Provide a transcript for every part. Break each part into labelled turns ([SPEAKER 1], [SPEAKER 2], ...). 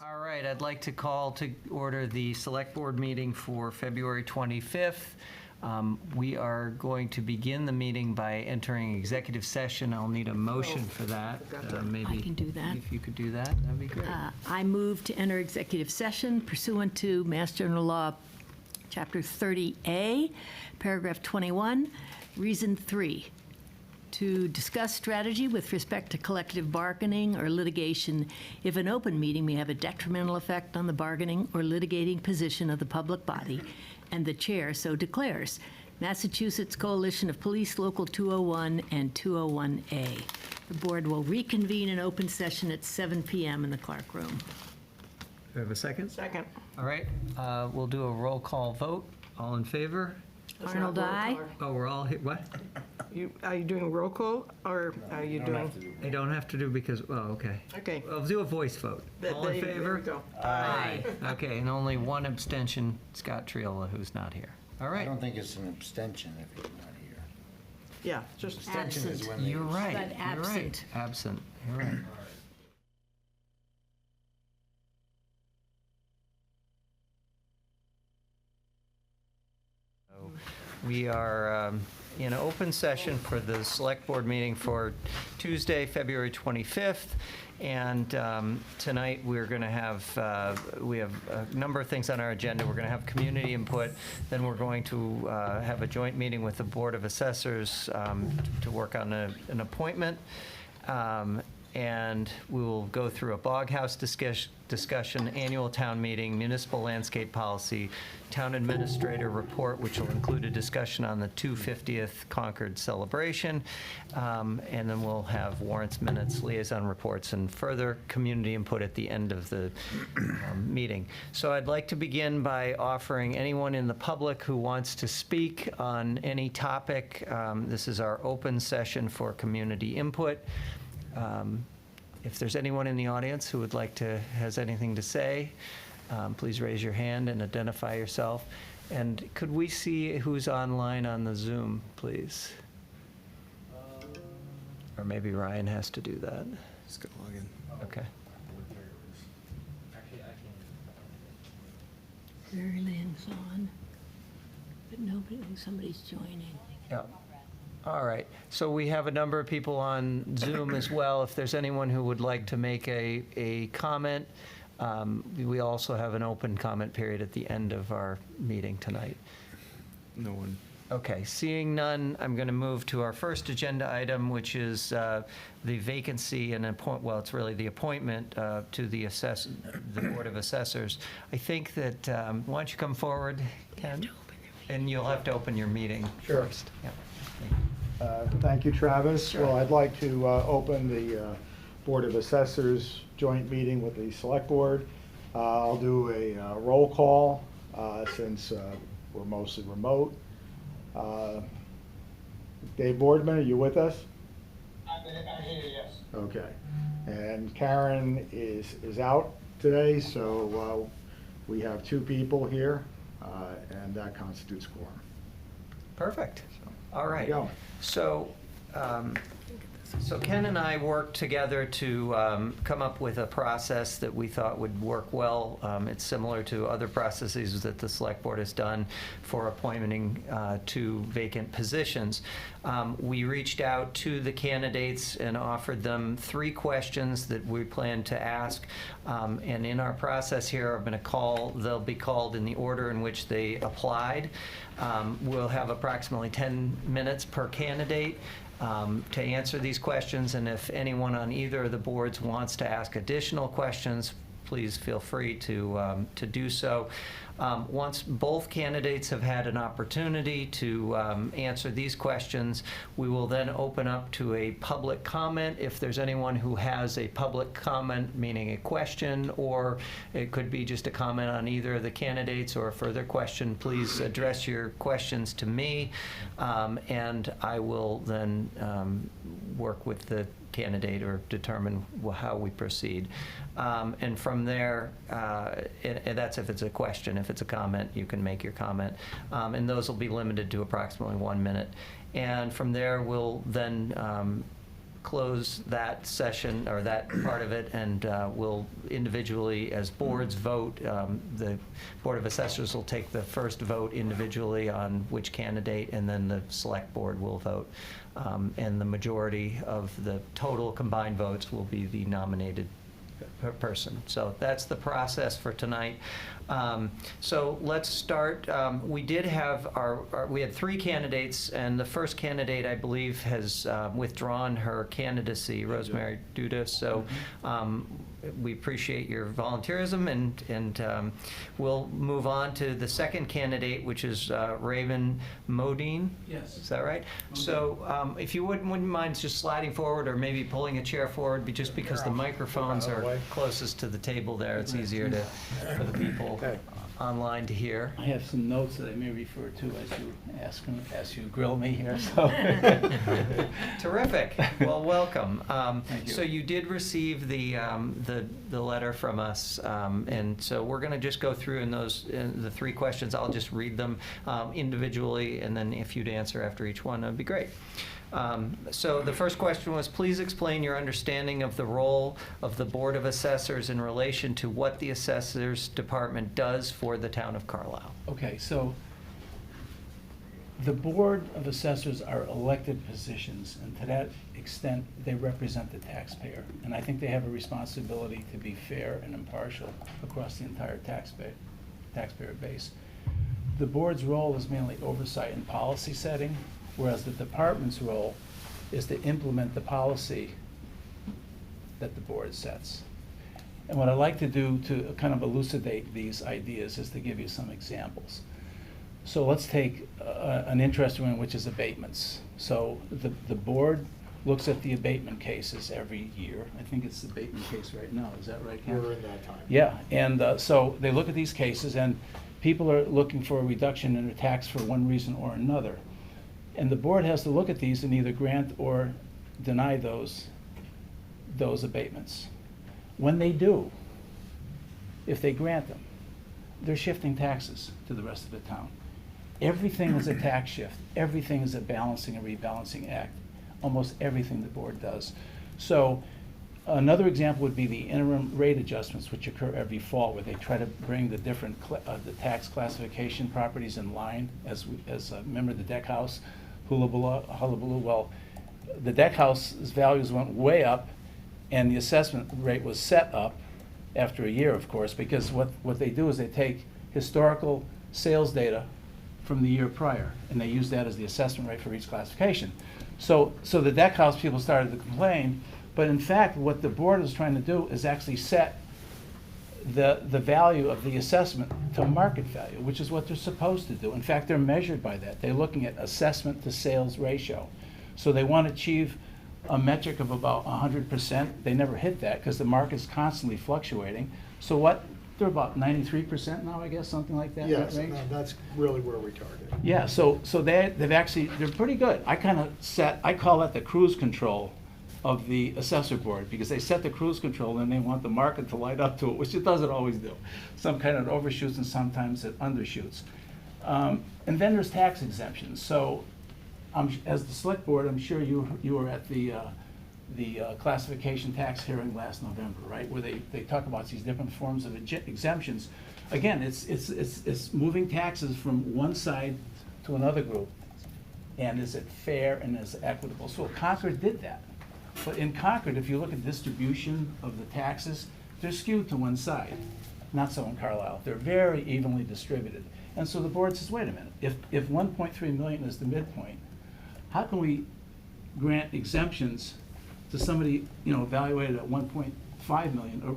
[SPEAKER 1] All right, I'd like to call to order the Select Board meeting for February 25th. We are going to begin the meeting by entering executive session. I'll need a motion for that. Maybe
[SPEAKER 2] I can do that.
[SPEAKER 1] If you could do that, that'd be great.
[SPEAKER 2] I move to enter executive session pursuant to Mass General Law, Chapter 30A, Paragraph 21, Reason 3, to discuss strategy with respect to collective bargaining or litigation if an open meeting may have a detrimental effect on the bargaining or litigating position of the public body, and the chair so declares. Massachusetts Coalition of Police Local 201 and 201A. The board will reconvene in open session at 7 p.m. in the Clark Room.
[SPEAKER 1] Do we have a second?
[SPEAKER 3] Second.
[SPEAKER 1] All right, we'll do a roll call vote. All in favor?
[SPEAKER 2] Arnold, aye.
[SPEAKER 1] Oh, we're all here, what?
[SPEAKER 3] Are you doing roll call, or are you doing?
[SPEAKER 1] I don't have to do because, oh, okay.
[SPEAKER 3] Okay.
[SPEAKER 1] I'll do a voice vote. All in
[SPEAKER 3] There
[SPEAKER 1] favor?
[SPEAKER 3] we go.
[SPEAKER 1] Aye. Okay, and only one abstention, Scott Triola, who's not here. All
[SPEAKER 4] I
[SPEAKER 1] right.
[SPEAKER 4] don't think it's an abstention if he's not here.
[SPEAKER 3] Yeah, just,
[SPEAKER 4] Abstention is
[SPEAKER 2] Absent.
[SPEAKER 4] when they.
[SPEAKER 1] You're right.
[SPEAKER 2] But
[SPEAKER 1] You're right.
[SPEAKER 2] absent.
[SPEAKER 1] Absent. You're right. So, we are in open session for the Select Board meeting for Tuesday, February 25th. And tonight, we're going to have, we have a number of things on our agenda. We're going to have community input. Then we're going to have a joint meeting with the Board of Assessors to work on an appointment. And we will go through a Bog House discussion, annual town meeting, municipal landscape policy, town administrator report, which will include a discussion on the 250th Concord celebration. And then we'll have warrants, minutes, liaison reports, and further community input at the end of the meeting. So I'd like to begin by offering anyone in the public who wants to speak on any topic. This is our open session for community input. If there's anyone in the audience who would like to, has anything to say, please raise your hand and identify yourself. And could we see who's online on the Zoom, please? Or maybe Ryan has to do that.
[SPEAKER 5] Just gotta log in.
[SPEAKER 1] Okay.
[SPEAKER 2] Everything's on, but nobody, somebody's joining.
[SPEAKER 1] Yeah. All right. So we have a number of people on Zoom as well. If there's anyone who would like to make a comment, we also have an open comment period at the end of our meeting tonight.
[SPEAKER 5] No one.
[SPEAKER 1] Okay, seeing none, I'm going to move to our first agenda item, which is the vacancy and well, it's really the appointment to the Board of Assessors. I think that, why don't you come forward, Ken? And you'll have to open your meeting first. Yeah.
[SPEAKER 6] Thank you, Travis. Well, I'd like to open the Board of Assessors joint meeting with the Select Board. I'll do a roll call since we're mostly remote. Dave Boardman, are you with us?
[SPEAKER 7] I'm here, yes.
[SPEAKER 6] Okay. And Karen is out today, so we have two people here, and that constitutes quorum.
[SPEAKER 1] Perfect. All right.
[SPEAKER 6] There you go.
[SPEAKER 1] So Ken and I worked together to come up with a process that we thought would work well. It's similar to other processes that the Select Board has done for appointing two vacant positions. We reached out to the candidates and offered them 3 questions that we plan to ask. And in our process here, they'll be called in the order in which they applied. We'll have approximately 10 minutes per candidate to answer these questions, and if anyone on either of the boards wants to ask additional questions, please feel free to do so. Once both candidates have had an opportunity to answer these questions, we will then open up to a public comment. If there's anyone who has a public comment, meaning a question, or it could be just a comment on either of the candidates or a further question, please address your questions to me, and I will then work with the candidate or determine how we proceed. And from there, and that's if it's a question. If it's a comment, you can make your comment. And those will be limited to approximately 1 minute. And from there, we'll then close that session, or that part of it, and we'll individually, as boards, vote. The Board of Assessors will take the first vote individually on which candidate, and then the Select Board will vote. And the majority of the total combined votes will be the nominated person. So that's the process for tonight. So let's start. We did have we had 3 candidates, and the first candidate, I believe, has withdrawn her candidacy, Rosemary Duda. So we appreciate your volunteerism, and we'll move on to the second candidate, which is Raven Modine.
[SPEAKER 8] Yes.
[SPEAKER 1] Is that right? So if you wouldn't mind just sliding forward, or maybe pulling a chair forward, just because the microphones are closest to the table there, it's easier for the people online to hear.
[SPEAKER 8] I have some notes that I may refer to as you grill me here, so.
[SPEAKER 1] Terrific. Well, welcome.
[SPEAKER 8] Thank you.
[SPEAKER 1] So you did receive the letter from us, and so we're going to just go through in the 3 questions. I'll just read them individually, and then if you'd answer after each one, that'd be great. So the first question was, please explain your understanding of the role of the Board of Assessors in relation to what the Assessors Department does for the town of Carlisle.
[SPEAKER 8] Okay, so the Board of Assessors are elected positions, and to that extent, they represent the taxpayer. And I think they have a responsibility to be fair and impartial across the entire taxpayer base. The board's role is mainly oversight and policy setting, whereas the department's role is to implement the policy that the board sets. And what I'd like to do to kind of elucidate these ideas is to give you some examples. So let's take an interesting one, which is abatements. So the board looks at the abatement cases every year. I think it's the abatement case right now, is that right, Ken?
[SPEAKER 6] We're in that time.
[SPEAKER 8] Yeah, and so they look at these cases, and people are looking for a reduction in their tax for one reason or another. And the board has to look at these and either grant or deny those abatements. When they do, if they grant them, they're shifting taxes to the rest of the town. Everything is a tax shift. Everything is a balancing and rebalancing act. Almost everything the board does. So another example would be the interim rate adjustments, which occur every fall, where they try to bring the different the tax classification properties in line. As remember the deck house, hullabaloo. Well, the deck house's values went way up, and the assessment rate was set up after a year, of course, because what they do is they take historical sales data from the year prior, and they use that as the assessment rate for each classification. So the deck house people started to complain, but in fact, what the board is trying to do is actually set the value of the assessment to market value, which is what they're supposed to do. In fact, they're measured by that. They're looking at assessment to sales ratio. So they want to achieve a metric of about 100%. They never hit that because the market's constantly fluctuating. So what? They're about 93% now, I guess, something like that.
[SPEAKER 6] Yes,
[SPEAKER 8] that range?
[SPEAKER 6] and that's really where we target.
[SPEAKER 8] Yeah, so they're pretty good. I call that the cruise control of the assessor board, because they set the cruise control and they want the market to light up to it, which it doesn't always do. Some kind of overshoots and sometimes it undershoots. And then there's tax exemptions. So as the select board, I'm sure you were at the classification tax hearing last November, right? Where they talk about these different forms of exemptions. Again, it's moving taxes from one side to another group. And is it fair and is it equitable? So Concord did that. But in Concord, if you look at distribution of the taxes, they're skewed to one side. Not so in Carlisle. They're very evenly distributed. And so the board says, wait a minute, if 1.3 million is the midpoint, how can we grant exemptions to somebody, evaluated at 1.5 million or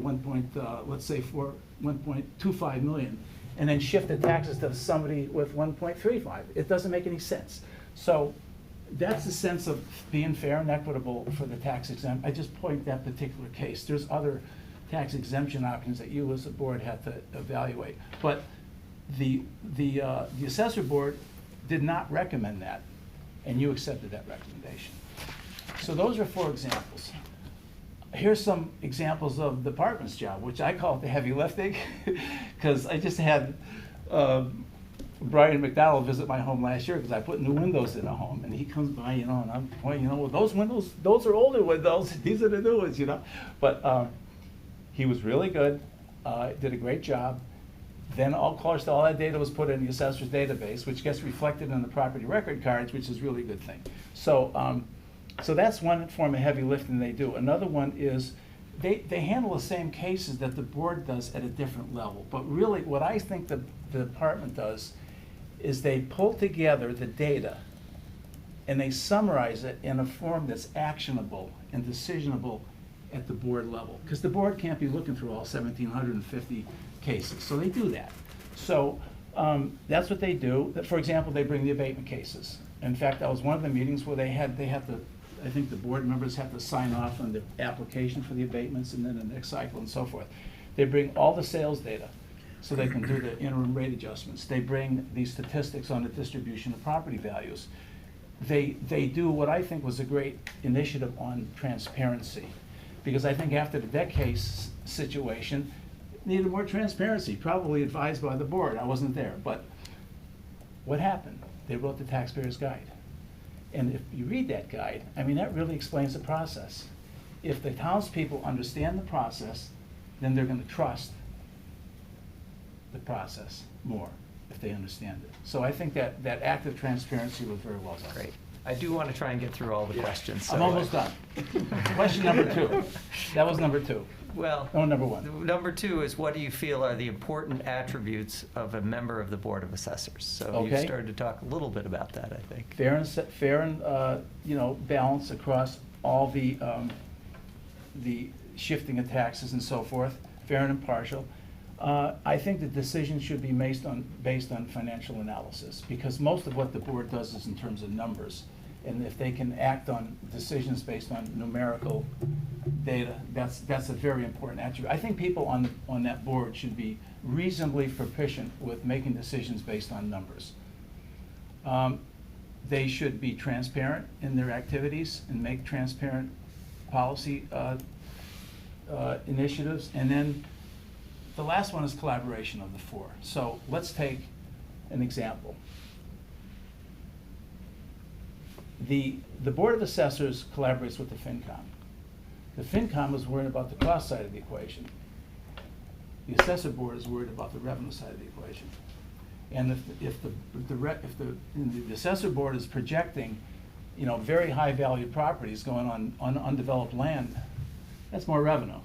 [SPEAKER 8] let's say 1.25 million, and then shift the taxes to somebody with 1.35? It doesn't make any sense. So that's the sense of being fair and equitable for the tax exempt. I just point that particular case. There's other tax exemption options that you as a board have to evaluate. But the assessor board did not recommend that, and you accepted that recommendation. So those are 4 examples. Here's some examples of the department's job, which I call it the heavy lifting, because I just had Brian McDonald visit my home last year because I put new windows in a home, and he comes by, and I'm, well, well, those windows, those are older windows, these are the new ones, But he was really good, did a great job. Then, of course, all that data was put in the assessor's database, which gets reflected in the property record cards, which is a really good thing. So, so that's one form of heavy lifting they do. Another one is they handle the same cases that the board does at a different level. But really, what I think the department does is they pull together the data and they summarize it in a form that's actionable and decisionable at the board level. Because the board can't be looking through all 1,750 cases, so they do that. So that's what they do. For example, they bring the abatement cases. In fact, that was one of the meetings where they have to, I think the board members have to sign off on the application for the abatements and then the next cycle and so forth. They bring all the sales data so they can do the interim rate adjustments. They bring these statistics on the distribution of property values. They do what I think was a great initiative on transparency, because I think after the debt case situation, needed more transparency, probably advised by the board. I wasn't there, but what happened? They wrote the taxpayer's guide. And if you read that guide, I mean, that really explains the process. If the townspeople understand the process, then they're gonna trust the process more if they understand it. So I think that act of transparency was very well done.
[SPEAKER 1] Great. I do want to try and get through all the questions. so
[SPEAKER 8] I'm almost done. Question number 2. That was number 2.
[SPEAKER 1] Well,
[SPEAKER 8] No, number 1.
[SPEAKER 1] number 2 is, what do you feel are the important attributes of a member of the Board of Assessors? So you
[SPEAKER 8] Okay.
[SPEAKER 1] started to talk a little bit about that, I think.
[SPEAKER 8] Fair and balance across all the shifting of taxes and so forth, fair and impartial. I think the decision should be based on financial analysis, because most of what the board does is in terms of numbers. And if they can act on decisions based on numerical data, that's a very important attribute. I think people on that board should be reasonably proficient with making decisions based on numbers. They should be transparent in their activities and make transparent policy initiatives. And then the last one is collaboration of the 4. So let's take an example. The Board of Assessors collaborates with the FinCom. The FinCom is worried about the cost side of the equation. The Assessor Board is worried about the revenue side of the equation. And if the Assessor Board is projecting, very high value properties going on undeveloped land, that's more revenue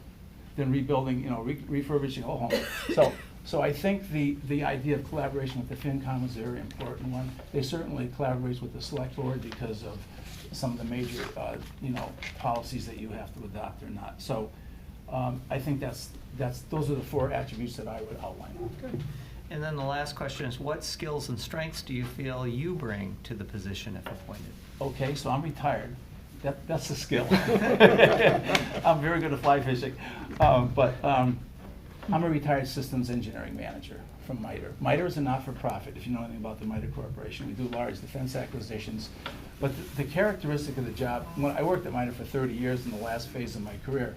[SPEAKER 8] than rebuilding, refurbishing a whole home. So I think the idea of collaboration with the FinCom is a very important one. They certainly collaborate with the Select Board because of some of the major, policies that you have to adopt or not. So I think those are the 4 attributes that I would outline.
[SPEAKER 1] Good. And then the last question is, what skills and strengths do you feel you bring to the position if appointed?
[SPEAKER 8] Okay, so I'm retired. That's a skill. I'm very good at fly fishing. But I'm a retired systems engineering manager from MITRE. MITRE is a not-for-profit, if you know anything about the MITRE Corporation. We do large defense acquisitions. But the characteristic of the job, I worked at MITRE for 30 years in the last phase of my career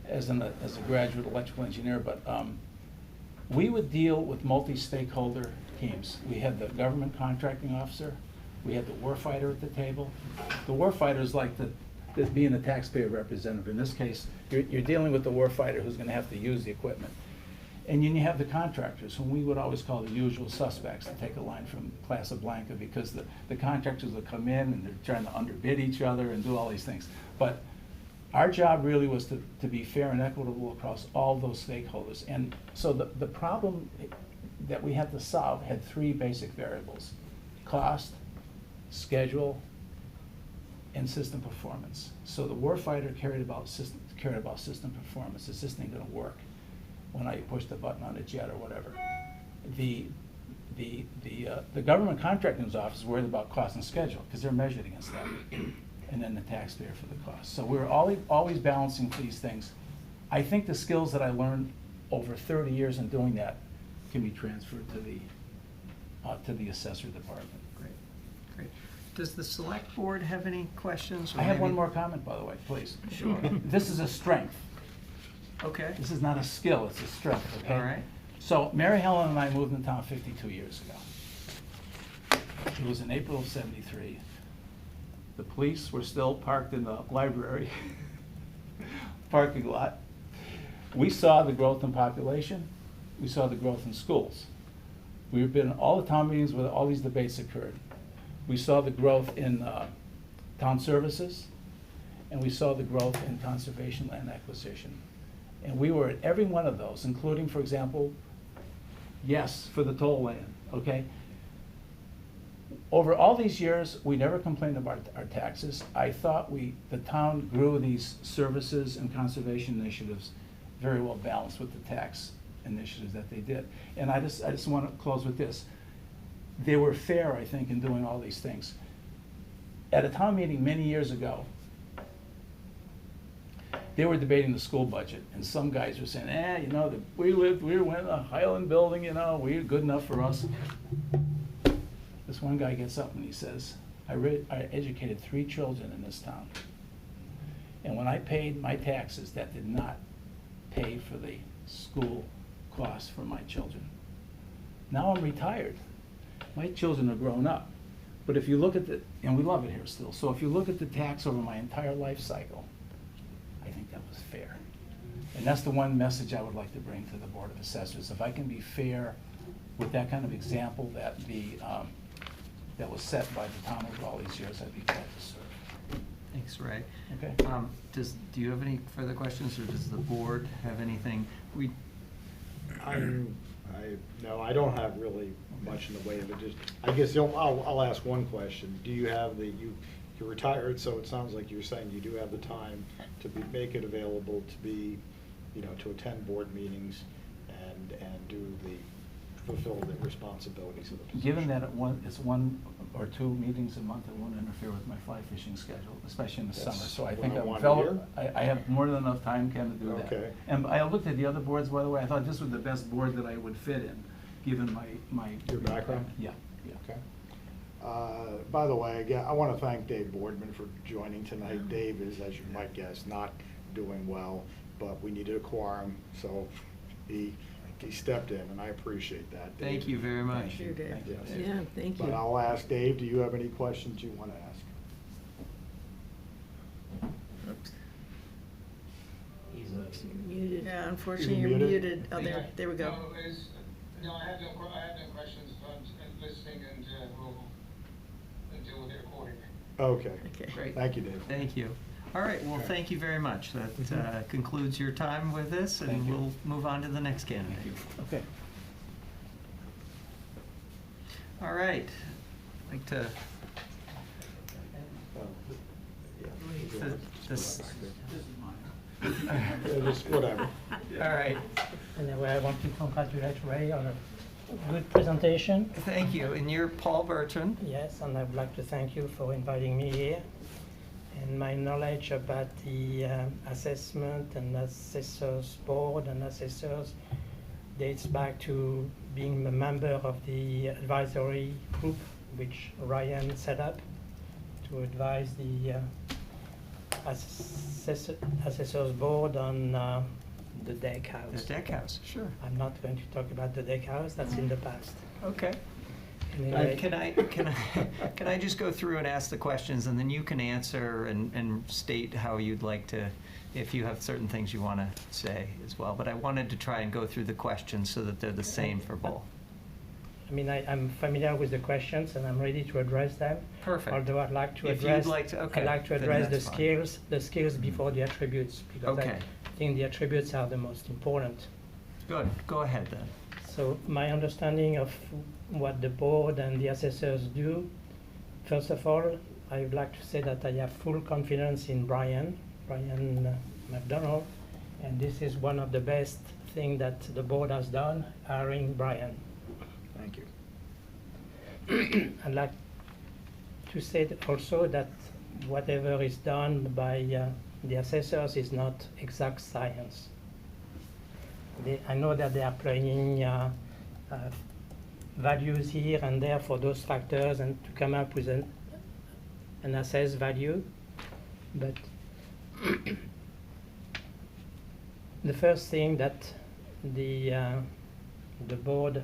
[SPEAKER 8] as a graduate electrical engineer, but we would deal with multi-stakeholder teams. We had the government contracting officer, we had the warfighter at the table. The warfighter is like being a taxpayer representative. In this case, you're dealing with the warfighter who's going to have to use the equipment. And then you have the contractors, whom we would always call the usual suspects, to take a line from Casablanca, because the contractors will come in and they're trying to underbid each other and do all these things. But our job really was to be fair and equitable across all those stakeholders. And so the problem that we had to solve had 3 basic variables: cost, schedule, and system performance. So the warfighter cared about system performance. Is this thing going to work when I push the button on a jet or whatever? The government contracting office is worried about cost and schedule because they're measured against that, and then the taxpayer for the cost. So we're always balancing these things. I think the skills that I learned over 30 years in doing that can be transferred to the assessor department.
[SPEAKER 1] Great. Does the Select Board have any questions? or
[SPEAKER 8] I have
[SPEAKER 1] maybe-
[SPEAKER 8] one more comment, by the way, please.
[SPEAKER 1] Sure.
[SPEAKER 8] This is a strength.
[SPEAKER 1] Okay.
[SPEAKER 8] This is not a skill, it's a strength, okay?
[SPEAKER 1] All right.
[SPEAKER 8] So Mary Helen and I moved in town 52 years ago. It was in April of '73. The police were still parked in the library parking lot. We saw the growth in population. We saw the growth in schools. We've been in all the town meetings where all these debates occurred. We saw the growth in town services, and we saw the growth in conservation land acquisition. And we were at every one of those, including, for example, yes, for the toll land, okay? Over all these years, we never complained about our taxes. I thought the town grew these services and conservation initiatives very well balanced with the tax initiatives that they did. And I just want to close with this. They were fair, I think, in doing all these things. At a town meeting many years ago, they were debating the school budget, and some guys were saying, we went in a Highland building, we're good enough for us. This one guy gets up and he says, I educated 3 children in this town. And when I paid my taxes, that did not pay for the school costs for my children. Now I'm retired. My children are grown up. But if you look at and we love it here still, so if you look at the tax over my entire life cycle, I think that was fair. And that's the one message I would like to bring to the Board of Assessors. If I can be fair with that kind of example that that was set by the town over all these years, I'd be glad to serve.
[SPEAKER 1] Thanks, Ray.
[SPEAKER 8] Okay.
[SPEAKER 1] Do you have any further questions, or does the board have anything?
[SPEAKER 6] No, I don't have really much in the way of it. Just, I guess I'll ask one question. Do you have you're retired, so it sounds like you're saying you do have the time to make it available to be, to attend board meetings and fulfill the responsibilities of the position.
[SPEAKER 8] Given that it's 1 or 2 meetings a month, it won't interfere with my fly fishing schedule, especially in the summer. So I think I have more than enough time, Ken, to do that.
[SPEAKER 6] Okay.
[SPEAKER 8] And I looked at the other boards, by the way. I thought this was the best board that I would fit in, given my
[SPEAKER 6] Your background?
[SPEAKER 8] Yeah.
[SPEAKER 6] Okay. By the way, again, I want to thank Dave Boardman for joining tonight. Dave is, as you might guess, not doing well, but we needed a quorum, so he stepped in, and I appreciate that, Dave.
[SPEAKER 1] Thank you very much.
[SPEAKER 2] Sure, Dave.
[SPEAKER 8] Thank you.
[SPEAKER 6] Yes.
[SPEAKER 2] Yeah, thank
[SPEAKER 6] But
[SPEAKER 2] you.
[SPEAKER 6] I'll ask Dave, do you have any questions you want to ask?
[SPEAKER 2] Muted.
[SPEAKER 3] Yeah, unfortunately,
[SPEAKER 6] You're
[SPEAKER 3] you're
[SPEAKER 6] muted?
[SPEAKER 3] muted. Oh, there we go.
[SPEAKER 7] No, I have no questions. I'm listening and we'll deal with it accordingly.
[SPEAKER 6] Okay.
[SPEAKER 2] Okay.
[SPEAKER 1] Great.
[SPEAKER 6] Thank you, Dave.
[SPEAKER 1] Thank you. All right, well, thank you very much. That concludes your time with this,
[SPEAKER 8] Thank
[SPEAKER 1] and
[SPEAKER 8] you.
[SPEAKER 1] we'll move on to the next candidate.
[SPEAKER 8] Okay.
[SPEAKER 1] All right. I'd like to, this,
[SPEAKER 6] Yeah, just whatever.
[SPEAKER 1] all right.
[SPEAKER 9] Anyway, I want to congratulate Ray on a good presentation.
[SPEAKER 1] Thank you. And you're Paul Bertrand.
[SPEAKER 9] Yes, and I would like to thank you for inviting me here. And my knowledge about the assessment and assessors board and assessors dates back to being a member of the advisory group which Ryan set up to advise the assessors board on the deck house.
[SPEAKER 1] The deck house, sure.
[SPEAKER 9] I'm not going to talk about the deck house, that's in the past.
[SPEAKER 1] Okay.
[SPEAKER 9] Anyway,
[SPEAKER 1] Can I just go through and ask the questions, and then you can answer and state how you'd like to, if you have certain things you want to say as well. But I wanted to try and go through the questions so that they're the same for both.
[SPEAKER 9] I mean, I'm familiar with the questions and I'm ready to address them.
[SPEAKER 1] Perfect.
[SPEAKER 9] Although I'd like to
[SPEAKER 1] If you'd
[SPEAKER 9] address,
[SPEAKER 1] like to- okay,
[SPEAKER 9] I'd like to
[SPEAKER 1] then
[SPEAKER 9] address the
[SPEAKER 1] that's fine.
[SPEAKER 9] skills before the attributes, because
[SPEAKER 1] Okay.
[SPEAKER 9] I think the attributes are the most important.
[SPEAKER 1] Good, go ahead then.
[SPEAKER 9] So my understanding of what the board and the assessors do, first of all, I would like to say that I have full confidence in Brian McDonald, and this is one of the best things that the board has done, hiring Brian.
[SPEAKER 6] Thank you.
[SPEAKER 9] I'd like to say that also that whatever is done by the assessors is not exact science. I know that they are playing values here and there for those factors and to come up with an assessed value, but the first thing that the board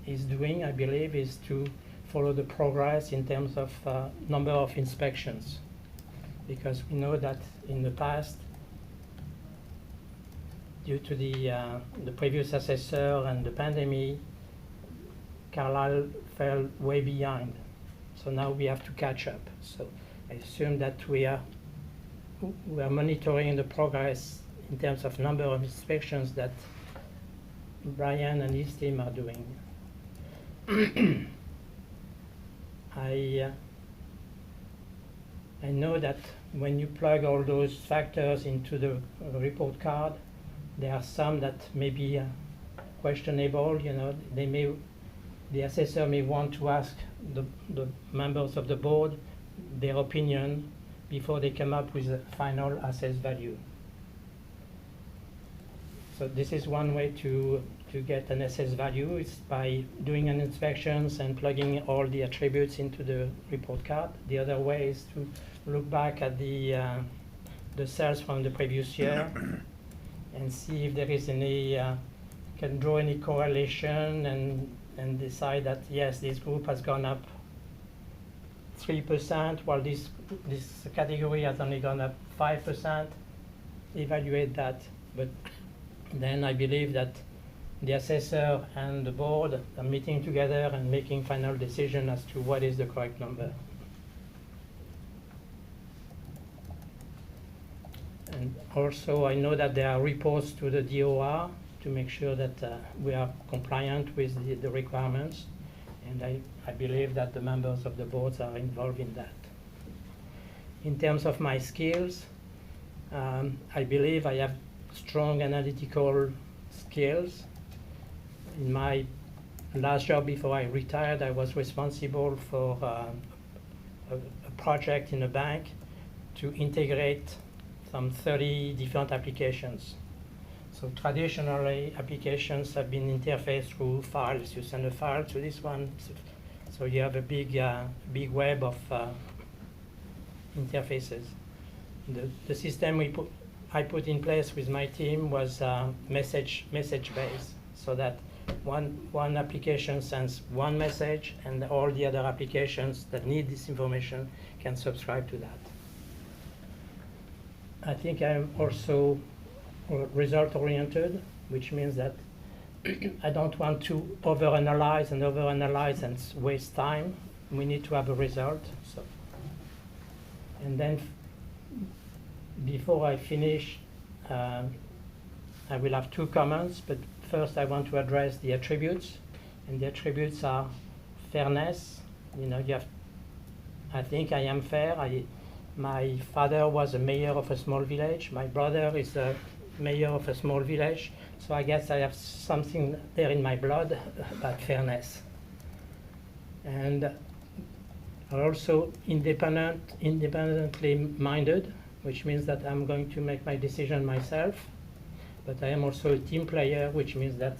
[SPEAKER 9] is doing, I believe, is to follow the progress in terms of number of inspections, because we know that in the past, due to the previous assessor and the pandemic, Carlisle fell way behind. So now we have to catch up. So I assume that we are monitoring the progress in terms of number of inspections that Brian and his team are doing. I know that when you plug all those factors into the report card, there are some that may be questionable. You know, the assessor may want to ask the members of the board their opinion before they come up with a final assessed value. So this is one way to get an assessed value, is by doing an inspections and plugging all the attributes into the report card. The other way is to look back at the sales from the previous year and see if there is any, can draw any correlation and decide that yes, this group has gone up 3%, while this category has only gone up 5%. Evaluate that, but then I believe that the assessor and the board are meeting together and making final decision as to what is the correct number. And also, I know that there are reports to the DOR to make sure that we are compliant with the requirements, and I believe that the members of the boards are involved in that. In terms of my skills, I believe I have strong analytical skills. In my last job before I retired, I was responsible for a project in a bank to integrate some 30 different applications. So traditionally, applications have been interfaced through files. You send a file to this one, so you have a big web of interfaces. The system I put in place with my team was message based, so that one application sends one message, and all the other applications that need this information can subscribe to that. I think I'm also result-oriented, which means that I don't want to overanalyze and waste time. We need to have a result. So, and then before I finish, I will have two comments, but first I want to address the attributes, and the attributes are fairness. You know, I think I am fair. My father was a mayor of a small village. My brother is a mayor of a small village. So I guess I have something there in my blood about fairness. And also independently minded, which means that I'm going to make my decision myself. But I am also a team player, which means that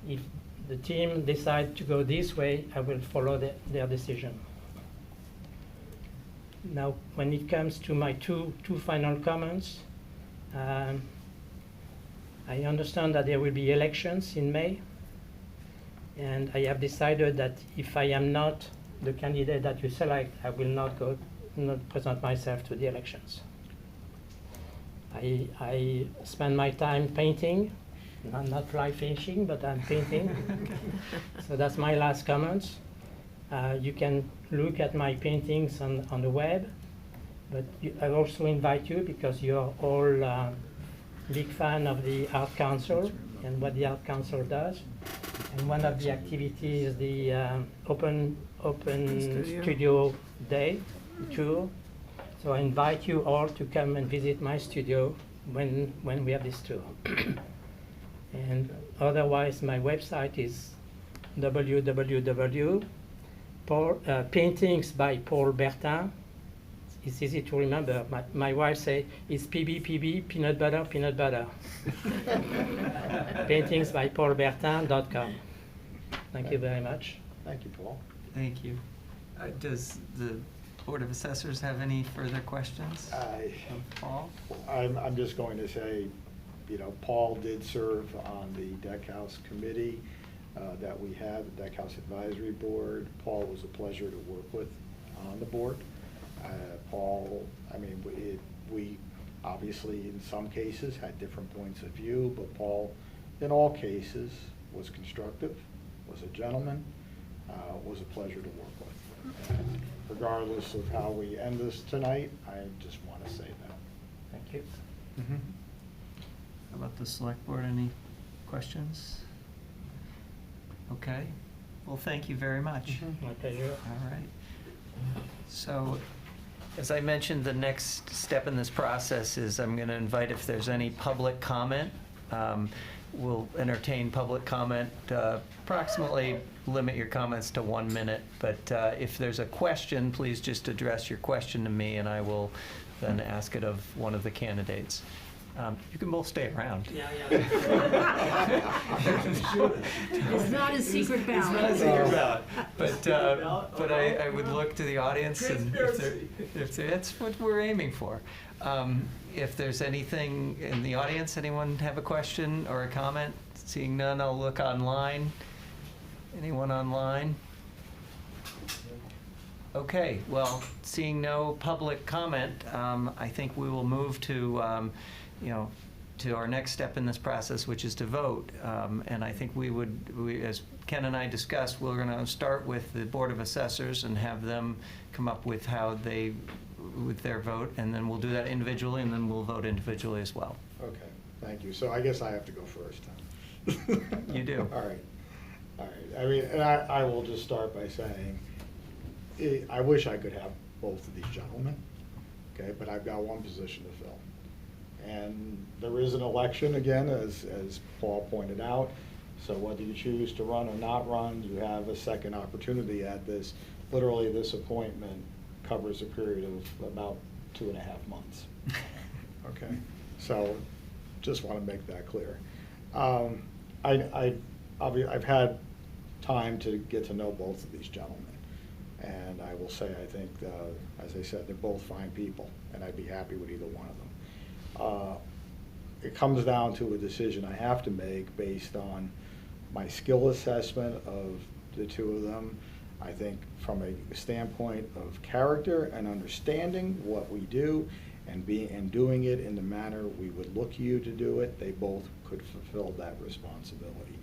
[SPEAKER 9] if the team decides to go this way, I will follow their decision. Now, when it comes to my two final comments, I understand that there will be elections in May, and I have decided that if I am not the candidate that you select, I will not present myself to the elections. I spend my time painting. I'm not fly fishing, but I'm painting. So that's my last comment. You can look at my paintings on the web, but I also invite you, because you're all big fan of the Art Council and what the Art Council does. And one of the activities is the open studio day tour. So I invite you all to come and visit my studio when we have this tour. And otherwise, my website is Paintings by Paul Bertin. It's easy to remember. My wife say it's PB, peanut butter. Paintingsbypaulbertin.com. Thank you very much.
[SPEAKER 6] Thank you, Paul.
[SPEAKER 1] Thank you. Does the Board of Assessors have any further questions of Paul?
[SPEAKER 6] I'm just going to say, you know, Paul did serve on the Deck House Committee. that we have, the Deck House Advisory Board. Paul was a pleasure to work with on the board. Paul, I mean, we obviously in some cases had different points of view, but Paul, in all cases, was constructive, was a gentleman, was a pleasure to work with. And regardless of how we end this tonight, I just want to say that.
[SPEAKER 1] Thank you. How about the select board? Any questions? Okay. Well, thank you very much.
[SPEAKER 9] My pleasure.
[SPEAKER 1] All right. So, as I mentioned, the next step in this process is I'm going to invite if there's any public comment. We'll entertain public comment. Approximately limit your comments to 1 minute. But if there's a question, please just address your question to me, and I will then ask it of one of the candidates. You can both stay around.
[SPEAKER 2] It's not a secret ballot.
[SPEAKER 1] It's not a secret ballot. But I would look to the audience, and if that's what we're aiming for. If there's anything in the audience, anyone have a question or a comment? Seeing none, I'll look online. Anyone online? Okay, well, seeing no public comment, I think we will move to, to our next step in this process, which is to vote. And I think as Ken and I discussed, we're going to start with the Board of Assessors and have them come up with with their vote, and then we'll do that individually, and then we'll vote individually as well.
[SPEAKER 6] Okay, thank you. So I guess I have to go first then.
[SPEAKER 1] You do.
[SPEAKER 6] All right. All right. I mean, and I will just start by saying, I wish I could have both of these gentlemen, okay, but I've got one position to fill. And there is an election again, as Paul pointed out, so whether you choose to run or not run, you have a second opportunity at this. Literally, this appointment covers a period of about 2.5 months. Okay, so just want to make that clear. I've had time to get to know both of these gentlemen. And I will say, I think, as I said, they're both fine people, and I'd be happy with either one of them. It comes down to a decision I have to make based on my skill assessment of the two of them. I think from a standpoint of character and understanding what we do and doing it in the manner we would look you to do it, they both could fulfill that responsibility.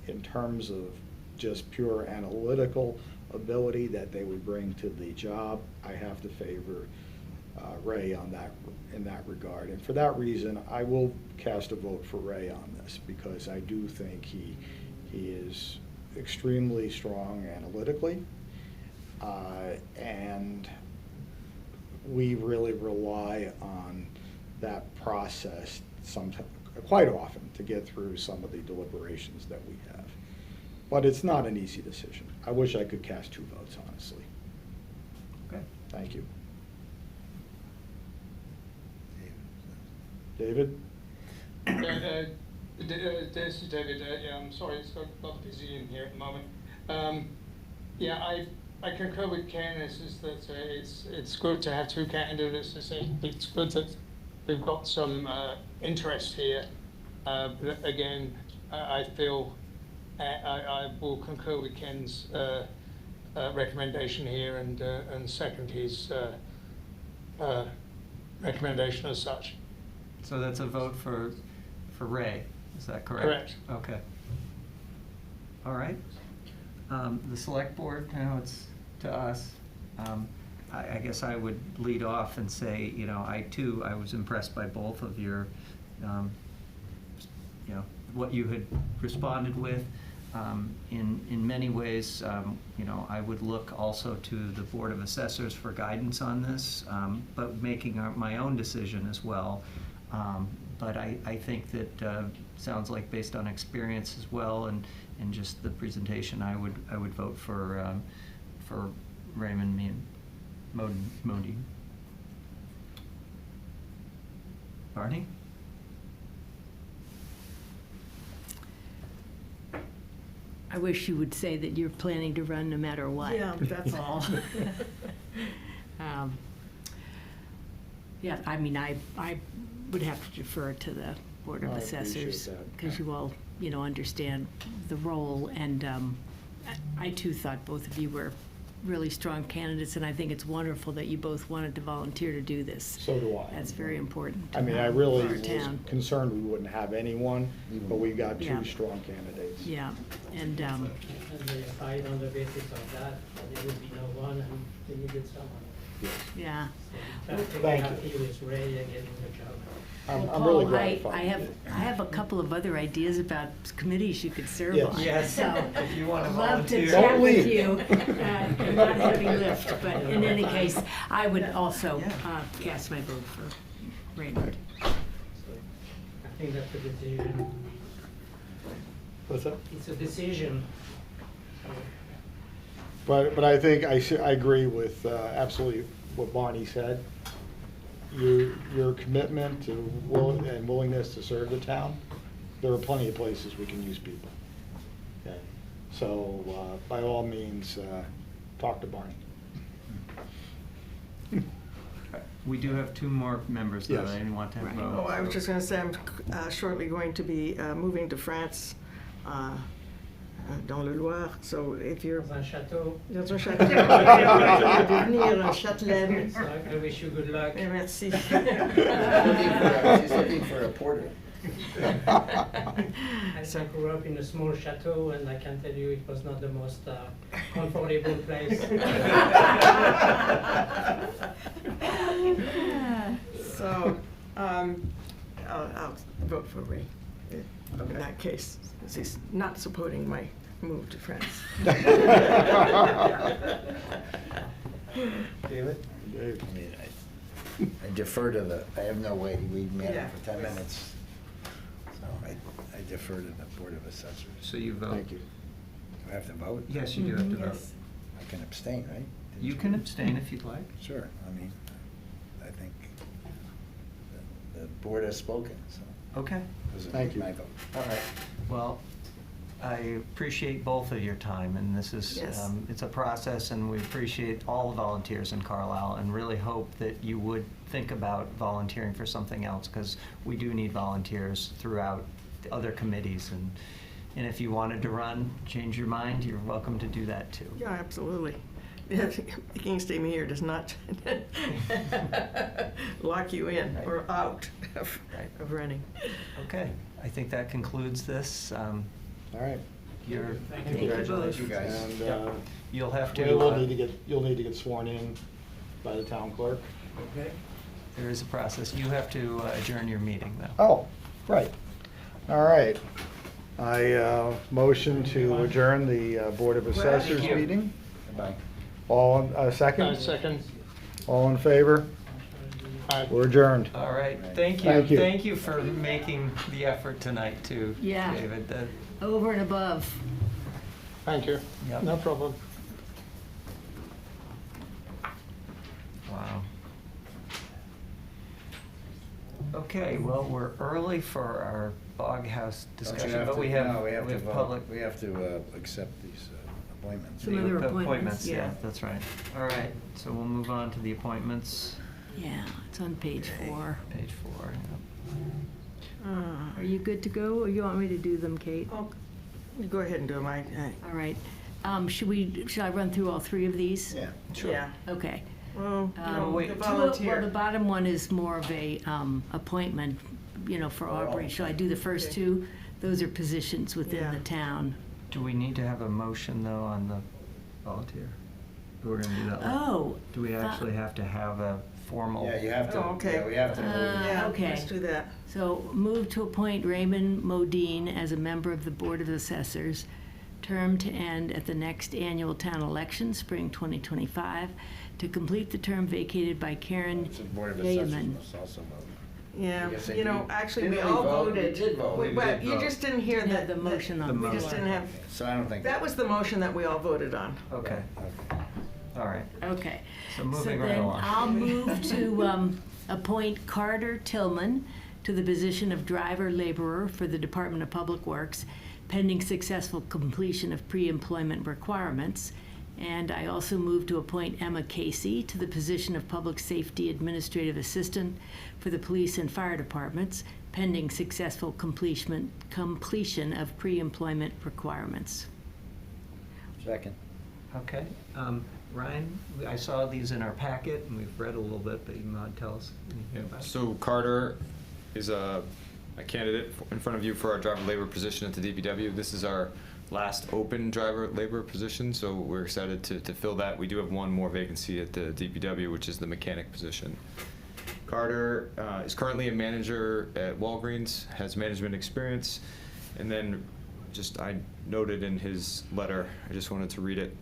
[SPEAKER 6] In terms of just pure analytical ability that they would bring to the job, I have to favor Ray in that regard. And for that reason, I will cast a vote for Ray on this, because I do think he is extremely strong analytically, and we really rely on that process quite often to get through some of the deliberations that we have. But it's not an easy decision. I wish I could cast 2 votes, honestly.
[SPEAKER 1] Okay.
[SPEAKER 6] Thank you. David?
[SPEAKER 7] This is David. I'm sorry, it's not busy in here at the moment. Yeah, I concur with Ken. It's good to have 2 candidates. It's good that we've got some interest here. But again, I feel I will concur with Ken's recommendation here and second his recommendation as such.
[SPEAKER 1] So that's a vote for Ray, is that correct?
[SPEAKER 7] Correct.
[SPEAKER 1] Okay. All right. The select board, now it's to us. I guess I would lead off and say, I was impressed by both of your, what you had responded with. In many ways, I would look also to the Board of Assessors for guidance on this, but making my own decision as well. But I think that sounds like, based on experience as well and just the presentation, I would vote for Raymond Modi. Barney?
[SPEAKER 2] I wish you would say that you're planning to run no matter what.
[SPEAKER 3] Yeah, that's all.
[SPEAKER 2] Yeah, I mean, I would have to defer to the Board of
[SPEAKER 6] I appreciate
[SPEAKER 2] Assessors,
[SPEAKER 6] that.
[SPEAKER 2] because you all understand the role. And I too thought both of you were really strong candidates, and I think it's wonderful that you both wanted to volunteer to do this.
[SPEAKER 6] So do I.
[SPEAKER 2] That's very important.
[SPEAKER 6] I mean, I really
[SPEAKER 2] for our
[SPEAKER 6] was
[SPEAKER 2] town.
[SPEAKER 6] concerned we wouldn't have anyone, but we got
[SPEAKER 2] Yeah.
[SPEAKER 6] two strong candidates.
[SPEAKER 2] Yeah, and
[SPEAKER 9] And they fight on the basis of that, there would be no one, and they needed someone.
[SPEAKER 2] yeah.
[SPEAKER 9] So I'm
[SPEAKER 6] Thank you.
[SPEAKER 9] happy with Ray getting the job.
[SPEAKER 6] I'm
[SPEAKER 2] Well,
[SPEAKER 6] really
[SPEAKER 2] Paul,
[SPEAKER 6] gratified.
[SPEAKER 2] I have a couple of other ideas about committees you could serve
[SPEAKER 6] Yes.
[SPEAKER 2] on.
[SPEAKER 1] Yes,
[SPEAKER 2] So,
[SPEAKER 1] if you want to
[SPEAKER 2] love to
[SPEAKER 1] volunteer.
[SPEAKER 2] chat
[SPEAKER 6] Don't
[SPEAKER 2] with
[SPEAKER 6] leave.
[SPEAKER 2] you, and not heavy lift, but in any case, I would also cast my vote for Raymond.
[SPEAKER 9] So I think that's a decision.
[SPEAKER 6] What's that?
[SPEAKER 9] It's a decision.
[SPEAKER 6] But I think I agree with absolutely what Bonnie said. Your commitment to and willingness to serve the town, there are plenty of places we can use people. Okay, so by all means, talk to Barney.
[SPEAKER 1] We do have two more members that
[SPEAKER 6] Yes.
[SPEAKER 1] I didn't want to
[SPEAKER 2] Right.
[SPEAKER 1] vote.
[SPEAKER 3] Oh, I was just going to say, I'm shortly going to be moving to France, dans le Loire, so if you're
[SPEAKER 9] Dans un château.
[SPEAKER 3] dans un château, je vais venir en Châtelaine.
[SPEAKER 9] So I wish you good luck.
[SPEAKER 3] Et merci.
[SPEAKER 4] She's looking for a porter.
[SPEAKER 9] I grew up in a small chateau, and I can tell you it was not the most comfortable place.
[SPEAKER 3] So, I'll vote for Ray in that case, because he's not supporting my move to France.
[SPEAKER 4] David?
[SPEAKER 6] Dave.
[SPEAKER 4] I mean, I defer to I have no way, we met
[SPEAKER 3] Yeah.
[SPEAKER 4] for 10 minutes. So I defer to the Board of Assessors.
[SPEAKER 1] So you vote?
[SPEAKER 6] Thank you.
[SPEAKER 4] Do I have to vote?
[SPEAKER 1] Yes, you do have to vote.
[SPEAKER 3] Yes.
[SPEAKER 4] I can abstain, right? Didn't
[SPEAKER 1] You can abstain if you'd like.
[SPEAKER 4] Sure, I mean, I think the board has spoken, so
[SPEAKER 1] Okay.
[SPEAKER 4] this is
[SPEAKER 6] Thank you.
[SPEAKER 4] my vote.
[SPEAKER 1] All right. Well, I appreciate both of your time, and this is,
[SPEAKER 3] Yes.
[SPEAKER 1] it's a process, and we appreciate all the volunteers in Carlisle, and really hope that you would think about volunteering for something else, because we do need volunteers throughout the other committees, and if you wanted to run, change your mind, you're welcome to do that too.
[SPEAKER 3] Yeah, absolutely. Making stay here does not lock you in or out of running.
[SPEAKER 1] Okay, I think that concludes this.
[SPEAKER 6] All right.
[SPEAKER 1] You're,
[SPEAKER 2] Thank you both.
[SPEAKER 4] Congratulations, you guys.
[SPEAKER 6] And
[SPEAKER 1] you'll have to.
[SPEAKER 6] you'll need to get sworn in by the town clerk.
[SPEAKER 4] Okay.
[SPEAKER 1] There is a process. You have to adjourn your meeting, though.
[SPEAKER 6] Oh, right. All right. I motion to adjourn the Board of Assessors
[SPEAKER 1] you.
[SPEAKER 6] meeting.
[SPEAKER 4] Bye.
[SPEAKER 6] All, second?
[SPEAKER 7] Second.
[SPEAKER 6] All in favor? We're adjourned.
[SPEAKER 1] All right, thank you.
[SPEAKER 6] Thank you.
[SPEAKER 1] Thank you for making the effort tonight, too,
[SPEAKER 2] Yeah.
[SPEAKER 1] David.
[SPEAKER 2] Over and above.
[SPEAKER 7] Thank you.
[SPEAKER 1] Yep.
[SPEAKER 7] No problem.
[SPEAKER 1] Wow. Okay, well, we're early for our Bog House
[SPEAKER 4] Don't you
[SPEAKER 1] discussion,
[SPEAKER 4] have
[SPEAKER 1] but
[SPEAKER 4] to-
[SPEAKER 1] we have
[SPEAKER 4] no, we have to vote.
[SPEAKER 1] public.
[SPEAKER 4] We have to accept these appointments.
[SPEAKER 2] Some other
[SPEAKER 1] the
[SPEAKER 2] appointments,
[SPEAKER 1] Yeah,
[SPEAKER 2] yeah.
[SPEAKER 1] that's right. All right, so we'll move on to the appointments,
[SPEAKER 2] Yeah, it's on page 4.
[SPEAKER 1] page 4.
[SPEAKER 2] Are you good to go, or you want me to do them, Kate?
[SPEAKER 3] Oh, go ahead and do them.
[SPEAKER 2] All right. Should I run through all 3 of these?
[SPEAKER 4] Yeah.
[SPEAKER 3] Yeah.
[SPEAKER 2] Okay.
[SPEAKER 3] Well, no,
[SPEAKER 1] wait.
[SPEAKER 3] the
[SPEAKER 2] Well, the
[SPEAKER 3] volunteer.
[SPEAKER 2] bottom one is more of a appointment, for Aubrey. Shall I do the first
[SPEAKER 3] Okay.
[SPEAKER 2] 2? Those are positions within
[SPEAKER 3] Yeah.
[SPEAKER 2] the town.
[SPEAKER 1] Do we need to have a motion, though, on the volunteer? We're gonna do that later.
[SPEAKER 2] Oh.
[SPEAKER 1] Do we actually have to have a formal?
[SPEAKER 4] Yeah, you have to,
[SPEAKER 3] Oh, okay.
[SPEAKER 4] yeah, we have to move.
[SPEAKER 3] Yeah,
[SPEAKER 2] okay.
[SPEAKER 3] let's do that.
[SPEAKER 2] So move to appoint Raymond Modine as a member of the Board of Assessors, term to end at the next annual town election, spring 2025, to complete the term vacated by Karen
[SPEAKER 4] It's a Board of Assessors
[SPEAKER 2] Yeaman.
[SPEAKER 4] must also vote.
[SPEAKER 3] Yeah,
[SPEAKER 4] Yes, I
[SPEAKER 3] you know,
[SPEAKER 4] do.
[SPEAKER 3] actually, we
[SPEAKER 4] Didn't we
[SPEAKER 3] all
[SPEAKER 4] vote? We
[SPEAKER 3] voted.
[SPEAKER 4] did vote. We
[SPEAKER 3] But
[SPEAKER 4] did
[SPEAKER 3] you
[SPEAKER 4] vote.
[SPEAKER 3] just didn't hear
[SPEAKER 2] Didn't
[SPEAKER 3] that.
[SPEAKER 2] have the motion on
[SPEAKER 1] the
[SPEAKER 2] the
[SPEAKER 3] We just
[SPEAKER 2] floor.
[SPEAKER 3] didn't have,
[SPEAKER 4] So I don't think.
[SPEAKER 3] that was the motion that we all voted on.
[SPEAKER 1] Okay,
[SPEAKER 4] Okay.
[SPEAKER 1] all right.
[SPEAKER 2] Okay.
[SPEAKER 1] So moving right along.
[SPEAKER 2] I'll move to appoint Carter Tillman to the position of driver laborer for the Department of Public Works, pending successful completion of pre-employment requirements, And I also move to appoint Emma Casey to the position of Public Safety Administrative Assistant for the Police and Fire Departments, pending successful completion of pre-employment requirements.
[SPEAKER 4] Second.
[SPEAKER 1] Okay. Ryan, I saw these in our packet, and we've read a little bit, but you might tell us anything about it.
[SPEAKER 10] So Carter is a candidate in front of you for our driver labor position at the DPW. This is our last open driver labor position, so we're excited to fill that. We do have one more vacancy at the DPW, which is the mechanic position. Carter is currently a manager at Walgreens, has management experience, and then I noted in his letter, I just wanted to read it.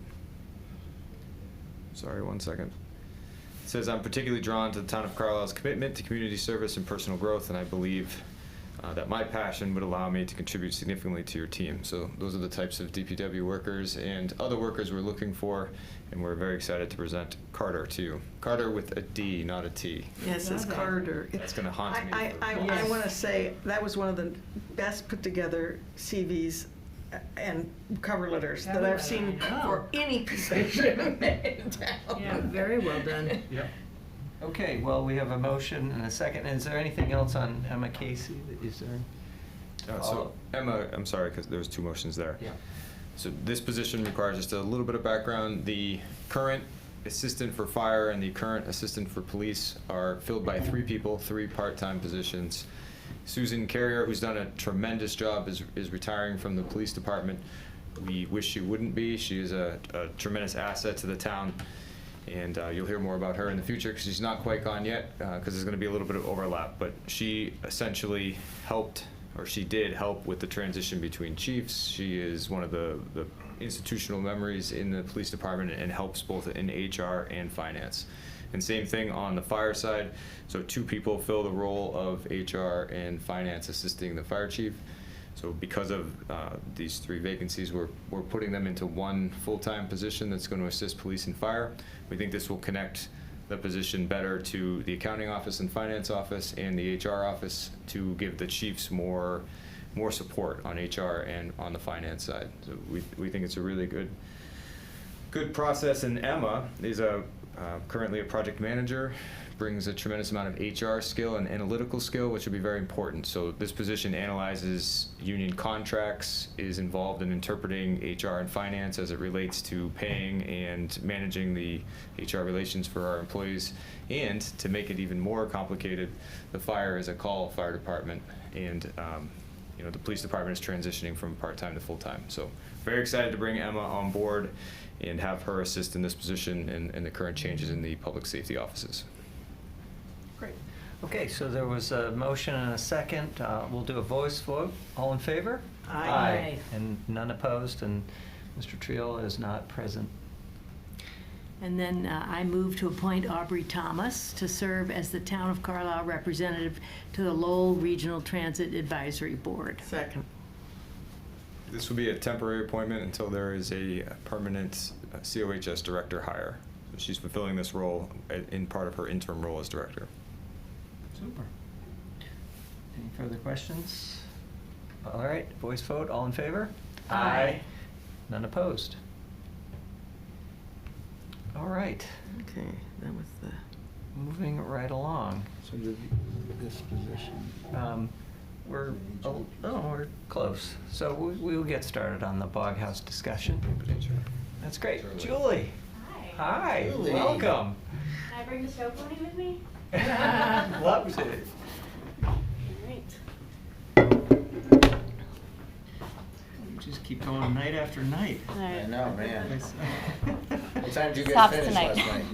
[SPEAKER 10] Sorry, one second. It says, I'm particularly drawn to the town of Carlisle's commitment to community service and personal growth, and I believe that my passion would allow me to contribute significantly to your team. So those are the types of DPW workers and other workers we're looking for, and we're very excited to present Carter to you. Carter with a D, not a T.
[SPEAKER 3] Yes, it's Carter.
[SPEAKER 10] That's going to haunt me.
[SPEAKER 3] I want to say that was one of the best put together CVs and cover letters that I've seen for any position in town.
[SPEAKER 2] Yeah, very well done.
[SPEAKER 1] Yep. Okay, well, we have a motion and a second. Is there anything else on Emma Casey? Is there?
[SPEAKER 10] So Emma, I'm sorry, because there was two motions there.
[SPEAKER 1] Yeah.
[SPEAKER 10] So this position requires just a little bit of background. The current assistant for fire and the current assistant for police are filled by 3 people, 3 part-time positions. Susan Carrier, who's done a tremendous job, is retiring from the police department. We wish she wouldn't be. She is a tremendous asset to the town. And you'll hear more about her in the future because she's not quite gone yet because there's going to be a little bit of overlap. But she essentially she did help with the transition between chiefs. She is one of the institutional memories in the police department and helps both in HR and finance. And same thing on the fire side. So 2 people fill the role of HR and finance assisting the fire chief. So because of these 3 vacancies, we're putting them into one full-time position that's going to assist police and fire. We think this will connect the position better to the accounting office and finance office and the HR office to give the chiefs more support on HR and on the finance side. So we think it's a really good process. And Emma is currently a project manager, brings a tremendous amount of HR skill and analytical skill, which will be very important. So this position analyzes union contracts, is involved in interpreting HR and finance as it relates to paying and managing the HR relations for our employees. And to make it even more complicated, the fire is a call fire department, and the police department is transitioning from part-time to full-time. So very excited to bring Emma on board and have her assist in this position and the current changes in the public safety offices.
[SPEAKER 1] Great. Okay, so there was a motion and a second. We'll do a voice vote. All in favor?
[SPEAKER 2] Aye.
[SPEAKER 1] And none opposed, and Mr. Triola is not present.
[SPEAKER 2] And then I move to appoint Aubrey Thomas to serve as the Town of Carlisle representative to the Lowell Regional Transit Advisory Board.
[SPEAKER 3] Second.
[SPEAKER 10] This will be a temporary appointment until there is a permanent COHS director hire. So she's fulfilling this role in part of her interim role as director.
[SPEAKER 1] Super. Any further questions? All right, voice vote. All in favor?
[SPEAKER 2] Aye.
[SPEAKER 1] None opposed. All right,
[SPEAKER 3] Okay, that was the.
[SPEAKER 1] moving right along.
[SPEAKER 4] So this position.
[SPEAKER 1] We're close. So we will get started on the Bog House discussion. That's great. Julie.
[SPEAKER 11] Hi.
[SPEAKER 1] Hi,
[SPEAKER 4] Julie.
[SPEAKER 1] welcome.
[SPEAKER 11] Can I bring the show pony with me?
[SPEAKER 1] Loves it.
[SPEAKER 11] Great.
[SPEAKER 1] You just keep going night after night.
[SPEAKER 4] I know, man.
[SPEAKER 1] Nice.
[SPEAKER 4] What time did you get
[SPEAKER 11] Stops
[SPEAKER 4] finished
[SPEAKER 11] tonight.
[SPEAKER 4] last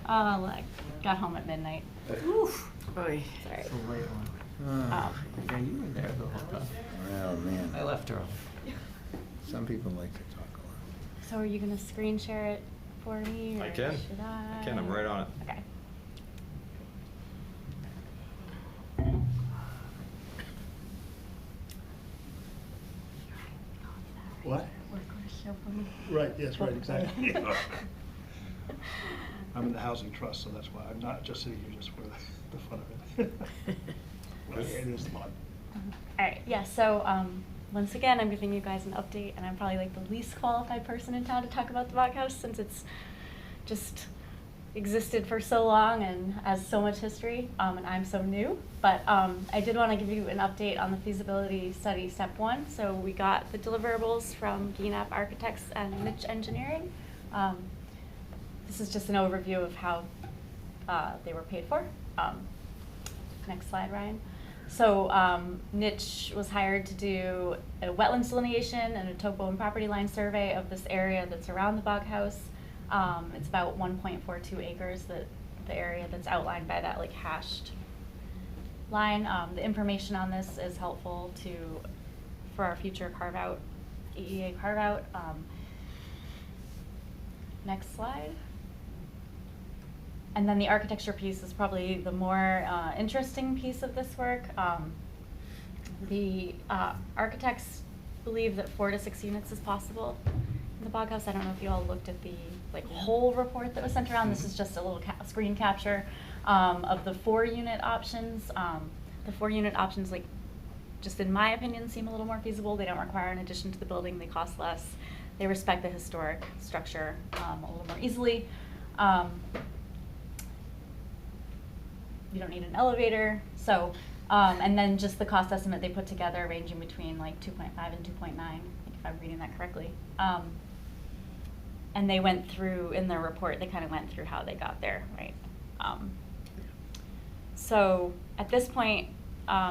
[SPEAKER 4] night?
[SPEAKER 11] Like, got home at midnight.
[SPEAKER 2] Oof.
[SPEAKER 3] Oy.
[SPEAKER 11] Sorry.
[SPEAKER 1] It's a late one.
[SPEAKER 4] Oh,
[SPEAKER 1] Yeah, you were there the whole time.
[SPEAKER 4] well, man.
[SPEAKER 1] I left early.
[SPEAKER 4] Some people like to talk a lot.
[SPEAKER 11] So are you gonna screen share it for me?
[SPEAKER 10] I
[SPEAKER 11] or
[SPEAKER 10] can.
[SPEAKER 11] Should I?
[SPEAKER 10] I can, I'm right on it.
[SPEAKER 11] Okay.
[SPEAKER 12] What?
[SPEAKER 11] Work on a show for me.
[SPEAKER 12] Right, yes, right, exactly. I'm in the housing trust, so that's why I'm not just sitting here just for the fun of it. Well, it is fun.
[SPEAKER 11] All right, yeah, so once again, I'm giving you guys an update, and I'm probably like the least qualified person in town to talk about the Bach House since it's just existed for so long and has so much history, and I'm so new. But I did want to give you an update on the feasibility study step 1. So we got the deliverables from GNAP Architects and Niche Engineering. This is just an overview of how they were paid for. Next slide, Ryan. So Niche was hired to do a wetlands delineation and a topo and property line survey of this area that's around the Bog House. It's about 1.42 acres, the area that's outlined by that like hashed line. The information on this is helpful for our future carve-out, EEA carve-out. Next slide. And then the architecture piece is probably the more interesting piece of this work. The architects believe that 4 to 6 units is possible in the Bog House. I don't know if you all looked at the whole report that was sent around. This is just a little screen capture of the 4-unit options. The 4-unit options, just in my opinion, seem a little more feasible. They don't require an addition to the building. They cost less. They respect the historic structure a little more easily. You don't need an elevator. So, and then just the cost estimate they put together ranging between 2.5 and 2.9, if I'm reading that correctly. And they went through, in their report, they kind of went through how they got there, right? So at this point,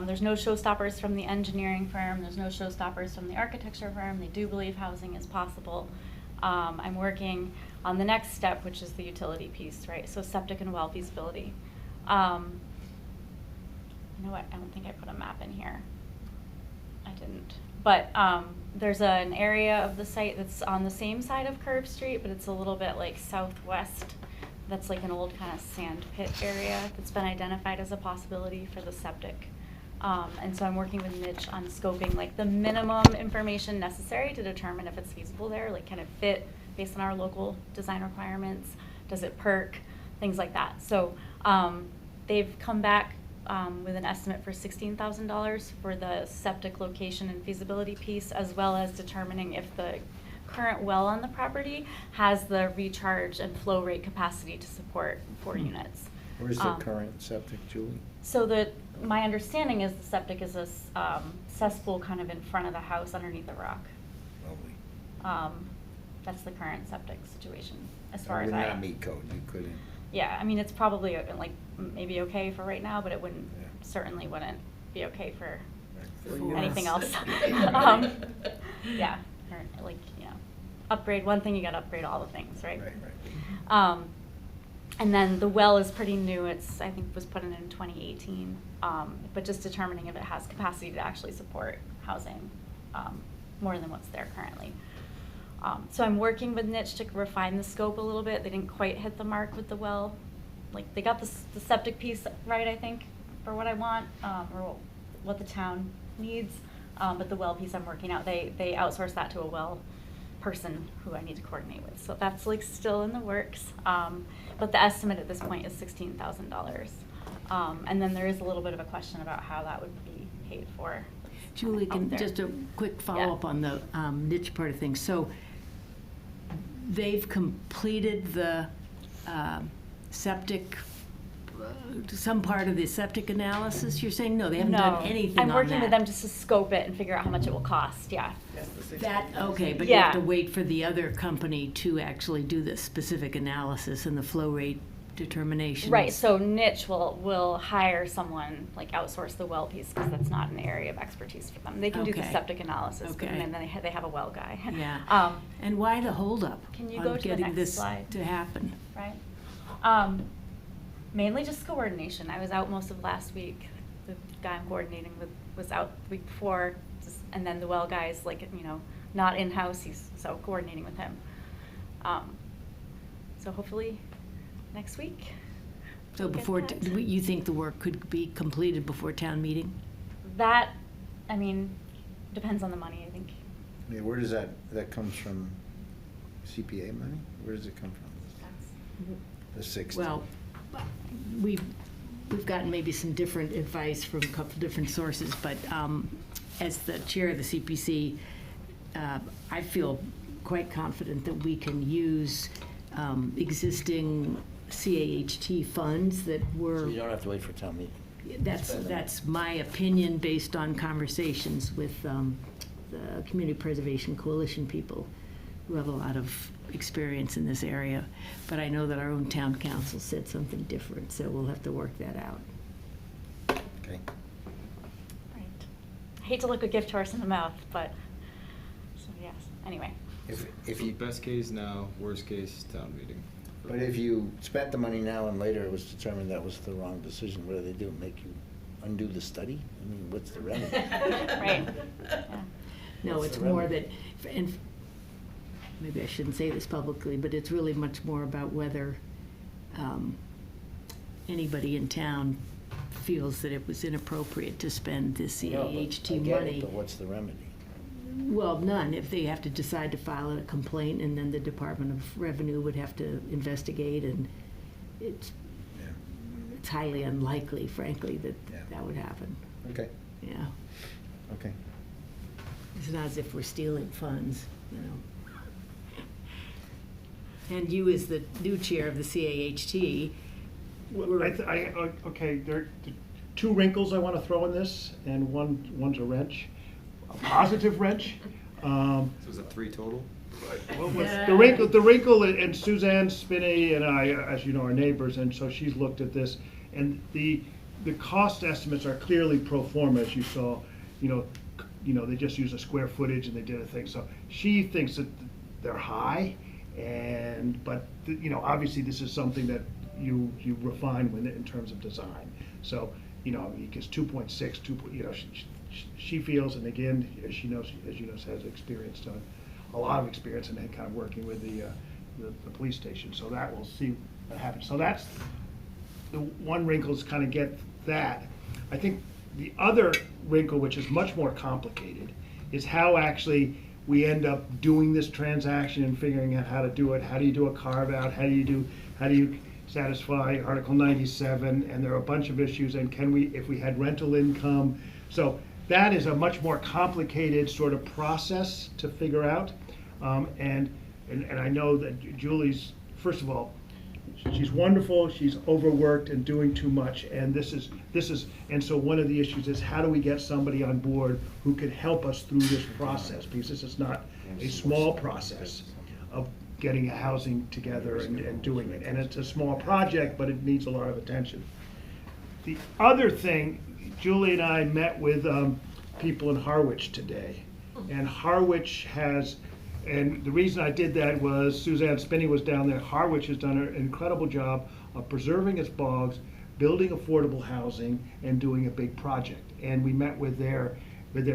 [SPEAKER 11] there's no showstoppers from the engineering firm. There's no showstoppers from the architecture firm. They do believe housing is possible. I'm working on the next step, which is the utility piece, right? So septic and well feasibility. You know what? I don't think I put a map in here. I didn't. But there's an area of the site that's on the same side of Curve Street, but it's a little bit southwest. That's an old kind of sand pit area that's been identified as a possibility for the septic. And so I'm working with Niche on scoping the minimum information necessary to determine if it's feasible there, can it fit based on our local design requirements? Does it perk? Things like that. So they've come back with an estimate for $16,000 for the septic location and feasibility piece, as well as determining if the current well on the property has the recharge and flow rate capacity to support 4 units.
[SPEAKER 4] Where's the current septic, Julie?
[SPEAKER 11] So my understanding is the septic is a cesspool kind of in front of the house underneath the rock.
[SPEAKER 4] Lovely.
[SPEAKER 11] That's the current septic situation as far as
[SPEAKER 4] Would not meet code, you couldn't.
[SPEAKER 11] Yeah, I mean, it's probably maybe okay for right now, but it wouldn't, certainly wouldn't be okay for anything else. Yeah, or upgrade one thing, you gotta upgrade all the things, right?
[SPEAKER 4] Right.
[SPEAKER 11] And then the well is pretty new. I think was put in 2018, but just determining if it has capacity to actually support housing more than what's there currently. So I'm working with Niche to refine the scope a little bit. They didn't quite hit the mark with the well. They got the septic piece right, I think, for what I want, or what the town needs. But the well piece I'm working out, they outsource that to a well person who I need to coordinate with. So that's still in the works. But the estimate at this point is $16,000. And then there is a little bit of a question about how that would be paid for.
[SPEAKER 2] Julie, just a quick follow-up on the Niche part of things. So they've completed the septic, some part of the septic analysis, you're saying? No, they haven't done anything on that.
[SPEAKER 11] I'm working with them just to scope it and figure out how much it will cost, yeah.
[SPEAKER 2] Okay, but you have to wait for the other company to actually do the specific analysis and the flow rate determinations.
[SPEAKER 11] Right, so Niche will hire someone, outsource the well piece, because that's not an area of expertise for them. They can do the septic analysis, but then they have a well guy.
[SPEAKER 2] Yeah. And why the holdup
[SPEAKER 11] Can you go
[SPEAKER 2] on
[SPEAKER 11] to the
[SPEAKER 2] getting
[SPEAKER 11] next
[SPEAKER 2] this
[SPEAKER 11] slide?
[SPEAKER 2] to happen?
[SPEAKER 11] Right. Mainly just coordination. I was out most of last week. The guy I'm coordinating with was out the week before, and then the well guy's not in-house, so coordinating with him. So hopefully next week.
[SPEAKER 2] So before, you think the work could be completed before town meeting?
[SPEAKER 11] That, depends on the money, I think.
[SPEAKER 4] I mean, where does that comes from? CPA money? Where does it come from? The 60.
[SPEAKER 2] Well, we've gotten maybe some different advice from a couple different sources, but as the chair of the CPC, I feel quite confident that we can use existing CAHT funds that were.
[SPEAKER 4] So you don't have to wait for town meeting.
[SPEAKER 2] That's my opinion based on conversations with the Community Preservation Coalition people who have a lot of experience in this area. But I know that our own town council said something different, so we'll have to work that out.
[SPEAKER 4] Okay.
[SPEAKER 11] Right. I hate to look a gift horse in the mouth, but, so yes, anyway.
[SPEAKER 4] If
[SPEAKER 10] So
[SPEAKER 4] you,
[SPEAKER 10] best case now, worst case town meeting.
[SPEAKER 4] but if you spent the money now and later it was determined that was the wrong decision, what do they do? Make you undo the study? I mean, what's the remedy?
[SPEAKER 11] Right. Yeah.
[SPEAKER 2] No,
[SPEAKER 4] What's
[SPEAKER 2] it's
[SPEAKER 4] the
[SPEAKER 2] more
[SPEAKER 4] remedy?
[SPEAKER 2] that, and maybe I shouldn't say this publicly, but it's really much more about whether anybody in town feels that it was inappropriate to spend the CAHT
[SPEAKER 4] I get it,
[SPEAKER 2] money.
[SPEAKER 4] but what's the remedy?
[SPEAKER 2] Well, none, if they have to decide to file a complaint, and then the Department of Revenue would have to investigate, and it's highly unlikely, frankly, that
[SPEAKER 4] Yeah.
[SPEAKER 2] that would happen.
[SPEAKER 4] Okay,
[SPEAKER 2] Yeah.
[SPEAKER 4] okay.
[SPEAKER 2] It's not as if we're stealing funds, you know. And you, as the new chair of the CAHT,
[SPEAKER 12] Well, okay, there are two wrinkles I want to throw in this, and one's a wrench, a positive wrench.
[SPEAKER 10] So is it 3 total?
[SPEAKER 12] Well, the wrinkle, and Suzanne Spinney and I, as you know, are neighbors, and so she's looked at this, and the cost estimates are clearly pro forma, as you saw. You know, they just use a square footage and they did a thing. So she thinks that they're high, but obviously this is something that you refine in terms of design. So because 2.6, she feels, and again, as you know, has experience, a lot of experience in kind of working with the police station. So that we'll see what happens. So that's the one wrinkle, is kind of get that. I think the other wrinkle, which is much more complicated, is how actually we end up doing this transaction and figuring out how to do it. How do you do a carve out? How do you satisfy Article 97? And there are a bunch of issues. And if we had rental income? So that is a much more complicated sort of process to figure out. And I know that Julie's, first of all, she's wonderful, she's overworked and doing too much, and and so one of the issues is how do we get somebody on board who can help us through this process, because this is not a small process of getting a housing together and doing it, and it's a small project, but it needs a lot of attention. The other thing, Julie and I met with people in Harwich today, and Harwich has. And the reason I did that was Suzanne Spinney was down there. Harwich has done an incredible job of preserving its bogs, building affordable housing, and doing a big project. And we met with their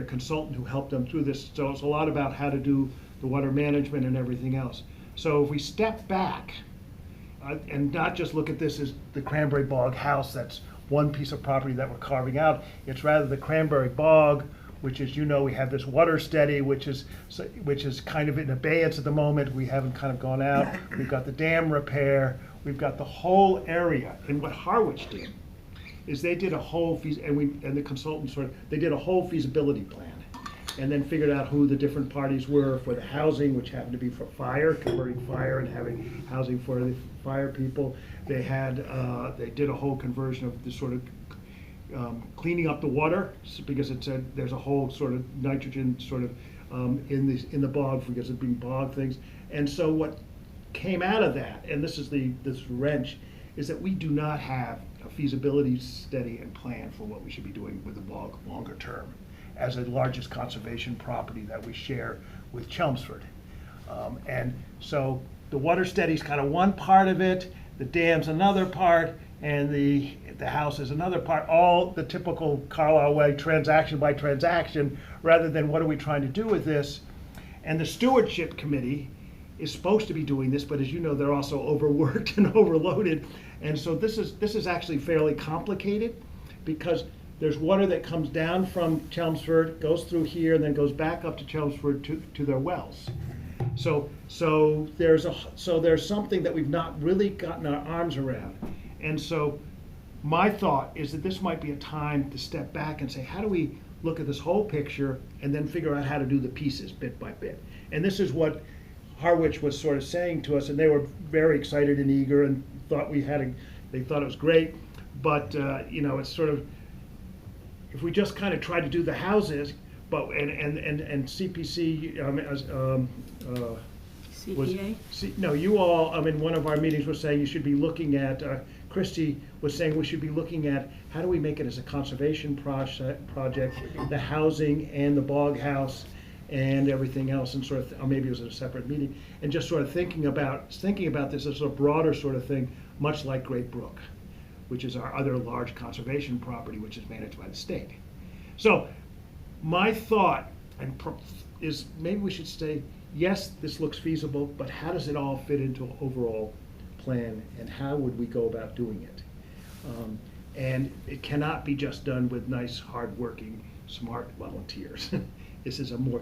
[SPEAKER 12] consultant who helped them through this. So it's a lot about how to do the water management and everything else. So if we step back and not just look at this as the Cranberry Bog house, that's one piece of property that we're carving out. It's rather the Cranberry Bog, which is, we have this water steady, which is kind of in abeyance at the moment. We haven't kind of gone out. We've got the dam repair. We've got the whole area. And what Harwich did is they did a whole and the consultants they did a whole feasibility plan, and then figured out who the different parties were for the housing, which happened to be for fire, converting fire and having housing for the fire people. They did a whole conversion of this sort of cleaning up the water, because it said there's a whole sort of nitrogen sort of in the bog because of being bog things. And so what came out of that, and this is this wrench, is that we do not have a feasibility study and plan for what we should be doing with the bog longer term, as the largest conservation property that we share with Chelmsford. And so the water study is kind of one part of it, the dam's another part, and the house is another part, all the typical Carlisle way, transaction by transaction, rather than what are we trying to do with this. And the stewardship committee is supposed to be doing this, but as you know, they're also overworked and overloaded. And so this is actually fairly complicated, because there's water that comes down from Chelmsford, goes through here, and then goes back up to Chelmsford to their wells. So there's something that we've not really gotten our arms around. And so my thought is that this might be a time to step back and say, how do we look at this whole picture and then figure out how to do the pieces bit by bit? And this is what Harwich was sort of saying to us, and they were very excited and eager and thought they thought it was great. But, you know, it's sort of, if we just kind of try to do the houses, but, and CPC,
[SPEAKER 2] CPA?
[SPEAKER 12] no, you all, in one of our meetings was saying you should be looking at, Christie was saying we should be looking at how do we make it as a conservation project, the housing and the bog house and everything else, and sort of, or maybe it was a separate meeting, and just sort of thinking about this as a broader sort of thing, much like Great Brook, which is our other large conservation property, which is managed by the state. So my thought is maybe we should say, yes, this looks feasible, but how does it all fit into an overall plan, and how would we go about doing it? And it cannot be just done with nice, hardworking, smart volunteers. This is a more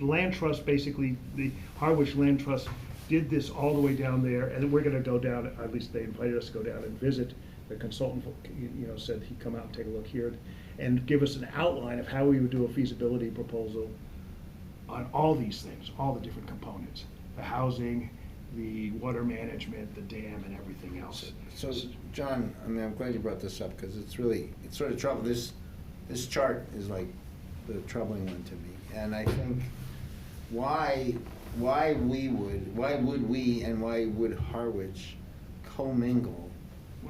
[SPEAKER 12] Land Trust, basically, the Harwich Land Trust did this all the way down there, and we're gonna go down, at least they invited us to go down and visit. The consultant, you know, said he'd come out and take a look here and give us an outline of how we would do a feasibility proposal on all these things, all the different components, the housing, the water management, the dam, and everything else.
[SPEAKER 4] So, John, I'm glad you brought this up, because it's sort of trouble. This chart is like the troubling one to me, and I think why would we and why would Harwich commingle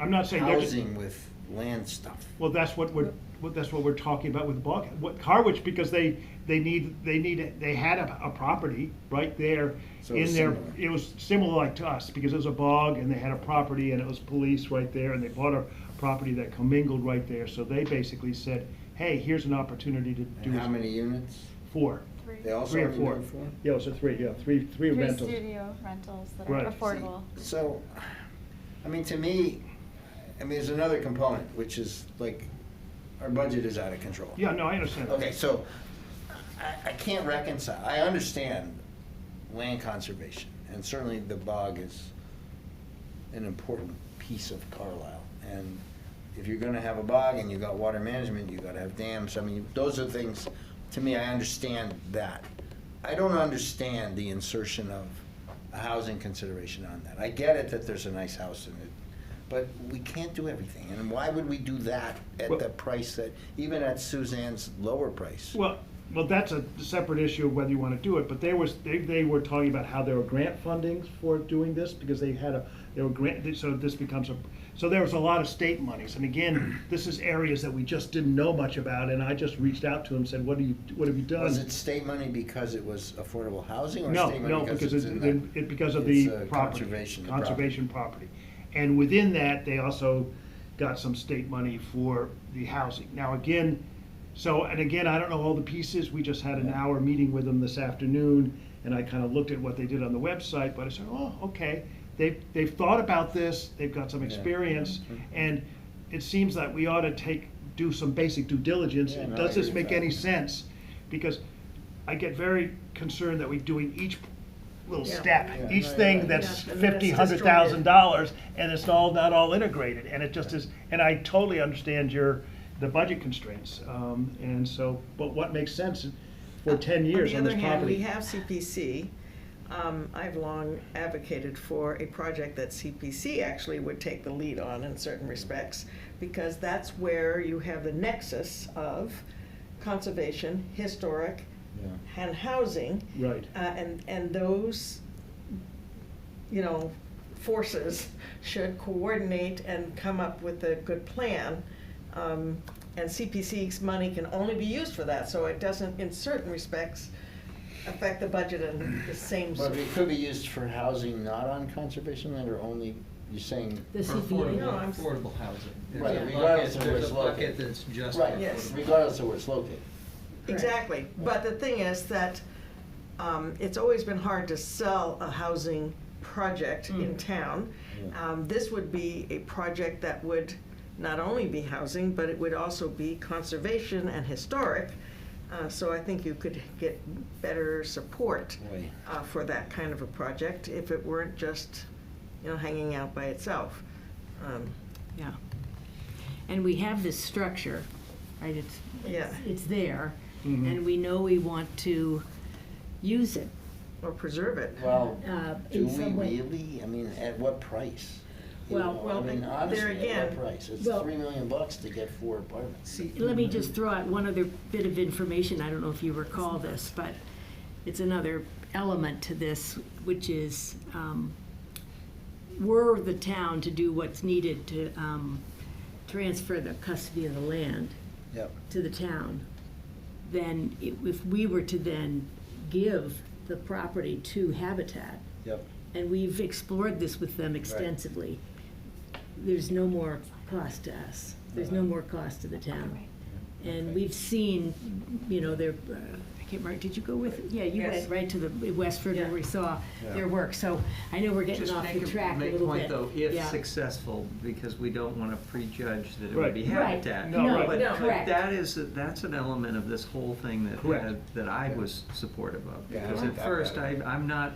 [SPEAKER 12] I'm not saying
[SPEAKER 4] housing with land stuff?
[SPEAKER 12] Well, that's what we're talking about with Harwich, because they had a property right there
[SPEAKER 4] So
[SPEAKER 12] in
[SPEAKER 4] it's
[SPEAKER 12] there.
[SPEAKER 4] similar.
[SPEAKER 12] It was similar like to us, because it was a bog and they had a property and it was police right there, and they bought a property that commingled right there. So they basically said, hey, here's an opportunity to do.
[SPEAKER 4] And how many units?
[SPEAKER 12] 4.
[SPEAKER 4] They also
[SPEAKER 12] 3 or
[SPEAKER 4] only
[SPEAKER 12] 4.
[SPEAKER 4] do 4?
[SPEAKER 12] Yeah, it was a 3, yeah, three
[SPEAKER 11] Three
[SPEAKER 12] rentals.
[SPEAKER 11] studio rentals that are
[SPEAKER 12] Right.
[SPEAKER 11] affordable.
[SPEAKER 4] So, to me, there's another component, which is like, our budget is out of control.
[SPEAKER 12] Yeah, no, I understand.
[SPEAKER 4] Okay, so I can't reconcile. I understand land conservation, and certainly the bog is an important piece of Carlisle. And if you're gonna have a bog and you've got water management, you've gotta have dams. Those are things, to me, I understand that. I don't understand the insertion of a housing consideration on that. I get it that there's a nice house in it, but we can't do everything. And why would we do that at the price that, even at Suzanne's lower price?
[SPEAKER 12] Well, that's a separate issue of whether you want to do it, but they were talking about how there were grant fundings for doing this, because they were grant, so this becomes so there was a lot of state monies. And again, this is areas that we just didn't know much about, and I just reached out to them and said, what have you done?
[SPEAKER 4] Was it state money because it was affordable housing, or
[SPEAKER 12] No,
[SPEAKER 4] state money
[SPEAKER 12] because
[SPEAKER 4] it's in the?
[SPEAKER 12] because of
[SPEAKER 4] it's,
[SPEAKER 12] the property.
[SPEAKER 4] conservation
[SPEAKER 12] Property. And within that, they also got some state money for the housing. Now, again, I don't know all the pieces. We just had an hour meeting with them this afternoon, and I kind of looked at what they did on the website, but I said, oh, okay. They've thought about this, they've got some experience, and it seems that we ought to do some basic due diligence.
[SPEAKER 4] Yeah, no,
[SPEAKER 12] Does
[SPEAKER 4] I
[SPEAKER 12] this
[SPEAKER 4] agree
[SPEAKER 12] make
[SPEAKER 4] with
[SPEAKER 12] any
[SPEAKER 4] that.
[SPEAKER 12] sense? Because I get very concerned that we're doing each little
[SPEAKER 3] Yeah.
[SPEAKER 12] step,
[SPEAKER 4] Yeah.
[SPEAKER 12] each
[SPEAKER 4] Right,
[SPEAKER 12] thing
[SPEAKER 4] right.
[SPEAKER 12] that's
[SPEAKER 3] Yeah, and then it's
[SPEAKER 12] $50,000, and it's not all integrated, and it just is, and I totally understand the budget constraints, and so, but what makes sense for 10 years on this
[SPEAKER 3] the other hand, we
[SPEAKER 12] property?
[SPEAKER 3] have CPC. I've long advocated for a project that CPC actually would take the lead on in certain respects, because that's where you have the nexus of conservation, historic,
[SPEAKER 4] Yeah.
[SPEAKER 3] and housing.
[SPEAKER 12] Right.
[SPEAKER 3] And those, forces should coordinate and come up with a good plan. And CPC's money can only be used for that, so it doesn't, in certain respects, affect the budget in the same.
[SPEAKER 4] But it could be used for housing not on conservation land, or only, you're saying?
[SPEAKER 2] The
[SPEAKER 1] For
[SPEAKER 2] CPA.
[SPEAKER 3] No, I'm-
[SPEAKER 1] affordable housing.
[SPEAKER 4] Right,
[SPEAKER 1] There's a
[SPEAKER 4] regardless
[SPEAKER 1] bucket-
[SPEAKER 4] of where
[SPEAKER 1] there's
[SPEAKER 4] it's
[SPEAKER 1] a bucket
[SPEAKER 4] located.
[SPEAKER 1] that's just
[SPEAKER 4] Right,
[SPEAKER 3] Yes.
[SPEAKER 4] regardless of where it's located.
[SPEAKER 3] Exactly, but the thing is that it's always been hard to sell a housing project in town.
[SPEAKER 4] Yeah.
[SPEAKER 3] This would be a project that would not only be housing, but it would also be conservation and historic. So I think you could get better support
[SPEAKER 4] Boy.
[SPEAKER 3] for that kind of a project if it weren't just, hanging out by itself.
[SPEAKER 2] Yeah. And we have this structure, right?
[SPEAKER 3] Yeah.
[SPEAKER 2] It's there,
[SPEAKER 12] Mhm.
[SPEAKER 2] and we know we want to use it.
[SPEAKER 3] Or preserve it.
[SPEAKER 4] Well,
[SPEAKER 2] in
[SPEAKER 4] do we
[SPEAKER 2] some way.
[SPEAKER 4] really? I mean, at what price? You
[SPEAKER 2] Well-
[SPEAKER 4] know,
[SPEAKER 3] Well,
[SPEAKER 4] I mean,
[SPEAKER 3] there
[SPEAKER 4] honestly, at
[SPEAKER 3] again-
[SPEAKER 4] what price? It's
[SPEAKER 2] Well-
[SPEAKER 4] $3 million to get 4 apartments.
[SPEAKER 2] Let me just throw out one other bit of information. I don't know if you recall this, but it's another element to this, which is, were the town to do what's needed to transfer the custody of the land
[SPEAKER 4] Yep.
[SPEAKER 2] to the town, then if we were to then give the property to Habitat,
[SPEAKER 4] Yep.
[SPEAKER 2] and we've explored this with them extensively, there's no more cost to us. There's no more cost to the town. And we've seen, you know, their, I can't remember, did you go with, yeah, you
[SPEAKER 3] Yes.
[SPEAKER 2] went right to the Westford where we saw
[SPEAKER 4] Yeah.
[SPEAKER 2] their work. So I know we're getting
[SPEAKER 1] Just
[SPEAKER 2] off
[SPEAKER 1] make
[SPEAKER 2] the track a
[SPEAKER 1] make
[SPEAKER 2] little
[SPEAKER 1] point
[SPEAKER 2] bit.
[SPEAKER 1] though, if
[SPEAKER 2] Yeah.
[SPEAKER 1] successful, because we don't want to prejudge that it
[SPEAKER 12] Right.
[SPEAKER 1] would be
[SPEAKER 2] Right.
[SPEAKER 1] Habitat.
[SPEAKER 12] No, right.
[SPEAKER 1] But
[SPEAKER 3] No.
[SPEAKER 2] Correct.
[SPEAKER 1] that's an element of this whole thing
[SPEAKER 12] Correct.
[SPEAKER 1] that I was supportive of.
[SPEAKER 4] Yeah, I
[SPEAKER 1] Because
[SPEAKER 4] like
[SPEAKER 1] at
[SPEAKER 4] that
[SPEAKER 1] first,
[SPEAKER 4] better.
[SPEAKER 1] I'm not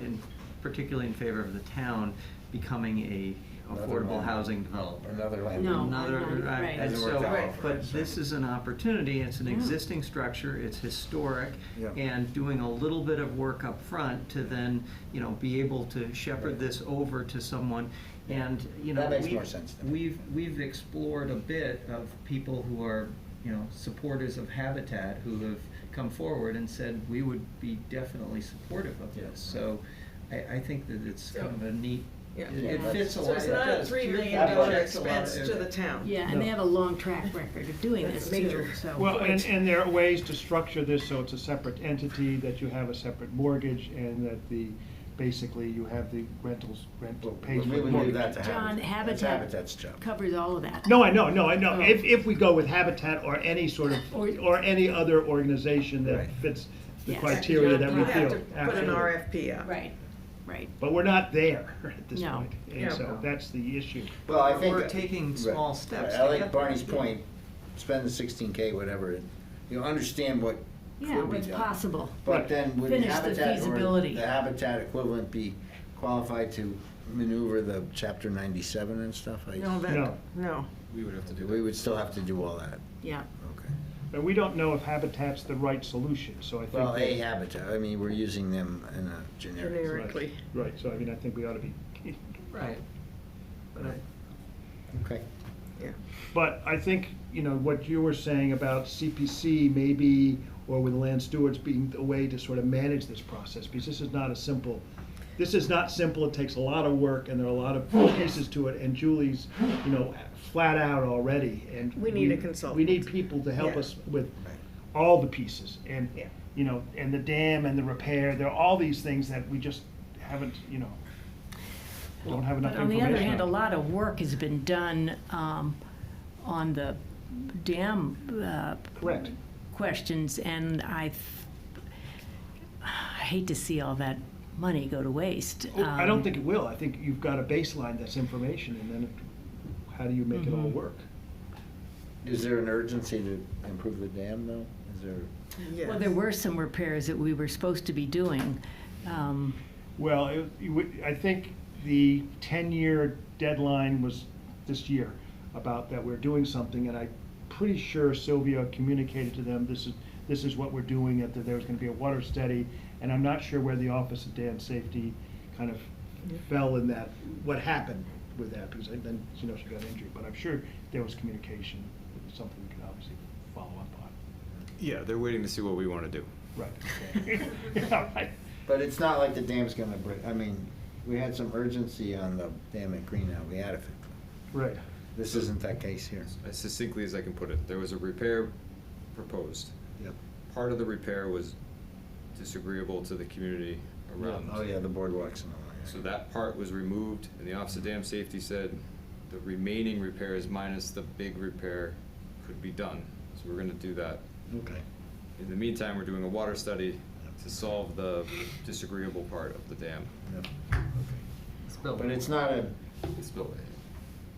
[SPEAKER 1] particularly in favor of the town becoming a
[SPEAKER 4] Another
[SPEAKER 1] affordable
[SPEAKER 4] land.
[SPEAKER 1] housing developer.
[SPEAKER 4] Another land.
[SPEAKER 2] No.
[SPEAKER 1] Another,
[SPEAKER 2] I'm not, right.
[SPEAKER 1] and
[SPEAKER 4] Hasn't
[SPEAKER 1] so,
[SPEAKER 4] worked out for
[SPEAKER 1] but
[SPEAKER 4] us,
[SPEAKER 1] this is an opportunity, it's an
[SPEAKER 2] Yeah.
[SPEAKER 1] existing structure, it's historic,
[SPEAKER 4] Yeah.
[SPEAKER 1] and doing a little bit of work up front to then, you know, be able to shepherd this over to someone, and, you know.
[SPEAKER 4] That makes
[SPEAKER 1] we've-
[SPEAKER 4] more sense to me.
[SPEAKER 1] We've explored a bit of people who are, you know, supporters of Habitat, who have come forward and said, we would be definitely supportive of this, so I think that it's kind of a neat,
[SPEAKER 3] Yeah.
[SPEAKER 1] it fits a lot.
[SPEAKER 3] So it's not a
[SPEAKER 1] it
[SPEAKER 3] $3
[SPEAKER 1] does.
[SPEAKER 3] million
[SPEAKER 4] That
[SPEAKER 1] Checks a lot of-
[SPEAKER 3] expense to the town.
[SPEAKER 2] Yeah, and they have a long track record of doing
[SPEAKER 3] That's
[SPEAKER 2] this too,
[SPEAKER 3] major.
[SPEAKER 2] so.
[SPEAKER 12] Well, and there are ways to structure this so it's a separate entity, that you have a separate mortgage, and that basically you have the rental pays for
[SPEAKER 4] We
[SPEAKER 12] the
[SPEAKER 4] would leave
[SPEAKER 12] mortgage.
[SPEAKER 4] that to
[SPEAKER 2] John,
[SPEAKER 4] Habitat. That's
[SPEAKER 2] Habitat
[SPEAKER 4] Habitat's job.
[SPEAKER 2] covers all of that.
[SPEAKER 12] No, I know.
[SPEAKER 2] Oh.
[SPEAKER 12] If we go with Habitat or any sort of, or any other organization that
[SPEAKER 4] Right.
[SPEAKER 12] fits the
[SPEAKER 2] Yes.
[SPEAKER 12] criteria that we
[SPEAKER 3] You
[SPEAKER 12] feel.
[SPEAKER 3] have to put an
[SPEAKER 12] absolutely.
[SPEAKER 3] RFP out.
[SPEAKER 2] Right, right.
[SPEAKER 12] But we're not there at this
[SPEAKER 2] No.
[SPEAKER 12] point, and
[SPEAKER 3] Yeah.
[SPEAKER 12] so that's the issue.
[SPEAKER 4] Well, I think.
[SPEAKER 1] We're taking small
[SPEAKER 4] Right,
[SPEAKER 1] steps
[SPEAKER 4] right.
[SPEAKER 1] to
[SPEAKER 4] I like
[SPEAKER 1] get
[SPEAKER 4] Barney's
[SPEAKER 1] there.
[SPEAKER 4] point, spend the 16K, whatever, and you understand what
[SPEAKER 2] Yeah,
[SPEAKER 4] could be
[SPEAKER 2] what's
[SPEAKER 4] done.
[SPEAKER 2] possible.
[SPEAKER 4] But then would
[SPEAKER 2] Finish the
[SPEAKER 4] Habitat or
[SPEAKER 2] feasibility.
[SPEAKER 4] the Habitat equivalent be qualified to maneuver the Chapter 97 and stuff?
[SPEAKER 3] No.
[SPEAKER 10] We would have to do
[SPEAKER 4] We
[SPEAKER 10] that.
[SPEAKER 4] would still have to do all that.
[SPEAKER 2] Yeah.
[SPEAKER 4] Okay.
[SPEAKER 12] But we don't know if Habitat's the right solution, so I think.
[SPEAKER 4] Well,
[SPEAKER 12] that-
[SPEAKER 4] a Habitat, I mean, we're using them in a generic.
[SPEAKER 3] Generically.
[SPEAKER 12] Right, so I mean, I think we ought to be,
[SPEAKER 1] Right. But
[SPEAKER 4] Okay.
[SPEAKER 3] Yeah.
[SPEAKER 12] but I think, you know, what you were saying about CPC maybe, or with land stewards being a way to sort of manage this process, because this is not simple, it takes a lot of work, and there are a lot of pieces to it, and Julie's, you know, flat out already, and.
[SPEAKER 3] We need a consultant.
[SPEAKER 12] We need people to help
[SPEAKER 3] Yeah.
[SPEAKER 12] us with all the pieces, and,
[SPEAKER 3] Yeah.
[SPEAKER 12] you know, and the dam and the repair, there are all these things that we just haven't, you know, don't have enough
[SPEAKER 2] But on
[SPEAKER 12] information
[SPEAKER 2] the other hand, a
[SPEAKER 12] on.
[SPEAKER 2] lot of work has been done on the dam
[SPEAKER 12] Correct.
[SPEAKER 2] questions, and I hate to see all that money go to waste.
[SPEAKER 12] Oh, I don't think it will. I think you've got a baseline that's information, and then how do you make it all
[SPEAKER 2] Mhm.
[SPEAKER 12] work?
[SPEAKER 4] Is there an urgency to improve the dam, though? Is there?
[SPEAKER 2] Well, there were some repairs that we were supposed to be doing.
[SPEAKER 12] Well, I think the 10-year deadline was this year about that we're doing something, and I'm pretty sure Sylvia communicated to them, this is what we're doing, that there was gonna be a water study, and I'm not sure where the Office of Dam Safety kind of fell in that, what happened with that, because then, you know, she got injured, but I'm sure there was communication, something we can obviously follow up on.
[SPEAKER 10] Yeah, they're waiting to see what we want to do.
[SPEAKER 12] Right, okay. Yeah, right.
[SPEAKER 4] But it's not like the dam's gonna break, I mean, we had some urgency on the dam at Green now, we had to fix it.
[SPEAKER 12] Right.
[SPEAKER 4] This isn't that case here.
[SPEAKER 10] As succinctly as I can put it, there was a repair proposed.
[SPEAKER 4] Yep.
[SPEAKER 10] Part of the repair was disagreeable to the community around.
[SPEAKER 4] Oh, yeah, the boardwalks and all that.
[SPEAKER 10] So that part was removed, and the Office of Dam Safety said the remaining repairs minus the big repair could be done. So we're gonna do that.
[SPEAKER 4] Okay.
[SPEAKER 10] In the meantime, we're doing a water study to solve the disagreeable part of the dam.
[SPEAKER 4] Yep.
[SPEAKER 1] Spillway.
[SPEAKER 4] But it's not
[SPEAKER 10] The spillway.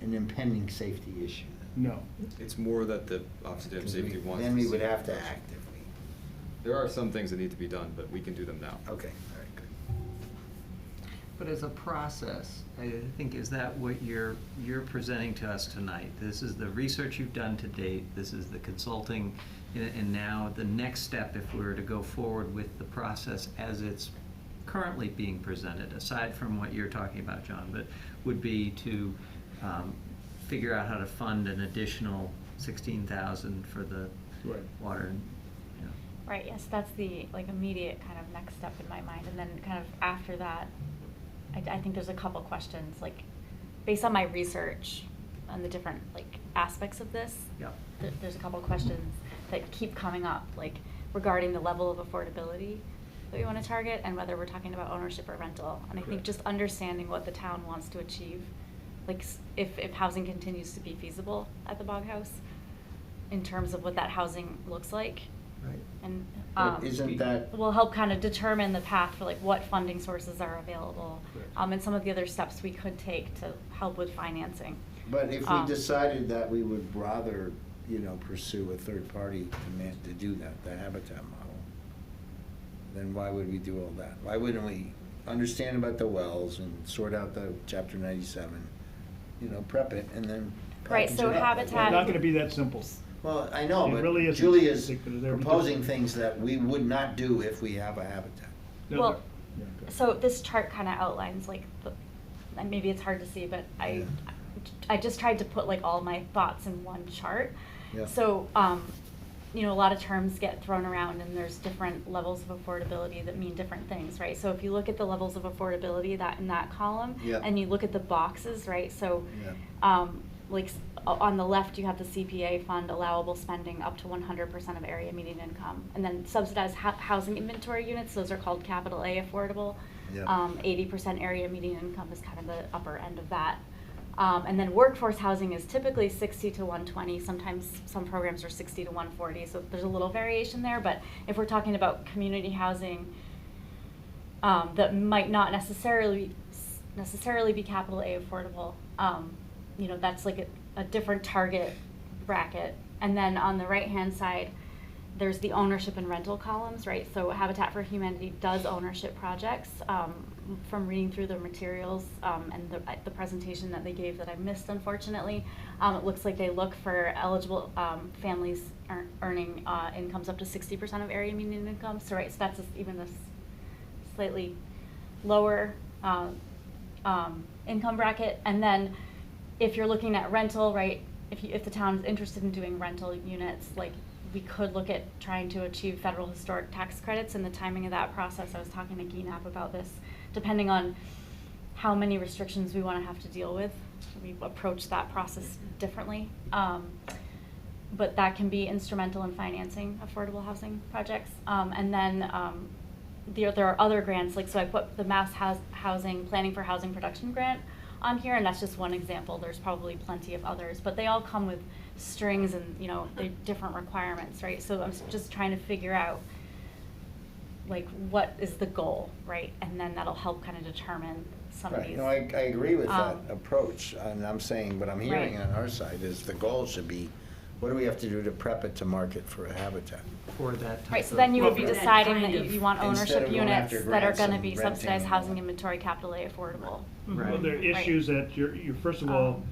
[SPEAKER 4] an impending safety issue.
[SPEAKER 12] No.
[SPEAKER 10] It's more that the Office of Dam
[SPEAKER 4] 'Cause
[SPEAKER 10] Safety
[SPEAKER 4] we-
[SPEAKER 10] wants.
[SPEAKER 4] Then we
[SPEAKER 10] see
[SPEAKER 4] would
[SPEAKER 10] it
[SPEAKER 4] have to
[SPEAKER 10] first.
[SPEAKER 4] act if we,
[SPEAKER 10] There are some things that need to be done, but we can do them now.
[SPEAKER 4] okay, all right, good.
[SPEAKER 1] But as a process, I think, is that what you're presenting to us tonight? This is the research you've done to date, this is the consulting, and now the next step, if we were to go forward with the process as it's currently being presented, aside from what you're talking about, John, but would be to figure out how to fund an additional 16,000 for the
[SPEAKER 12] Right.
[SPEAKER 1] water and, you know.
[SPEAKER 11] Right, yes, that's the like immediate kind of next step in my mind, and then kind of after that, I think there's a couple questions, like, based on my research on the different like aspects of this.
[SPEAKER 1] Yeah.
[SPEAKER 11] There's a couple questions that keep coming up, like regarding the level of affordability that we want to target and whether we're talking about ownership or rental. And I think
[SPEAKER 12] Correct.
[SPEAKER 11] just understanding what the town wants to achieve, like if housing continues to be feasible at the Bog House, in terms of what that housing looks like.
[SPEAKER 1] Right.
[SPEAKER 11] And
[SPEAKER 4] But isn't that,
[SPEAKER 11] will help kind of determine the path for like what funding sources are available,
[SPEAKER 12] Correct.
[SPEAKER 11] and some of the other steps we could take to help with financing.
[SPEAKER 4] but if we
[SPEAKER 11] Um,
[SPEAKER 4] decided that we would rather, pursue a third party to do that, the habitat model, then why would we do all that? Why wouldn't we understand about the wells and sort out the chapter 97, prep it and then
[SPEAKER 11] Right,
[SPEAKER 4] package
[SPEAKER 11] so
[SPEAKER 4] it up?
[SPEAKER 11] habitat-
[SPEAKER 12] It's not gonna be that simple.
[SPEAKER 4] Well, I know,
[SPEAKER 12] It
[SPEAKER 4] but
[SPEAKER 12] really isn't.
[SPEAKER 4] Julia's
[SPEAKER 12] Because they're-
[SPEAKER 4] proposing things that we would not do if we have a habitat.
[SPEAKER 12] No,
[SPEAKER 11] Well,
[SPEAKER 12] yeah, go ahead.
[SPEAKER 11] so this chart kind of outlines like, and maybe it's hard to see, but I just tried to put like all my thoughts in one chart.
[SPEAKER 4] Yeah.
[SPEAKER 11] So, a lot of terms get thrown around and there's different levels of affordability that mean different things, right? So if you look at the levels of affordability that in that column,
[SPEAKER 4] Yeah.
[SPEAKER 11] and you look at the boxes, right? So,
[SPEAKER 4] Yeah.
[SPEAKER 11] on the left, you have the CPA fund allowable spending up to 100% of area median income. And then subsidized housing inventory units, those are called capital A affordable.
[SPEAKER 4] Yeah.
[SPEAKER 11] 80% area median income is kind of the upper end of that. And then workforce housing is typically 60 to 120. Sometimes some programs are 60 to 140, so there's a little variation there. But if we're talking about community housing that might not necessarily be capital A affordable, that's like a different target bracket. And then on the right-hand side, there's the ownership and rental columns, right? So Habitat for Humanity does ownership projects. From reading through the materials and the presentation that they gave that I missed, unfortunately, it looks like they look for eligible families earning incomes up to 60% of area median income. So right, so that's even a slightly lower income bracket. And then if you're looking at rental, right, if the town is interested in doing rental units, like we could look at trying to achieve federal historic tax credits, and the timing of that process, I was talking to GNAP about this, depending on how many restrictions we want to have to deal with, we approach that process differently. But that can be instrumental in financing affordable housing projects. And then there are other grants, like, so I put the Mass Housing Planning for Housing Production grant on here, and that's just one example. There's probably plenty of others, but they all come with strings and, they're different requirements, right? So I'm just trying to figure out, like, what is the goal, right? And then that'll help kind of determine some of
[SPEAKER 4] Right,
[SPEAKER 11] these.
[SPEAKER 4] no, I agree with that
[SPEAKER 11] Um,
[SPEAKER 4] approach, and I'm saying, what I'm hearing
[SPEAKER 11] Right.
[SPEAKER 4] on our side is the goal should be, what do we have to do to prep it to market for a habitat?
[SPEAKER 1] For that type
[SPEAKER 11] Right, so
[SPEAKER 1] of-
[SPEAKER 11] then you would be
[SPEAKER 2] Well, for that
[SPEAKER 11] deciding
[SPEAKER 2] kind
[SPEAKER 11] that
[SPEAKER 2] of-
[SPEAKER 11] you want
[SPEAKER 4] Instead
[SPEAKER 11] ownership
[SPEAKER 4] of going
[SPEAKER 11] units
[SPEAKER 4] after
[SPEAKER 11] that are
[SPEAKER 4] grants
[SPEAKER 11] gonna
[SPEAKER 4] and
[SPEAKER 11] be
[SPEAKER 4] renting
[SPEAKER 11] subsidized
[SPEAKER 4] and
[SPEAKER 11] housing
[SPEAKER 4] all that.
[SPEAKER 11] inventory, capital A affordable.
[SPEAKER 1] Right.
[SPEAKER 12] Well, there are
[SPEAKER 11] Right.
[SPEAKER 12] issues that you're first of all,
[SPEAKER 11] Um,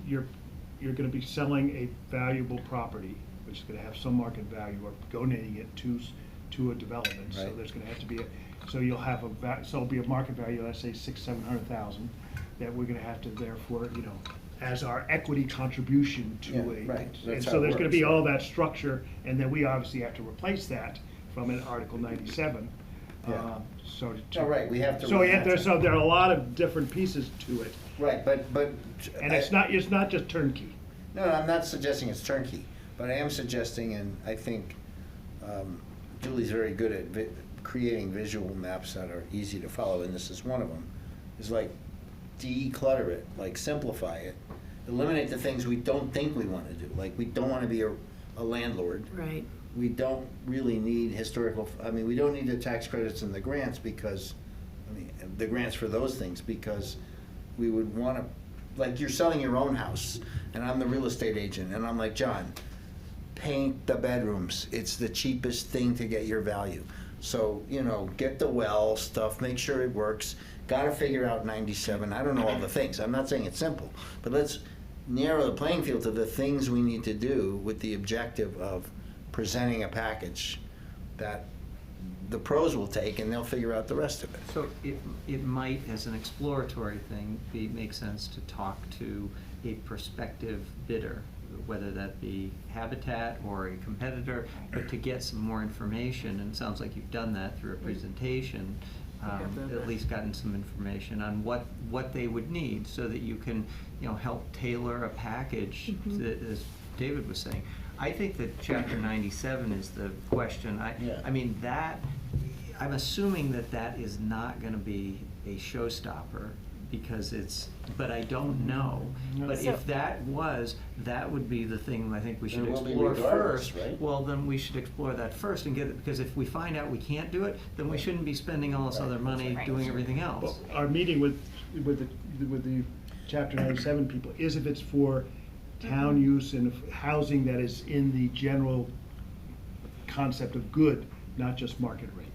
[SPEAKER 12] you're gonna be selling a valuable property, which is gonna have some market value, or donating it to a development. So
[SPEAKER 4] Right.
[SPEAKER 12] there's gonna have to be so you'll have so it'll be a market value, let's say 600,000-700,000, that we're gonna have to therefore, as our equity contribution to
[SPEAKER 4] Yeah,
[SPEAKER 12] a.
[SPEAKER 4] right.
[SPEAKER 12] And
[SPEAKER 4] That's
[SPEAKER 12] so
[SPEAKER 4] how it
[SPEAKER 12] there's gonna
[SPEAKER 4] works.
[SPEAKER 12] be all that structure, and then we obviously have to replace that from an Article 97.
[SPEAKER 4] Yeah.
[SPEAKER 12] So.
[SPEAKER 4] No, right, we have to.
[SPEAKER 12] So
[SPEAKER 4] run that.
[SPEAKER 12] so there are a lot of different pieces to it.
[SPEAKER 4] Right, but.
[SPEAKER 12] And it's not just turnkey.
[SPEAKER 4] No, I'm not suggesting it's turnkey, but I am suggesting, and I think Julie's very good at creating visual maps that are easy to follow, and this is one of them, is like declutter it, like simplify it, eliminate the things we don't think we want to do, like we don't want to be a landlord.
[SPEAKER 2] Right.
[SPEAKER 4] We don't really need we don't need the tax credits and the grants because, the grants for those things, because we would want to, like, you're selling your own house, and I'm the real estate agent, and I'm like, John, paint the bedrooms. It's the cheapest thing to get your value. So, get the well stuff, make sure it works, gotta figure out 97, I don't know all the things, I'm not saying it's simple, but let's narrow the playing field to the things we need to do with the objective of presenting a package that the pros will take, and they'll figure out the rest of it.
[SPEAKER 1] So it might, as an exploratory thing, make sense to talk to a prospective bidder, whether that be Habitat or a competitor, but to get some more information, and it sounds like you've done that through a presentation, at least gotten some information on what they would need, so that you can, help tailor a package, that, as David was saying. I think that Chapter 97 is the question. I mean, I'm assuming that is not gonna be a showstopper, because but I don't know. But
[SPEAKER 11] So-
[SPEAKER 1] if that would be the thing I think we should
[SPEAKER 4] It will be
[SPEAKER 1] explore
[SPEAKER 4] regardless,
[SPEAKER 1] first.
[SPEAKER 4] right?
[SPEAKER 1] Well, then we should explore that first and get it, because if we find out we can't do it, then we shouldn't be spending all this other money
[SPEAKER 11] Right.
[SPEAKER 1] doing everything else.
[SPEAKER 12] Well, our meeting with the Chapter 97 people is if it's for town use and housing that is in the general concept of good, not just market rate.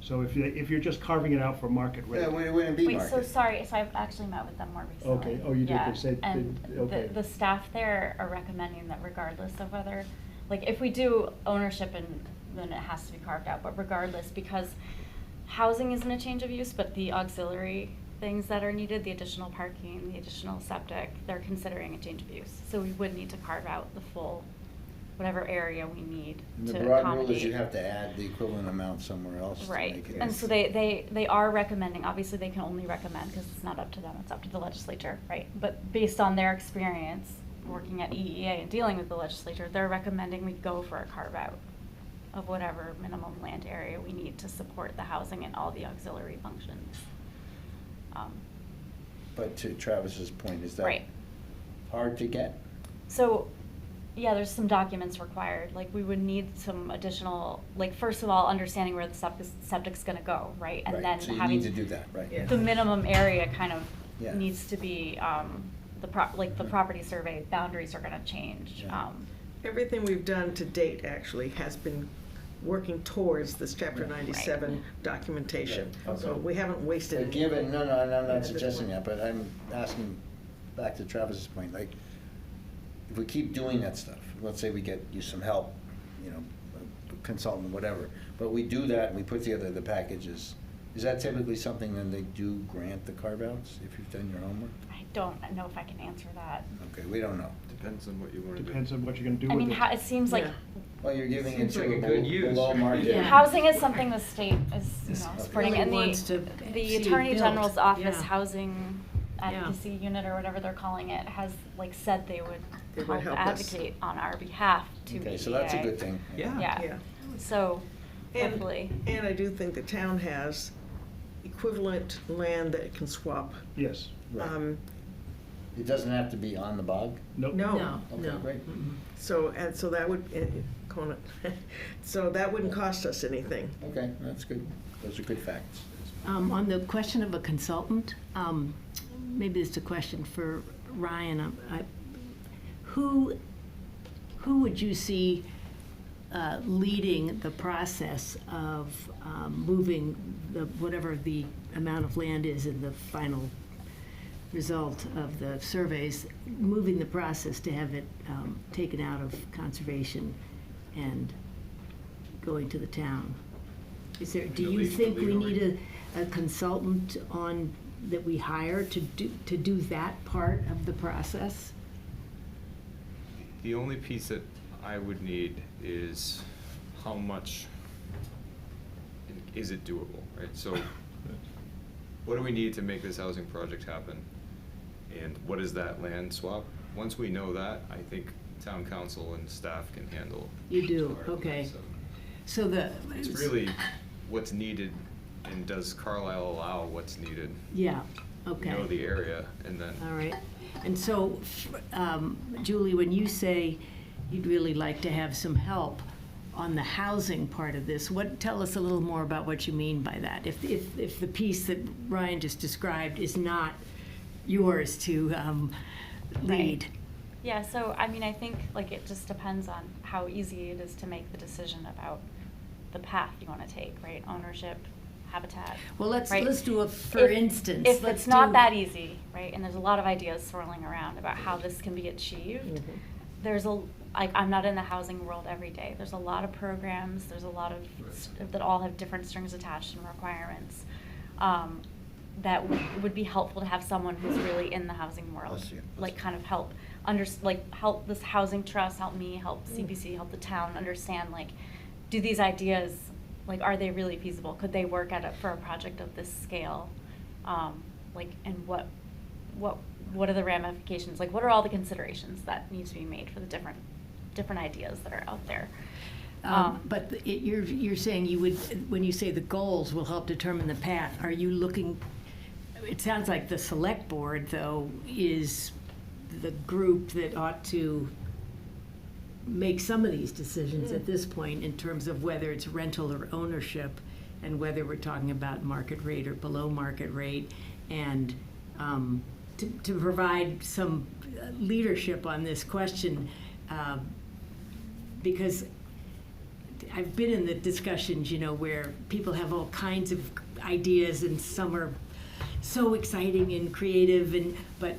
[SPEAKER 12] So if you're just carving it out for market rate.
[SPEAKER 4] Yeah, it wouldn't be
[SPEAKER 11] Wait, so
[SPEAKER 4] market.
[SPEAKER 11] sorry, so I've actually met with them more recently.
[SPEAKER 12] Okay. Oh, you did?
[SPEAKER 11] Yeah,
[SPEAKER 12] They said-
[SPEAKER 11] and
[SPEAKER 12] okay.
[SPEAKER 11] the staff there are recommending that regardless of whether, like, if we do ownership, then it has to be carved out, but regardless, because housing isn't a change of use, but the auxiliary things that are needed, the additional parking, the additional septic, they're considering a change of use. So we would need to carve out the full, whatever area we need
[SPEAKER 4] And
[SPEAKER 11] to
[SPEAKER 4] the
[SPEAKER 11] accommodate.
[SPEAKER 4] broad rule is you have to add the equivalent amount somewhere else to
[SPEAKER 11] Right,
[SPEAKER 4] make it.
[SPEAKER 11] and so they are recommending, obviously they can only recommend, because it's not up to them, it's up to the legislature, right? But based on their experience working at EEA and dealing with the legislature, they're recommending we go for a carve-out of whatever minimum land area we need to support the housing and all the auxiliary functions.
[SPEAKER 4] But to Travis's point, is that
[SPEAKER 11] Right.
[SPEAKER 4] hard to get?
[SPEAKER 11] So, yeah, there's some documents required, like, we would need some additional, like, first of all, understanding where the septic's gonna go, right? And
[SPEAKER 4] Right,
[SPEAKER 11] then
[SPEAKER 4] so you
[SPEAKER 11] having
[SPEAKER 4] need to do that, right.
[SPEAKER 3] Yeah.
[SPEAKER 11] the minimum area kind of
[SPEAKER 4] Yeah.
[SPEAKER 11] needs to be, the property survey boundaries are gonna change.
[SPEAKER 4] Yeah.
[SPEAKER 3] Everything we've done to date actually has been working towards this Chapter 97 documentation.
[SPEAKER 4] Right.
[SPEAKER 3] So
[SPEAKER 4] Okay.
[SPEAKER 3] we haven't wasted
[SPEAKER 4] But
[SPEAKER 3] any.
[SPEAKER 4] given, no, I'm
[SPEAKER 3] at
[SPEAKER 4] not
[SPEAKER 3] this
[SPEAKER 4] suggesting
[SPEAKER 3] point.
[SPEAKER 4] that, but I'm asking back to Travis's point, like, if we keep doing that stuff, let's say we get you some help, a consultant, whatever, but we do that and we put together the packages, is that typically something that they do grant the carve-outs if you've done your homework?
[SPEAKER 11] I don't know if I can answer that.
[SPEAKER 4] Okay, we don't know.
[SPEAKER 10] Depends on what you want to do.
[SPEAKER 12] Depends on what you're gonna do
[SPEAKER 11] I
[SPEAKER 12] with
[SPEAKER 11] mean,
[SPEAKER 12] it.
[SPEAKER 11] it seems like
[SPEAKER 3] Yeah.
[SPEAKER 4] Well, you're giving it
[SPEAKER 1] Seems
[SPEAKER 4] to
[SPEAKER 1] like a
[SPEAKER 4] a
[SPEAKER 1] good use.
[SPEAKER 4] below market.
[SPEAKER 2] Yeah.
[SPEAKER 11] Housing is something the state is,
[SPEAKER 4] Okay.
[SPEAKER 11] supporting,
[SPEAKER 2] Really
[SPEAKER 11] and
[SPEAKER 2] wants to
[SPEAKER 11] the
[SPEAKER 2] see it
[SPEAKER 11] Attorney
[SPEAKER 2] built.
[SPEAKER 11] General's office
[SPEAKER 2] Yeah.
[SPEAKER 11] housing advocacy unit, or whatever they're calling it, has, like, said they would
[SPEAKER 3] They would
[SPEAKER 11] help
[SPEAKER 3] help us.
[SPEAKER 11] advocate on our behalf to
[SPEAKER 4] Okay, so that's a
[SPEAKER 11] EEA.
[SPEAKER 4] good thing.
[SPEAKER 1] Yeah.
[SPEAKER 11] Yeah, so,
[SPEAKER 3] And-
[SPEAKER 11] hopefully.
[SPEAKER 3] And I do think the town has equivalent land that it can swap.
[SPEAKER 12] Yes.
[SPEAKER 4] Right.
[SPEAKER 3] Um,
[SPEAKER 4] It doesn't have to be on the bog?
[SPEAKER 12] Nope.
[SPEAKER 3] No.
[SPEAKER 4] Okay, great.
[SPEAKER 3] So that would, Conan, so that wouldn't cost us anything.
[SPEAKER 4] Okay, that's good. Those are good facts.
[SPEAKER 2] On the question of a consultant, maybe it's a question for Ryan. Who would you see leading the process of moving whatever the amount of land is in the final result of the surveys, moving the process to have it taken out of conservation and going to the town? Do you think we need a consultant that we hire to do that part of the process?
[SPEAKER 10] The only piece that I would need is how much is it doable, right? So what do we need to make this housing project happen? And what is that land swap? Once we know that, I think town council and staff can handle.
[SPEAKER 2] You do,
[SPEAKER 10] part of that,
[SPEAKER 2] okay.
[SPEAKER 10] so.
[SPEAKER 2] So
[SPEAKER 10] It's really what's needed, and does Carlisle allow what's needed?
[SPEAKER 2] Yeah, okay.
[SPEAKER 10] We know the area, and then.
[SPEAKER 2] All right. And so, Julie, when you say you'd really like to have some help on the housing part of this, tell us a little more about what you mean by that. If the piece that Ryan just described is not yours to lead.
[SPEAKER 11] Right. Yeah, so, I mean, I think, like, it just depends on how easy it is to make the decision about the path you want to take, right? Ownership, Habitat.
[SPEAKER 2] Well, let's
[SPEAKER 11] right?
[SPEAKER 2] do a for
[SPEAKER 11] If-
[SPEAKER 2] instance.
[SPEAKER 11] If
[SPEAKER 2] Let's
[SPEAKER 11] it's not
[SPEAKER 2] do-
[SPEAKER 11] that easy, right, and there's a lot of ideas swirling around about how this can be achieved, there's I'm not in the housing world every day. There's a lot of programs, there's a lot of, that all have different strings attached and requirements. That would be helpful to have someone who's really in the housing world, like kind of help help this housing trust, help me, help CPC, help the town understand, like, do these ideas, like, are they really feasible? Could they work for a project of this scale? And what are the ramifications? Like, what are all the considerations that need to be made for the different ideas that are out there?
[SPEAKER 2] But you're saying you would, when you say the goals will help determine the path, are you looking, it sounds like the select board, though, is the group that ought to make some of these decisions at this point in terms of whether it's rental or ownership, and whether we're talking about market rate or below market rate, and to provide some leadership on this question, because I've been in the discussions, where people have all kinds of ideas, and some are so exciting and creative, but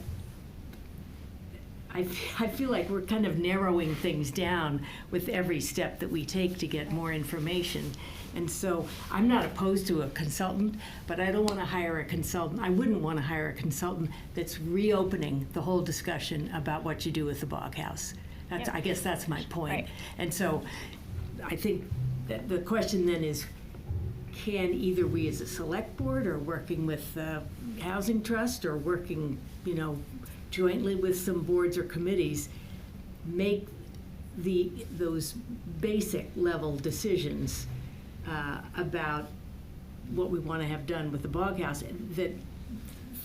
[SPEAKER 2] I feel like we're kind of narrowing things down with every step that we take to get more information. And so I'm not opposed to a consultant, but I don't want to hire a consultant. I wouldn't want to hire a consultant that's reopening the whole discussion about what you do with the Bog House. I guess that's my point.
[SPEAKER 11] Right.
[SPEAKER 2] And so I think that the question then is, can either we as a select board, or working with the Housing Trust, or working, jointly with some boards or committees, make those basic level decisions about what we want to have done with the Bog House, that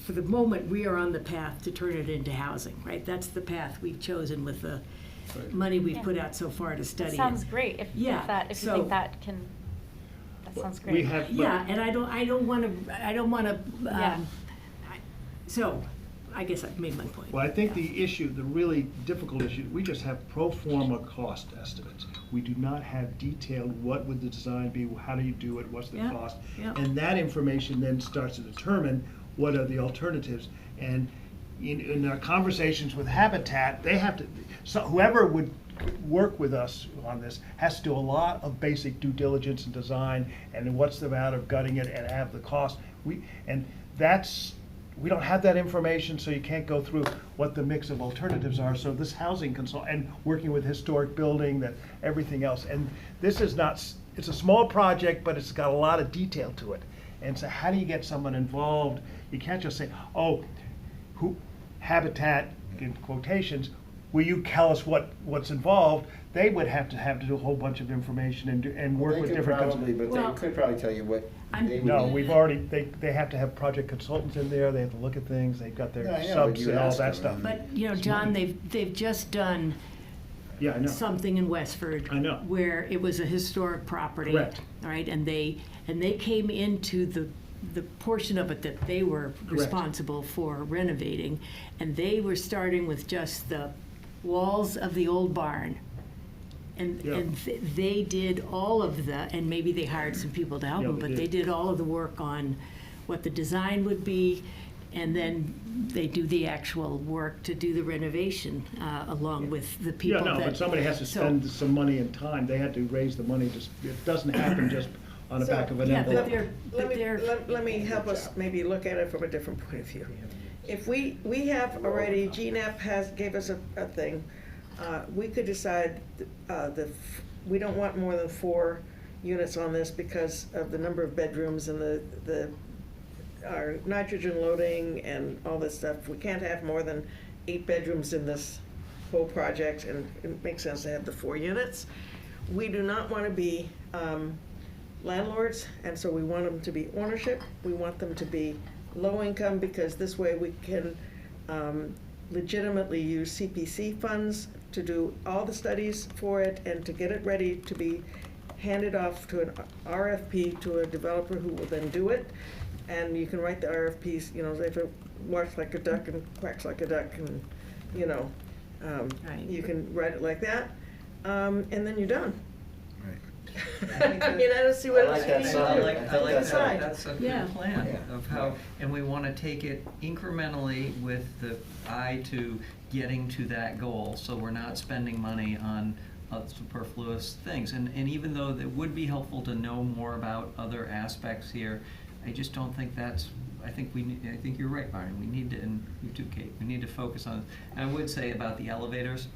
[SPEAKER 2] for the moment we are on the path to turn it into housing, right? That's the path we've chosen with the money we've put out so far to study
[SPEAKER 11] That
[SPEAKER 2] it.
[SPEAKER 11] sounds great. If you think that sounds great.
[SPEAKER 12] We have,
[SPEAKER 2] Yeah, and I don't want to,
[SPEAKER 11] Yeah.
[SPEAKER 2] so I guess I've made my point.
[SPEAKER 12] well, I think the issue, the really difficult issue, we just have pro forma cost estimates. We do not have detailed, what would the design be, how do you do it, what's the
[SPEAKER 2] Yeah,
[SPEAKER 12] cost?
[SPEAKER 2] yeah.
[SPEAKER 12] And that information then starts to determine what are the alternatives. And in our conversations with Habitat, they have to, so whoever would work with us on this has to do a lot of basic due diligence and design, and what's the amount of gutting it, and have the cost. We don't have that information, so you can't go through what the mix of alternatives are. So this housing and working with historic building, that everything else. And this is not, it's a small project, but it's got a lot of detail to it. And so how do you get someone involved? You can't just say, Habitat, in quotations, will you tell us what's involved? They would have to do a whole bunch of information and work with different.
[SPEAKER 4] But they could probably tell you what they would
[SPEAKER 12] No,
[SPEAKER 4] need.
[SPEAKER 12] we've already, they have to have project consultants in there, they have to look at things, they've got their
[SPEAKER 4] Yeah, I know, but
[SPEAKER 12] subs
[SPEAKER 4] you
[SPEAKER 12] and all
[SPEAKER 4] ask
[SPEAKER 12] that
[SPEAKER 4] them,
[SPEAKER 12] stuff.
[SPEAKER 2] But, John, they've just done
[SPEAKER 12] Yeah, I know.
[SPEAKER 2] something in Westford.
[SPEAKER 12] I know.
[SPEAKER 2] Where it was a historic property.
[SPEAKER 12] Correct.
[SPEAKER 2] All right, and they came into the portion of it that they were responsible for renovating, and they were starting with just the walls of the old barn. And they did all of and maybe they hired some people to help
[SPEAKER 12] Yeah,
[SPEAKER 2] them,
[SPEAKER 12] they
[SPEAKER 2] but they
[SPEAKER 12] did.
[SPEAKER 2] did all of the work on what the design would be, and then they do the actual work to do the renovation, along with the
[SPEAKER 12] Yeah,
[SPEAKER 2] people that.
[SPEAKER 12] no, but somebody has to
[SPEAKER 2] so-
[SPEAKER 12] spend some money and time, they had to raise the money, it doesn't happen just on the back of an
[SPEAKER 2] Yeah, but
[SPEAKER 12] envelope.
[SPEAKER 3] Let me help us maybe look at it from a different point of view. If we have already, GNAP gave us a thing, we could decide we don't want more than 4 units on this because of the number of bedrooms and our nitrogen loading and all this stuff. We can't have more than 8 bedrooms in this whole project, and it makes sense to have the 4 units. We do not want to be landlords, and so we want them to be ownership. We want them to be low income, because this way we can legitimately use CPC funds to do all the studies for it and to get it ready to be handed off to an RFP to a developer who will then do it. And you can write the RFPs, if it walks like a duck and quacks like a duck, and,
[SPEAKER 2] Right.
[SPEAKER 3] you can write it like that, and then you're done. I mean, I don't see what
[SPEAKER 4] I
[SPEAKER 3] else
[SPEAKER 4] like
[SPEAKER 3] you
[SPEAKER 4] that
[SPEAKER 3] need
[SPEAKER 4] side.
[SPEAKER 1] I
[SPEAKER 3] to
[SPEAKER 1] like,
[SPEAKER 3] do.
[SPEAKER 1] I like that,
[SPEAKER 3] Decide.
[SPEAKER 1] that's a
[SPEAKER 2] Yeah.
[SPEAKER 1] good plan
[SPEAKER 4] Yeah.
[SPEAKER 1] of how, and we wanna take it incrementally with the eye to getting to that goal, so we're not spending money on superfluous things. And even though it would be helpful to know more about other aspects here, I just don't think that's, I think I think you're right, Barney, we need to, and you too, Kate, we need to focus on, and I would say about the elevators,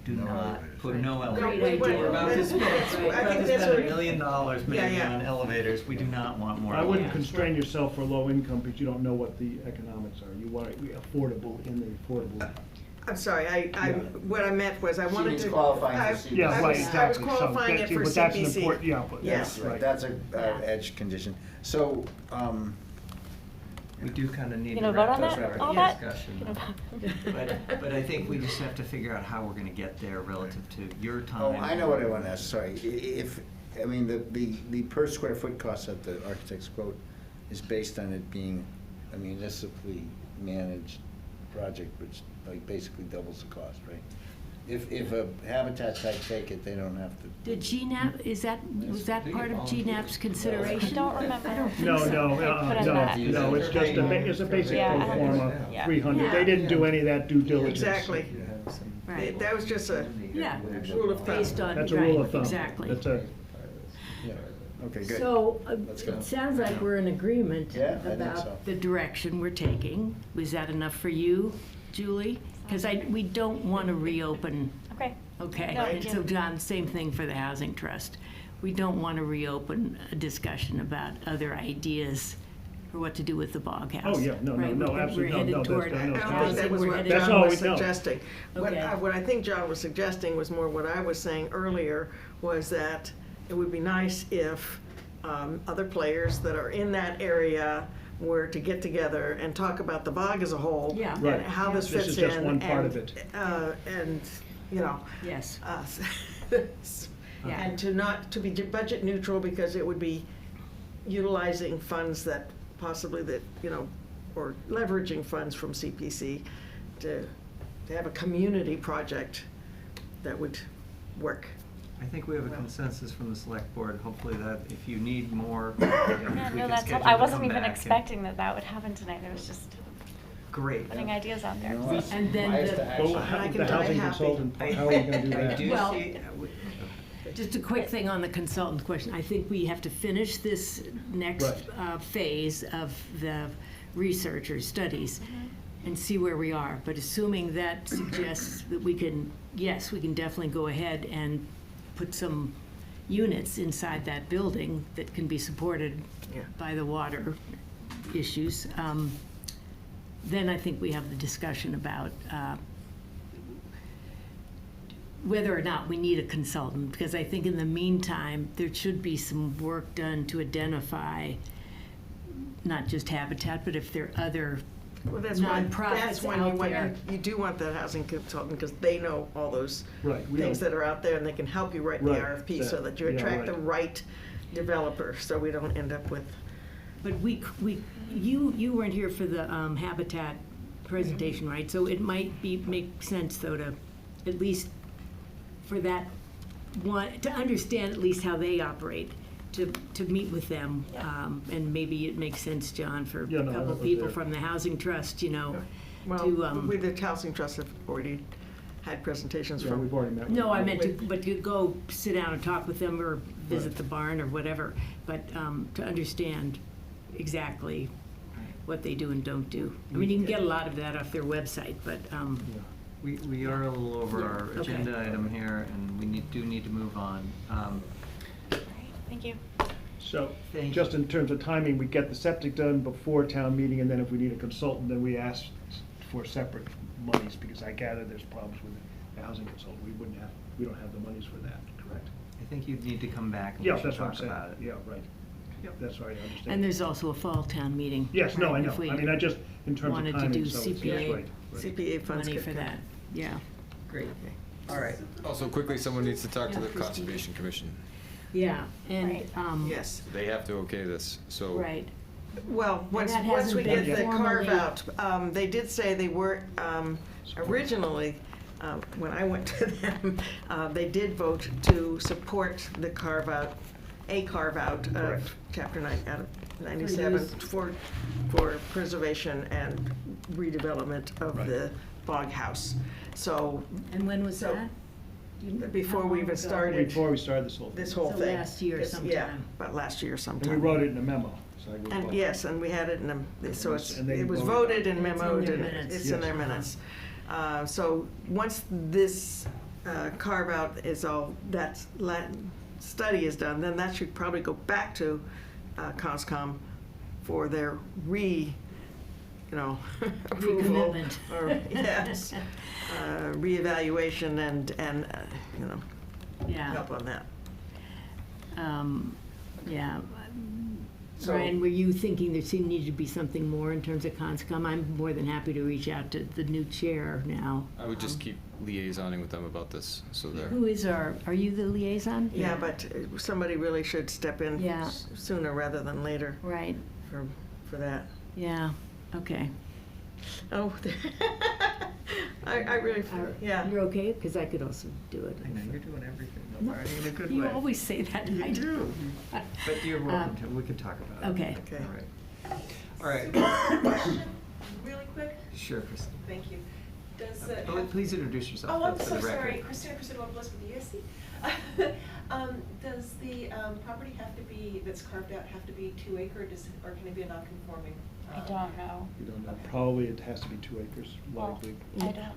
[SPEAKER 1] do
[SPEAKER 4] No
[SPEAKER 1] not
[SPEAKER 4] elevators.
[SPEAKER 1] put no
[SPEAKER 3] Great
[SPEAKER 1] elevators.
[SPEAKER 3] idea.
[SPEAKER 1] We're about to spend,
[SPEAKER 3] That's-
[SPEAKER 1] we're
[SPEAKER 3] I
[SPEAKER 1] about
[SPEAKER 3] think
[SPEAKER 1] to
[SPEAKER 3] that's
[SPEAKER 1] spend
[SPEAKER 3] what-
[SPEAKER 1] $1 million maybe
[SPEAKER 3] Yeah.
[SPEAKER 1] on elevators, we do not want more
[SPEAKER 12] I wouldn't
[SPEAKER 1] elevators.
[SPEAKER 12] constrain yourself for low income because you don't know what the economics are. You want it affordable in the affordable.
[SPEAKER 3] I'm sorry,
[SPEAKER 12] Yeah.
[SPEAKER 3] what I meant was I
[SPEAKER 4] She
[SPEAKER 3] wanted
[SPEAKER 4] means
[SPEAKER 3] to.
[SPEAKER 4] qualifying for
[SPEAKER 3] I-
[SPEAKER 4] CPC.
[SPEAKER 12] Yeah,
[SPEAKER 3] I
[SPEAKER 12] right,
[SPEAKER 3] was
[SPEAKER 12] exactly. So
[SPEAKER 3] qualifying it for
[SPEAKER 12] but that's an
[SPEAKER 3] CPC.
[SPEAKER 12] important, yeah, but
[SPEAKER 3] Yes.
[SPEAKER 12] that's
[SPEAKER 4] Right,
[SPEAKER 12] right.
[SPEAKER 4] that's a edge condition. So,
[SPEAKER 1] We do kind of need
[SPEAKER 11] You
[SPEAKER 1] to
[SPEAKER 11] gonna vote
[SPEAKER 1] wrap
[SPEAKER 11] on
[SPEAKER 1] this
[SPEAKER 11] that?
[SPEAKER 1] up
[SPEAKER 11] All
[SPEAKER 1] in
[SPEAKER 11] that?
[SPEAKER 1] discussion.
[SPEAKER 11] You know,
[SPEAKER 1] But I think we just have to figure out how we're gonna get there relative to your time.
[SPEAKER 4] oh, I know what I want to ask, sorry. I mean, the per square foot cost of the architect's quote is based on it being a municipally managed project, which like basically doubles the cost, right? If a Habitat type take it, they don't have to.
[SPEAKER 2] Did GNAP, was that part of GNAP's consideration?
[SPEAKER 11] I don't remember.
[SPEAKER 2] I don't think
[SPEAKER 12] No,
[SPEAKER 2] so.
[SPEAKER 12] no,
[SPEAKER 11] They put in that.
[SPEAKER 12] no, it's just it's a basic
[SPEAKER 11] Yeah,
[SPEAKER 12] pro
[SPEAKER 11] I
[SPEAKER 12] forma,
[SPEAKER 11] don't- yeah.
[SPEAKER 12] 300. They didn't do any of that due diligence.
[SPEAKER 3] Exactly.
[SPEAKER 2] Right.
[SPEAKER 3] That was just a
[SPEAKER 2] Yeah.
[SPEAKER 3] rule of thumb.
[SPEAKER 2] Based on,
[SPEAKER 12] That's a rule
[SPEAKER 2] right,
[SPEAKER 12] of thumb.
[SPEAKER 2] exactly.
[SPEAKER 12] That's a,
[SPEAKER 4] Yeah, okay, good.
[SPEAKER 2] So,
[SPEAKER 4] Let's go.
[SPEAKER 2] it sounds like we're in agreement
[SPEAKER 4] Yeah, I think so.
[SPEAKER 2] about the direction we're taking. Was that enough for you, Julie? Because we don't want to reopen,
[SPEAKER 11] Okay.
[SPEAKER 2] okay?
[SPEAKER 11] No,
[SPEAKER 2] And so,
[SPEAKER 11] yeah.
[SPEAKER 2] John, same thing for the Housing Trust. We don't want to reopen a discussion about other ideas for what to do with the bog house.
[SPEAKER 12] Oh, yeah, no,
[SPEAKER 2] right?
[SPEAKER 12] no,
[SPEAKER 2] We're
[SPEAKER 12] absolutely, no,
[SPEAKER 2] headed
[SPEAKER 12] no,
[SPEAKER 2] toward
[SPEAKER 12] that's- no,
[SPEAKER 3] I
[SPEAKER 12] it's
[SPEAKER 3] don't
[SPEAKER 12] fine.
[SPEAKER 3] think that was
[SPEAKER 2] we're
[SPEAKER 3] what
[SPEAKER 2] headed-
[SPEAKER 12] That's
[SPEAKER 3] John
[SPEAKER 12] all
[SPEAKER 3] was
[SPEAKER 12] we know.
[SPEAKER 3] suggesting.
[SPEAKER 2] Okay.
[SPEAKER 3] What I think John was suggesting was more what I was saying earlier, was that it would be nice if other players that are in that area were to get together and talk about the bog as a whole.
[SPEAKER 2] Yeah.
[SPEAKER 12] Right.
[SPEAKER 3] And how this
[SPEAKER 12] This
[SPEAKER 3] fits
[SPEAKER 12] is
[SPEAKER 3] in.
[SPEAKER 12] just one part
[SPEAKER 3] and,
[SPEAKER 12] of it.
[SPEAKER 3] And, you know,
[SPEAKER 2] Yes. Yeah.
[SPEAKER 3] and to be budget neutral, because it would be utilizing funds that possibly or leveraging funds from CPC to have a community project that would work.
[SPEAKER 1] I think we have a consensus from the select board, hopefully that if you need more,
[SPEAKER 11] Yeah,
[SPEAKER 1] we
[SPEAKER 11] no,
[SPEAKER 1] can
[SPEAKER 11] that's,
[SPEAKER 1] schedule
[SPEAKER 11] I
[SPEAKER 1] to
[SPEAKER 11] wasn't
[SPEAKER 1] come
[SPEAKER 11] even
[SPEAKER 1] back and-
[SPEAKER 11] expecting that would happen tonight. It was just
[SPEAKER 1] Great.
[SPEAKER 11] putting ideas out there.
[SPEAKER 4] You know what?
[SPEAKER 2] And then
[SPEAKER 4] Bias
[SPEAKER 2] the-
[SPEAKER 4] to action.
[SPEAKER 12] Well,
[SPEAKER 3] I can
[SPEAKER 12] the
[SPEAKER 3] die
[SPEAKER 12] housing
[SPEAKER 3] happy.
[SPEAKER 12] consultant, how are we gonna do
[SPEAKER 1] I
[SPEAKER 12] that?
[SPEAKER 1] do
[SPEAKER 2] Well-
[SPEAKER 1] see,
[SPEAKER 2] Just a quick thing on the consultant question. I think we have to finish this next
[SPEAKER 12] Right.
[SPEAKER 2] phase of the research or studies and see where we are. But assuming that suggests that we can definitely go ahead and put some units inside that building that can be supported
[SPEAKER 3] Yeah.
[SPEAKER 2] by the water issues. Then I think we have the discussion about whether or not we need a consultant, because I think in the meantime, there should be some work done to identify not just Habitat, but if there are other
[SPEAKER 3] Well, that's when
[SPEAKER 2] nonprofits
[SPEAKER 3] you
[SPEAKER 2] out
[SPEAKER 3] want,
[SPEAKER 2] there.
[SPEAKER 3] you do want that housing consultant, because they know all those
[SPEAKER 12] Right, we
[SPEAKER 3] things
[SPEAKER 12] don't-
[SPEAKER 3] that are out there, and they can help you write the
[SPEAKER 12] Right,
[SPEAKER 3] RFP so
[SPEAKER 12] that-
[SPEAKER 3] that you
[SPEAKER 12] yeah,
[SPEAKER 3] attract the
[SPEAKER 12] right.
[SPEAKER 3] right developer, so we don't end up with.
[SPEAKER 2] But you weren't here for the Habitat presentation, right? So it might make sense, though, to at least for that one, to understand at least how they operate, to meet with them. And maybe it makes sense, John, for
[SPEAKER 12] Yeah,
[SPEAKER 2] a
[SPEAKER 12] no,
[SPEAKER 2] couple
[SPEAKER 12] that was
[SPEAKER 2] people
[SPEAKER 12] there.
[SPEAKER 2] from the Housing Trust, to,
[SPEAKER 3] Well, with the housing trust have already had presentations
[SPEAKER 12] Yeah,
[SPEAKER 3] from.
[SPEAKER 12] we've already met with
[SPEAKER 2] no, I
[SPEAKER 12] them.
[SPEAKER 2] meant to go sit down and talk with them or visit the barn or whatever, but to understand exactly what they do and don't do. I mean, you can get a lot of that off their website, but,
[SPEAKER 1] we are a little over our
[SPEAKER 2] Okay.
[SPEAKER 1] agenda item here, and we do need to move on.
[SPEAKER 11] All right, thank you.
[SPEAKER 12] So,
[SPEAKER 1] Thank
[SPEAKER 12] just in terms of timing, we get the septic done before town meeting, and then if we need a consultant, then we ask for separate monies, because I gather there's problems with the housing consultant. We don't have the monies for that, correct?
[SPEAKER 1] I think you'd need to come back and we
[SPEAKER 12] Yeah,
[SPEAKER 1] should
[SPEAKER 12] that's what I'm
[SPEAKER 1] talk
[SPEAKER 12] saying.
[SPEAKER 1] about it.
[SPEAKER 12] Yeah, right. That's right, I understand.
[SPEAKER 2] and there's also a fall town meeting.
[SPEAKER 12] Yes, no, I
[SPEAKER 2] right,
[SPEAKER 12] know.
[SPEAKER 2] if we
[SPEAKER 12] I mean, I just, in terms of
[SPEAKER 2] wanted to
[SPEAKER 12] timing,
[SPEAKER 2] do
[SPEAKER 12] so it's,
[SPEAKER 2] CPA.
[SPEAKER 12] yes, right.
[SPEAKER 3] CPA funds.
[SPEAKER 2] Money
[SPEAKER 3] get
[SPEAKER 2] for
[SPEAKER 3] cut.
[SPEAKER 2] that, yeah.
[SPEAKER 1] Great. All right.
[SPEAKER 10] Also, quickly, someone needs to talk to the
[SPEAKER 2] Yeah, Christine.
[SPEAKER 10] Conservation Commission.
[SPEAKER 2] Yeah, and,
[SPEAKER 11] Right.
[SPEAKER 3] Yes.
[SPEAKER 10] They have to okay this, so.
[SPEAKER 2] right.
[SPEAKER 3] Well, once
[SPEAKER 2] that
[SPEAKER 3] we
[SPEAKER 2] hasn't
[SPEAKER 3] get
[SPEAKER 2] been
[SPEAKER 3] the carve
[SPEAKER 2] formally-
[SPEAKER 3] out, they did say they were, originally, when I went to them, they did vote to support the carve-out of
[SPEAKER 12] Correct.
[SPEAKER 3] Chapter 9, out of 97
[SPEAKER 2] use.
[SPEAKER 3] for preservation and redevelopment of
[SPEAKER 12] Right.
[SPEAKER 3] the bog house. So
[SPEAKER 2] And when was
[SPEAKER 3] So,
[SPEAKER 2] that? Do you-
[SPEAKER 3] before
[SPEAKER 2] how
[SPEAKER 3] we
[SPEAKER 2] long
[SPEAKER 3] even
[SPEAKER 2] ago?
[SPEAKER 3] started
[SPEAKER 12] Before we started this whole thing.
[SPEAKER 3] this whole
[SPEAKER 2] So
[SPEAKER 3] thing.
[SPEAKER 2] last year
[SPEAKER 3] Yeah,
[SPEAKER 2] sometime.
[SPEAKER 3] about last year
[SPEAKER 12] And
[SPEAKER 3] sometime.
[SPEAKER 12] we wrote it in a memo, so I would.
[SPEAKER 3] And yes, and we had it in a, so it's,
[SPEAKER 12] And they
[SPEAKER 3] it was
[SPEAKER 12] voted
[SPEAKER 3] voted and
[SPEAKER 2] on it. It's in
[SPEAKER 3] memoed
[SPEAKER 2] their
[SPEAKER 3] and
[SPEAKER 2] minutes.
[SPEAKER 3] it's in their
[SPEAKER 12] Yes.
[SPEAKER 3] minutes. So once this carve out is all, study is done, then that should probably go back to COSCOM for their approval.
[SPEAKER 2] Recommitment.
[SPEAKER 3] Or, yes, reevaluation and
[SPEAKER 2] Yeah.
[SPEAKER 3] help on that.
[SPEAKER 2] Yeah.
[SPEAKER 3] So-
[SPEAKER 2] Ryan, were you thinking there needed to be something more in terms of CONSCOM? I'm more than happy to reach out to the new chair now.
[SPEAKER 10] I would just keep liaisoning with them about this, so they're.
[SPEAKER 2] Who is are you the liaison?
[SPEAKER 3] Yeah, but somebody really should step in
[SPEAKER 2] Yeah.
[SPEAKER 3] sooner rather than later
[SPEAKER 2] Right,
[SPEAKER 3] for that.
[SPEAKER 2] yeah, okay.
[SPEAKER 3] Oh, I really, yeah.
[SPEAKER 2] You're okay? Because I could also do it.
[SPEAKER 1] I know, you're doing everything, though, Marty, in a good way.
[SPEAKER 2] You always say that. and I
[SPEAKER 1] You do. But you're welcome
[SPEAKER 2] Um,
[SPEAKER 1] to, we can talk about it.
[SPEAKER 2] Okay.
[SPEAKER 3] Okay.
[SPEAKER 1] All right. All right.
[SPEAKER 13] Really quick,
[SPEAKER 1] Sure, Christine.
[SPEAKER 13] thank you. Does it
[SPEAKER 1] Oh,
[SPEAKER 13] have-
[SPEAKER 1] please introduce yourself.
[SPEAKER 13] Oh, I'm
[SPEAKER 1] for the
[SPEAKER 13] so
[SPEAKER 1] record.
[SPEAKER 13] sorry, Christina Bliss with the USC. Does the property have to be, that's carved out, have to be 2 acre, or can it be a non-conforming?
[SPEAKER 11] I don't know.
[SPEAKER 12] You don't know, probably it has to be 2 acres,
[SPEAKER 11] Well,
[SPEAKER 12] likely,
[SPEAKER 11] I don't,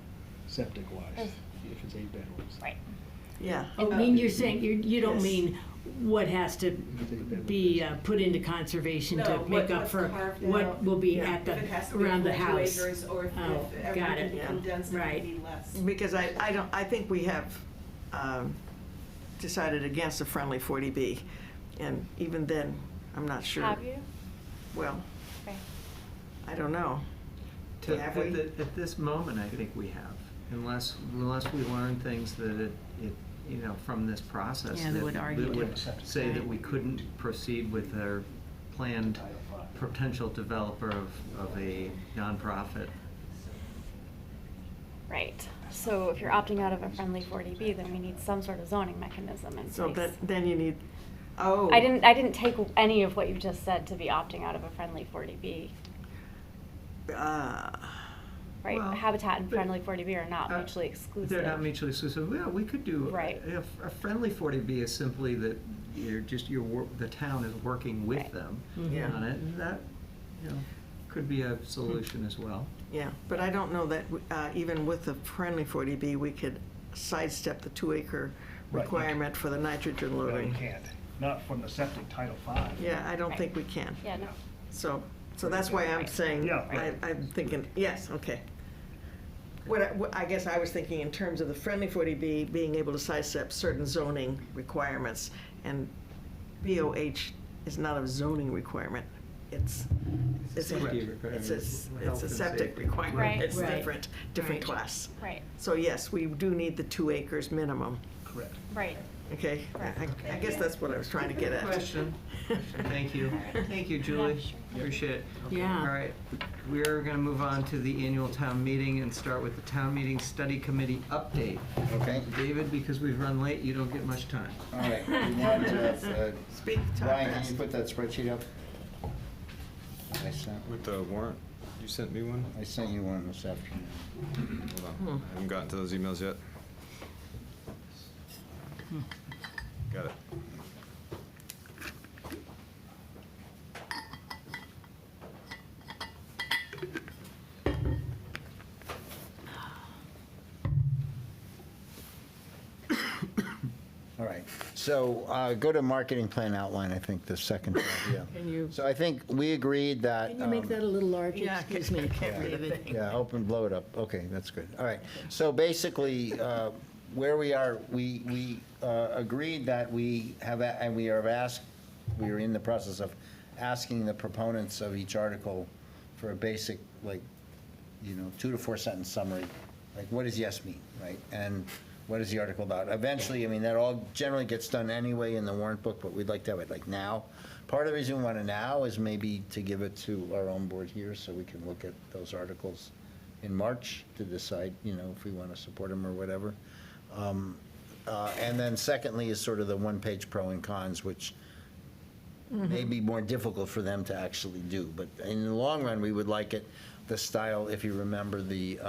[SPEAKER 12] septic wise,
[SPEAKER 11] There's-
[SPEAKER 12] if it's 8 bedrooms.
[SPEAKER 11] right.
[SPEAKER 3] Yeah.
[SPEAKER 2] I mean, you're saying, you don't
[SPEAKER 3] Yes.
[SPEAKER 2] mean what has to be put into conservation
[SPEAKER 13] No,
[SPEAKER 2] to make up
[SPEAKER 13] what's
[SPEAKER 2] for
[SPEAKER 13] carved
[SPEAKER 2] what
[SPEAKER 13] out.
[SPEAKER 2] will be
[SPEAKER 3] Yeah.
[SPEAKER 2] at
[SPEAKER 13] If it has
[SPEAKER 2] the,
[SPEAKER 13] to be
[SPEAKER 2] around the
[SPEAKER 13] full 2
[SPEAKER 2] house.
[SPEAKER 13] acres, or if
[SPEAKER 2] Oh,
[SPEAKER 13] everything
[SPEAKER 2] got
[SPEAKER 13] can
[SPEAKER 2] it.
[SPEAKER 13] be condensed, it
[SPEAKER 2] Right.
[SPEAKER 13] can be less.
[SPEAKER 3] Because I think we have decided against a friendly 40B. And even then, I'm not sure.
[SPEAKER 11] Have you?
[SPEAKER 3] Well,
[SPEAKER 11] Okay.
[SPEAKER 3] I don't know. Have we?
[SPEAKER 1] At this moment, I think we have, unless we learn things that it, from this process.
[SPEAKER 2] Yeah, that would argue
[SPEAKER 1] that would
[SPEAKER 2] it.
[SPEAKER 1] say that
[SPEAKER 2] Right.
[SPEAKER 1] we couldn't proceed with our planned potential developer of a nonprofit.
[SPEAKER 11] Right. So if you're opting out of a friendly 40B, then we need some sort of zoning mechanism in
[SPEAKER 3] So
[SPEAKER 11] place.
[SPEAKER 3] then you need, oh.
[SPEAKER 11] I didn't take any of what you just said to be opting out of a friendly 40B. Right,
[SPEAKER 1] Well,
[SPEAKER 11] habitat and
[SPEAKER 1] but-
[SPEAKER 11] friendly 40B are not
[SPEAKER 1] Uh,
[SPEAKER 11] mutually exclusive.
[SPEAKER 1] They're not mutually exclusive. Yeah, we could do.
[SPEAKER 11] Right.
[SPEAKER 1] A friendly 40B is simply that the town is working with
[SPEAKER 11] Right.
[SPEAKER 1] them
[SPEAKER 3] Yeah.
[SPEAKER 1] on it, and that, could be a solution as well.
[SPEAKER 3] Yeah, but I don't know that even with the friendly 40B, we could sidestep the 2 acre
[SPEAKER 12] Right.
[SPEAKER 3] requirement for the nitrogen
[SPEAKER 12] No, you
[SPEAKER 3] loading.
[SPEAKER 12] can't, not from the septic Title V.
[SPEAKER 3] Yeah, I don't
[SPEAKER 11] Right.
[SPEAKER 3] think we can.
[SPEAKER 11] Yeah, no.
[SPEAKER 3] So that's why I'm
[SPEAKER 11] Right.
[SPEAKER 3] saying,
[SPEAKER 12] Yeah.
[SPEAKER 3] I'm thinking, yes, okay. What I guess I was thinking in terms of the friendly 40B, being able to sidestep certain zoning requirements, and BOH is not a zoning requirement. It's a
[SPEAKER 1] Safety requirement,
[SPEAKER 3] it's
[SPEAKER 1] health
[SPEAKER 3] a
[SPEAKER 1] and
[SPEAKER 3] septic
[SPEAKER 1] safety.
[SPEAKER 3] requirement.
[SPEAKER 11] Right.
[SPEAKER 3] It's
[SPEAKER 2] Right.
[SPEAKER 3] different
[SPEAKER 2] Right.
[SPEAKER 3] class.
[SPEAKER 11] Right,
[SPEAKER 3] So yes, we do need the 2 acres minimum,
[SPEAKER 12] Correct.
[SPEAKER 11] right.
[SPEAKER 3] okay? I guess that's what I was trying to get at.
[SPEAKER 1] Question. Thank you. Thank you, Julie.
[SPEAKER 11] Yeah, sure.
[SPEAKER 1] Appreciate it.
[SPEAKER 2] Yeah.
[SPEAKER 1] All right, we're gonna move on to the annual town meeting and start with the town meeting study committee update.
[SPEAKER 4] Okay,
[SPEAKER 1] David, because we've run late, you don't get much time.
[SPEAKER 4] all right. We want to,
[SPEAKER 3] Speak, talk
[SPEAKER 4] Brian, can
[SPEAKER 3] fast.
[SPEAKER 4] you put that spreadsheet up?
[SPEAKER 10] With the warrant, you sent me one?
[SPEAKER 4] I sent you one this afternoon.
[SPEAKER 10] Hold on, I haven't gotten to those emails yet. Got it.
[SPEAKER 4] All right, so go to marketing plan outline, I think, the second tab, yeah.
[SPEAKER 3] Can you-
[SPEAKER 4] So I think we agreed that.
[SPEAKER 2] Can you make that a little larger?
[SPEAKER 3] Yeah,
[SPEAKER 2] Excuse me,
[SPEAKER 3] can't read the
[SPEAKER 2] David.
[SPEAKER 3] thing.
[SPEAKER 4] Yeah, blow it up. Okay, that's good. All right. So basically, where we are, we agreed that we have, and we are asked, we are in the process of asking the proponents of each article for a basic, 2 to 4 sentence summary. Like, what does yes mean, right? And what is the article about? Eventually, I mean, that all generally gets done anyway in the warrant book, but we'd like to have it like now. Part of the reason we want it now is maybe to give it to our own board here so we can look at those articles in March to decide, if we want to support them or whatever. And then secondly is sort of the one-page pro and cons, which may be more difficult for them to actually do. But in the long run, we would like it, the style, if you remember, the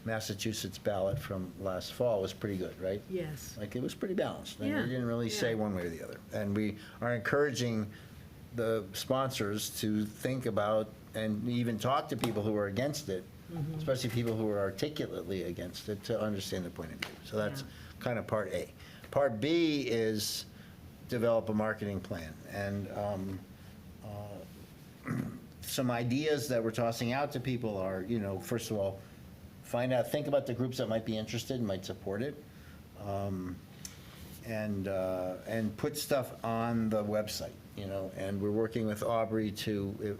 [SPEAKER 4] Massachusetts ballot from last fall was pretty good, right?
[SPEAKER 2] Yes.
[SPEAKER 4] Like, it was pretty balanced. And
[SPEAKER 2] Yeah.
[SPEAKER 4] they didn't really say
[SPEAKER 2] Yeah.
[SPEAKER 4] one way or the other. And we are encouraging the sponsors to think about and even talk to people who are against it, especially people who are articulately against it, to understand the point of view. So that's kind of part A. Part B is develop a marketing plan. And some ideas that we're tossing out to people are, first of all, think about the groups that might be interested and might support it. And put stuff on the website, and we're working with Aubrey to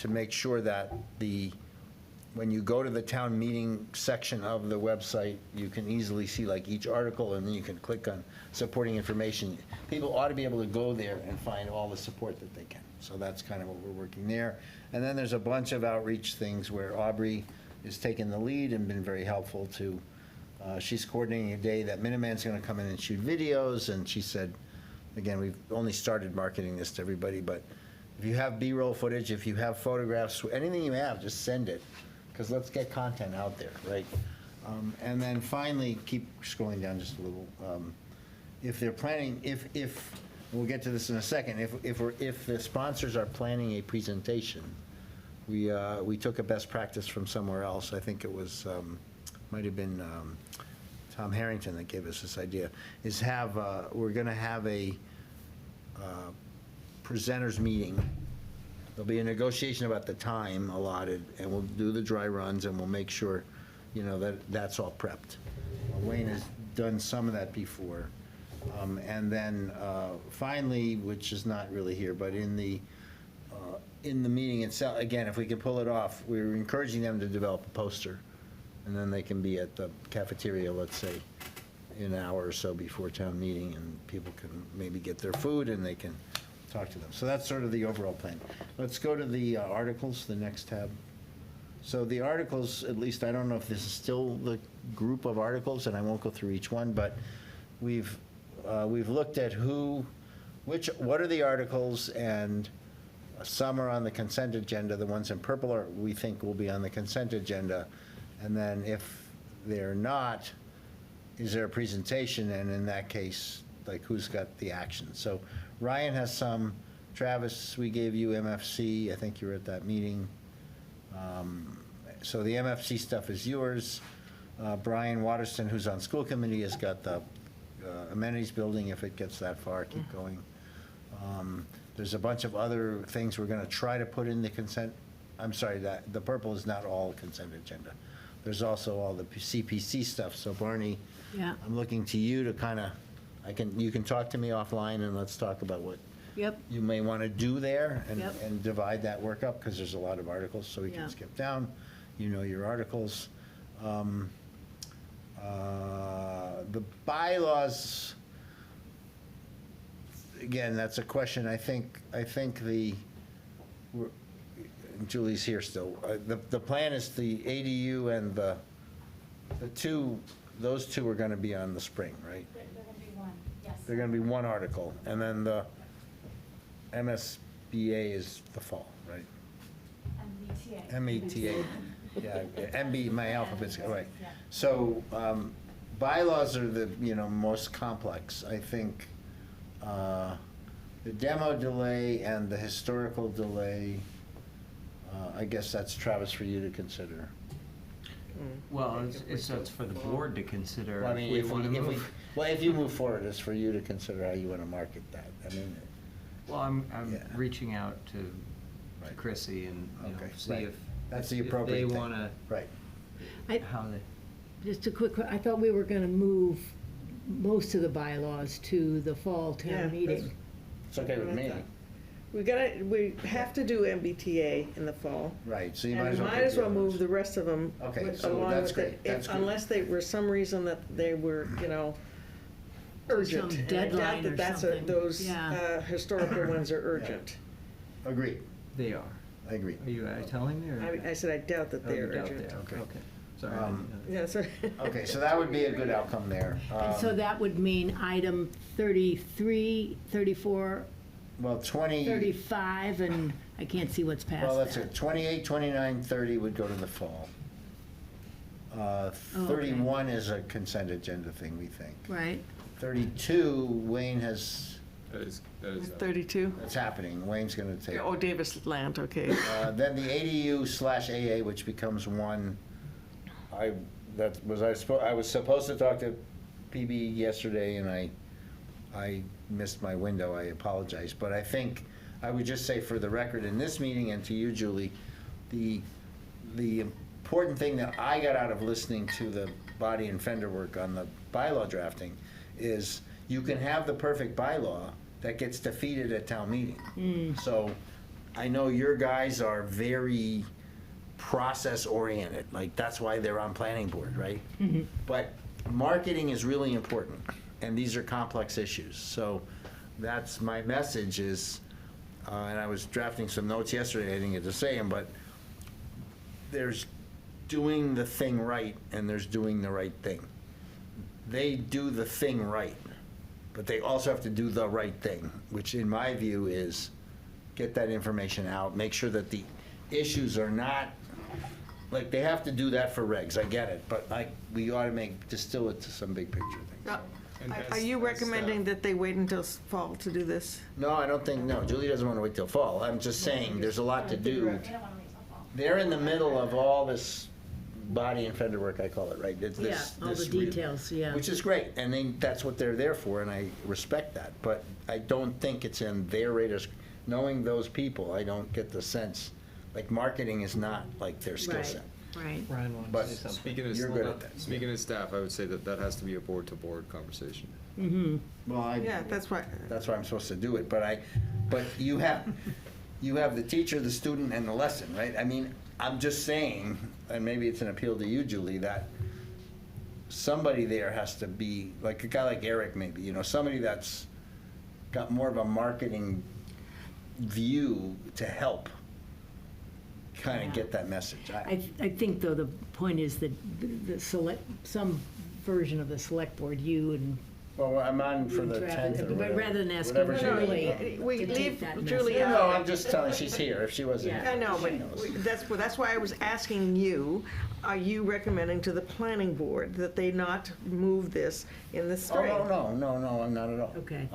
[SPEAKER 4] make sure that when you go to the town meeting section of the website, you can easily see like each article, and then you can click on supporting information. People ought to be able to go there and find all the support that they can. So that's kind of what we're working there. And then there's a bunch of outreach things where Aubrey is taking the lead and been very helpful to. She's coordinating a day that Minuteman's going to come in and shoot videos, and she said, again, we've only started marketing this to everybody, but if you have B-roll footage, if you have photographs, anything you have, just send it, because let's get content out there, right? And then finally, keep scrolling down just a little. If they're planning, if we'll get to this in a second, if the sponsors are planning a presentation, we took a best practice from somewhere else. I think it was, might have been Tom Harrington that gave us this idea, is we're going to have a presenters meeting. There'll be a negotiation about the time allotted, and we'll do the dry runs, and we'll make sure, that's all prepped. Wayne has done some of that before. And then finally, which is not really here, but in the meeting itself, again, if we can pull it off, we're encouraging them to develop a poster, and then they can be at the cafeteria, let's say, an hour or so before town meeting, and people can maybe get their food and they can talk to them. So that's sort of the overall plan. Let's go to the articles, the next tab. So the articles, at least, I don't know if this is still the group of articles, and I won't go through each one, but we've looked at what are the articles, and some are on the consent agenda. The ones in purple we think will be on the consent agenda. And then if they're not, is there a presentation? And in that case, like, who's got the action? So Ryan has some. Travis, we gave you MFC. I think you were at that meeting. So the MFC stuff is yours. Brian Waterston, who's on school committee, has got the amenities building. If it gets that far, keep going. There's a bunch of other things we're going to try to put in the consent. I'm sorry, that the purple is not all consent agenda. There's also all the CPC stuff. So Barney,
[SPEAKER 2] Yeah.
[SPEAKER 4] I'm looking to you to kind of, you can talk to me offline, and let's talk about what
[SPEAKER 2] Yep.
[SPEAKER 4] you may want to do there,
[SPEAKER 2] Yep.
[SPEAKER 4] and divide that work up, because there's a lot of articles, so we
[SPEAKER 2] Yeah.
[SPEAKER 4] can skip down. Your articles. The bylaws, again, that's a question. I think Julie's here still. The plan is the ADU and those two are going to be on the spring, right?
[SPEAKER 11] They're going to be one, yes.
[SPEAKER 4] They're going to be one article, and then the MSBA is the fall, right?
[SPEAKER 11] MBTA.
[SPEAKER 4] META, yeah, MB, my alphabet's, right.
[SPEAKER 11] Yeah.
[SPEAKER 4] So, bylaws are the, most complex. I think the demo delay and the historical delay, I guess that's, Travis, for you to consider.
[SPEAKER 1] Well, it's for the board to consider.
[SPEAKER 4] Well, I mean,
[SPEAKER 1] if we wanna move.
[SPEAKER 4] if you move forward, it's for you to consider how you want to market that. I mean,
[SPEAKER 1] Well, I'm
[SPEAKER 4] Yeah.
[SPEAKER 1] reaching out to
[SPEAKER 4] Right.
[SPEAKER 1] Chrissy and,
[SPEAKER 4] Okay,
[SPEAKER 1] see
[SPEAKER 4] right.
[SPEAKER 1] if.
[SPEAKER 4] That's the
[SPEAKER 1] if
[SPEAKER 4] appropriate
[SPEAKER 1] they
[SPEAKER 4] thing.
[SPEAKER 1] want to,
[SPEAKER 4] right.
[SPEAKER 1] how they.
[SPEAKER 2] Just a quick, I thought we were going to move most of the bylaws to the fall
[SPEAKER 3] Yeah,
[SPEAKER 2] town meeting.
[SPEAKER 4] It's okay with me.
[SPEAKER 3] We have to do MBTA in the fall.
[SPEAKER 4] Right, so you
[SPEAKER 3] And
[SPEAKER 4] might as well.
[SPEAKER 3] might
[SPEAKER 4] pick
[SPEAKER 3] as well
[SPEAKER 4] the
[SPEAKER 3] move
[SPEAKER 4] others.
[SPEAKER 3] the rest of them
[SPEAKER 4] Okay, so
[SPEAKER 3] along
[SPEAKER 4] that's
[SPEAKER 3] with it.
[SPEAKER 4] great. That's good.
[SPEAKER 3] Unless they were some reason that they were, urgent.
[SPEAKER 2] Some
[SPEAKER 3] And I doubt
[SPEAKER 2] deadline
[SPEAKER 3] that
[SPEAKER 2] or
[SPEAKER 3] that's
[SPEAKER 2] something.
[SPEAKER 3] those
[SPEAKER 2] Yeah.
[SPEAKER 3] historical ones are urgent.
[SPEAKER 4] Agreed.
[SPEAKER 1] They are.
[SPEAKER 4] I agree.
[SPEAKER 1] Are you telling me, or?
[SPEAKER 3] I said I doubt that
[SPEAKER 1] Oh, you
[SPEAKER 3] they're
[SPEAKER 1] doubt
[SPEAKER 3] urgent.
[SPEAKER 1] they are.
[SPEAKER 4] Okay.
[SPEAKER 1] Okay, sorry. I didn't know that.
[SPEAKER 3] Yeah, so.
[SPEAKER 4] Okay, so that would be a good outcome there.
[SPEAKER 2] And so that would mean item 33, 34,
[SPEAKER 4] Well, 20.
[SPEAKER 2] 35, and I can't see what's past that.
[SPEAKER 4] Well, that's it. 28, 29, 30 would go to the fall.
[SPEAKER 2] okay.
[SPEAKER 4] 31 is a consent agenda thing, we think.
[SPEAKER 2] Right.
[SPEAKER 4] 32, Wayne has,
[SPEAKER 10] That is,
[SPEAKER 3] 32?
[SPEAKER 4] that's happening. Wayne's going to take.
[SPEAKER 3] Oh, Davis Land, okay.
[SPEAKER 4] Then the ADU/AA, which becomes one, I was supposed to talk to PB yesterday, and I missed my window, I apologize. But I think, I would just say for the record in this meeting, and to you, Julie, the important thing that I got out of listening to the body and fender work on the bylaw drafting is you can have the perfect bylaw that gets defeated at town meeting. So I know your guys are very process-oriented, like that's why they're on planning board, right? But marketing is really important, and these are complex issues. So that's my message is, and I was drafting some notes yesterday, I didn't get to say them, but there's doing the thing right and there's doing the right thing. They do the thing right, but they also have to do the right thing, which in my view is get that information out, make sure that the issues are not, like, they have to do that for regs, I get it, but like, we ought to distill it to some big picture things.
[SPEAKER 3] Now,
[SPEAKER 10] And
[SPEAKER 3] Are you recommending that they wait until fall to do this?
[SPEAKER 4] No, I don't think, no, Julie doesn't want to wait till fall, I'm just saying, there's a lot to do. They're in the middle of all this body and fender work, I call it, right? It's
[SPEAKER 2] Yeah,
[SPEAKER 4] this-
[SPEAKER 2] all the
[SPEAKER 4] this
[SPEAKER 2] details, yeah.
[SPEAKER 4] Which is great, and that's what they're there for, and I respect that. But I don't think it's in their radar. Knowing those people, I don't get the sense, like, marketing is not like their skill
[SPEAKER 2] Right,
[SPEAKER 4] set.
[SPEAKER 2] right.
[SPEAKER 1] Brian wanted
[SPEAKER 4] But
[SPEAKER 1] to say something.
[SPEAKER 4] You're good at that.
[SPEAKER 10] Speaking of staff, I would say that has to be a board-to-board conversation.
[SPEAKER 4] Well,
[SPEAKER 3] Yeah, that's why.
[SPEAKER 4] That's why I'm supposed to do it, but you have the teacher, the student, and the lesson, right? I mean, I'm just saying, and maybe it's an appeal to you, Julie, that somebody there has to be, like a guy like Eric maybe, somebody that's got more of a marketing view to help kind of get that message.
[SPEAKER 2] I think, though, the point is that some version of the select board, you and
[SPEAKER 4] Well, I'm on for the 10th or
[SPEAKER 2] but
[SPEAKER 4] whatever.
[SPEAKER 2] rather than asking
[SPEAKER 4] Whatever
[SPEAKER 2] Julie
[SPEAKER 4] day.
[SPEAKER 3] We
[SPEAKER 2] to take
[SPEAKER 3] leave
[SPEAKER 2] that
[SPEAKER 3] Julie
[SPEAKER 2] message.
[SPEAKER 3] out.
[SPEAKER 4] No, I'm just telling, she's here, if she wasn't.
[SPEAKER 2] Yeah.
[SPEAKER 3] I know,
[SPEAKER 4] she knows.
[SPEAKER 3] but that's why I was asking you, are you recommending to the planning board that they not move this in the
[SPEAKER 4] Oh,
[SPEAKER 3] spring?
[SPEAKER 4] no, I'm not at all.
[SPEAKER 2] Okay.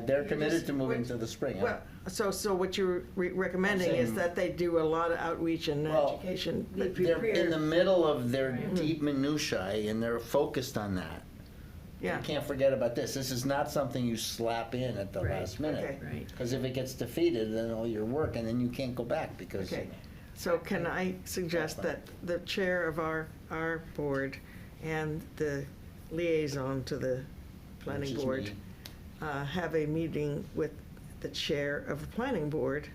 [SPEAKER 4] They're committed to moving to the spring.
[SPEAKER 3] Well, so what you're recommending is
[SPEAKER 4] saying-
[SPEAKER 3] that they do a lot of outreach and
[SPEAKER 4] Well,
[SPEAKER 3] education.
[SPEAKER 4] They're in the middle of their deep minutiae, and they're focused on that.
[SPEAKER 3] Yeah.
[SPEAKER 4] You can't forget about this. This is not something you slap in at the
[SPEAKER 2] Right,
[SPEAKER 4] last minute.
[SPEAKER 3] okay.
[SPEAKER 2] Right.
[SPEAKER 4] Because if it gets defeated, then all your work, and then you can't go back because.
[SPEAKER 3] Okay, so can I suggest that the chair of our board and the liaison to the planning
[SPEAKER 4] Which is
[SPEAKER 3] board
[SPEAKER 4] me.
[SPEAKER 3] have a meeting with the chair of the planning board,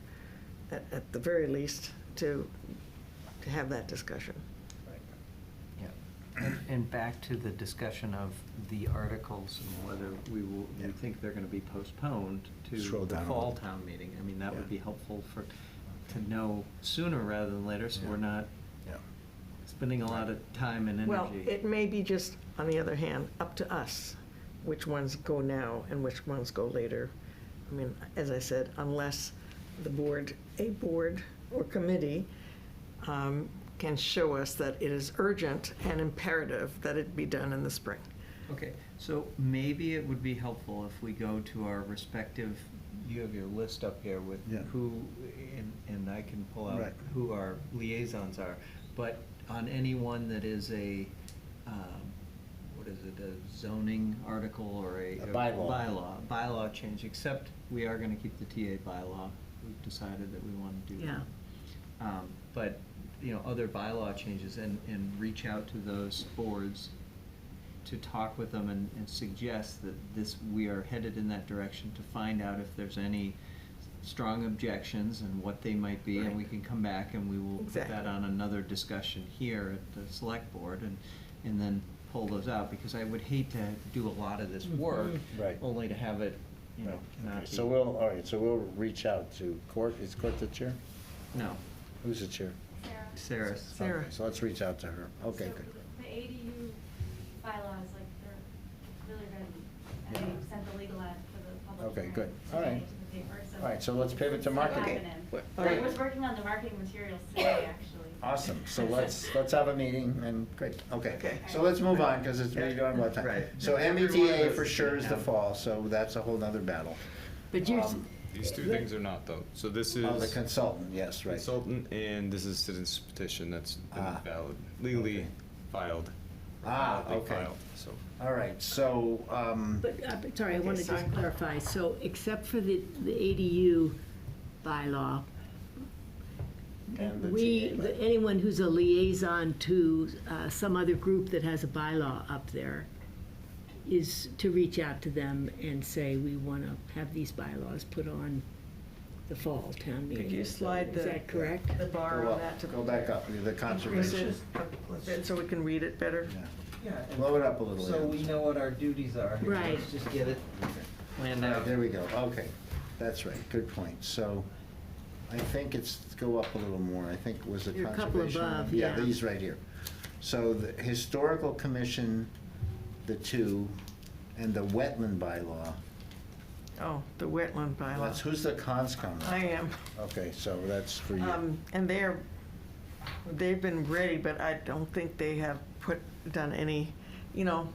[SPEAKER 3] at the very least, to have that discussion.
[SPEAKER 1] Yeah. And back to the discussion of the articles and whether we
[SPEAKER 4] Yeah.
[SPEAKER 1] think they're going to be postponed to
[SPEAKER 4] Scroll
[SPEAKER 1] the
[SPEAKER 4] down a
[SPEAKER 1] fall
[SPEAKER 4] little.
[SPEAKER 1] town meeting. I mean, that
[SPEAKER 4] Yeah.
[SPEAKER 1] would be helpful to know sooner rather than later, so
[SPEAKER 4] Yeah.
[SPEAKER 1] we're not
[SPEAKER 4] Yeah.
[SPEAKER 1] spending a lot of time and energy.
[SPEAKER 3] Well, it may be just, on the other hand, up to us, which ones go now and which ones go later. I mean, as I said, unless a board or committee can show us that it is urgent and imperative that it be done in the spring.
[SPEAKER 1] Okay, so maybe it would be helpful if we go to our respective, you have your list up here with
[SPEAKER 4] Yeah.
[SPEAKER 1] who, and I can pull out
[SPEAKER 4] Right.
[SPEAKER 1] who our liaisons are, but on any one that is a, what is it, a zoning article or a bylaw change, except we are gonna keep the TA bylaw. We've decided that we wanna do that.
[SPEAKER 2] Yeah.
[SPEAKER 1] But, other bylaw changes and reach out to those boards to talk with them and suggest that we are headed in that direction, to find out if there's any strong objections and what they might be, and we can come back and we will put that
[SPEAKER 3] Exactly.
[SPEAKER 1] on another discussion here at the select board and then pull those out, because I would hate to do a lot of this work,
[SPEAKER 4] Right.
[SPEAKER 1] only to have it, not
[SPEAKER 4] Okay,
[SPEAKER 1] be.
[SPEAKER 4] so we'll reach out to Court. Is Court the chair?
[SPEAKER 1] No.
[SPEAKER 4] Who's the chair?
[SPEAKER 11] Sarah.
[SPEAKER 3] Sarah.
[SPEAKER 4] Okay, so let's reach out to her. Okay,
[SPEAKER 11] So
[SPEAKER 4] good.
[SPEAKER 11] The ADU bylaws, like, they're really good, and they sent the legal ad for the public.
[SPEAKER 4] Okay,
[SPEAKER 11] hearing
[SPEAKER 4] good. All
[SPEAKER 11] today
[SPEAKER 4] right.
[SPEAKER 11] to the paper, so
[SPEAKER 4] All right, so let's pivot to
[SPEAKER 11] it's
[SPEAKER 4] marketing.
[SPEAKER 11] happening.
[SPEAKER 3] All
[SPEAKER 11] I
[SPEAKER 3] right.
[SPEAKER 11] was working on the marketing materials today, actually.
[SPEAKER 4] Awesome, so let's have a meeting, and, great, okay.
[SPEAKER 3] Okay.
[SPEAKER 4] So let's move on, because it's, we don't have a lot of time.
[SPEAKER 1] Right.
[SPEAKER 4] So MBTA for sure is the fall, so that's a whole nother battle.
[SPEAKER 2] But you're,
[SPEAKER 10] These two things are not, though. So this is
[SPEAKER 4] Oh, the consultant, yes, right.
[SPEAKER 10] consultant, and this is citizen's petition that's been
[SPEAKER 4] Ah.
[SPEAKER 10] valid, legally
[SPEAKER 4] Okay.
[SPEAKER 10] filed.
[SPEAKER 4] Ah,
[SPEAKER 10] validly
[SPEAKER 4] okay.
[SPEAKER 10] filed, so.
[SPEAKER 4] All right, so,
[SPEAKER 2] but, sorry, I want to
[SPEAKER 3] Okay,
[SPEAKER 2] just
[SPEAKER 3] sorry.
[SPEAKER 2] clarify. So except for the ADU bylaw,
[SPEAKER 4] and the
[SPEAKER 2] we,
[SPEAKER 4] TA, right.
[SPEAKER 2] anyone who's a liaison to some other group that has a bylaw up there is to reach out to them and say, we want to have these bylaws put on the fall town meeting.
[SPEAKER 3] Could you slide
[SPEAKER 2] Is that correct?
[SPEAKER 3] the bar
[SPEAKER 4] Go
[SPEAKER 3] on
[SPEAKER 4] up,
[SPEAKER 3] that to?
[SPEAKER 4] go back up, the
[SPEAKER 3] increase
[SPEAKER 4] conservation.
[SPEAKER 3] it a bit so we can read it better?
[SPEAKER 4] Yeah.
[SPEAKER 1] Yeah, and
[SPEAKER 4] Blow it up a little.
[SPEAKER 1] so
[SPEAKER 4] yeah.
[SPEAKER 1] we know what our duties are. here.
[SPEAKER 2] Right.
[SPEAKER 1] Let's just get it planned
[SPEAKER 4] All right,
[SPEAKER 1] out.
[SPEAKER 4] there we go, okay, that's right, good point. So, I think it's, go up a little more, I think it was the
[SPEAKER 2] You're a
[SPEAKER 4] conservation.
[SPEAKER 2] couple above,
[SPEAKER 4] one.
[SPEAKER 2] yeah.
[SPEAKER 4] These right here. So the historical commission, the two, and the wetland bylaw.
[SPEAKER 3] Oh, the wetland bylaw.
[SPEAKER 4] That's, who's the conscom?
[SPEAKER 3] I am.
[SPEAKER 4] Okay, so that's for you.
[SPEAKER 3] And they've been ready, but I don't think they have done any, you know,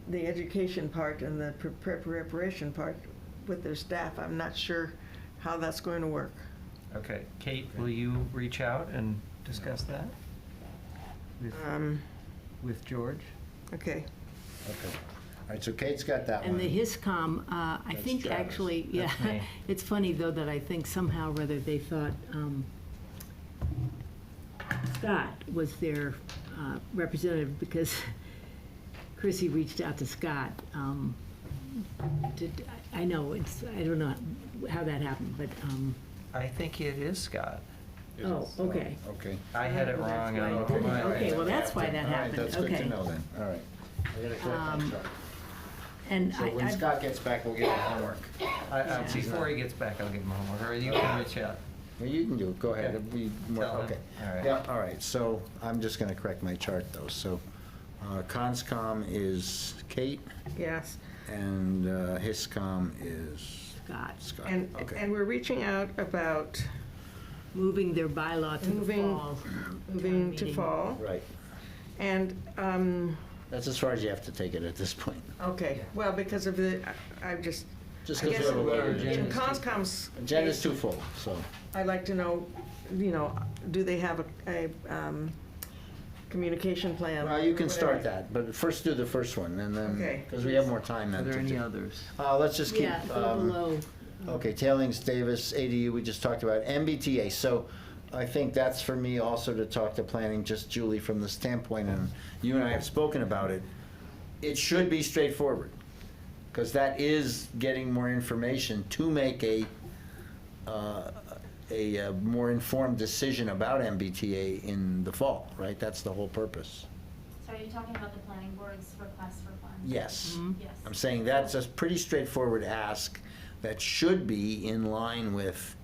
[SPEAKER 3] the education part and the preparation part with their staff. I'm not sure how that's going to work.
[SPEAKER 1] Okay, Kate, will you reach out and discuss that with George?
[SPEAKER 3] Okay.
[SPEAKER 4] Okay. All right, so Kate's got that one.
[SPEAKER 2] And the HISCOM, I
[SPEAKER 4] That's
[SPEAKER 2] think
[SPEAKER 4] Travis.
[SPEAKER 2] actually, yeah,
[SPEAKER 1] That's me.
[SPEAKER 2] it's funny though that I think somehow or other they thought Scott was their representative because Chrissy reached out to Scott. I know, I don't know how that happened, but,
[SPEAKER 1] I think it is Scott.
[SPEAKER 2] oh, okay.
[SPEAKER 4] Okay.
[SPEAKER 1] I had it
[SPEAKER 2] Well, that's
[SPEAKER 1] wrong
[SPEAKER 2] why
[SPEAKER 1] on
[SPEAKER 2] it didn't.
[SPEAKER 1] my.
[SPEAKER 2] Okay, well, that's why that
[SPEAKER 4] All right,
[SPEAKER 2] happened.
[SPEAKER 4] that's good
[SPEAKER 2] Okay.
[SPEAKER 4] to know then, all right. I gotta correct my
[SPEAKER 2] Um,
[SPEAKER 4] chart.
[SPEAKER 2] And
[SPEAKER 4] So when
[SPEAKER 2] I,
[SPEAKER 4] Scott gets back, we'll give him homework.
[SPEAKER 1] Before he gets back, I'll give him homework, or you can reach out.
[SPEAKER 4] Well, you can do it, go ahead,
[SPEAKER 1] Okay.
[SPEAKER 4] it'll be more,
[SPEAKER 1] Tell him.
[SPEAKER 4] okay.
[SPEAKER 1] All right.
[SPEAKER 4] Yeah, all right, so I'm just gonna correct my chart though, so, conscom is Kate,
[SPEAKER 3] Yes.
[SPEAKER 4] and, HISCOM is
[SPEAKER 2] Scott,
[SPEAKER 4] Scott,
[SPEAKER 3] And
[SPEAKER 4] okay.
[SPEAKER 3] we're reaching out about
[SPEAKER 2] moving their bylaw to the
[SPEAKER 3] Moving-
[SPEAKER 2] fall.
[SPEAKER 3] moving
[SPEAKER 2] town
[SPEAKER 3] to
[SPEAKER 2] meeting.
[SPEAKER 3] fall.
[SPEAKER 4] Right,
[SPEAKER 3] And,
[SPEAKER 4] that's as far as you have to take it at this point.
[SPEAKER 3] okay, well, because of I just,
[SPEAKER 4] Just
[SPEAKER 3] I
[SPEAKER 4] because
[SPEAKER 3] guess
[SPEAKER 4] we have a lot of
[SPEAKER 3] in
[SPEAKER 4] agendas.
[SPEAKER 3] Conscom's.
[SPEAKER 4] Agenda's too full, so.
[SPEAKER 3] I'd like to know, you know, do they have a communication plan?
[SPEAKER 4] Well, you can start
[SPEAKER 3] Whatever.
[SPEAKER 4] that, but first do the first one, and then,
[SPEAKER 3] Okay.
[SPEAKER 4] because we have more time
[SPEAKER 1] Are
[SPEAKER 4] then
[SPEAKER 1] there
[SPEAKER 4] to
[SPEAKER 1] any
[SPEAKER 4] do.
[SPEAKER 1] others?
[SPEAKER 4] Let's just keep,
[SPEAKER 2] Yeah, go below.
[SPEAKER 4] okay, Tailings, Davis, ADU, we just talked about, MBTA, so I think that's for me also to talk to planning, just Julie, from the standpoint, and you and I have spoken about it. It should be straightforward, because that is getting more information to make a more informed decision about MBTA in the fall, right? That's the whole purpose.
[SPEAKER 11] So are you talking about the planning board's request for funds?
[SPEAKER 4] Yes.
[SPEAKER 11] Yes.
[SPEAKER 4] I'm saying that's a pretty straightforward ask that should be in line with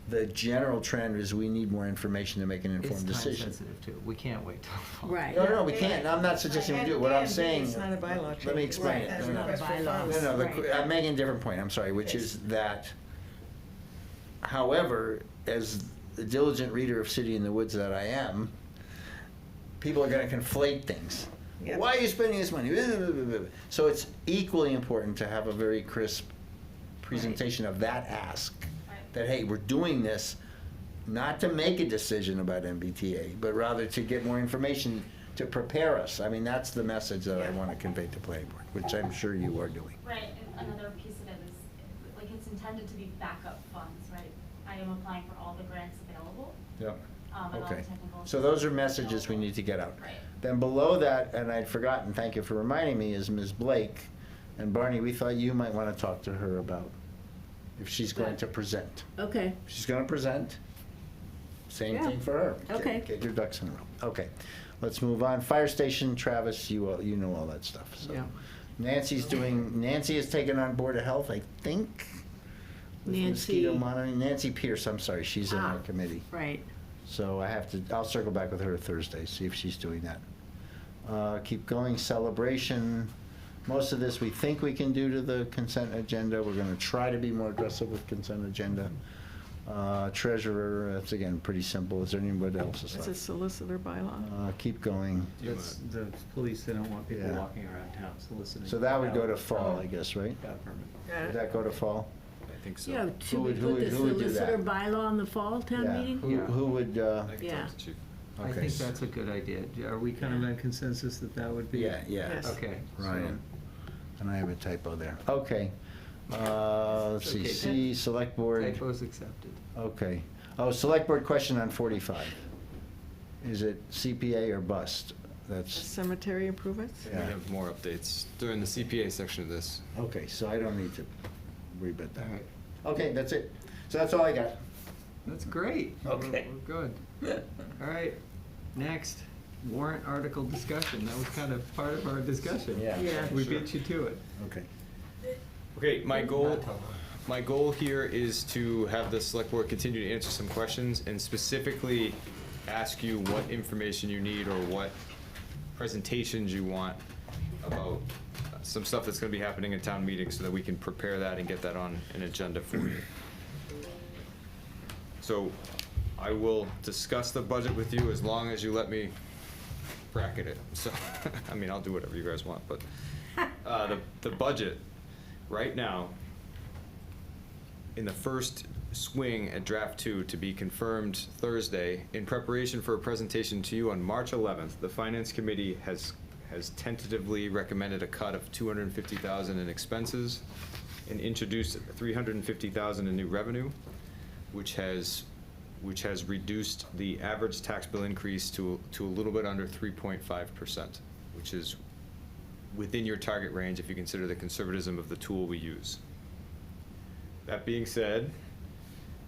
[SPEAKER 4] the general trend is we need more information to make an
[SPEAKER 1] It's
[SPEAKER 4] informed
[SPEAKER 1] time
[SPEAKER 4] decision.
[SPEAKER 1] sensitive too. We can't wait till fall.
[SPEAKER 2] Right.
[SPEAKER 4] No, we can't. I'm not suggesting we do it. What I'm
[SPEAKER 3] And
[SPEAKER 4] saying.
[SPEAKER 3] it's not a bylaw change.
[SPEAKER 4] Let me explain
[SPEAKER 3] Right,
[SPEAKER 4] it.
[SPEAKER 3] that's
[SPEAKER 4] No,
[SPEAKER 3] a
[SPEAKER 4] no.
[SPEAKER 3] request for
[SPEAKER 2] Bylaws.
[SPEAKER 3] funds.
[SPEAKER 4] No,
[SPEAKER 2] Right.
[SPEAKER 4] I'm making a different point, I'm sorry, which is that, however, as the diligent reader of City in the Woods that I am, people are gonna conflate things.
[SPEAKER 3] Yep.
[SPEAKER 4] Why are you spending this money? So it's equally important to have a very crisp presentation of that ask.
[SPEAKER 11] Right.
[SPEAKER 4] That, hey, we're doing this not to make a decision about MBTA, but rather to get more information to prepare us. I mean, that's the message that I want to convey to planning board, which I'm sure you are doing.
[SPEAKER 11] Right, and another piece of it is, like, it's intended to be backup funds, right? I am applying for all the grants available,
[SPEAKER 4] Yep.
[SPEAKER 11] and all the
[SPEAKER 4] Okay.
[SPEAKER 11] technical.
[SPEAKER 4] So those are
[SPEAKER 11] assistance
[SPEAKER 4] messages we
[SPEAKER 11] available.
[SPEAKER 4] need to get out.
[SPEAKER 11] Right.
[SPEAKER 4] Then below that, and I'd forgotten, thank you for reminding me, is Ms. Blake. And Barney, we thought you might want to talk to her about if she's going to present.
[SPEAKER 2] Okay,
[SPEAKER 4] If she's going to present, same
[SPEAKER 2] Yeah.
[SPEAKER 4] thing for her.
[SPEAKER 2] Okay.
[SPEAKER 4] Get your ducks in a row. Okay, let's move on. Fire station, Travis, you know all that stuff, so.
[SPEAKER 2] Yeah.
[SPEAKER 4] Nancy has taken on Board of Health, I think. With
[SPEAKER 2] Nancy.
[SPEAKER 4] Mosquito monitoring, Nancy Pierce, I'm sorry, she's in our
[SPEAKER 2] Ah.
[SPEAKER 4] committee.
[SPEAKER 2] Right.
[SPEAKER 4] So I'll circle back with her Thursday, see if she's doing that. Keep going, celebration. Most of this we think we can do to the consent agenda. We're gonna try to be more aggressive with consent agenda. Treasurer, that's again pretty simple. Is there anybody else's?
[SPEAKER 3] It's a solicitor bylaw.
[SPEAKER 4] Keep going.
[SPEAKER 1] That's the police, they don't want people
[SPEAKER 4] Yeah.
[SPEAKER 1] walking around town soliciting.
[SPEAKER 4] So that would go to fall, I guess, right?
[SPEAKER 1] Without a permit.
[SPEAKER 4] Would that go to fall?
[SPEAKER 10] I think so.
[SPEAKER 2] Yeah, should we
[SPEAKER 4] would-
[SPEAKER 2] put the
[SPEAKER 4] who would do that?
[SPEAKER 2] solicitor bylaw on the fall town
[SPEAKER 4] Yeah.
[SPEAKER 2] meeting?
[SPEAKER 4] Who would,
[SPEAKER 10] I can
[SPEAKER 2] Yeah.
[SPEAKER 10] talk to Chief.
[SPEAKER 1] I
[SPEAKER 4] okay.
[SPEAKER 1] think that's a good idea. Are we kind of in consensus that that would be?
[SPEAKER 4] Yeah, yeah.
[SPEAKER 3] Yes.
[SPEAKER 1] Okay. so-
[SPEAKER 4] Ryan. And I have a typo there. Okay. Let's see,
[SPEAKER 1] Okay.
[SPEAKER 4] C, select board.
[SPEAKER 1] Typos accepted.
[SPEAKER 4] Okay. Oh, select board question on 45. Is it CPA or bust? That's,
[SPEAKER 3] Cemetery improvements?
[SPEAKER 10] We
[SPEAKER 4] yeah.
[SPEAKER 10] have more updates during the CPA section of this.
[SPEAKER 4] Okay, so I don't need to rebut that.
[SPEAKER 1] All right.
[SPEAKER 4] Okay, that's it. So that's all I got.
[SPEAKER 1] That's great.
[SPEAKER 4] Okay.
[SPEAKER 1] We're good. All right, next, warrant article discussion. That was kind of part of our discussion.
[SPEAKER 4] Yeah.
[SPEAKER 2] Yeah.
[SPEAKER 1] We beat you to it.
[SPEAKER 4] Okay.
[SPEAKER 10] Okay, my goal here is to have the select board continue to answer some questions and specifically ask you what information you need or what presentations you want about some stuff that's gonna be happening in town meetings so that we can prepare that and get that on an agenda for you. So I will discuss the budget with you as long as you let me bracket it. So, I mean, I'll do whatever you guys want, but the budget, right now, in the first swing at draft 2 to be confirmed Thursday, in preparation for a presentation to you on March 11th, the Finance Committee has tentatively recommended a cut of $250,000 in expenses and introduced $350,000 in new revenue, which has reduced the average tax bill increase to a little bit under 3.5%, which is within your target range if you consider the conservatism of the tool we use. That being said,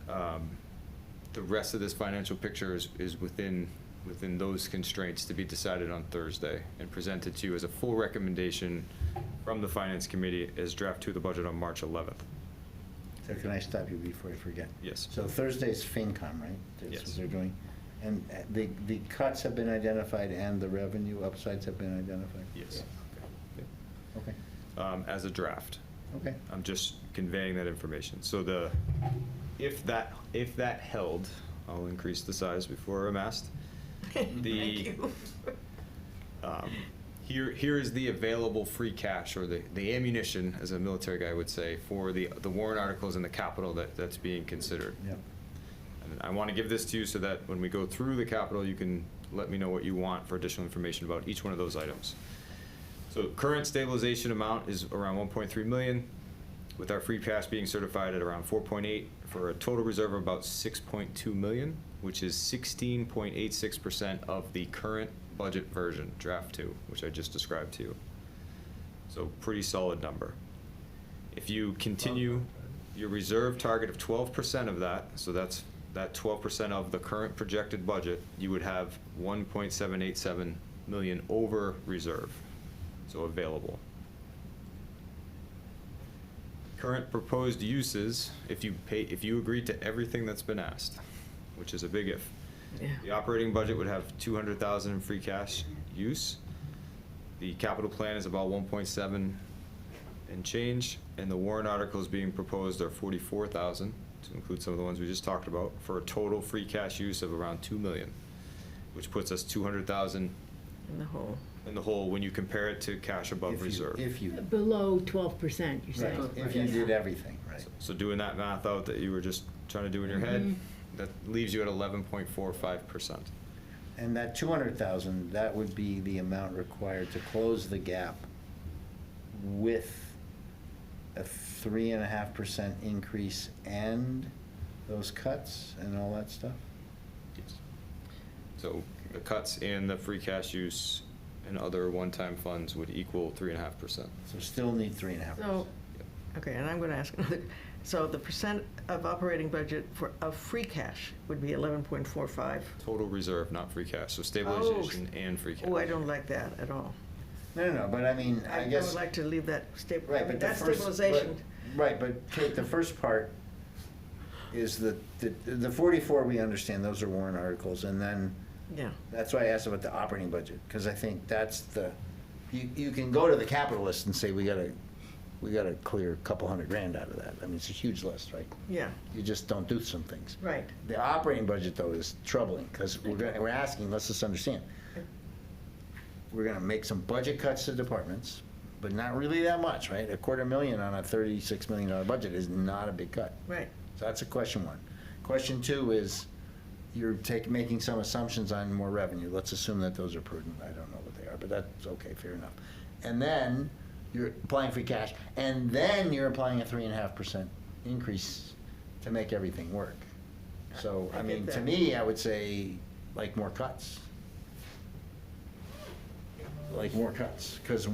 [SPEAKER 10] the rest of this financial picture is within those constraints to be decided on Thursday and presented to you as a full recommendation from the Finance Committee as draft 2 of the budget on March 11th.
[SPEAKER 4] So can I stop you before I forget?
[SPEAKER 10] Yes.
[SPEAKER 4] So Thursday's FinCom, right? That's
[SPEAKER 10] Yes.
[SPEAKER 4] what they're doing? And the cuts have been identified and the revenue upsides have been identified?
[SPEAKER 10] Yes.
[SPEAKER 4] Okay,
[SPEAKER 10] As a draft.
[SPEAKER 4] okay.
[SPEAKER 10] I'm just conveying that information. So if that held, I'll increase the size before I'm asked.
[SPEAKER 3] Thank you.
[SPEAKER 10] Here is the available free cash, or the ammunition, as a military guy would say, for the warrant articles and the capital that's being considered.
[SPEAKER 4] Yep.
[SPEAKER 10] And I want to give this to you so that when we go through the capital, you can let me know what you want for additional information about each one of those items. So current stabilization amount is around 1.3 million, with our free cash being certified at around 4.8, for a total reserve of about 6.2 million, which is 16.86% of the current budget version, draft 2, which I just described to you. So pretty solid number. If you continue your reserve target of 12% of that, so that's that 12% of the current projected budget, you would have 1.787 million over reserve, so available. Current proposed uses, if you agree to everything that's been asked, which is a big if.
[SPEAKER 3] Yeah.
[SPEAKER 10] The operating budget would have 200,000 in free cash use. The capital plan is about 1.7 and change, and the warrant articles being proposed are 44,000, to include some of the ones we just talked about, for a total free cash use of around 2 million, which puts us 200,000
[SPEAKER 3] In the hole.
[SPEAKER 10] in the hole when you compare it to cash above reserve.
[SPEAKER 4] If you,
[SPEAKER 2] Below 12%, you're saying?
[SPEAKER 4] right, if you did everything, right.
[SPEAKER 10] So doing that math out that you were just trying to do in your head, that leaves you at 11.45%.
[SPEAKER 4] And that 200,000, that would be the amount required to close the gap with a 3.5% increase and those cuts and all that stuff?
[SPEAKER 10] Yes. So the cuts in the free cash use and other one-time funds would equal 3.5%.
[SPEAKER 4] So still need 3.5%.
[SPEAKER 3] So, okay, and I'm going to ask another, so the percent of operating budget of free cash would be 11.45?
[SPEAKER 10] Total reserve, not free cash, so stabilization and free cash.
[SPEAKER 3] Oh, I don't like that at all.
[SPEAKER 4] No, but I mean, I guess.
[SPEAKER 3] I would like to leave that
[SPEAKER 4] Right, but the
[SPEAKER 3] that's
[SPEAKER 4] first.
[SPEAKER 3] stabilization.
[SPEAKER 4] Right, but Kate, the first part, is that the 44, we understand, those are warrant articles, and then
[SPEAKER 3] Yeah.
[SPEAKER 4] that's why I asked about the operating budget, because I think that's you can go to the capital list and say, we gotta clear a couple $100,000 out of that. I mean, it's a huge list, right?
[SPEAKER 3] Yeah,
[SPEAKER 4] You just don't do some things.
[SPEAKER 3] right.
[SPEAKER 4] The operating budget, though, is troubling, because we're asking, let's just understand, we're gonna make some budget cuts to departments, but not really that much, right? $250,000 on a $36 million budget is not a big cut.
[SPEAKER 3] Right.
[SPEAKER 4] So that's a question one. Question two is, you're making some assumptions on more revenue. Let's assume that those are prudent. I don't know what they are, but that's okay, fair enough. And then you're applying free cash, and then you're applying a 3.5% increase to make everything work. So,
[SPEAKER 3] I
[SPEAKER 4] I
[SPEAKER 3] get
[SPEAKER 4] mean, to
[SPEAKER 3] that.
[SPEAKER 4] me, I would say, like, more cuts. Like, more cuts, because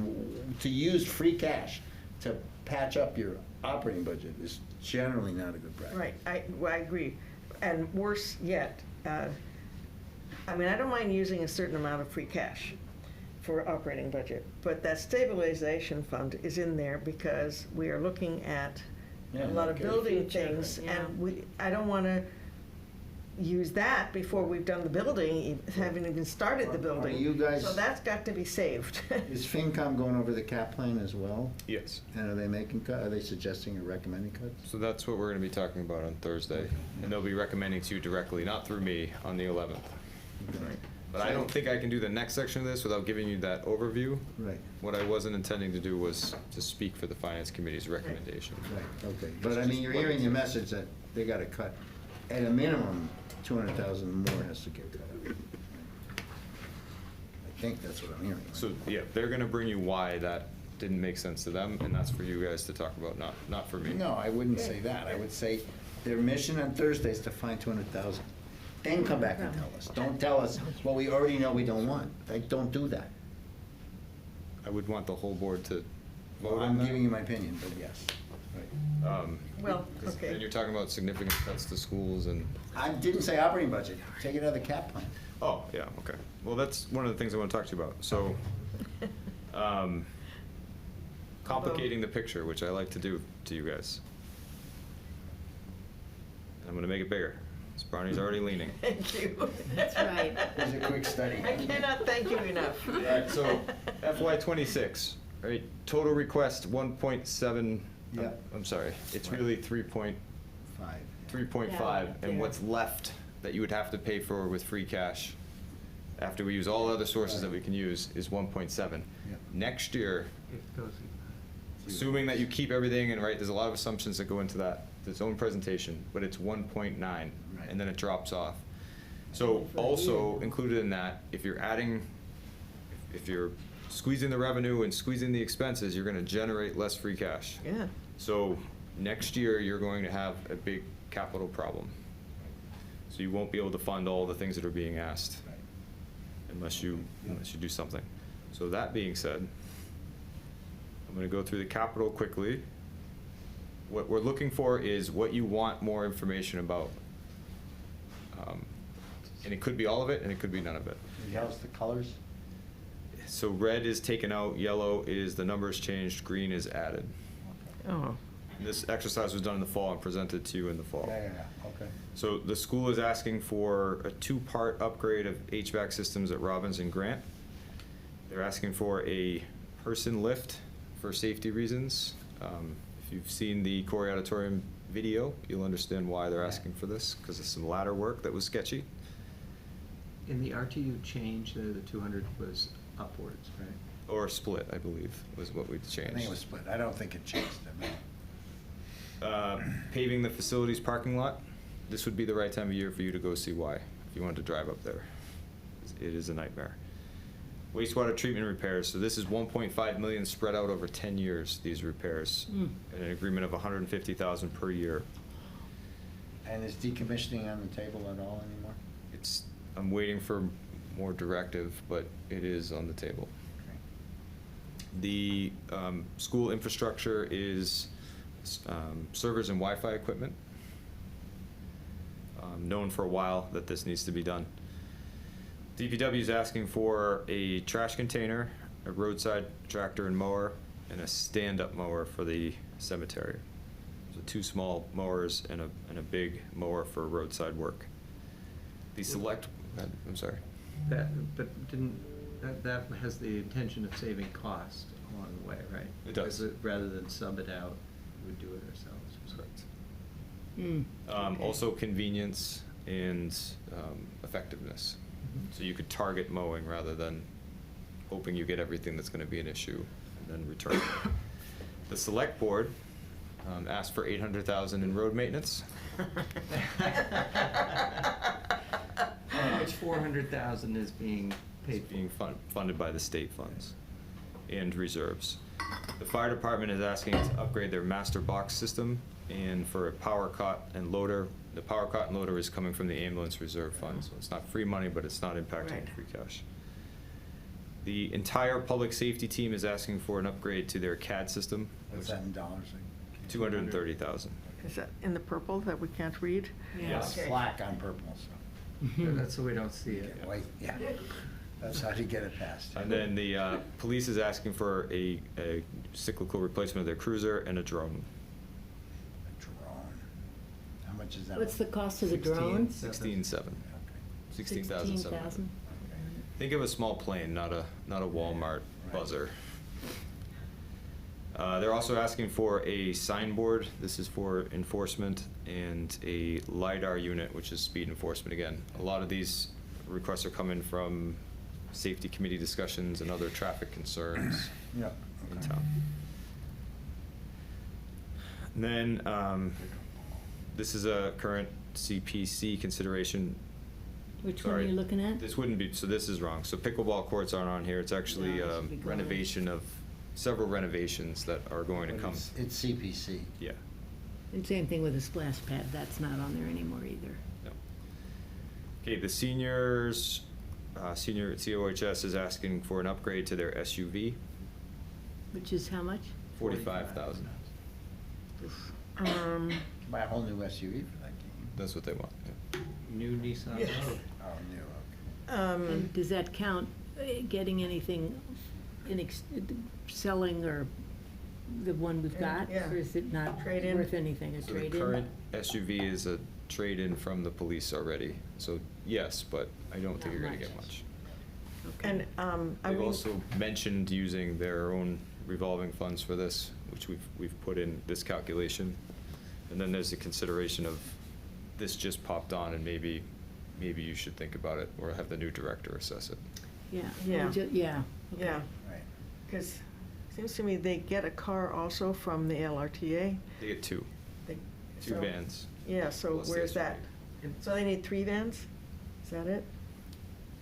[SPEAKER 4] to use free cash to patch up your operating budget is generally not a good practice.
[SPEAKER 3] Right, I agree. And worse yet, I mean, I don't mind using a certain amount of free cash for operating budget, but that stabilization fund is in there because we are looking at
[SPEAKER 4] Yeah,
[SPEAKER 3] a lot of
[SPEAKER 4] okay.
[SPEAKER 3] building
[SPEAKER 2] Future,
[SPEAKER 3] things,
[SPEAKER 2] yeah.
[SPEAKER 3] and I don't wanna use that before we've done the building, haven't even started the building.
[SPEAKER 4] you guys-
[SPEAKER 3] So that's got to be saved.
[SPEAKER 4] Is FinCom going over the cap plan as well?
[SPEAKER 10] Yes.
[SPEAKER 4] And are they are they suggesting or recommending cuts?
[SPEAKER 10] So that's what we're going to be talking about on Thursday. And they'll be recommending to you directly, not through me, on the 11th. But I don't think I can do the next section of this without giving you that overview.
[SPEAKER 4] Right,
[SPEAKER 10] What I wasn't intending to do was to speak for the Finance Committee's recommendation.
[SPEAKER 4] right, okay. But I mean, you're hearing the message that they gotta cut, at a minimum, 200,000 more has to get cut out. I think that's what I'm hearing. right?
[SPEAKER 10] So, yeah, they're going to bring you why that didn't make sense to them, and that's for you guys to talk about, not for me.
[SPEAKER 4] No, I wouldn't say that. I would say their mission on Thursday is to find 200,000. Then come back and tell us. Don't tell us what we already know we don't want. Like, don't do that.
[SPEAKER 10] I would want the whole board to vote
[SPEAKER 4] Well,
[SPEAKER 10] on
[SPEAKER 4] I'm
[SPEAKER 10] that.
[SPEAKER 4] giving you my opinion, but yes. Right.
[SPEAKER 3] Well,
[SPEAKER 10] 'Cause
[SPEAKER 3] okay.
[SPEAKER 10] then you're talking about significant cuts to schools and,
[SPEAKER 4] I didn't say operating budget. Take it out of the cap plan.
[SPEAKER 10] oh, yeah, okay. Well, that's one of the things I want to talk to you about. So, complicating the picture, which I like to do to you guys. I'm going to make it bigger. So Brownie's already leaning.
[SPEAKER 3] Thank you.
[SPEAKER 2] That's right.
[SPEAKER 4] It was a quick study.
[SPEAKER 3] I cannot thank you enough.
[SPEAKER 10] All right, so FY '26, right, total request 1.7.
[SPEAKER 4] Yeah.
[SPEAKER 10] I'm sorry, it's really 3.5,
[SPEAKER 4] Five.
[SPEAKER 10] and what's left that you would have to pay for with free cash, after we use all other sources that we can use, is 1.7.
[SPEAKER 4] Yeah.
[SPEAKER 10] Next year, assuming that you keep everything, and right, there's a lot of assumptions that go into that, its own presentation, but it's 1.9, and then it drops off. So also included in that, if you're adding, if you're squeezing the revenue and squeezing the expenses, you're gonna generate less free cash.
[SPEAKER 3] Yeah.
[SPEAKER 10] So next year, you're going to have a big capital problem. So you won't be able to fund all the things that are being asked unless you do something. So that being said, I'm gonna go through the capital quickly. What we're looking for is what you want more information about. And it could be all of it, and it could be none of it.
[SPEAKER 4] How's the colors?
[SPEAKER 10] So red is taken out, yellow is the numbers changed, green is added.
[SPEAKER 3] Oh,
[SPEAKER 10] This exercise was done in the fall and presented to you in the fall.
[SPEAKER 4] Yeah, okay.
[SPEAKER 10] So the school is asking for a two-part upgrade of HVAC systems at Robbins and Grant. They're asking for a person lift for safety reasons. If you've seen the Corey Auditorium video, you'll understand why they're asking for this, because of some ladder work that was sketchy.
[SPEAKER 1] In the RTU change, the 200 was upwards, right?
[SPEAKER 10] Or split, I believe, was what we
[SPEAKER 4] I
[SPEAKER 10] changed.
[SPEAKER 4] think it was split. I don't think it changed.
[SPEAKER 10] Paving the facilities parking lot, this would be the right time of year for you to go see why, if you wanted to drive up there. It is a nightmare. Wastewater treatment repairs, so this is 1.5 million spread out over 10 years, these repairs, and an agreement of 150,000 per year.
[SPEAKER 4] And is decommissioning on the table at all anymore?
[SPEAKER 10] I'm waiting for more directive, but it is on the table. The school infrastructure is servers and Wi-Fi equipment. Known for a while that this needs to be done. DPW is asking for a trash container, a roadside tractor and mower, and a stand-up mower for the cemetery. So 2 small mowers and a big mower for roadside work. The select, I'm sorry.
[SPEAKER 1] That, but that has the intention of saving cost along the way, right?
[SPEAKER 10] It does.
[SPEAKER 1] Because rather than sub it out, we would do it ourselves.
[SPEAKER 10] Correct.
[SPEAKER 2] Okay.
[SPEAKER 10] Also convenience and effectiveness. So you could target mowing rather than hoping you get everything that's going to be an issue and then return it. The select board asked for $800,000 in road maintenance.
[SPEAKER 1] Which 400,000 is being paid
[SPEAKER 10] It's being funded by the state funds and reserves. The fire department is asking to upgrade their master box system and for a power cot and loader. The power cot and loader is coming from the ambulance reserve fund, so it's not free money, but it's not impacting
[SPEAKER 3] Right.
[SPEAKER 10] free cash. The entire public safety team is asking for an upgrade to their CAD system.
[SPEAKER 4] What's that in dollars?
[SPEAKER 10] 230,000.
[SPEAKER 3] Is that in the purple that we can't read?
[SPEAKER 10] Yes.
[SPEAKER 3] Okay.
[SPEAKER 4] Black on purple, so.
[SPEAKER 1] That's so we don't see it.
[SPEAKER 4] Yeah, white, yeah. That's how you get it passed.
[SPEAKER 10] And then the police is asking for a cyclical replacement of their cruiser and a drone.
[SPEAKER 4] A drone. How much is that?
[SPEAKER 2] What's the
[SPEAKER 4] one?
[SPEAKER 2] cost of the drone?
[SPEAKER 10] 16,700.
[SPEAKER 4] Okay.
[SPEAKER 10] 16,700.
[SPEAKER 2] 16,000.
[SPEAKER 10] Think of a small plane, not a Walmart
[SPEAKER 4] Right.
[SPEAKER 10] buzzer. They're also asking for a signboard. This is for enforcement, and a LiDAR unit, which is speed enforcement again. A lot of these requests are coming from safety committee discussions and other traffic concerns
[SPEAKER 4] Yeah.
[SPEAKER 10] in
[SPEAKER 4] okay.
[SPEAKER 10] town. And then, this is a current CPC consideration.
[SPEAKER 2] Which one are
[SPEAKER 10] Sorry.
[SPEAKER 2] you looking at?
[SPEAKER 10] This wouldn't be, so this is wrong. So pickleball courts aren't on here. It's actually
[SPEAKER 2] No, it should be going.
[SPEAKER 10] renovation of, several renovations that are going to
[SPEAKER 4] But
[SPEAKER 10] come.
[SPEAKER 4] It's CPC.
[SPEAKER 10] Yeah.
[SPEAKER 2] And same thing with the splash pad, that's not on there anymore either.
[SPEAKER 10] No. Okay, the seniors, senior COHS is asking for an upgrade to their SUV,
[SPEAKER 2] Which is how much?
[SPEAKER 10] 45,000.
[SPEAKER 4] Buy a whole new SUV for that game.
[SPEAKER 10] That's what they want. Yeah.
[SPEAKER 1] New Nissan
[SPEAKER 3] Yes.
[SPEAKER 1] Rogue.
[SPEAKER 4] Oh, new, okay.
[SPEAKER 2] And does that count getting anything selling or the one we've got?
[SPEAKER 3] Yeah.
[SPEAKER 2] Or is it not
[SPEAKER 3] Trade-in.
[SPEAKER 2] worth anything, a
[SPEAKER 10] So the
[SPEAKER 2] trade-in?
[SPEAKER 10] current SUV is a trade-in from the police already. So yes, but I don't think
[SPEAKER 2] Not
[SPEAKER 10] you're gonna
[SPEAKER 2] much.
[SPEAKER 10] get much.
[SPEAKER 2] Okay.
[SPEAKER 3] And, I
[SPEAKER 10] They've
[SPEAKER 3] mean,
[SPEAKER 10] also mentioned using their own revolving funds for this, which we've put in this calculation. And then there's the consideration of, this just popped on, and maybe you should think about it, or have the new director assess it.
[SPEAKER 2] Yeah.
[SPEAKER 3] Yeah.
[SPEAKER 2] Yeah. okay.
[SPEAKER 3] yeah,
[SPEAKER 4] Right.
[SPEAKER 3] because it seems to me they get a car also from the LRTA.
[SPEAKER 10] They get two
[SPEAKER 3] They-
[SPEAKER 10] two
[SPEAKER 3] so-
[SPEAKER 10] vans.
[SPEAKER 3] Yeah, so
[SPEAKER 10] plus the
[SPEAKER 3] where's that?
[SPEAKER 10] SUV.
[SPEAKER 3] So they need 3 vans? Is that it?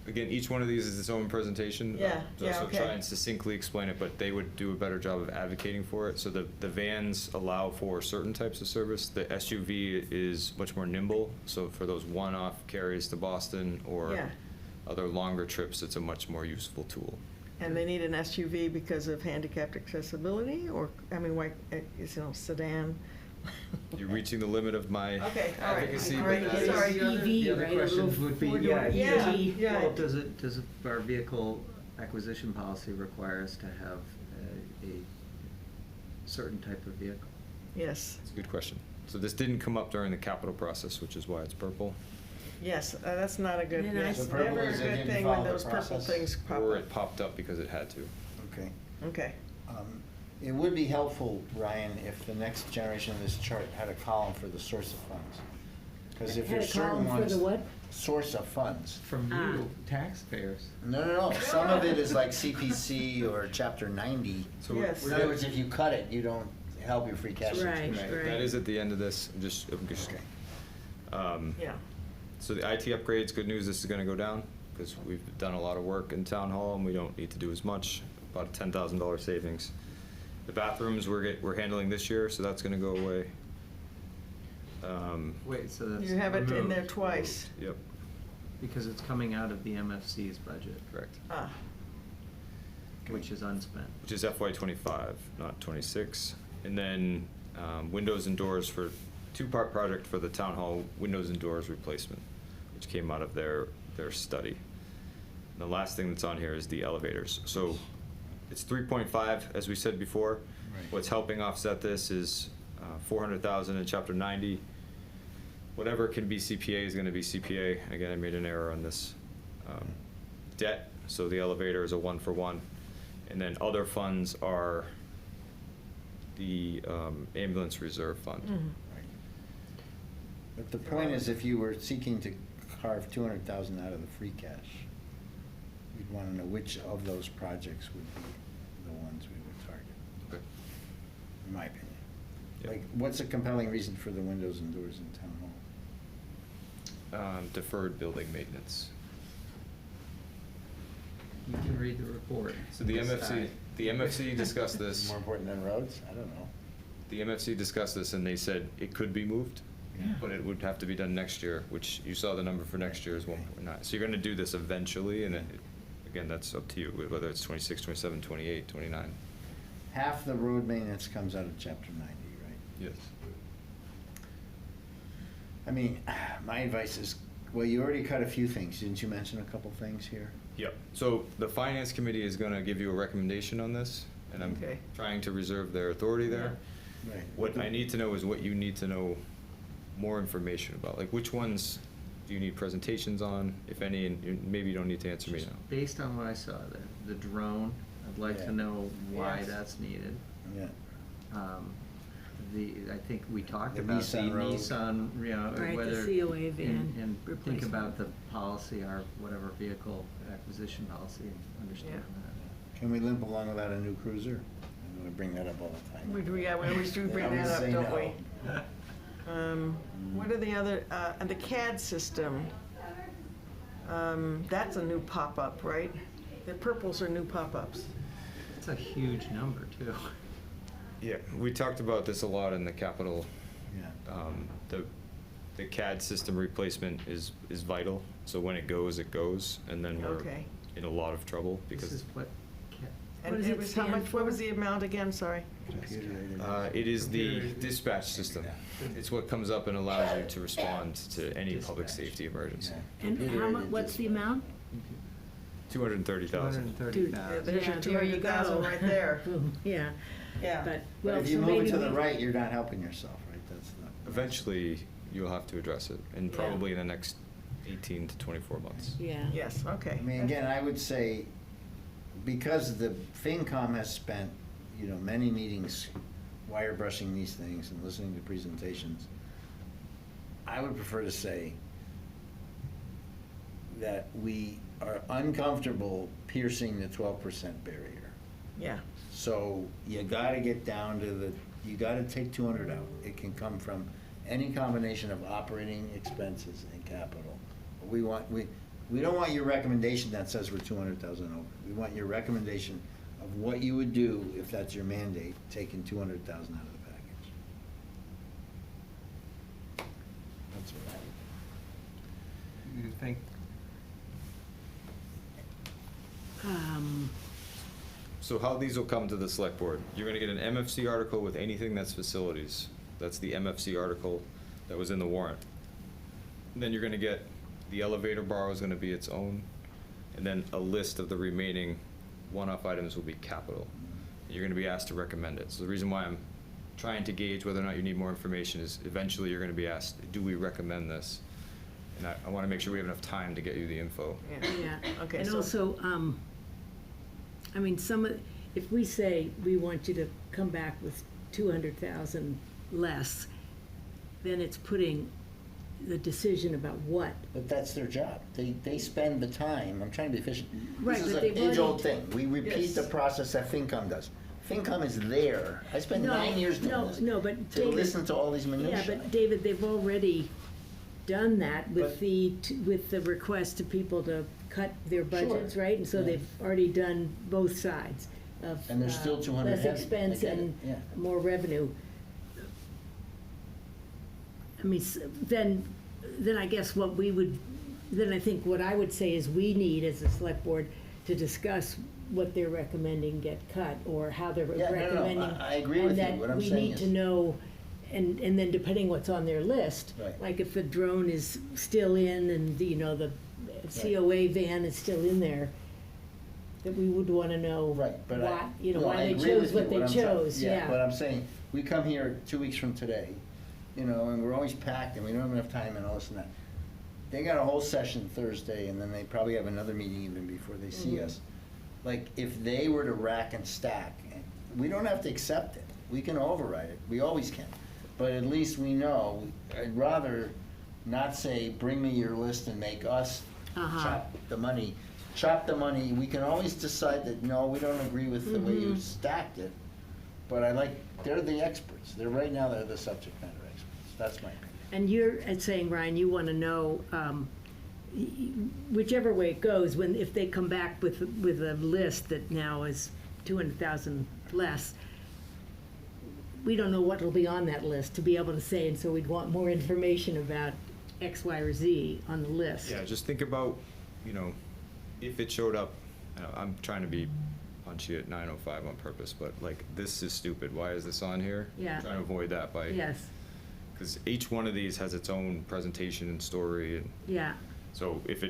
[SPEAKER 10] Again, each one of these is its own presentation.
[SPEAKER 3] Yeah, yeah,
[SPEAKER 10] So
[SPEAKER 3] okay.
[SPEAKER 10] try and succinctly explain it, but they would do a better job of advocating for it. So the vans allow for certain types of service. The SUV is much more nimble, so for those one-off carries to Boston or
[SPEAKER 3] Yeah.
[SPEAKER 10] other longer trips, it's a much more useful tool.
[SPEAKER 3] And they need an SUV because of handicapped accessibility, or, I mean, why, is it a sedan?
[SPEAKER 10] You're reaching the limit of my
[SPEAKER 3] Okay, all right,
[SPEAKER 10] advocacy.
[SPEAKER 3] all
[SPEAKER 10] but
[SPEAKER 3] right,
[SPEAKER 10] that's-
[SPEAKER 3] sorry.
[SPEAKER 1] The other
[SPEAKER 2] EV, right, a
[SPEAKER 1] questions
[SPEAKER 2] little
[SPEAKER 1] would be,
[SPEAKER 2] four-door
[SPEAKER 1] yeah.
[SPEAKER 3] EV. Yeah.
[SPEAKER 1] Well, does our vehicle acquisition policy require us to have a certain type of vehicle?
[SPEAKER 3] Yes,
[SPEAKER 10] It's a good question. So this didn't come up during the capital process, which is why it's purple.
[SPEAKER 3] yes, that's not a good,
[SPEAKER 2] And then I
[SPEAKER 3] yes,
[SPEAKER 2] s-
[SPEAKER 4] The purple
[SPEAKER 3] never a
[SPEAKER 4] is it
[SPEAKER 3] good
[SPEAKER 4] didn't
[SPEAKER 3] thing
[SPEAKER 4] follow
[SPEAKER 3] when
[SPEAKER 4] the
[SPEAKER 3] those purple
[SPEAKER 4] process?
[SPEAKER 3] things pop
[SPEAKER 10] Or
[SPEAKER 3] up.
[SPEAKER 10] it popped up because it had to.
[SPEAKER 4] Okay.
[SPEAKER 3] Okay,
[SPEAKER 4] It would be helpful, Ryan, if the next generation of this chart had a column for the source of funds. Because if
[SPEAKER 2] Had a
[SPEAKER 4] there's certain
[SPEAKER 2] column for
[SPEAKER 4] ones.
[SPEAKER 2] the what?
[SPEAKER 4] Source of funds.
[SPEAKER 1] From you, taxpayers.
[SPEAKER 4] No. Some of it is like CPC or Chapter 90.
[SPEAKER 10] So we're-
[SPEAKER 3] Yes.
[SPEAKER 4] In other words, if you cut it, you don't help your free cash
[SPEAKER 2] Right.
[SPEAKER 4] situation.
[SPEAKER 10] Right, that is at the end of this, I'm just.
[SPEAKER 4] Okay.
[SPEAKER 3] yeah.
[SPEAKER 10] So the IT upgrades, good news, this is gonna go down, because we've done a lot of work in town hall, and we don't need to do as much, about a $10,000 savings. The bathrooms, we're handling this year, so that's gonna go away.
[SPEAKER 1] Wait, so that's.
[SPEAKER 3] You have it in there
[SPEAKER 1] removed.
[SPEAKER 3] twice.
[SPEAKER 10] Yep,
[SPEAKER 1] Because it's coming out of the MFC's budget,
[SPEAKER 10] correct.
[SPEAKER 3] Ah,
[SPEAKER 1] which is unspent.
[SPEAKER 10] Which is FY '25, not '26. And then, windows and doors for, two-part project for the town hall windows and doors replacement, which came out of their study. And the last thing that's on here is the elevators. So it's 3.5, as we said before.
[SPEAKER 4] Right.
[SPEAKER 10] What's helping offset this is 400,000 in chapter 90. Whatever can be CPA is gonna be CPA. Again, I made an error on this. Debt, so the elevator is a 1-for-1. And then other funds are the ambulance reserve fund.
[SPEAKER 4] But the point is, if you were seeking to carve 200,000 out of the free cash, we'd want to know which of those projects would be the ones we would target,
[SPEAKER 10] Okay.
[SPEAKER 4] in my opinion.
[SPEAKER 10] Yep.
[SPEAKER 4] Like, what's a compelling reason for the windows and doors in town hall?
[SPEAKER 10] Deferred building maintenance.
[SPEAKER 1] You can read the report.
[SPEAKER 10] So the MFC discussed this.
[SPEAKER 4] More important than roads? I don't know.
[SPEAKER 10] The MFC discussed this and they said it could be moved,
[SPEAKER 4] Yeah.
[SPEAKER 10] but it would have to be done next year, which you saw the number for next year is 1.9. So you're gonna do this eventually, and again, that's up to you, whether it's 26, 27, 28, 29.
[SPEAKER 4] Half the road maintenance comes out of chapter 90, right?
[SPEAKER 10] Yes.
[SPEAKER 4] I mean, my advice is, well, you already cut a few things. Didn't you mention a couple things here?
[SPEAKER 10] Yep. So the finance committee is gonna give you a recommendation on this, and I'm
[SPEAKER 3] Okay.
[SPEAKER 10] trying to reserve their authority there.
[SPEAKER 4] Right.
[SPEAKER 10] What I need to know is what you need to know more information about, like which ones do you need presentations on, if any, and maybe you don't need to answer me now.
[SPEAKER 1] Based on what I saw, the drone, I'd like
[SPEAKER 4] Yeah.
[SPEAKER 1] to know why
[SPEAKER 3] Yes.
[SPEAKER 1] that's needed.
[SPEAKER 4] Yeah.
[SPEAKER 1] I think we talked
[SPEAKER 4] The
[SPEAKER 1] about the
[SPEAKER 4] Nissan Rogue.
[SPEAKER 1] Nissan, you know,
[SPEAKER 2] Right, the
[SPEAKER 1] whether.
[SPEAKER 2] COA van
[SPEAKER 1] And think
[SPEAKER 2] replacement.
[SPEAKER 1] about the policy, our whatever vehicle acquisition policy, and understand
[SPEAKER 3] Yeah.
[SPEAKER 1] that.
[SPEAKER 4] Can we limp along without a new cruiser? I know I bring that up all the time.
[SPEAKER 3] We do bring
[SPEAKER 4] I would
[SPEAKER 3] that up,
[SPEAKER 4] say
[SPEAKER 3] don't
[SPEAKER 4] no.
[SPEAKER 3] we? What are the other, the CAD system? That's a new pop-up, right? The purples are new pop-ups.
[SPEAKER 1] It's a huge number, too.
[SPEAKER 10] Yeah, we talked about this a lot in the capital.
[SPEAKER 4] Yeah.
[SPEAKER 10] The CAD system replacement is vital, so when it goes, and then we're
[SPEAKER 3] Okay.
[SPEAKER 10] in a lot of trouble
[SPEAKER 1] This
[SPEAKER 10] because
[SPEAKER 1] is what,
[SPEAKER 3] And
[SPEAKER 2] does
[SPEAKER 3] it
[SPEAKER 2] it
[SPEAKER 3] was how
[SPEAKER 2] stand
[SPEAKER 3] much, what was
[SPEAKER 2] for?
[SPEAKER 3] the amount again, sorry?
[SPEAKER 10] it is the dispatch system. It's what comes up and allows you to respond to any public
[SPEAKER 1] Dispatch.
[SPEAKER 10] safety emergency.
[SPEAKER 2] And how much, what's the amount?
[SPEAKER 10] 230,000.
[SPEAKER 1] 230,000.
[SPEAKER 3] There's your
[SPEAKER 2] Yeah, there you
[SPEAKER 3] 200,000
[SPEAKER 2] go.
[SPEAKER 3] right there.
[SPEAKER 2] Yeah,
[SPEAKER 3] Yeah.
[SPEAKER 2] but,
[SPEAKER 4] But
[SPEAKER 2] well,
[SPEAKER 4] if
[SPEAKER 2] so
[SPEAKER 4] you move it
[SPEAKER 2] maybe
[SPEAKER 4] to the
[SPEAKER 2] we-
[SPEAKER 4] right, you're not helping yourself, right? That's the.
[SPEAKER 10] Eventually, you'll have to address it, and
[SPEAKER 2] Yeah.
[SPEAKER 10] probably in the next 18 to 24 months.
[SPEAKER 2] Yeah.
[SPEAKER 3] Yes, okay.
[SPEAKER 4] I mean, again, I would say, because the FinCom has spent, many meetings wire brushing these things and listening to presentations, I would prefer to say that we are uncomfortable piercing the 12% barrier.
[SPEAKER 3] Yeah,
[SPEAKER 4] So you gotta get down to you gotta take 200 out. It can come from any combination of operating expenses and capital. We don't want your recommendation that says we're 200,000 over. We want your recommendation of what you would do if that's your mandate, taking 200,000 out of the package. That's what I would.
[SPEAKER 1] You think?
[SPEAKER 10] So how these will come to the select board? You're gonna get an MFC article with anything that's facilities. That's the MFC article that was in the warrant. Then you're gonna get, the elevator bar is gonna be its own, and then a list of the remaining one-off items will be capital. You're gonna be asked to recommend it. So the reason why I'm trying to gauge whether or not you need more information is eventually you're gonna be asked, do we recommend this? And I wanna make sure we have enough time to get you the info.
[SPEAKER 3] yeah.
[SPEAKER 2] Yeah.
[SPEAKER 3] Okay,
[SPEAKER 2] And
[SPEAKER 3] so-
[SPEAKER 2] also, I mean, if we say we want you to come back with 200,000 less, then it's putting the decision about what.
[SPEAKER 4] But that's their job. They spend the time, I'm trying to be efficient.
[SPEAKER 2] Right,
[SPEAKER 4] This is
[SPEAKER 2] but
[SPEAKER 4] an
[SPEAKER 2] they've
[SPEAKER 4] age-old
[SPEAKER 2] already-
[SPEAKER 4] thing. We repeat
[SPEAKER 3] Yes.
[SPEAKER 4] the process that FinCom does. FinCom is there. I spent 9 years doing this.
[SPEAKER 2] No, but
[SPEAKER 4] To
[SPEAKER 2] David.
[SPEAKER 4] listen to all these minutiae.
[SPEAKER 2] Yeah, but David, they've already done that with
[SPEAKER 4] But-
[SPEAKER 2] with the request to people to cut their budgets,
[SPEAKER 4] Sure.
[SPEAKER 2] right? And so
[SPEAKER 4] Yeah.
[SPEAKER 2] they've already done both sides of.
[SPEAKER 4] And there's still 200
[SPEAKER 2] less
[SPEAKER 4] heavy. I
[SPEAKER 2] expense
[SPEAKER 4] get it,
[SPEAKER 2] and
[SPEAKER 4] yeah.
[SPEAKER 2] more revenue. I mean, then I guess then I think what I would say is we need as a select board to discuss what they're recommending get cut or how they're
[SPEAKER 4] Yeah, no, no,
[SPEAKER 2] recommending.
[SPEAKER 4] I agree with you. What I'm saying
[SPEAKER 2] And that we need
[SPEAKER 4] is-
[SPEAKER 2] to know, and then depending what's on their list.
[SPEAKER 4] Right.
[SPEAKER 2] Like if the drone is still in and, the COA van is still in there, that we would want to know
[SPEAKER 4] Right, but
[SPEAKER 2] why,
[SPEAKER 4] no,
[SPEAKER 2] why
[SPEAKER 4] I
[SPEAKER 2] they
[SPEAKER 4] agree
[SPEAKER 2] chose
[SPEAKER 4] with
[SPEAKER 2] what
[SPEAKER 4] you.
[SPEAKER 2] they
[SPEAKER 4] I'm trying-
[SPEAKER 2] chose, yeah.
[SPEAKER 4] But I'm saying, we come here 2 weeks from today, you know, and we're always packed and we don't have enough time and all this and that. They got a whole session Thursday and then they probably have another meeting even before they see us. Like, if they were to rack and stack, we don't have to accept it. We can override it. We always can. But at least we know, I'd rather not say, bring me your list and make us chop the money. Chop the money. We can always decide that, no, we don't agree with the way you stacked it. But they're the experts. Right now, they're the subject matter experts. That's my opinion.
[SPEAKER 2] And you're saying, Ryan, you want to know, whichever way it goes, if they come back with a list that now is 200,000 less, we don't know what will be on that list to be able to say, and so we'd want more information about X, Y, or Z on the list.
[SPEAKER 10] Yeah, just think about, you know, if it showed up, I'm trying to be punchy at 9:05 on purpose, but like, this is stupid. Why is this on here?
[SPEAKER 2] Yeah.
[SPEAKER 10] I'm trying to avoid that by.
[SPEAKER 2] Yes.
[SPEAKER 10] Because each one of these has its own presentation and story, and
[SPEAKER 2] Yeah.
[SPEAKER 10] so if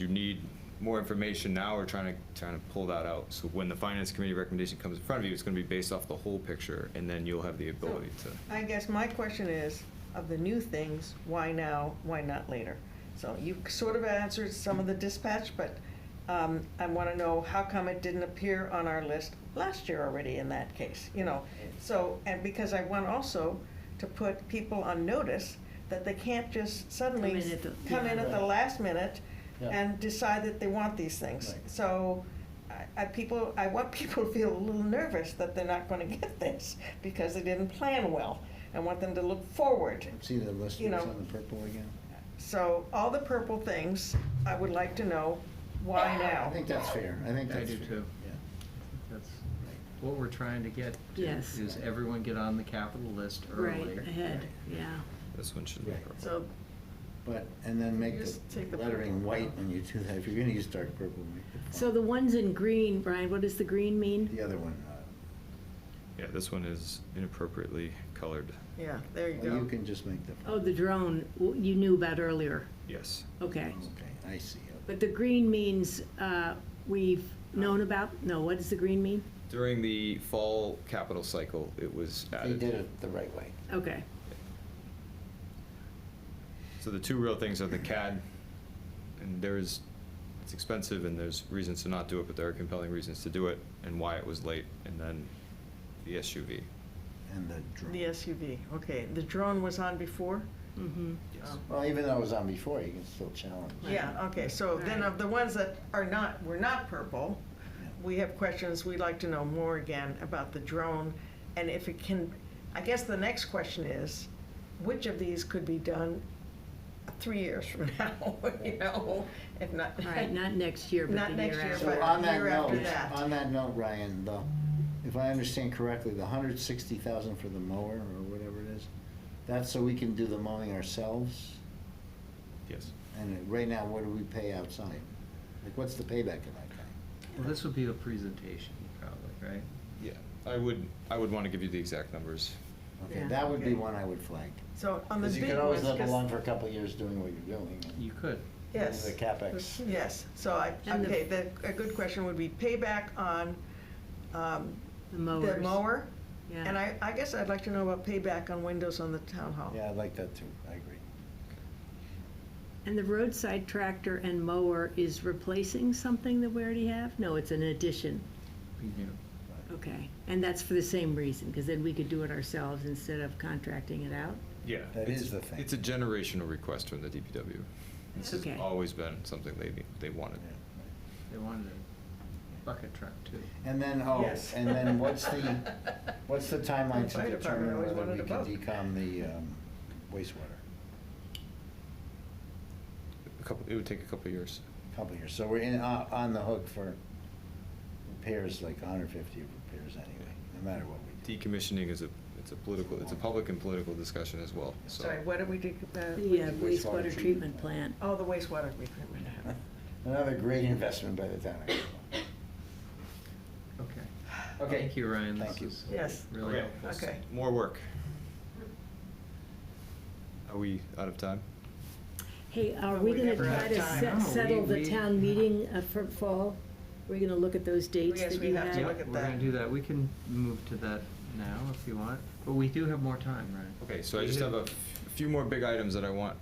[SPEAKER 10] you need more information now, we're trying to pull that out. So when the finance committee recommendation comes in front of you, it's going to be based off the whole picture, and then you'll have the ability to.
[SPEAKER 3] I guess my question is, of the new things, why now, why not later? So you sort of answered some of the dispatch, but I want to know how come it didn't appear on our list last year already in that case, you know? So, and because I want also to put people on notice that they can't just suddenly come in at the last minute and decide that they want these things.
[SPEAKER 4] Right.
[SPEAKER 3] So I want people to feel a little nervous that they're not going to get this because they didn't plan well. I want them to look forward.
[SPEAKER 4] See the list
[SPEAKER 3] You
[SPEAKER 4] that's
[SPEAKER 3] know.
[SPEAKER 4] on the purple again?
[SPEAKER 3] So all the purple things, I would like to know why now.
[SPEAKER 4] I think that's fair. I think
[SPEAKER 1] I
[SPEAKER 4] that's
[SPEAKER 1] do
[SPEAKER 4] fair.
[SPEAKER 1] too.
[SPEAKER 4] Yeah.
[SPEAKER 1] That's what we're trying to get to,
[SPEAKER 2] Yes.
[SPEAKER 1] is everyone get on the capital list early.
[SPEAKER 2] Right, ahead, yeah.
[SPEAKER 10] This one should be
[SPEAKER 4] Right.
[SPEAKER 10] purple.
[SPEAKER 3] So
[SPEAKER 4] But, and then make
[SPEAKER 3] Just take
[SPEAKER 4] the
[SPEAKER 3] the
[SPEAKER 4] lettering
[SPEAKER 3] purple
[SPEAKER 4] white
[SPEAKER 3] out.
[SPEAKER 4] when you do that. If you're gonna use dark purple, make it
[SPEAKER 2] So
[SPEAKER 4] font.
[SPEAKER 2] the ones in green, Brian, what does the green mean?
[SPEAKER 4] The other one,
[SPEAKER 10] Yeah, this one is inappropriately colored.
[SPEAKER 3] yeah, there you
[SPEAKER 4] well, you
[SPEAKER 3] go.
[SPEAKER 4] can just make the.
[SPEAKER 2] Oh, the drone, you knew about earlier.
[SPEAKER 10] Yes.
[SPEAKER 2] Okay.
[SPEAKER 4] Okay, I see.
[SPEAKER 2] But the green means we've known about, no, what does the green mean?
[SPEAKER 10] During the fall capital cycle, it was
[SPEAKER 4] They
[SPEAKER 10] added.
[SPEAKER 4] did it the right way.
[SPEAKER 2] Okay.
[SPEAKER 10] So the two real things are the CAD, and it's expensive and there's reasons to not do it, but there are compelling reasons to do it, and why it was late, and then the SUV.
[SPEAKER 4] And the drone.
[SPEAKER 3] The SUV, okay. The drone was on before?
[SPEAKER 2] Mm-hmm.
[SPEAKER 10] Yes.
[SPEAKER 4] Well, even though it was on before, you can still challenge.
[SPEAKER 3] Yeah, okay, so then
[SPEAKER 2] Right.
[SPEAKER 3] of the ones that were not purple, we have questions, we'd like to know more again about the drone, and if it can, I guess the next question is, which of these could be done 3 years from now, you know, if not.
[SPEAKER 2] Right, not next year, but
[SPEAKER 3] Not
[SPEAKER 2] the
[SPEAKER 3] next
[SPEAKER 2] year
[SPEAKER 3] year,
[SPEAKER 2] after.
[SPEAKER 3] but
[SPEAKER 4] So on that
[SPEAKER 3] year after
[SPEAKER 4] note,
[SPEAKER 3] that.
[SPEAKER 4] on that note, Ryan, if I understand correctly, the 160,000 for the mower or whatever it is, that's so we can do the mowing ourselves?
[SPEAKER 10] Yes.
[SPEAKER 4] And right now, what do we pay outside? Like, what's the payback of that kind?
[SPEAKER 1] Well, this would be a presentation, probably, right?
[SPEAKER 10] Yeah, I would want to give you the exact numbers.
[SPEAKER 4] Okay,
[SPEAKER 2] Yeah.
[SPEAKER 4] that would be
[SPEAKER 3] Okay.
[SPEAKER 4] one I would flag.
[SPEAKER 3] So on the
[SPEAKER 4] Because you
[SPEAKER 3] big
[SPEAKER 4] could always
[SPEAKER 3] ones,
[SPEAKER 4] live
[SPEAKER 3] 'cause-
[SPEAKER 4] along for a couple of years doing what you're doing. and
[SPEAKER 1] You could.
[SPEAKER 3] Yes.
[SPEAKER 4] The CapEx.
[SPEAKER 3] Yes, so
[SPEAKER 2] And
[SPEAKER 3] a good question would be payback on
[SPEAKER 2] The
[SPEAKER 3] the
[SPEAKER 2] mowers.
[SPEAKER 3] mower.
[SPEAKER 2] Yeah.
[SPEAKER 3] And I guess I'd like to know about payback on windows on the town hall.
[SPEAKER 4] Yeah, I like that too, I agree.
[SPEAKER 2] And the roadside tractor and mower is replacing something that we already have? No, it's an addition.
[SPEAKER 1] Be new.
[SPEAKER 2] Okay. And that's for the same reason, because then we could do it ourselves instead of contracting it out?
[SPEAKER 10] Yeah.
[SPEAKER 4] That
[SPEAKER 10] it's-
[SPEAKER 4] is the thing.
[SPEAKER 10] It's a generational request from the DPW. This has
[SPEAKER 2] Okay.
[SPEAKER 10] always been something they wanted.
[SPEAKER 1] They wanted a bucket truck, too.
[SPEAKER 4] And then,
[SPEAKER 3] Yes.
[SPEAKER 4] and then what's the timeline
[SPEAKER 3] The
[SPEAKER 4] to
[SPEAKER 3] fire department
[SPEAKER 4] determine
[SPEAKER 3] always
[SPEAKER 4] whether we
[SPEAKER 3] wanted
[SPEAKER 4] can
[SPEAKER 3] a boat.
[SPEAKER 4] decom the wastewater?
[SPEAKER 10] It would take a couple of years.
[SPEAKER 4] Couple years, so we're on the hook for repairs, like 150 repairs anyway, no matter what we do.
[SPEAKER 10] Decommissioning it's a public and political discussion as well, so.
[SPEAKER 3] Sorry, what did we do?
[SPEAKER 2] The
[SPEAKER 4] wastewater
[SPEAKER 2] wastewater
[SPEAKER 4] treatment
[SPEAKER 2] treatment plant.
[SPEAKER 3] Oh, the wastewater treatment.
[SPEAKER 4] Another great investment by the town.
[SPEAKER 1] Okay.
[SPEAKER 4] Okay.
[SPEAKER 1] Thank you, Ryan.
[SPEAKER 4] Thank
[SPEAKER 1] This
[SPEAKER 4] you.
[SPEAKER 1] was
[SPEAKER 3] Yes.
[SPEAKER 1] really
[SPEAKER 10] Okay.
[SPEAKER 1] helpful.
[SPEAKER 3] Okay.
[SPEAKER 10] More work. Are we out of time?
[SPEAKER 2] Hey, are
[SPEAKER 3] Well,
[SPEAKER 2] we
[SPEAKER 3] we
[SPEAKER 2] gonna
[SPEAKER 3] never
[SPEAKER 2] try
[SPEAKER 3] have
[SPEAKER 2] to
[SPEAKER 3] time.
[SPEAKER 1] No,
[SPEAKER 2] settle the
[SPEAKER 1] we-
[SPEAKER 2] town meeting for fall? We're gonna look at those dates
[SPEAKER 3] Yes,
[SPEAKER 2] that
[SPEAKER 3] we
[SPEAKER 2] you
[SPEAKER 3] have to
[SPEAKER 2] had?
[SPEAKER 3] look at
[SPEAKER 1] We're
[SPEAKER 3] that.
[SPEAKER 1] gonna do that. We can move to that now if you want, but we do have more time, right?
[SPEAKER 10] Okay, so I just have a few more big items that I want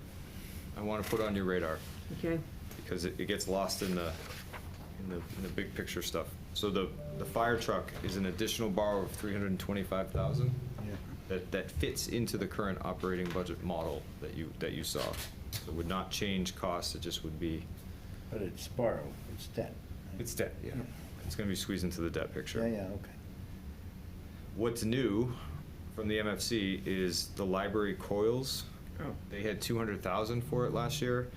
[SPEAKER 10] to put on your radar,
[SPEAKER 2] Okay.
[SPEAKER 10] because it gets lost in the big picture stuff. So the fire truck is an additional borrow of $325,000 that fits into the current operating budget model that you saw. So it would not change costs, it just would be.
[SPEAKER 4] But it's borrowed, it's debt. right?
[SPEAKER 10] It's debt, yeah. It's gonna be squeezed into the debt picture.
[SPEAKER 4] Yeah, okay.
[SPEAKER 10] What's new from the MFC is the library coils.
[SPEAKER 3] Oh.
[SPEAKER 10] They had 200,000 for it last year.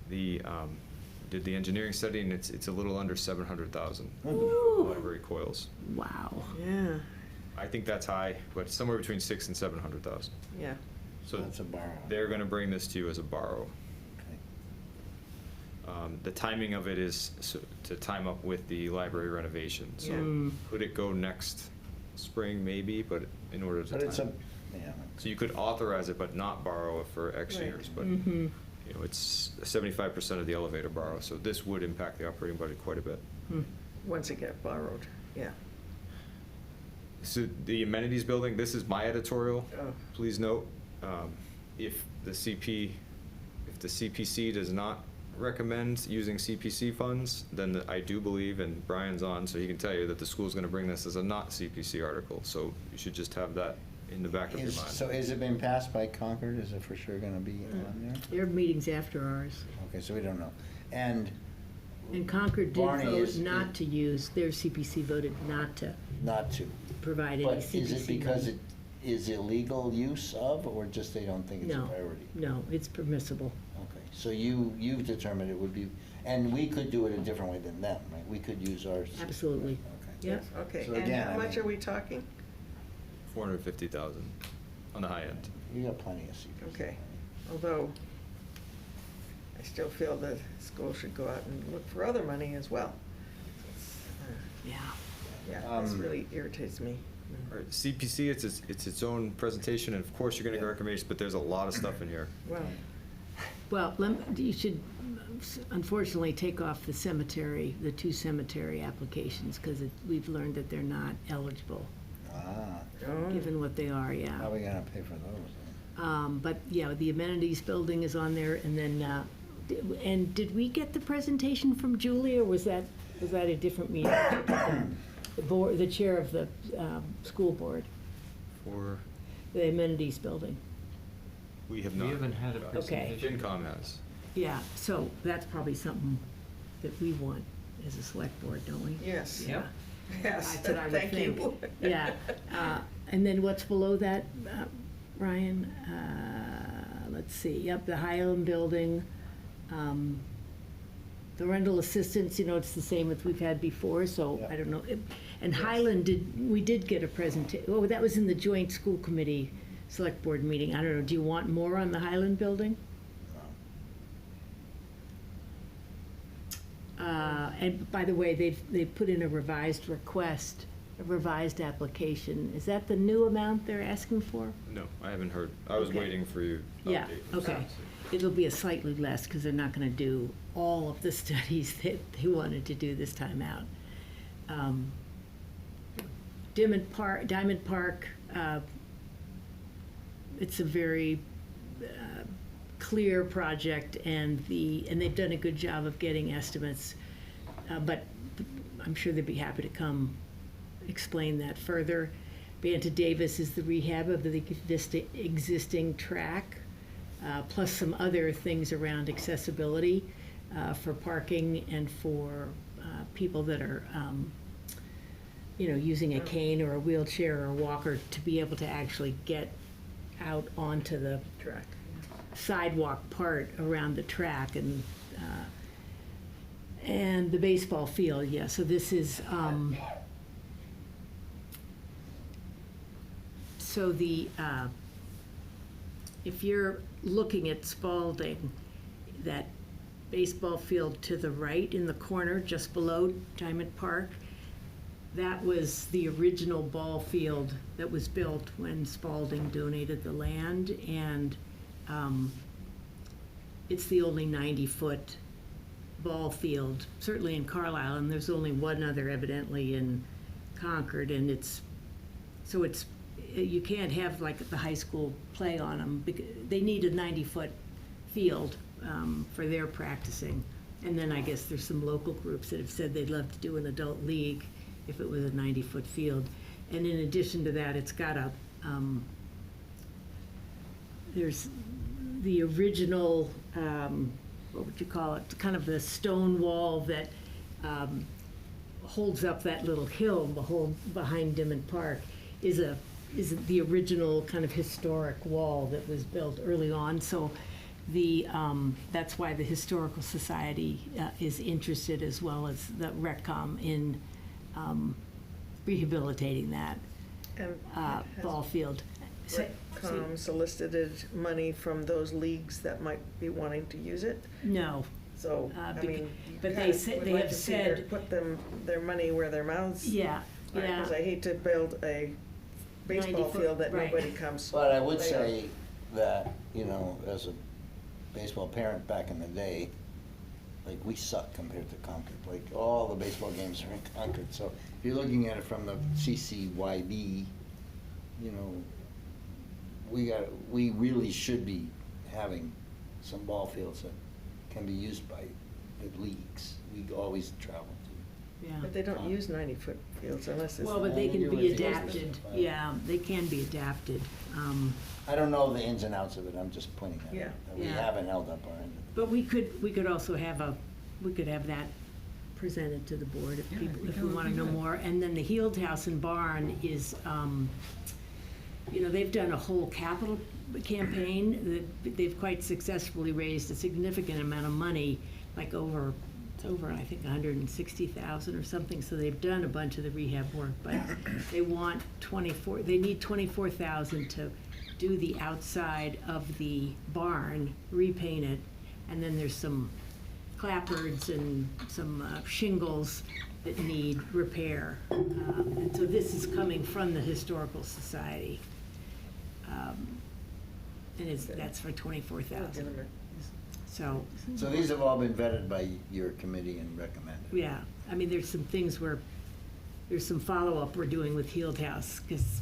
[SPEAKER 10] Did the engineering study, and it's a little under 700,000.
[SPEAKER 2] Ooh.
[SPEAKER 10] Library coils.
[SPEAKER 2] Wow.
[SPEAKER 3] Yeah,
[SPEAKER 10] I think that's high, but somewhere between 600,000 and 700,000.
[SPEAKER 3] yeah.
[SPEAKER 10] So
[SPEAKER 4] That's a borrow.
[SPEAKER 10] they're gonna bring this to you as a borrow.
[SPEAKER 4] Okay.
[SPEAKER 10] The timing of it is to time up with the library renovation. So
[SPEAKER 3] Yeah.
[SPEAKER 10] could it go next spring? Maybe, but in order to
[SPEAKER 4] But it's
[SPEAKER 10] time.
[SPEAKER 4] yeah.
[SPEAKER 10] So you could authorize it but not borrow it for X
[SPEAKER 3] Right.
[SPEAKER 10] years, but,
[SPEAKER 2] Mm-hmm.
[SPEAKER 10] you know, it's 75% of the elevator borrow, so this would impact the operating budget quite a bit.
[SPEAKER 3] Once it get borrowed, yeah.
[SPEAKER 10] So the amenities building, this is my editorial.
[SPEAKER 3] Oh.
[SPEAKER 10] Please note, if the CPC does not recommend using CPC funds, then I do believe, and Brian's on, so he can tell you that the school's gonna bring this as a not CPC article, so you should just have that in the back of your mind.
[SPEAKER 4] So is it been passed by Concord? Is it for sure gonna be on there?
[SPEAKER 2] Their meeting's after ours.
[SPEAKER 4] Okay, so we don't know. And
[SPEAKER 2] And Concord did
[SPEAKER 4] Barney,
[SPEAKER 2] vote
[SPEAKER 4] is-
[SPEAKER 2] not to use, their CPC voted not to
[SPEAKER 4] not to.
[SPEAKER 2] provide any
[SPEAKER 4] But
[SPEAKER 2] CPC.
[SPEAKER 4] is it because
[SPEAKER 2] money.
[SPEAKER 4] it is illegal use of, or just they don't think it's a
[SPEAKER 2] No.
[SPEAKER 4] priority?
[SPEAKER 2] No, it's permissible.
[SPEAKER 4] Okay, so you've determined it would be, and we could do it a different way than them, right? We could use ours.
[SPEAKER 2] Absolutely.
[SPEAKER 4] Okay.
[SPEAKER 2] Yep.
[SPEAKER 3] Okay,
[SPEAKER 4] So
[SPEAKER 3] and
[SPEAKER 4] again,
[SPEAKER 3] how
[SPEAKER 4] I
[SPEAKER 3] much
[SPEAKER 4] mean-
[SPEAKER 3] are we talking?
[SPEAKER 10] 450,000 on the high end.
[SPEAKER 4] You got plenty of CPC.
[SPEAKER 3] Okay, although I still feel that school should go out and look for other money as well.
[SPEAKER 2] Yeah.
[SPEAKER 3] Yeah, this
[SPEAKER 4] Um,
[SPEAKER 3] really irritates me.
[SPEAKER 10] All right, CPC, it's its own presentation, and of course, you're gonna get recommendations, but there's a lot of stuff in here.
[SPEAKER 3] Well,
[SPEAKER 2] Well, you should unfortunately take off the cemetery, the 2 cemetery applications, because we've learned that they're not eligible,
[SPEAKER 4] Ah,
[SPEAKER 3] oh,
[SPEAKER 2] given what they are,
[SPEAKER 4] how are
[SPEAKER 2] yeah.
[SPEAKER 4] we gonna pay for those then?
[SPEAKER 2] But, yeah, the amenities building is on there, and then, and did we get the presentation from Julie, or was that a different meeting? The board, the chair of the school board,
[SPEAKER 10] For,
[SPEAKER 2] the amenities building.
[SPEAKER 10] we have
[SPEAKER 1] We
[SPEAKER 10] not.
[SPEAKER 1] haven't had a
[SPEAKER 2] Okay.
[SPEAKER 1] presentation.
[SPEAKER 10] FinCom has.
[SPEAKER 2] Yeah, so that's probably something that we want as a select board, don't we?
[SPEAKER 3] yes.
[SPEAKER 2] Yeah.
[SPEAKER 3] Yes,
[SPEAKER 2] That's what I would
[SPEAKER 3] thank
[SPEAKER 2] think.
[SPEAKER 3] you.
[SPEAKER 2] Yeah, and then what's below that, Ryan? Let's see, yep, the Highland Building, the rental assistance, it's the same as we've had before, so I don't know. And Highland we did get a presentation, oh, that was in the joint school committee select board meeting. I don't know, do you want more on the Highland Building? And by the way, they've put in a revised request, a revised application. Is that the new amount they're asking for?
[SPEAKER 10] No, I haven't heard. I was
[SPEAKER 2] Okay.
[SPEAKER 10] waiting for you. to
[SPEAKER 2] Yeah,
[SPEAKER 10] update me.
[SPEAKER 2] okay. It'll be a slightly less, because they're not gonna do all of the studies that they wanted to do this time out. Diamond Park, it's a very clear project, and they've done a good job of getting estimates. But I'm sure they'd be happy to come explain that further. Banta Davis is the rehab of the existing track, plus some other things around accessibility for parking and for people that are, using a cane or a wheelchair or a walker to be able to actually get out onto the
[SPEAKER 3] Track.
[SPEAKER 2] sidewalk part around the track and the baseball field, yeah, so this is, if you're looking at Spalding, that baseball field to the right in the corner, just below Diamond Park, that was the original ball field that was built when Spalding donated the land, and it's the only 90-foot ball field, certainly in Carlisle, and there's only one other evidently in Concord, and it's you can't have like the high school play on them. They need a 90-foot field for their practicing. And then I guess there's some local groups that have said they'd love to do an adult league if it was a 90-foot field. And in addition to that, it's got a, there's the original, what would you call it? Kind of the stone wall that holds up that little hill behind Dimmock Park is the original kind of historic wall that was built early on. So that's why the Historical Society is interested, as well as the RecCom, in rehabilitating that
[SPEAKER 3] And
[SPEAKER 2] ball field.
[SPEAKER 3] RecCom solicited money from those leagues that might be wanting to use it.
[SPEAKER 2] No.
[SPEAKER 3] So, I mean,
[SPEAKER 2] but
[SPEAKER 3] you
[SPEAKER 2] they
[SPEAKER 3] kind of
[SPEAKER 2] said-
[SPEAKER 3] would
[SPEAKER 2] they
[SPEAKER 3] like
[SPEAKER 2] have
[SPEAKER 3] to see
[SPEAKER 2] said-
[SPEAKER 3] put their money where their mouths
[SPEAKER 2] Yeah,
[SPEAKER 3] are,
[SPEAKER 2] yeah.
[SPEAKER 3] because I hate to build a baseball
[SPEAKER 2] 90-foot,
[SPEAKER 3] field that
[SPEAKER 2] right.
[SPEAKER 3] nobody comes.
[SPEAKER 4] But I would
[SPEAKER 3] play
[SPEAKER 4] say that, you know, as a baseball parent back in the day, like, we suck compared to Concord. Like, all the baseball games are in Concord. So if you're looking at it from the CCYB, you know, we really should be having some ball fields that can be used by the leagues. We always travel to.
[SPEAKER 2] Yeah.
[SPEAKER 3] But they don't use 90-foot fields unless it's.
[SPEAKER 2] Well, but they can
[SPEAKER 4] You're
[SPEAKER 2] be
[SPEAKER 4] with the
[SPEAKER 2] adapted.
[SPEAKER 4] business,
[SPEAKER 2] Yeah, they can be adapted.
[SPEAKER 4] I don't know the ins and outs of it. I'm just pointing out
[SPEAKER 3] Yeah.
[SPEAKER 4] that we
[SPEAKER 2] Yeah.
[SPEAKER 4] haven't held up our end.
[SPEAKER 2] But we could also have that presented to the board if people, if we want to know more. And then the Heald House and Barn is, you know, they've done a whole capital campaign. They've quite successfully raised a significant amount of money, like it's over, I think, 160,000 or something. So they've done a bunch of the rehab work, but they need 24,000 to do the outside of the barn, repaint it, and then there's some clapboards and some shingles that need repair. And so this is coming from the Historical Society. And that's for 24,000.
[SPEAKER 3] Legitimate.
[SPEAKER 2] So,
[SPEAKER 4] So these have all been vetted by your committee and recommended?
[SPEAKER 2] yeah, I mean, there's some things there's some follow-up we're doing with Heald House, because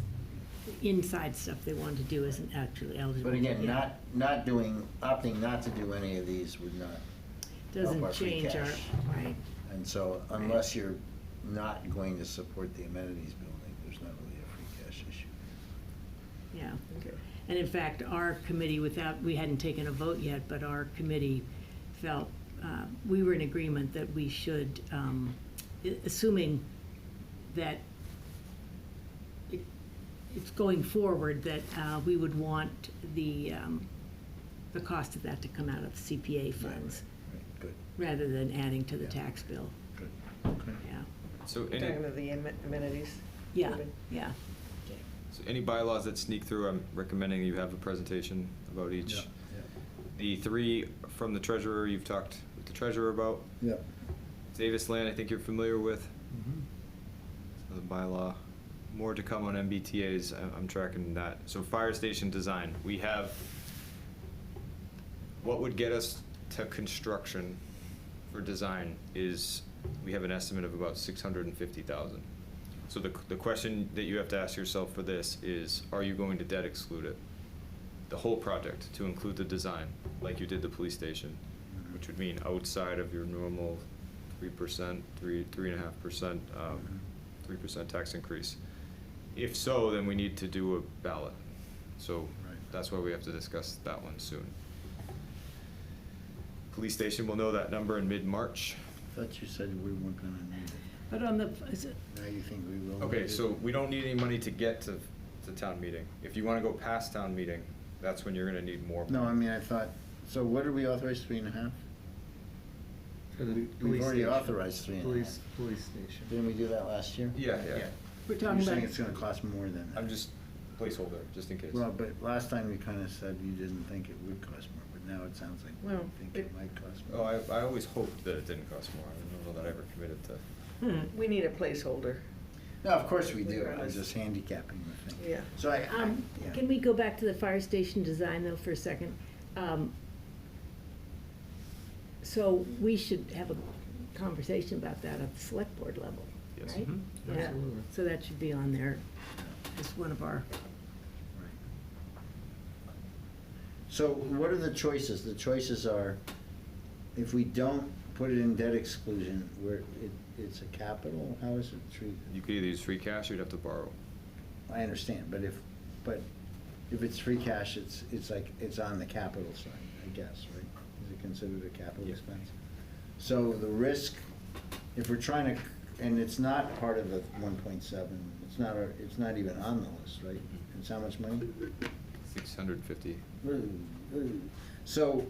[SPEAKER 2] inside stuff they want to do isn't actually eligible.
[SPEAKER 4] But again,
[SPEAKER 2] Yeah.
[SPEAKER 4] opting not to do any of these would not help
[SPEAKER 2] Doesn't
[SPEAKER 4] our free
[SPEAKER 2] change our,
[SPEAKER 4] cash.
[SPEAKER 2] right.
[SPEAKER 4] And so unless you're not going to support the amenities building, there's not really a free cash issue.
[SPEAKER 2] Yeah.
[SPEAKER 3] Okay.
[SPEAKER 2] And in fact, our committee, we hadn't taken a vote yet, but our committee felt, we were in agreement that we should, assuming that it's going forward, that we would want the cost of that to come out of CPA funds,
[SPEAKER 4] Right, good,
[SPEAKER 2] rather than adding to the
[SPEAKER 4] Yeah.
[SPEAKER 2] tax bill.
[SPEAKER 4] good, okay.
[SPEAKER 2] Yeah,
[SPEAKER 10] So
[SPEAKER 3] Talking about the amenities.
[SPEAKER 2] yeah, yeah.
[SPEAKER 10] So any bylaws that sneak through, I'm recommending you have a presentation about each.
[SPEAKER 4] Yeah,
[SPEAKER 10] The three from the treasurer, you've talked with the treasurer about.
[SPEAKER 4] yeah.
[SPEAKER 10] Davis Land, I think you're familiar with.
[SPEAKER 4] Mm-hmm.
[SPEAKER 10] So the bylaw. More to come on MBTA's, I'm tracking that. So fire station design, we have, what would get us to construction for design is, we have an estimate of about 650,000. So the question that you have to ask yourself for this is, are you going to debt exclude it? The whole project, to include the design, like you did the police station, which would mean outside of your normal 3%, 3.5%, 3% tax increase. If so, then we need to do a ballot. So
[SPEAKER 4] Right.
[SPEAKER 10] that's why we have to discuss that one soon. Police station, we'll know that number in mid-March.
[SPEAKER 4] Thought you said we weren't gonna need it.
[SPEAKER 2] But on is it,
[SPEAKER 4] Now you think we will?
[SPEAKER 10] Okay,
[SPEAKER 4] need it?
[SPEAKER 10] so we don't need any money to get to town meeting. If you wanna go past town meeting, that's when you're gonna need more.
[SPEAKER 4] No, I
[SPEAKER 10] money.
[SPEAKER 4] mean, I thought, so what did we authorize, 3.5?
[SPEAKER 5] For the
[SPEAKER 4] We've
[SPEAKER 5] police
[SPEAKER 4] already
[SPEAKER 5] station.
[SPEAKER 4] authorized 3.5.
[SPEAKER 5] Police station.
[SPEAKER 4] Didn't we do that last year?
[SPEAKER 10] Yeah.
[SPEAKER 2] we're
[SPEAKER 4] You're
[SPEAKER 2] talking
[SPEAKER 4] saying
[SPEAKER 2] about,
[SPEAKER 4] it's gonna cost more than that?
[SPEAKER 10] I'm just placeholder, just in case.
[SPEAKER 4] Well, but last time you kinda said you didn't think it would cost more, but now it sounds like you
[SPEAKER 3] Well,
[SPEAKER 4] think
[SPEAKER 3] it-
[SPEAKER 4] it might cost
[SPEAKER 10] Oh,
[SPEAKER 4] more.
[SPEAKER 10] I always hoped that it didn't cost more. I don't know that I ever committed to.
[SPEAKER 3] We need a placeholder.
[SPEAKER 4] No, of course we do, I'm
[SPEAKER 3] Regardless.
[SPEAKER 4] just handicapping the thing.
[SPEAKER 3] Yeah.
[SPEAKER 4] So yeah.
[SPEAKER 2] can we go back to the fire station design though for a second? So we should have a conversation about that at the select board level,
[SPEAKER 10] Yes.
[SPEAKER 2] right?
[SPEAKER 10] Mhm.
[SPEAKER 2] Yeah.
[SPEAKER 5] Absolutely.
[SPEAKER 2] So that should be on there as one of our
[SPEAKER 4] So what are the choices? The choices are, if we don't put it in debt exclusion, it's a capital, how is it treated?
[SPEAKER 10] You could either use free cash or you'd have to borrow.
[SPEAKER 4] I understand, but if it's free cash, it's like, it's on the capital side, I guess, right? Is it considered a capital
[SPEAKER 10] Yeah.
[SPEAKER 4] expense? So the risk, if we're trying to, and it's not part of the 1.7, it's not even on the list, right? It's how much money?
[SPEAKER 10] 650.
[SPEAKER 4] So,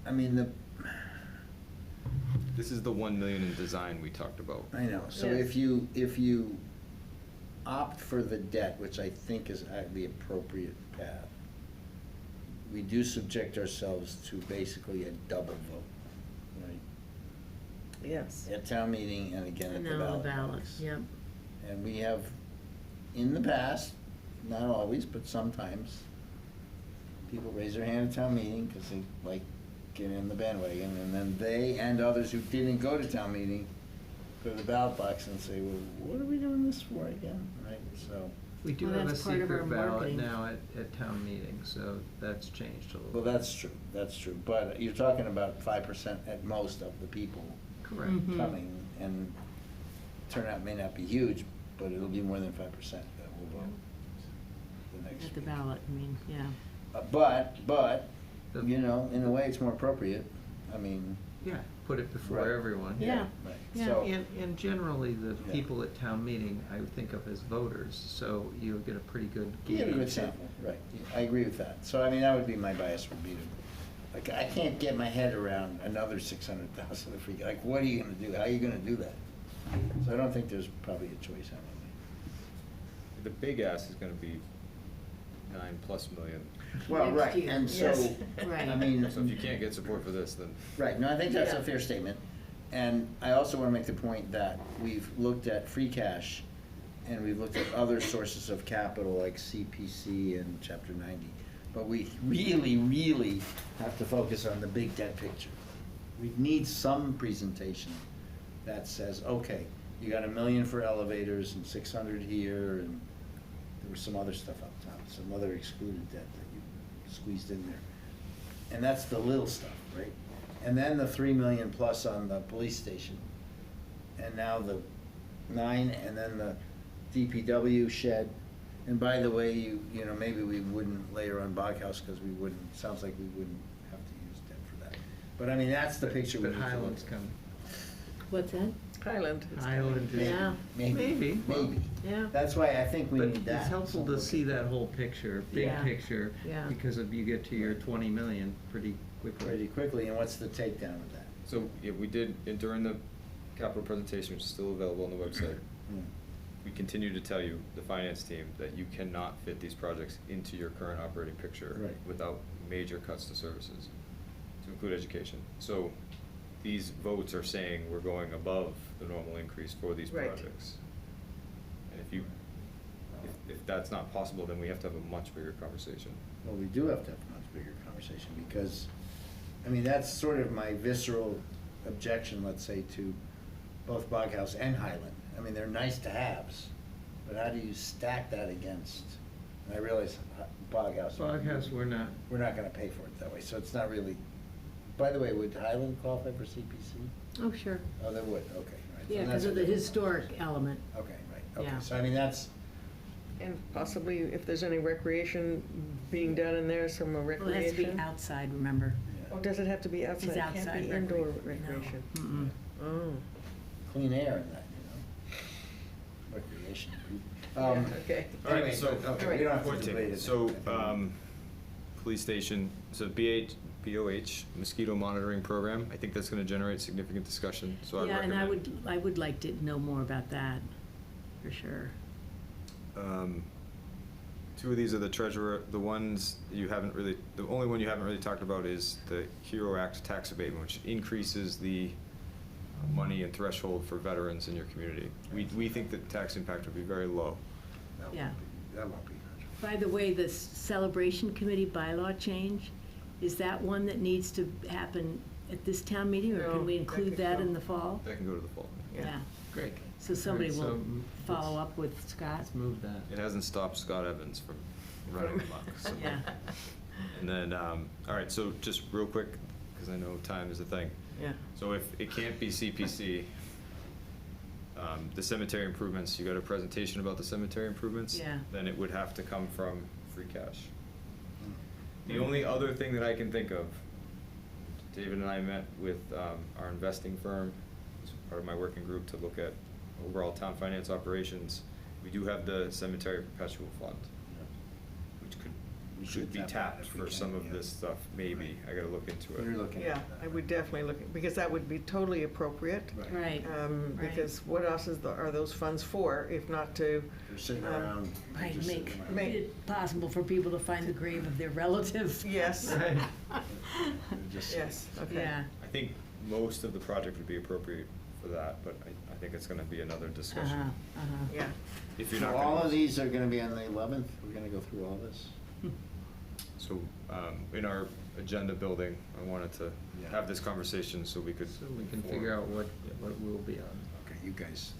[SPEAKER 4] I mean,
[SPEAKER 10] This is the 1 million in design we talked about.
[SPEAKER 4] I know, so
[SPEAKER 3] Yes.
[SPEAKER 4] if you opt for the debt, which I think is the appropriate path, we do subject ourselves to basically a double vote, right?
[SPEAKER 3] Yes.
[SPEAKER 4] At town meeting and again at
[SPEAKER 2] And
[SPEAKER 4] the
[SPEAKER 2] then on the
[SPEAKER 4] ballot
[SPEAKER 2] ballot,
[SPEAKER 4] box.
[SPEAKER 2] yep.
[SPEAKER 4] And we have, in the past, not always, but sometimes, people raise their hand at town meeting because they like get in the bandwagon, and then they and others who didn't go to town meeting go to the ballot box and say, well, what are we doing this for again, right? So,
[SPEAKER 1] We do
[SPEAKER 2] Well,
[SPEAKER 1] have a
[SPEAKER 2] that's part of our
[SPEAKER 1] secret ballot
[SPEAKER 2] marketing.
[SPEAKER 1] now at town meeting, so that's changed a little.
[SPEAKER 4] well, that's true, but you're talking about 5% at most of the people
[SPEAKER 1] Correct.
[SPEAKER 2] Mhm.
[SPEAKER 4] coming, and turnout may not be huge, but it'll be more than 5% that will vote the next
[SPEAKER 2] At the
[SPEAKER 4] week.
[SPEAKER 2] ballot, I mean, yeah.
[SPEAKER 4] But,
[SPEAKER 1] The-
[SPEAKER 4] you know, in a way, it's more appropriate. I mean,
[SPEAKER 1] Yeah, put it before
[SPEAKER 4] Right.
[SPEAKER 1] everyone.
[SPEAKER 2] Yeah.
[SPEAKER 4] Right.
[SPEAKER 2] Yeah.
[SPEAKER 4] So,
[SPEAKER 1] And generally, the
[SPEAKER 4] Yeah.
[SPEAKER 1] people at town meeting, I would think of as voters, so you get a pretty good
[SPEAKER 4] you get a good
[SPEAKER 1] gauge.
[SPEAKER 4] sample, right. I agree with that. So, I mean, that would be my bias would be to, like, I can't get my head around another 600,000 if we, like, what are you gonna do? How are you gonna do that? So I don't think there's probably a choice out of
[SPEAKER 10] The big ask is gonna be 9+ million.
[SPEAKER 4] it. Well,
[SPEAKER 2] Next
[SPEAKER 4] right,
[SPEAKER 2] year.
[SPEAKER 4] and so,
[SPEAKER 2] Yes. Right.
[SPEAKER 4] I mean.
[SPEAKER 10] So if you can't get support for this, then
[SPEAKER 4] Right, no, I think that's
[SPEAKER 3] Yeah.
[SPEAKER 4] a fair statement. And I also want to make the point that we've looked at free cash, and we've looked at other sources of capital like CPC and Chapter 90. But we really, really have to focus on the big debt picture. We need some presentation that says, okay, you got $1 million for elevators and 600 here, and there was some other stuff up top, some other excluded debt that you squeezed in there. And that's the little stuff, right? And then the 3 million plus on the police station. And now the 9, and then the DPW shed. And by the way, you know, maybe we wouldn't layer on Boghouse because we wouldn't, sounds like we wouldn't have to use debt for that. But I mean, that's the picture we
[SPEAKER 1] But
[SPEAKER 4] need to look
[SPEAKER 1] Highland's
[SPEAKER 4] at.
[SPEAKER 1] coming.
[SPEAKER 2] What's that?
[SPEAKER 3] Highland. is
[SPEAKER 1] Highland
[SPEAKER 3] coming.
[SPEAKER 1] is-
[SPEAKER 2] Yeah.
[SPEAKER 1] Maybe.
[SPEAKER 4] Maybe.
[SPEAKER 2] Yeah.
[SPEAKER 4] That's why I think we
[SPEAKER 1] But
[SPEAKER 4] need that.
[SPEAKER 1] it's helpful to see that whole picture, big
[SPEAKER 2] Yeah.
[SPEAKER 1] picture,
[SPEAKER 2] Yeah.
[SPEAKER 1] because if you get to your 20 million pretty quickly.
[SPEAKER 4] Pretty quickly, and what's the takedown of that?
[SPEAKER 10] So, yeah, we did, and during the capital presentation, which is still available on the website,
[SPEAKER 4] Hmm.
[SPEAKER 10] we continue to tell you, the finance team, that you cannot fit these projects into your current operating picture
[SPEAKER 4] Right.
[SPEAKER 10] without major cuts to services, to include education. So these votes are saying we're going above the normal increase for these
[SPEAKER 3] Right.
[SPEAKER 10] projects. And if that's not possible, then we have to have a much bigger conversation.
[SPEAKER 4] Well, we do have to have a much bigger conversation, because, I mean, that's sort of my visceral objection, let's say, to both Boghouse and Highland. I mean, they're nice to haves, but how do you stack that against, and I realize Boghouse.
[SPEAKER 1] Boghouse, we're not.
[SPEAKER 4] We're not gonna pay for it that way, so it's not really, by the way, would Highland qualify for CPC?
[SPEAKER 2] Oh, sure.
[SPEAKER 4] Oh, they would, okay, right. So
[SPEAKER 2] Yeah,
[SPEAKER 4] that's
[SPEAKER 2] because of
[SPEAKER 4] a
[SPEAKER 2] the
[SPEAKER 4] different-
[SPEAKER 2] historic element.
[SPEAKER 4] Okay, right,
[SPEAKER 2] Yeah.
[SPEAKER 4] okay, so I mean, that's,
[SPEAKER 3] And possibly if there's any recreation being done in there, some
[SPEAKER 2] Well, it has to be
[SPEAKER 3] recreation.
[SPEAKER 2] outside, remember?
[SPEAKER 3] Oh, does it have to be outside?
[SPEAKER 2] It's
[SPEAKER 3] It can't
[SPEAKER 2] outside
[SPEAKER 3] be indoor
[SPEAKER 2] recre- no.
[SPEAKER 3] recreation?
[SPEAKER 2] Mm-mm.
[SPEAKER 3] Oh,
[SPEAKER 4] clean air in that, you know, recreation.
[SPEAKER 3] okay.
[SPEAKER 10] All right,
[SPEAKER 4] Anyway,
[SPEAKER 10] so,
[SPEAKER 4] okay, we don't have to
[SPEAKER 10] point
[SPEAKER 4] debate
[SPEAKER 10] taken.
[SPEAKER 4] it.
[SPEAKER 10] So, police station, so BOH, mosquito monitoring program, I think that's gonna generate significant discussion, so I'd
[SPEAKER 2] Yeah, and
[SPEAKER 10] recommend.
[SPEAKER 2] I would like to know more about that, for sure.
[SPEAKER 10] Two of these are the treasurer, the ones you haven't really, the only one you haven't really talked about is the HERO Act tax abatement, which increases the money and threshold for veterans in your community. We think that tax impact would be very low.
[SPEAKER 4] That
[SPEAKER 2] Yeah.
[SPEAKER 4] won't be much.
[SPEAKER 2] By the way, the celebration committee bylaw change, is that one that needs to happen at this town meeting, or
[SPEAKER 3] No,
[SPEAKER 2] can we
[SPEAKER 3] that
[SPEAKER 2] include
[SPEAKER 3] could
[SPEAKER 2] that
[SPEAKER 3] go.
[SPEAKER 2] in the fall?
[SPEAKER 10] That can go to the fall.
[SPEAKER 2] Yeah.
[SPEAKER 1] Great.
[SPEAKER 2] So somebody
[SPEAKER 1] All right,
[SPEAKER 2] will follow
[SPEAKER 1] let's-
[SPEAKER 2] up with Scott?
[SPEAKER 1] Let's move that.
[SPEAKER 10] It hasn't stopped Scott Evans from running amok, so.
[SPEAKER 2] Yeah.
[SPEAKER 10] And then, all right, so just real quick, because I know time is a thing.
[SPEAKER 3] Yeah.
[SPEAKER 10] So if it can't be CPC, the cemetery improvements, you got a presentation about the cemetery improvements?
[SPEAKER 2] Yeah.
[SPEAKER 10] Then it would have to come from free cash. The only other thing that I can think of, David and I met with our investing firm as part of my working group to look at overall town finance operations. We do have the cemetery perpetual fund, which should be tapped for some of this stuff, maybe. I gotta look into it.
[SPEAKER 4] You're looking at
[SPEAKER 3] Yeah,
[SPEAKER 4] that.
[SPEAKER 3] I would definitely look, because that would be totally appropriate.
[SPEAKER 2] Right.
[SPEAKER 3] Um,
[SPEAKER 2] Right.
[SPEAKER 3] Because what else are those funds for, if not to,
[SPEAKER 4] They're sitting
[SPEAKER 3] Um,
[SPEAKER 4] around.
[SPEAKER 2] Right,
[SPEAKER 4] just
[SPEAKER 2] make
[SPEAKER 4] sitting around.
[SPEAKER 3] Make-
[SPEAKER 2] it possible for people to find the grave of their relative.
[SPEAKER 3] yes,
[SPEAKER 4] They're just sitting.
[SPEAKER 3] yes, okay.
[SPEAKER 2] Yeah.
[SPEAKER 10] I think most of the project would be appropriate for that, but I think it's gonna be another discussion.
[SPEAKER 2] Uh-huh, uh-huh.
[SPEAKER 3] Yeah,
[SPEAKER 10] If you're
[SPEAKER 4] So
[SPEAKER 10] not
[SPEAKER 4] all
[SPEAKER 10] gonna.
[SPEAKER 4] of these are gonna be on the 11th? We're gonna go through all this?
[SPEAKER 10] So, in our agenda building, I wanted to
[SPEAKER 4] Yeah.
[SPEAKER 10] have this conversation so we could.
[SPEAKER 5] So we can
[SPEAKER 10] move
[SPEAKER 5] figure
[SPEAKER 10] forward.
[SPEAKER 5] out what we'll be on.
[SPEAKER 4] Okay, you guys.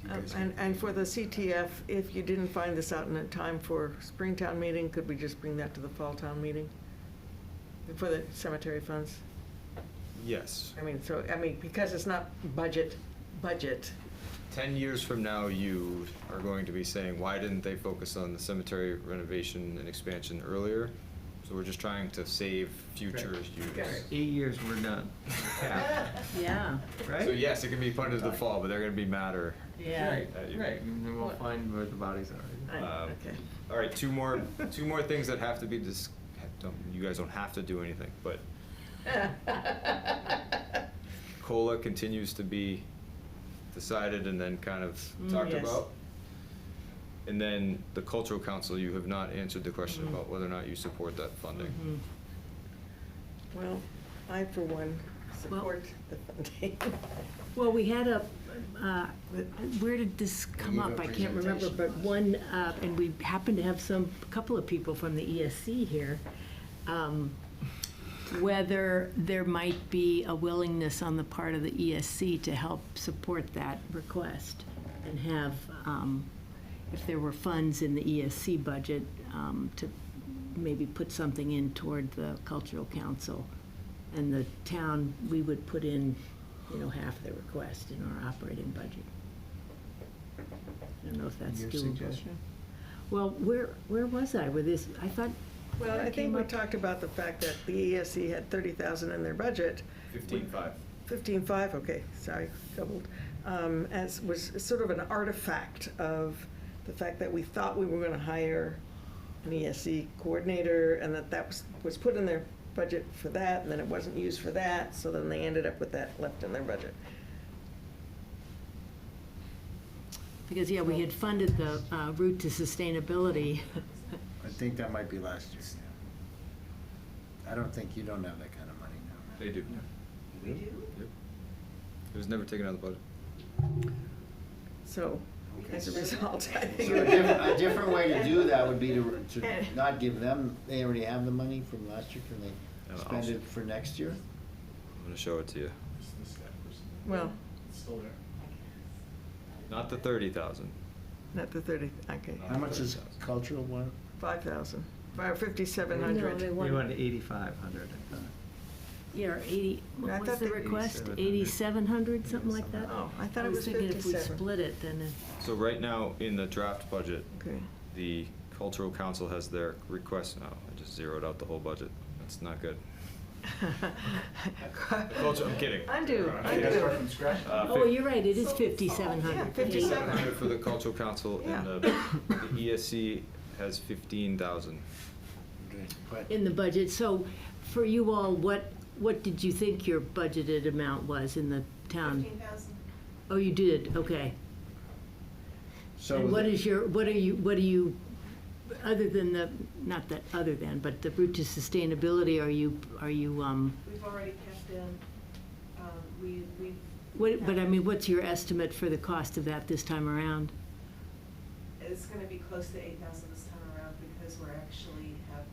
[SPEAKER 3] And for the CTF, if you didn't find this out in time for Springtown meeting, could we just bring that to the Fall Town meeting? For the cemetery funds?
[SPEAKER 10] Yes.
[SPEAKER 3] Because it's not budget.
[SPEAKER 10] 10 years from now, you are going to be saying, why didn't they focus on the cemetery renovation and expansion earlier? So we're just trying to save future use.
[SPEAKER 5] 8 years, we're done.
[SPEAKER 2] Yeah,
[SPEAKER 5] Right?
[SPEAKER 10] So yes, it can be funded to the fall, but they're gonna be madder.
[SPEAKER 2] yeah.
[SPEAKER 5] Right,
[SPEAKER 10] that you-
[SPEAKER 5] right, and then we'll find where the bodies are.
[SPEAKER 3] Okay.
[SPEAKER 10] All right, two more things that have to be you guys don't have to do anything, but COLA continues to be decided and then kind of talked
[SPEAKER 3] Yes.
[SPEAKER 10] about. And then the cultural council, you have not answered the question
[SPEAKER 3] Mhm.
[SPEAKER 10] about whether or not you support that funding.
[SPEAKER 3] Mhm. Well, I, for one, support the funding.
[SPEAKER 2] Well, we had where did this come
[SPEAKER 4] gave
[SPEAKER 2] up?
[SPEAKER 4] a
[SPEAKER 2] I can't remember,
[SPEAKER 4] presentation
[SPEAKER 2] but
[SPEAKER 4] last
[SPEAKER 2] one, and we happened to have a couple of people from the ESC here, whether there might be a willingness on the part of the ESC to help support that request and have, if there were funds in the ESC budget, to maybe put something in toward the cultural council. And the town, we would put in, half the request in our operating budget. I don't know if that's
[SPEAKER 5] Your
[SPEAKER 2] doable.
[SPEAKER 5] suggestion?
[SPEAKER 2] Well, where was I with this? I thought.
[SPEAKER 3] Well, I
[SPEAKER 2] that
[SPEAKER 3] think
[SPEAKER 2] came
[SPEAKER 3] we
[SPEAKER 2] up-
[SPEAKER 3] talked about the fact that the ESC had 30,000 in their budget.
[SPEAKER 10] 15.5.
[SPEAKER 3] 15.5, okay, sorry, doubled. As was sort of an artifact of the fact that we thought we were gonna hire an ESC coordinator, and that was put in their budget for that, and then it wasn't used for that, so then they ended up with that left in their budget.
[SPEAKER 2] Because, yeah, we had funded the route to sustainability.
[SPEAKER 4] I think that might be last year, yeah. I don't think you don't have that kind of money now.
[SPEAKER 10] They do.
[SPEAKER 13] We do?
[SPEAKER 10] Yep. It was never taken out of the budget.
[SPEAKER 3] So, as a result, I
[SPEAKER 4] So
[SPEAKER 3] think.
[SPEAKER 4] a different way to do that would be to not give them, they already have the money from last year, can they
[SPEAKER 10] I'll-
[SPEAKER 4] spend it for next year?
[SPEAKER 10] I'm gonna show it to you.
[SPEAKER 3] Well,
[SPEAKER 10] Not the 30,000.
[SPEAKER 3] not the 30, okay,
[SPEAKER 4] How much is cultural one?
[SPEAKER 3] 5,000, or
[SPEAKER 2] No,
[SPEAKER 3] 5,700.
[SPEAKER 2] they
[SPEAKER 5] We
[SPEAKER 2] wanted,
[SPEAKER 5] wanted 8,500, I thought.
[SPEAKER 2] yeah, or 80,
[SPEAKER 3] I
[SPEAKER 2] what was
[SPEAKER 3] thought
[SPEAKER 2] the
[SPEAKER 3] they-
[SPEAKER 2] request?
[SPEAKER 5] 8,700.
[SPEAKER 2] 8,700, something like that?
[SPEAKER 3] Oh, I thought it was
[SPEAKER 2] thinking if we
[SPEAKER 3] 57.
[SPEAKER 2] split it, then,
[SPEAKER 10] So right now, in the draft budget,
[SPEAKER 3] Okay.
[SPEAKER 10] the cultural council has their request now. I just zeroed out the whole budget. That's not good. I'm kidding.
[SPEAKER 3] Undo.
[SPEAKER 2] oh, you're right, it is 5,700.
[SPEAKER 3] Yeah, 57.
[SPEAKER 10] 5,700 for the cultural council, and
[SPEAKER 3] Yeah.
[SPEAKER 10] the ESC has 15,000.
[SPEAKER 4] But
[SPEAKER 2] In the budget, so for you all, what did you think your budgeted amount was in the town?
[SPEAKER 13] 15,000.
[SPEAKER 2] Oh, you did, okay.
[SPEAKER 4] so.
[SPEAKER 2] And what are you, other than but the route to sustainability, are you,
[SPEAKER 13] We've already kept in,
[SPEAKER 2] but I mean, what's your estimate for the cost of that this time around?
[SPEAKER 13] it's gonna be close to 8,000 this time around because we're actually have,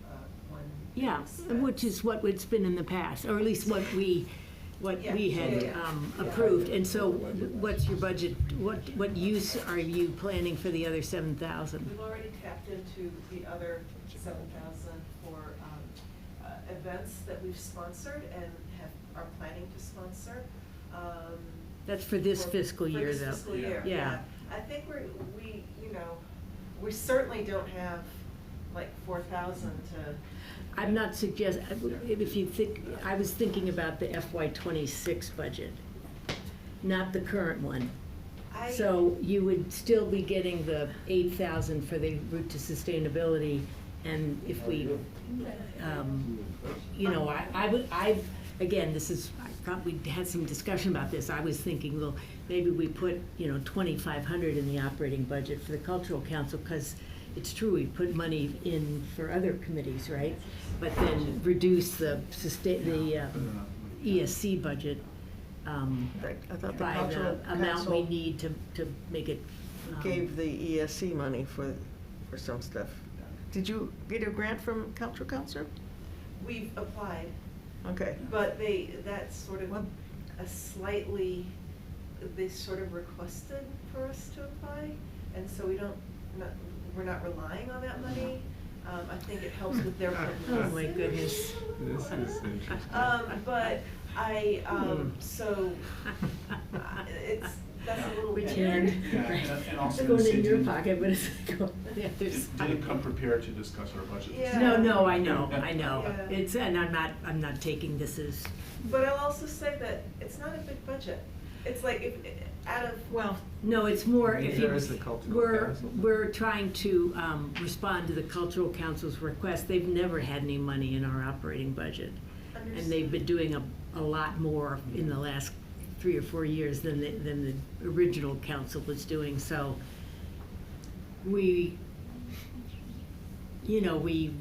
[SPEAKER 13] one.
[SPEAKER 2] Yeah,
[SPEAKER 13] expense.
[SPEAKER 2] which is what it's been in the past, or at least what we had
[SPEAKER 13] Yeah.
[SPEAKER 2] approved. And so what's your budget, what use are you planning for the other 7,000?
[SPEAKER 13] We've already tapped into the other 7,000 for events that we've sponsored and are planning to sponsor.
[SPEAKER 2] That's for this fiscal year,
[SPEAKER 13] For
[SPEAKER 2] though.
[SPEAKER 13] this fiscal year,
[SPEAKER 2] Yeah.
[SPEAKER 13] yeah. I think we certainly don't have like 4,000 to.
[SPEAKER 2] I'm not if you think, I was thinking about the FY '26 budget, not the current one. So you would still be getting the 8,000 for the route to sustainability, and if we, again, I thought we had some discussion about this. I was thinking, well, maybe we put, 2,500 in the operating budget for the cultural council, because it's true, we put money in for other committees, right? But then reduce the ESC budget
[SPEAKER 3] I thought the
[SPEAKER 2] by
[SPEAKER 3] cultural
[SPEAKER 2] the amount we
[SPEAKER 3] council
[SPEAKER 2] need to make it.
[SPEAKER 3] gave the ESC money for some stuff. Did you get a grant from cultural council?
[SPEAKER 13] We've applied,
[SPEAKER 3] Okay.
[SPEAKER 13] but that's sort of they sort of requested for us to apply, and so we're not relying on that money. I think it helps with their publicity.
[SPEAKER 2] Oh, my goodness.
[SPEAKER 5] This is interesting.
[SPEAKER 13] But that's a little
[SPEAKER 2] Which
[SPEAKER 13] bit.
[SPEAKER 2] hand?
[SPEAKER 14] And also
[SPEAKER 2] It's going in your
[SPEAKER 14] Cindy,
[SPEAKER 2] pocket, but it's going on the other side.
[SPEAKER 14] didn't come prepared to discuss our budget.
[SPEAKER 13] Yeah.
[SPEAKER 2] No, I know.
[SPEAKER 13] Yeah.
[SPEAKER 2] And I'm not taking this as,
[SPEAKER 13] But I'll also say that it's not a big budget. It's like
[SPEAKER 2] no, it's more if
[SPEAKER 5] Neither is the cultural
[SPEAKER 2] we're,
[SPEAKER 5] council.
[SPEAKER 2] we're trying to respond to the cultural council's request. They've never had any money in our operating budget. And they've been doing a lot more in the last 3 or 4 years than the original council was doing. So we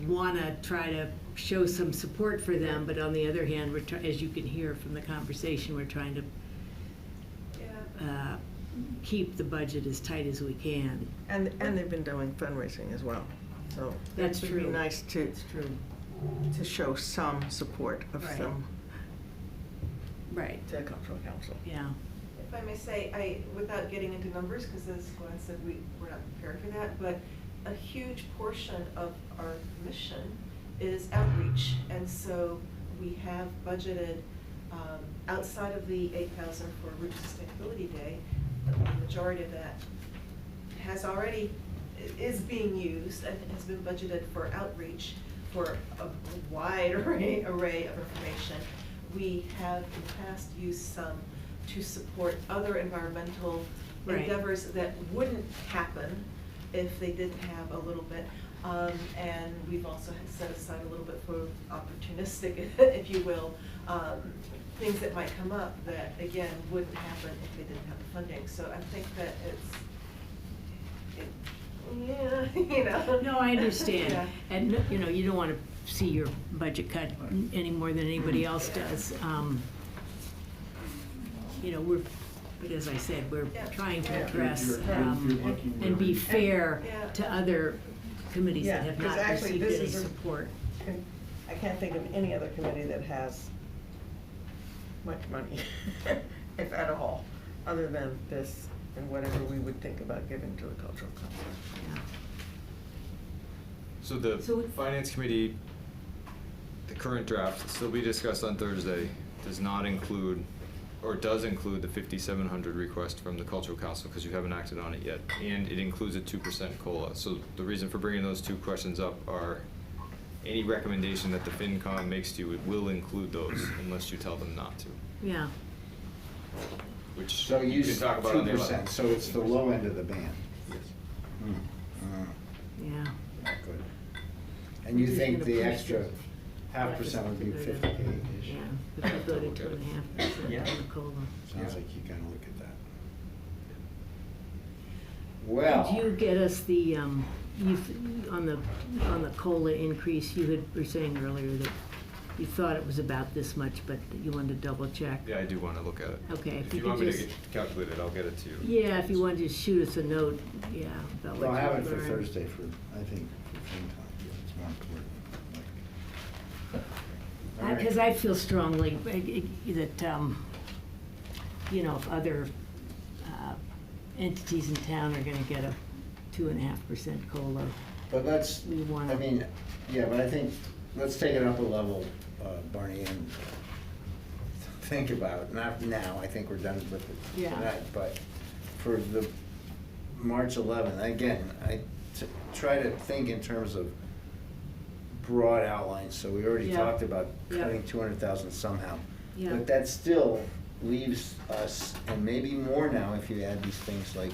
[SPEAKER 2] want to try to show some support for them, but on the other hand, as you can hear from the conversation, we're trying to keep the budget as tight as we can.
[SPEAKER 3] And they've been doing fundraising as well, so.
[SPEAKER 2] That's
[SPEAKER 3] It would
[SPEAKER 2] true.
[SPEAKER 3] be nice to
[SPEAKER 2] true.
[SPEAKER 3] show some support of
[SPEAKER 2] Right.
[SPEAKER 3] some
[SPEAKER 2] Right,
[SPEAKER 3] to the cultural council.
[SPEAKER 2] yeah.
[SPEAKER 13] If I may say, without getting into numbers, because as Glenn said, we're not prepared for that, but a huge portion of our mission is outreach. And so we have budgeted, outside of the 8,000 for Route to Sustainability Day, the majority of that is being used and has been budgeted for outreach for a wide array of information. We have in the past used some to support other environmental
[SPEAKER 2] Right.
[SPEAKER 13] endeavors that wouldn't happen if they didn't have a little bit. And we've also set aside a little bit for opportunistic, if you will, things that might come up that, again, wouldn't happen if they didn't have the funding. So I think that
[SPEAKER 2] No, I understand.
[SPEAKER 13] Yeah.
[SPEAKER 2] And, you don't want to see your budget cut any more than anybody else does. But as I said, we're
[SPEAKER 13] Yeah.
[SPEAKER 2] trying to
[SPEAKER 13] Yeah.
[SPEAKER 2] address
[SPEAKER 14] You're lucky where
[SPEAKER 2] and be
[SPEAKER 14] we-
[SPEAKER 2] fair
[SPEAKER 13] Yeah.
[SPEAKER 2] to other committees that
[SPEAKER 3] Yeah,
[SPEAKER 2] have
[SPEAKER 3] 'cause
[SPEAKER 2] not
[SPEAKER 3] actually
[SPEAKER 2] received
[SPEAKER 3] this
[SPEAKER 2] any
[SPEAKER 3] is a-
[SPEAKER 2] support.
[SPEAKER 3] I can't think of any other committee that has much money, if at all, other than this and whatever we would think about giving to the cultural council.
[SPEAKER 2] Yeah.
[SPEAKER 10] So the
[SPEAKER 2] So-
[SPEAKER 10] finance committee, the current draft, still be discussed on Thursday, does not include, or does include the 5,700 request from the cultural council, because you haven't acted on it yet, and it includes a 2% COLA. So the reason for bringing those two questions up are any recommendation that the FinCom makes to you, it will include those unless you tell them not to,
[SPEAKER 2] Yeah.
[SPEAKER 10] which
[SPEAKER 4] So
[SPEAKER 10] you
[SPEAKER 4] you
[SPEAKER 10] can
[SPEAKER 4] said
[SPEAKER 10] talk about on the
[SPEAKER 4] 2%,
[SPEAKER 10] 11th.
[SPEAKER 4] so it's the low end of the band.
[SPEAKER 10] Yes.
[SPEAKER 2] Yeah.
[SPEAKER 4] Not good. And you
[SPEAKER 2] Which is
[SPEAKER 4] think
[SPEAKER 2] gonna
[SPEAKER 4] the
[SPEAKER 2] push
[SPEAKER 4] extra
[SPEAKER 2] this.
[SPEAKER 4] 0.5% would be
[SPEAKER 2] Yeah.
[SPEAKER 4] 50K-ish?
[SPEAKER 2] Yeah, if we go to 2.5%
[SPEAKER 5] Yeah.
[SPEAKER 2] on the COLA.
[SPEAKER 4] Sounds like you gotta look at that. Well.
[SPEAKER 2] Did you get us the, on the COLA increase, were saying earlier that you thought it was about this much, but you wanted to double check?
[SPEAKER 10] Yeah, I do want to look at it.
[SPEAKER 2] Okay, if
[SPEAKER 10] If
[SPEAKER 2] you
[SPEAKER 10] you
[SPEAKER 2] could
[SPEAKER 10] want me to
[SPEAKER 2] just-
[SPEAKER 10] get calculated, I'll get it to you.
[SPEAKER 2] Yeah, if you wanted to shoot us a note, yeah, about
[SPEAKER 4] Well,
[SPEAKER 2] what
[SPEAKER 4] I have it
[SPEAKER 2] you
[SPEAKER 4] for
[SPEAKER 2] learned.
[SPEAKER 4] Thursday I think, for FinCom, it's more important. All right.
[SPEAKER 2] Because I feel strongly that, if other entities in town are gonna get a 2.5% COLA.
[SPEAKER 4] But let's,
[SPEAKER 2] We wanna-
[SPEAKER 4] I mean, yeah, but I think let's take it up a level, Barney, and think about, not now, I think we're done with it
[SPEAKER 2] Yeah.
[SPEAKER 4] tonight, but for the March 11th, again, try to think in terms of broad outlines, so we already
[SPEAKER 2] Yeah.
[SPEAKER 4] talked about
[SPEAKER 2] Yeah.
[SPEAKER 4] cutting 200,000 somehow.
[SPEAKER 2] Yeah.
[SPEAKER 4] But that still leaves us, and maybe more now if you add these things like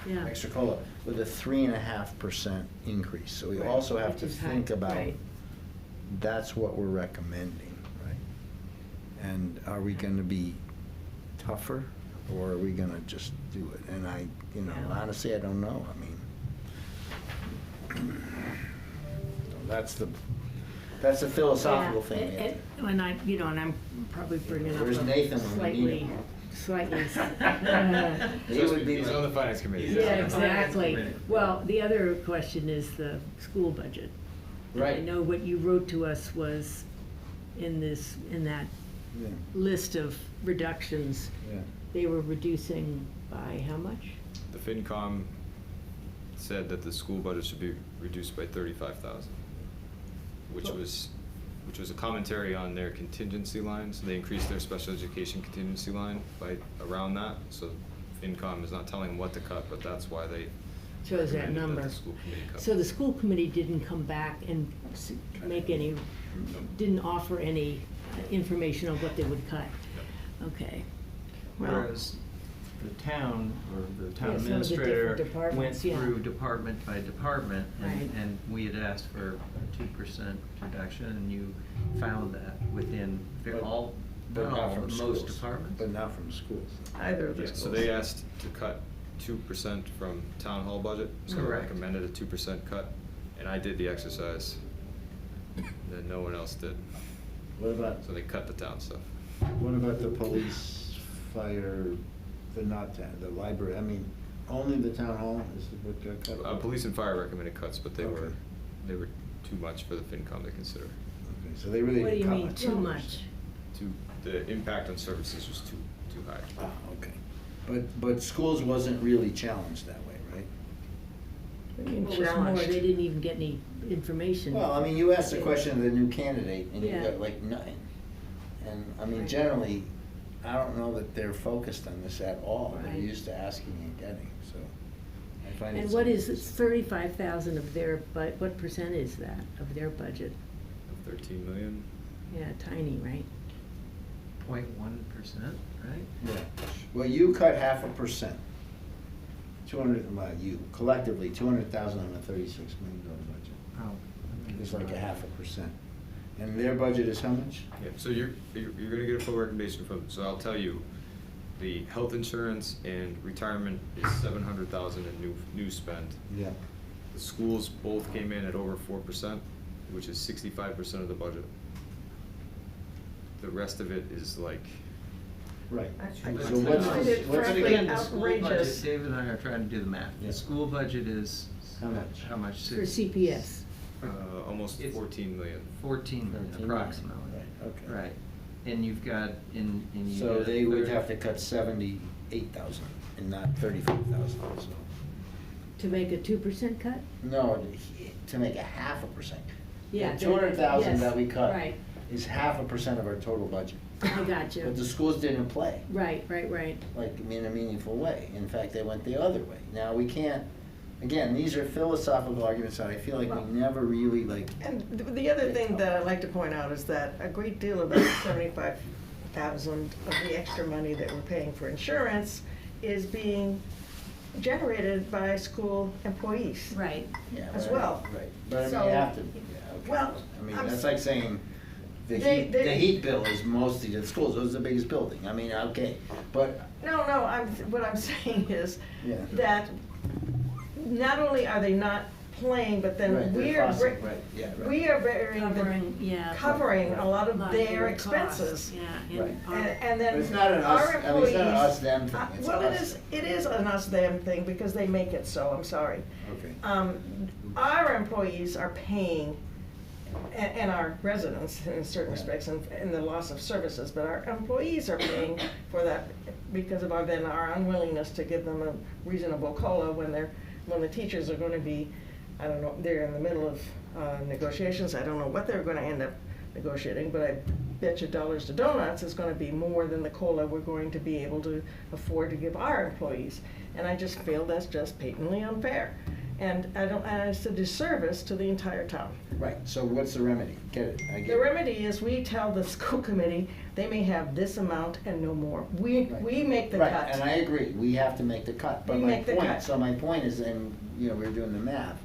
[SPEAKER 2] Yeah.
[SPEAKER 4] extra COLA, with a 3.5% increase. So we
[SPEAKER 2] Right.
[SPEAKER 4] also have
[SPEAKER 2] Which
[SPEAKER 4] to
[SPEAKER 2] is high,
[SPEAKER 4] think about,
[SPEAKER 2] right.
[SPEAKER 4] that's what we're recommending, right? And are we gonna be tougher, or are we gonna just do it? And
[SPEAKER 2] Yeah.
[SPEAKER 4] honestly, I don't know, I mean, that's the philosophical
[SPEAKER 2] Yeah,
[SPEAKER 4] thing.
[SPEAKER 2] and I, and I'm probably bringing up
[SPEAKER 4] Where's
[SPEAKER 2] a
[SPEAKER 4] Nathan when we need
[SPEAKER 2] slightly,
[SPEAKER 4] him?
[SPEAKER 2] slightly.
[SPEAKER 4] He would be
[SPEAKER 10] He's
[SPEAKER 4] like-
[SPEAKER 10] on the finance committee.
[SPEAKER 2] Yeah, exactly. Well, the other question is the school budget. I
[SPEAKER 4] Right.
[SPEAKER 2] know what you wrote to us was in that
[SPEAKER 4] Yeah,
[SPEAKER 2] list of reductions,
[SPEAKER 4] yeah.
[SPEAKER 2] they were reducing by how much?
[SPEAKER 10] The FinCom said that the school budget should be reduced by 35,000, which was a commentary on their contingency line. So they increased their special education contingency line by around that. So FinCom is not telling them what to cut, but that's why they
[SPEAKER 2] Shows that
[SPEAKER 10] recommended
[SPEAKER 2] number.
[SPEAKER 10] the school committee cut.
[SPEAKER 2] So the school committee didn't come back and didn't offer any information on what they would cut? Okay. Well,
[SPEAKER 5] Whereas the town, or the
[SPEAKER 2] Yeah,
[SPEAKER 5] town
[SPEAKER 2] some of the
[SPEAKER 5] administrator,
[SPEAKER 2] different
[SPEAKER 5] went
[SPEAKER 2] departments, yeah.
[SPEAKER 5] through department by department,
[SPEAKER 2] Right.
[SPEAKER 5] and we had asked for a 2% reduction, and you found that within
[SPEAKER 4] But-
[SPEAKER 5] all,
[SPEAKER 4] but
[SPEAKER 5] not
[SPEAKER 4] not
[SPEAKER 5] all,
[SPEAKER 4] from
[SPEAKER 5] most
[SPEAKER 4] schools.
[SPEAKER 5] departments.
[SPEAKER 4] But not from schools.
[SPEAKER 3] Either of the
[SPEAKER 10] Yeah,
[SPEAKER 3] schools.
[SPEAKER 10] so they asked to cut 2% from town hall budget, so we
[SPEAKER 5] Correct.
[SPEAKER 10] recommended a 2% cut, and I did the exercise, that no one else did,
[SPEAKER 4] What about,
[SPEAKER 10] so they cut the town stuff.
[SPEAKER 4] what about the police, fire, the library? I mean, only the town hall is what got cut?
[SPEAKER 10] Police and fire recommended cuts, but they
[SPEAKER 4] Okay.
[SPEAKER 10] were too much for the FinCom to consider.
[SPEAKER 4] Okay, so they really
[SPEAKER 2] what do
[SPEAKER 4] didn't
[SPEAKER 2] you
[SPEAKER 4] cut
[SPEAKER 2] mean,
[SPEAKER 4] much.
[SPEAKER 2] too much?
[SPEAKER 10] The impact on services was too high.
[SPEAKER 4] Ah, okay. But schools wasn't really challenged that way, right?
[SPEAKER 3] What do you mean
[SPEAKER 2] What was more,
[SPEAKER 3] challenged?
[SPEAKER 2] they didn't even get any information.
[SPEAKER 4] Well, I mean, you asked the question of the new candidate, and you
[SPEAKER 2] Yeah.
[SPEAKER 4] got like nothing. And, I mean,
[SPEAKER 2] Right.
[SPEAKER 4] generally, I don't know that they're focused on this at all. They're
[SPEAKER 2] Right.
[SPEAKER 4] used to asking and getting, so I find it.
[SPEAKER 2] And what is, it's 35,000 of their, what percent is that of their budget?
[SPEAKER 10] 13 million?
[SPEAKER 2] Yeah, tiny, right?
[SPEAKER 5] 0.1%, right?
[SPEAKER 4] Yeah, well, you cut 0.5%. 200, well, you, collectively, 200,000 on a $36 million budget.
[SPEAKER 5] Oh.
[SPEAKER 4] It's like 0.5%. And their budget is how much?
[SPEAKER 10] Yeah, so you're gonna get a full recommendation from, so I'll tell you, the health insurance and retirement is 700,000 in new spend.
[SPEAKER 4] Yeah.
[SPEAKER 10] The schools both came in at over 4%, which is 65% of the budget. The rest of it is like,
[SPEAKER 4] Right.
[SPEAKER 3] I
[SPEAKER 4] So what's,
[SPEAKER 3] find it
[SPEAKER 4] what's,
[SPEAKER 3] frankly
[SPEAKER 5] Again, the school budget,
[SPEAKER 3] outrageous.
[SPEAKER 5] David and I are trying to do the math.
[SPEAKER 4] Yeah.
[SPEAKER 5] The school budget is.
[SPEAKER 4] How much?
[SPEAKER 5] How much?
[SPEAKER 2] For CPS.
[SPEAKER 10] almost
[SPEAKER 5] It's
[SPEAKER 10] 14 million.
[SPEAKER 5] 14 million
[SPEAKER 4] 13 million.
[SPEAKER 5] approximately.
[SPEAKER 4] Right, okay.
[SPEAKER 5] Right. And you've got, in. you
[SPEAKER 4] So
[SPEAKER 5] got
[SPEAKER 4] they would
[SPEAKER 5] 30
[SPEAKER 4] have to cut 78,000 and not 35,000, so.
[SPEAKER 2] To make a 2% cut?
[SPEAKER 4] No, to make a 0.5%.
[SPEAKER 2] Yeah,
[SPEAKER 4] The 200,000
[SPEAKER 2] yes,
[SPEAKER 4] that we cut
[SPEAKER 2] right.
[SPEAKER 4] is 0.5% of our total budget.
[SPEAKER 2] I got you.
[SPEAKER 4] But the schools didn't play,
[SPEAKER 2] Right.
[SPEAKER 4] like, in a meaningful way. In fact, they went the other way. Now, we can't, again, these are philosophical arguments that I feel like we never really, like.
[SPEAKER 3] And the other thing that I'd like to point out is that a great deal of that 75,000 of the extra money that we're paying for insurance is being generated by school employees.
[SPEAKER 2] Right.
[SPEAKER 3] As well.
[SPEAKER 4] Right, but I mean,
[SPEAKER 3] So-
[SPEAKER 4] you have to, yeah, okay.
[SPEAKER 3] Well,
[SPEAKER 4] I mean,
[SPEAKER 3] I'm
[SPEAKER 4] that's
[SPEAKER 3] s-
[SPEAKER 4] like saying the
[SPEAKER 3] They-
[SPEAKER 4] heat,
[SPEAKER 3] they-
[SPEAKER 4] the heat bill is mostly to the schools, those are the biggest building, I mean, okay, but,
[SPEAKER 3] No, what I'm saying is
[SPEAKER 4] yeah.
[SPEAKER 3] that not only are they not playing, but then
[SPEAKER 4] Right, they're
[SPEAKER 3] we are,
[SPEAKER 4] costing, right, yeah, right.
[SPEAKER 3] we are bearing
[SPEAKER 2] Covering, yeah.
[SPEAKER 3] covering a lot of
[SPEAKER 2] Lot
[SPEAKER 3] their
[SPEAKER 2] costs,
[SPEAKER 3] expenses.
[SPEAKER 2] Yeah.
[SPEAKER 4] Right.
[SPEAKER 3] And then
[SPEAKER 4] But it's not an
[SPEAKER 3] our
[SPEAKER 4] us, I mean,
[SPEAKER 3] employees.
[SPEAKER 4] it's not an us, them thing, it's
[SPEAKER 3] Well,
[SPEAKER 4] us.
[SPEAKER 3] it is an us-them thing because they make it so, I'm sorry.
[SPEAKER 4] Okay.
[SPEAKER 3] Our employees are paying, and our residents in certain respects, and the loss of services, but our employees are paying for that because of our unwillingness to give them a reasonable COLA when the teachers are gonna be, I don't know, they're in the middle of negotiations. I don't know what they're gonna end up negotiating, but I bet you dollars to donuts is gonna be more than the COLA we're going to be able to afford to give our employees. And I just feel that's just patently unfair. And it's a disservice to the entire town.
[SPEAKER 4] Right, so what's the remedy? Get it, I get
[SPEAKER 3] The
[SPEAKER 4] it.
[SPEAKER 3] remedy is we tell the school committee they may have this amount and no more. We make the
[SPEAKER 4] Right,
[SPEAKER 3] cut.
[SPEAKER 4] and I agree, we have to make the cut, but
[SPEAKER 3] We
[SPEAKER 4] my
[SPEAKER 3] make the
[SPEAKER 4] point,
[SPEAKER 3] cut.
[SPEAKER 4] so my point is, and, you know, we were doing the math,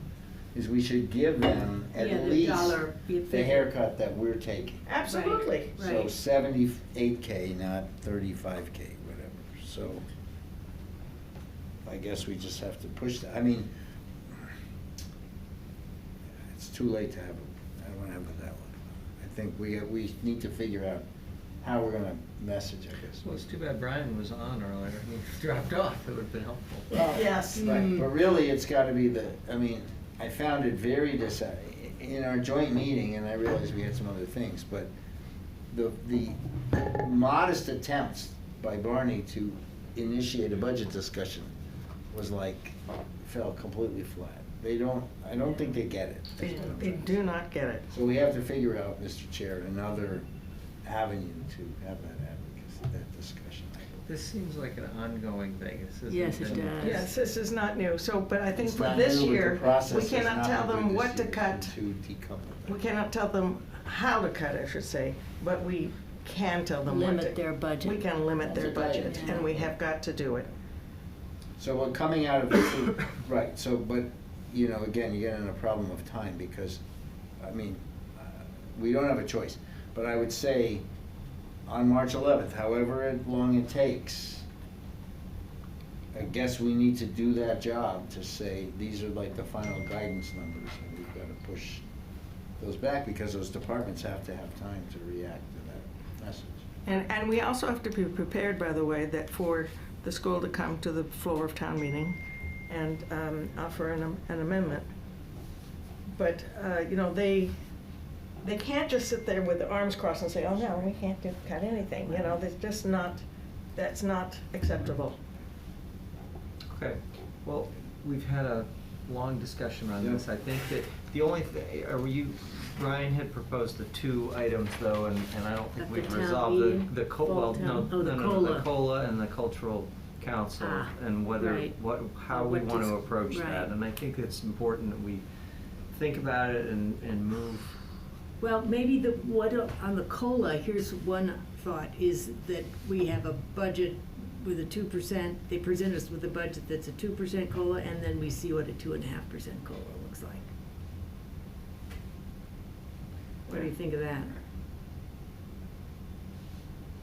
[SPEAKER 4] is we should give them
[SPEAKER 2] Yeah,
[SPEAKER 4] at
[SPEAKER 2] the
[SPEAKER 4] least
[SPEAKER 2] dollar, you
[SPEAKER 4] the
[SPEAKER 2] figure.
[SPEAKER 4] haircut that we're taking.
[SPEAKER 3] Absolutely.
[SPEAKER 4] So
[SPEAKER 2] Right.
[SPEAKER 4] 78K, not 35K, whatever, so I guess we just have to push that, I mean, it's too late to have it, I don't wanna have it that way. I think we need to figure out how we're gonna message, I guess.
[SPEAKER 5] Well, it's too bad Brian was on earlier. He dropped off. It would've been helpful.
[SPEAKER 3] Yes.
[SPEAKER 4] Right, but really, it's gotta be I mean, I found it very in our joint meeting, and I realized we had some other things, but the modest attempts by Barney to initiate a budget discussion was fell completely flat. I don't think they get it.
[SPEAKER 3] They do not get it.
[SPEAKER 4] So we have to figure out, Mr. Chair, another avenue to have that discussion.
[SPEAKER 5] This seems like an ongoing thing. This isn't
[SPEAKER 2] Yes, it
[SPEAKER 5] been-
[SPEAKER 2] does.
[SPEAKER 3] Yes, this is not new. So, but I think
[SPEAKER 4] It's
[SPEAKER 3] for
[SPEAKER 4] not
[SPEAKER 3] this
[SPEAKER 4] new, but the
[SPEAKER 3] year,
[SPEAKER 4] process
[SPEAKER 3] we
[SPEAKER 4] has
[SPEAKER 3] cannot
[SPEAKER 4] not
[SPEAKER 3] tell
[SPEAKER 4] been
[SPEAKER 3] them
[SPEAKER 4] good
[SPEAKER 3] what
[SPEAKER 4] this
[SPEAKER 3] to
[SPEAKER 4] year
[SPEAKER 3] cut.
[SPEAKER 4] To decouple that.
[SPEAKER 3] We cannot tell them how to cut, I should say, but we can tell them what to.
[SPEAKER 2] Limit their budget.
[SPEAKER 3] We can limit their
[SPEAKER 4] That's okay.
[SPEAKER 3] budget, and we have got to do it.
[SPEAKER 4] So we're coming out of the, right, so, but, you know, again, you get in a problem of time, because, I mean, we don't have a choice. But I would say, on March 11th, however long it takes, I guess we need to do that job to say, these are like the final guidance numbers, and we've got to push those back, because those departments have to have time to react to that message.
[SPEAKER 3] And we also have to be prepared, by the way, that for the school to come to the floor of town meeting and offer an amendment. But, you know, they can't just sit there with their arms crossed and say, oh, no, we can't cut anything. You know, that's not acceptable.
[SPEAKER 5] Okay, well, we've had a long discussion on
[SPEAKER 4] Yeah.
[SPEAKER 5] this. I think that the only Brian had proposed the two items though, and I don't think
[SPEAKER 2] At the
[SPEAKER 5] we've
[SPEAKER 2] town
[SPEAKER 5] resolved
[SPEAKER 2] meeting?
[SPEAKER 5] the
[SPEAKER 2] Fall
[SPEAKER 5] well,
[SPEAKER 2] town-
[SPEAKER 5] no,
[SPEAKER 2] oh, the
[SPEAKER 5] the
[SPEAKER 2] COLA.
[SPEAKER 5] COLA and the cultural council,
[SPEAKER 2] Ah,
[SPEAKER 5] and whether,
[SPEAKER 2] right.
[SPEAKER 5] how we
[SPEAKER 2] What
[SPEAKER 5] want to
[SPEAKER 2] does-
[SPEAKER 5] approach
[SPEAKER 2] right.
[SPEAKER 5] that. And I think it's important that we think about it and move.
[SPEAKER 2] Well, maybe on the COLA, here's one thought, is that we have a budget with a 2%, they present us with a budget that's a 2% COLA, and then we see what a 2.5% COLA looks like. What do you think of that?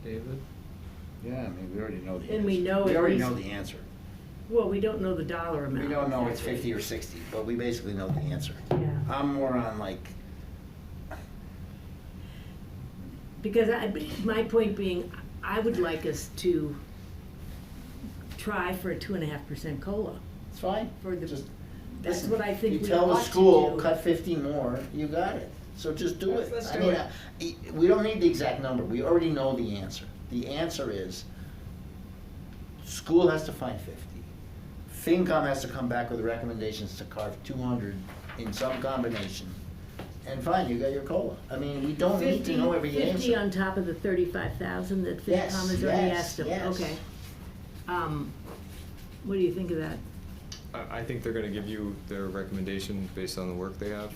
[SPEAKER 5] David?
[SPEAKER 4] Yeah, I mean, we already know the answer.
[SPEAKER 2] And we know
[SPEAKER 4] We
[SPEAKER 2] at
[SPEAKER 4] already
[SPEAKER 2] least-
[SPEAKER 4] know the answer.
[SPEAKER 2] Well, we don't know the dollar amount.
[SPEAKER 4] We don't know it's
[SPEAKER 2] exactly.
[SPEAKER 4] 50 or 60, but we basically know the answer.
[SPEAKER 2] Yeah.
[SPEAKER 4] I'm more on
[SPEAKER 2] Because my point being, I would like us to try for a 2.5% COLA.
[SPEAKER 4] it's fine.
[SPEAKER 2] For the-
[SPEAKER 4] Just
[SPEAKER 2] That's
[SPEAKER 4] listen,
[SPEAKER 2] what I think we
[SPEAKER 4] You tell the
[SPEAKER 2] ought to
[SPEAKER 4] school,
[SPEAKER 2] do.
[SPEAKER 4] cut 50 more, you got it. So just do it.
[SPEAKER 3] Let's
[SPEAKER 4] I
[SPEAKER 3] do
[SPEAKER 4] mean,
[SPEAKER 3] it.
[SPEAKER 4] we don't need the exact number. We already know the answer. The answer is, school has to find 50. FinCom has to come back with recommendations to carve 200 in some combination. And fine, you got your COLA. I mean, we don't need to know every
[SPEAKER 2] 50 on
[SPEAKER 4] answer.
[SPEAKER 2] top of the 35,000 that
[SPEAKER 4] Yes,
[SPEAKER 2] FinCom has already
[SPEAKER 4] yes,
[SPEAKER 2] asked them?
[SPEAKER 4] yes.
[SPEAKER 2] Okay. What do you think of that?
[SPEAKER 10] I think they're gonna give you their recommendation based on the work they have.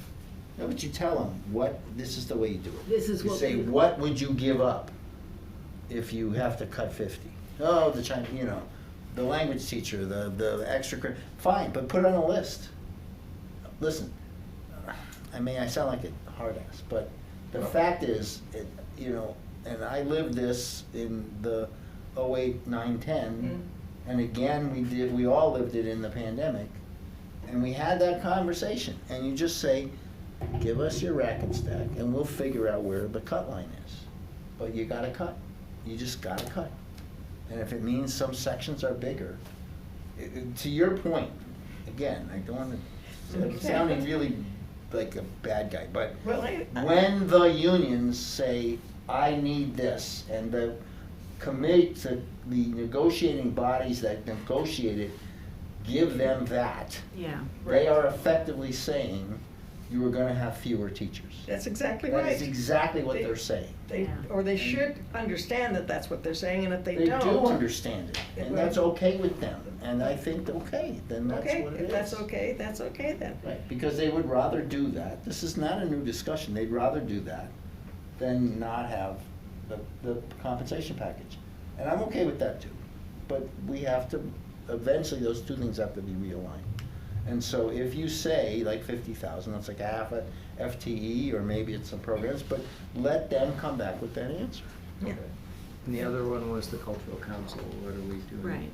[SPEAKER 4] No, but you tell them, this is the way you do it.
[SPEAKER 2] This is
[SPEAKER 4] You
[SPEAKER 2] what
[SPEAKER 4] say,
[SPEAKER 2] we-
[SPEAKER 4] what would you give up if you have to cut 50? Oh, the language teacher, the extra, fine, but put it on a list. Listen, I sound like a hard ass, but the fact is, and I lived this in the 08, 9, 10, and again, we all lived it in the pandemic, and we had that conversation, and you just say, give us your rack and stack, and we'll figure out where the cut line is. But you gotta cut. You just gotta cut. And if it means some sections are bigger, to your point, again, I don't want to, sounding really like a bad guy, but
[SPEAKER 3] Well,
[SPEAKER 4] when the unions say, I need this, and the the negotiating bodies that negotiate it give them that,
[SPEAKER 2] Yeah.
[SPEAKER 4] they are effectively saying, you were gonna have fewer teachers.
[SPEAKER 3] That's exactly right.
[SPEAKER 4] That is exactly what
[SPEAKER 3] They-
[SPEAKER 4] they're saying.
[SPEAKER 3] Or they should understand that that's what they're saying, and if they
[SPEAKER 4] They
[SPEAKER 3] don't.
[SPEAKER 4] do understand it, and
[SPEAKER 3] Well-
[SPEAKER 4] that's okay with them, and I think, okay, then that's
[SPEAKER 3] Okay,
[SPEAKER 4] what it is.
[SPEAKER 3] if that's okay, that's okay then.
[SPEAKER 4] Right, because they would rather do that, this is not a new discussion, they'd rather do that than not have the compensation package. And I'm okay with that too, but we have to, eventually, those two things have to be realigned. And so if you say like 50,000, that's like a half a FTE, or maybe it's some programs, but let them come back with that answer.
[SPEAKER 3] Yeah.
[SPEAKER 5] And the other one was the cultural council, what are we doing?
[SPEAKER 2] Right.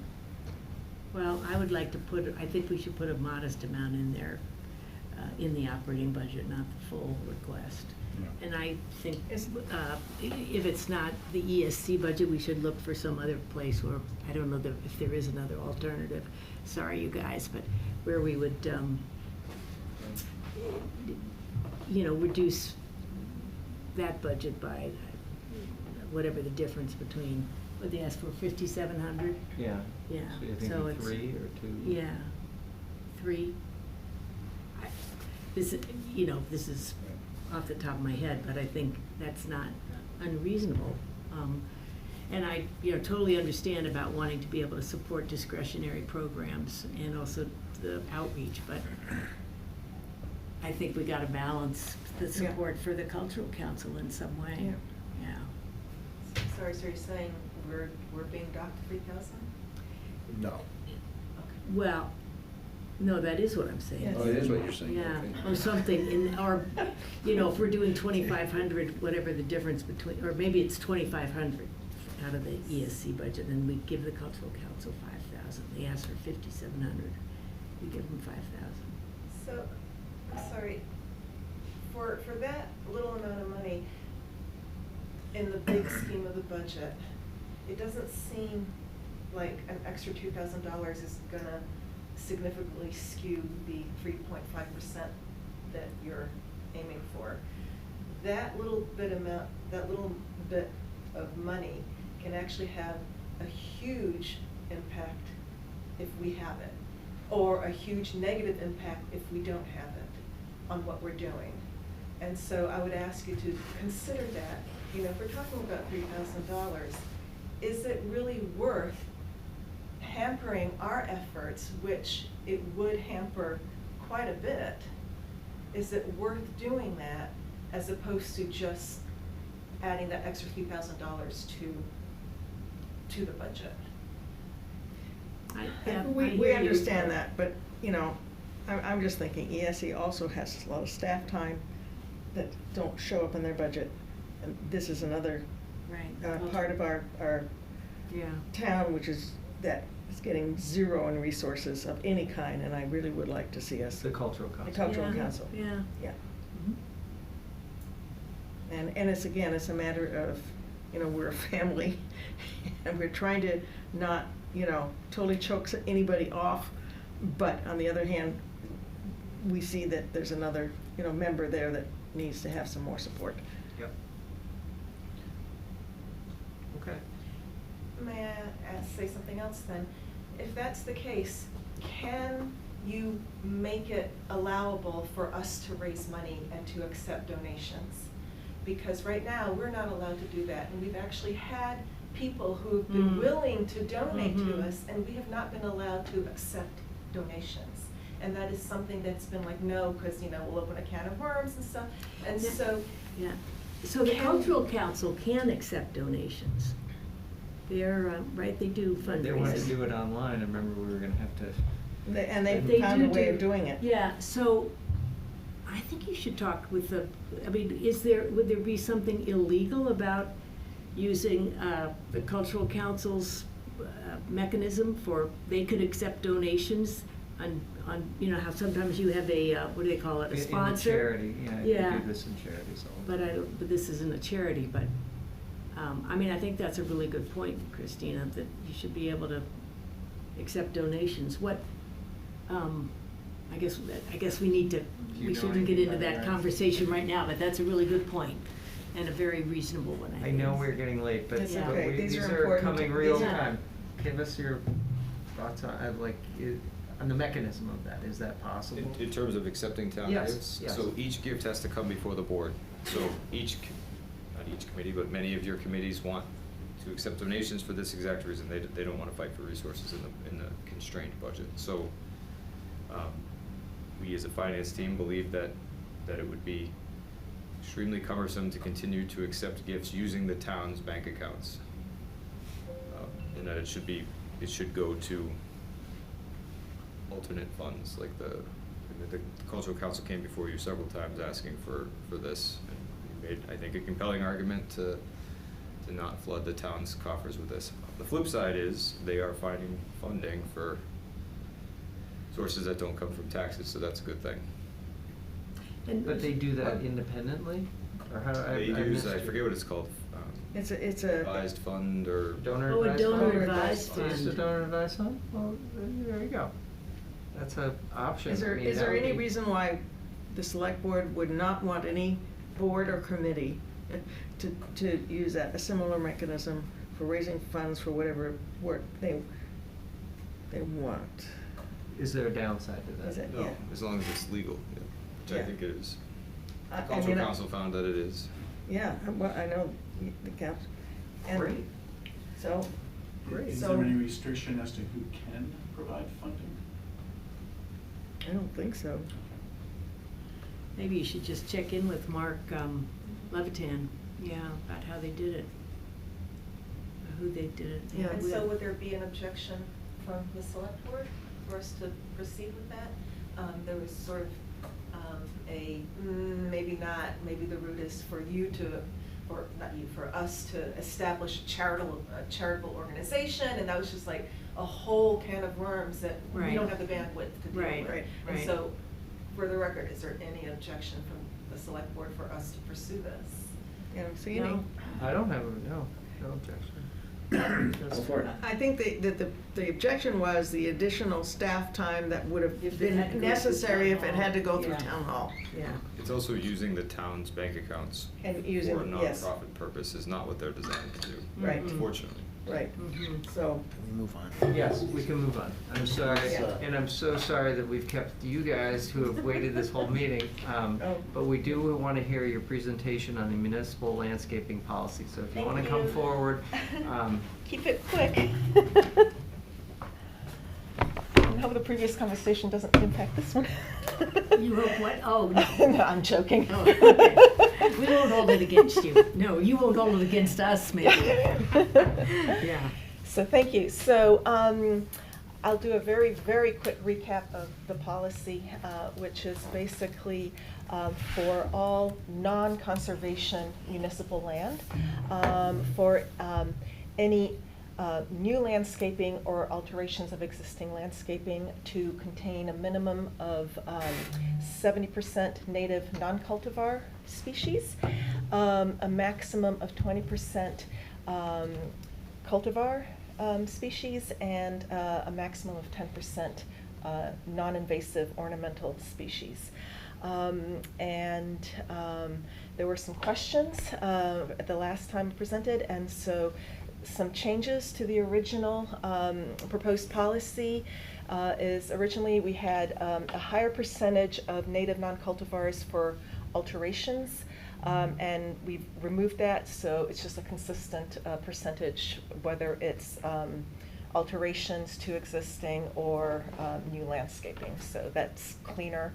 [SPEAKER 2] Well, I would like to I think we should put a modest amount in there, in the operating budget, not the full request.
[SPEAKER 4] Yeah.
[SPEAKER 2] And I think, if it's not the ESC budget, we should look for some other place where, I don't know if there is another alternative, sorry you guys, but where we would, reduce that budget by whatever the difference between, what they asked for, 5,700?
[SPEAKER 5] Yeah.
[SPEAKER 2] Yeah,
[SPEAKER 5] So you're
[SPEAKER 2] so
[SPEAKER 5] thinking
[SPEAKER 2] it's.
[SPEAKER 5] 3 or 2?
[SPEAKER 2] Yeah, 3. This is off the top of my head, but I think that's not unreasonable. And I, totally understand about wanting to be able to support discretionary programs and also the outreach, but I think we gotta balance the support for the cultural council in some way. Yeah.
[SPEAKER 13] Sorry, so you're saying we're being docked 3,000?
[SPEAKER 4] No.
[SPEAKER 2] Well, no, that is what I'm saying.
[SPEAKER 3] Yes.
[SPEAKER 4] Oh, it is what you're saying,
[SPEAKER 2] Yeah,
[SPEAKER 4] okay.
[SPEAKER 2] or something or, if we're doing 2,500, whatever the difference between, or maybe it's 2,500 out of the ESC budget, and we give the cultural council 5,000. They ask for 5,700. We give them 5,000.
[SPEAKER 13] So, I'm sorry, for that little amount of money, in the big scheme of the budget, it doesn't seem like an extra $2,000 is gonna significantly skew the 3.5% that you're aiming for. That little bit of money can actually have a huge impact if we have it, or a huge negative impact if we don't have it on what we're doing. And so I would ask you to consider that. If we're talking about $3,000, is it really worth hampering our efforts, which it would hamper quite a bit? Is it worth doing that as opposed to just adding that extra $3,000 to the budget?
[SPEAKER 3] We understand that, but, I'm just thinking ESE also has a lot of staff time that don't show up in their budget. And this is another
[SPEAKER 2] Right.
[SPEAKER 3] part of our
[SPEAKER 2] Yeah.
[SPEAKER 3] town, which is getting zero in resources of any kind, and I really would like to see us.
[SPEAKER 5] The cultural council.
[SPEAKER 3] The cultural
[SPEAKER 2] Yeah,
[SPEAKER 3] council.
[SPEAKER 2] Yeah.
[SPEAKER 3] Yeah. And it's a matter of, we're a family, and we're trying to not, totally choke anybody off, but on the other hand, we see that there's another, member there that needs to have some more support.
[SPEAKER 5] Yep. Okay.
[SPEAKER 13] May I say something else then? If that's the case, can you make it allowable for us to raise money and to accept donations? Because right now, we're not allowed to do that, and we've actually had people who have been willing to donate to us, and we have not been allowed to accept donations. And that is something that's been like, no, because, we'll open a can of worms and stuff, and
[SPEAKER 2] Yeah.
[SPEAKER 13] so.
[SPEAKER 2] Yeah. So the cultural council can accept donations. They're, right, they do fundraising.
[SPEAKER 5] They wanted to do it online, I remember we were gonna have to.
[SPEAKER 3] And they
[SPEAKER 2] They
[SPEAKER 3] found a
[SPEAKER 2] do
[SPEAKER 3] way
[SPEAKER 2] do-
[SPEAKER 3] of doing it.
[SPEAKER 2] Yeah, so I think you should talk with would there be something illegal about using the cultural council's mechanism they could accept donations on, how sometimes you have a, what do they call it, a sponsor?
[SPEAKER 5] In the charity,
[SPEAKER 2] Yeah.
[SPEAKER 5] you do this in charities all the time.
[SPEAKER 2] But this isn't a charity, but, I think that's a really good point, Christina, that you should be able to accept donations. I guess we shouldn't get into that conversation right now, but that's a really good point, and a very reasonable one, I
[SPEAKER 5] I
[SPEAKER 2] think.
[SPEAKER 5] know we're getting late, but
[SPEAKER 3] It's
[SPEAKER 2] Yeah.
[SPEAKER 3] okay.
[SPEAKER 5] these
[SPEAKER 3] These are
[SPEAKER 5] are
[SPEAKER 3] important.
[SPEAKER 5] coming real
[SPEAKER 3] These are-
[SPEAKER 5] time. Give us your thoughts on,
[SPEAKER 1] on the mechanism of that. Is that possible?
[SPEAKER 10] In terms of accepting town
[SPEAKER 1] Yes,
[SPEAKER 10] gifts?
[SPEAKER 1] yes.
[SPEAKER 10] So each gift has to come before the board. So not each committee, but many of your committees want to accept donations for this exact reason. They don't want to fight for resources in the constrained budget. So we as a finance team believe that it would be extremely cumbersome to continue to accept gifts using the town's bank accounts. And that it should go to alternate funds, like the cultural council came before you several times asking for this. And you made, I think, a compelling argument to not flood the town's coffers with this. The flip side is they are finding funding for sources that don't come from taxes, so that's a good thing.
[SPEAKER 1] But they do that independently? Or how,
[SPEAKER 10] They use, I forget what it's called.
[SPEAKER 3] It's a.
[SPEAKER 10] Advised fund or.
[SPEAKER 1] Donor
[SPEAKER 2] Oh, a
[SPEAKER 1] advised fund?
[SPEAKER 2] donor advised
[SPEAKER 1] Just a
[SPEAKER 2] fund.
[SPEAKER 1] donor advised fund? Well, there you go. That's an option.
[SPEAKER 3] Is there,
[SPEAKER 1] I mean,
[SPEAKER 3] is
[SPEAKER 1] that
[SPEAKER 3] there
[SPEAKER 1] would
[SPEAKER 3] any
[SPEAKER 1] be-
[SPEAKER 3] reason why the select board would not want any board or committee to use a similar mechanism for raising funds for whatever work they want?
[SPEAKER 1] Is there a downside to that?
[SPEAKER 3] Is it?
[SPEAKER 10] No,
[SPEAKER 3] Yeah.
[SPEAKER 10] as long as it's legal, yeah, which I
[SPEAKER 3] Yeah.
[SPEAKER 10] think it is.
[SPEAKER 3] I
[SPEAKER 10] Cultural
[SPEAKER 3] mean,
[SPEAKER 10] council found that it is.
[SPEAKER 3] Yeah, well, I know the council.
[SPEAKER 1] Great.
[SPEAKER 3] So.
[SPEAKER 1] Great.
[SPEAKER 14] Is
[SPEAKER 3] So-
[SPEAKER 14] there any restriction as to who can provide funding?
[SPEAKER 3] I don't think so.
[SPEAKER 2] Maybe you should just check in with Mark Levitan, about how they did it. Or who they did it
[SPEAKER 3] Yeah.
[SPEAKER 13] And
[SPEAKER 2] with.
[SPEAKER 13] so would there be an objection from the select board for us to proceed with that? There was sort of maybe not, maybe the route is for you to, or not you, for us to establish a charitable organization, and that was just like a whole can of worms that we
[SPEAKER 2] Right.
[SPEAKER 13] don't have the bandwidth to deal
[SPEAKER 2] Right,
[SPEAKER 13] with.
[SPEAKER 2] right,
[SPEAKER 13] And
[SPEAKER 2] right.
[SPEAKER 13] so, for the record, is there any objection from the select board for us to pursue this?
[SPEAKER 3] You know, so you
[SPEAKER 2] No.
[SPEAKER 3] know.
[SPEAKER 1] I don't have no objection. That's
[SPEAKER 4] for it.
[SPEAKER 3] I think the objection was the additional staff time that would have
[SPEAKER 2] If it had to
[SPEAKER 3] been
[SPEAKER 2] go through
[SPEAKER 3] necessary
[SPEAKER 2] town
[SPEAKER 3] if it
[SPEAKER 2] hall.
[SPEAKER 3] had to go through
[SPEAKER 2] Yeah.
[SPEAKER 3] town hall.
[SPEAKER 2] Yeah.
[SPEAKER 10] It's also using the town's bank accounts
[SPEAKER 3] And using,
[SPEAKER 10] for a
[SPEAKER 3] yes,
[SPEAKER 10] nonprofit purpose is not what they're designed to do.
[SPEAKER 3] Right.
[SPEAKER 10] Unfortunately.
[SPEAKER 3] right.
[SPEAKER 2] Mhm.
[SPEAKER 3] So,
[SPEAKER 4] Can we move on?
[SPEAKER 1] Yes, we can move on. I'm sorry,
[SPEAKER 3] Yeah.
[SPEAKER 1] and I'm so sorry that we've kept you guys who have waited this whole meeting.
[SPEAKER 3] Oh.
[SPEAKER 1] But we do want to hear your presentation on the municipal landscaping policy. So if you want to come
[SPEAKER 13] Thank you.
[SPEAKER 1] forward.
[SPEAKER 13] Keep it quick. I hope the previous conversation doesn't impact this one.
[SPEAKER 2] You hope what? Oh, no.
[SPEAKER 13] No, I'm joking.
[SPEAKER 2] Oh, okay. We won't hold it against you. No, you won't hold it against us, maybe. Yeah.
[SPEAKER 13] So thank you. So I'll do a very, very quick recap of the policy, which is basically for all non-conservation municipal land, for any new landscaping or alterations of existing landscaping to contain a minimum of 70% native non-cultivar species, a maximum of 20% cultivar species, and a maximum of 10% non-invasive ornamental species. There were some questions at the last time presented, and so some changes to the original proposed policy is originally we had a higher percentage of native non-cultivars for alterations, and we've removed that, so it's just a consistent percentage, whether it's alterations to existing or new landscaping. So that's cleaner.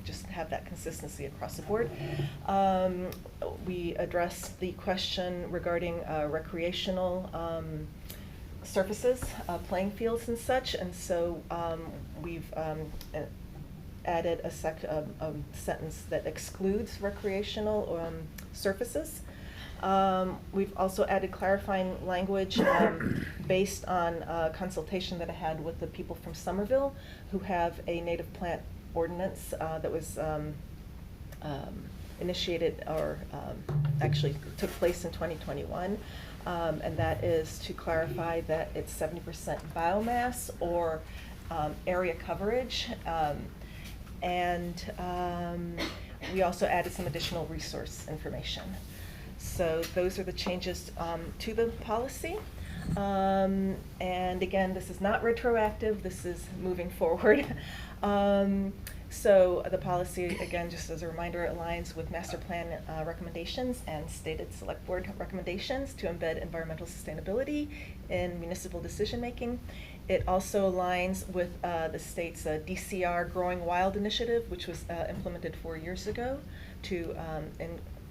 [SPEAKER 13] Just have that consistency across the board. We addressed the question regarding recreational surfaces, playing fields and such, and so we've added a sentence that excludes recreational surfaces. We've also added clarifying language based on consultation that I had with the people from Somerville who have a native plant ordinance that was initiated or actually took place in 2021. And that is to clarify that it's 70% biomass or area coverage. We also added some additional resource information. So those are the changes to the policy. And again, this is not retroactive, this is moving forward. So the policy, again, just as a reminder, aligns with master plan recommendations and stated select board recommendations to embed environmental sustainability in municipal decision-making. It also aligns with the state's DCR Growing Wild initiative, which was implemented 4 years ago to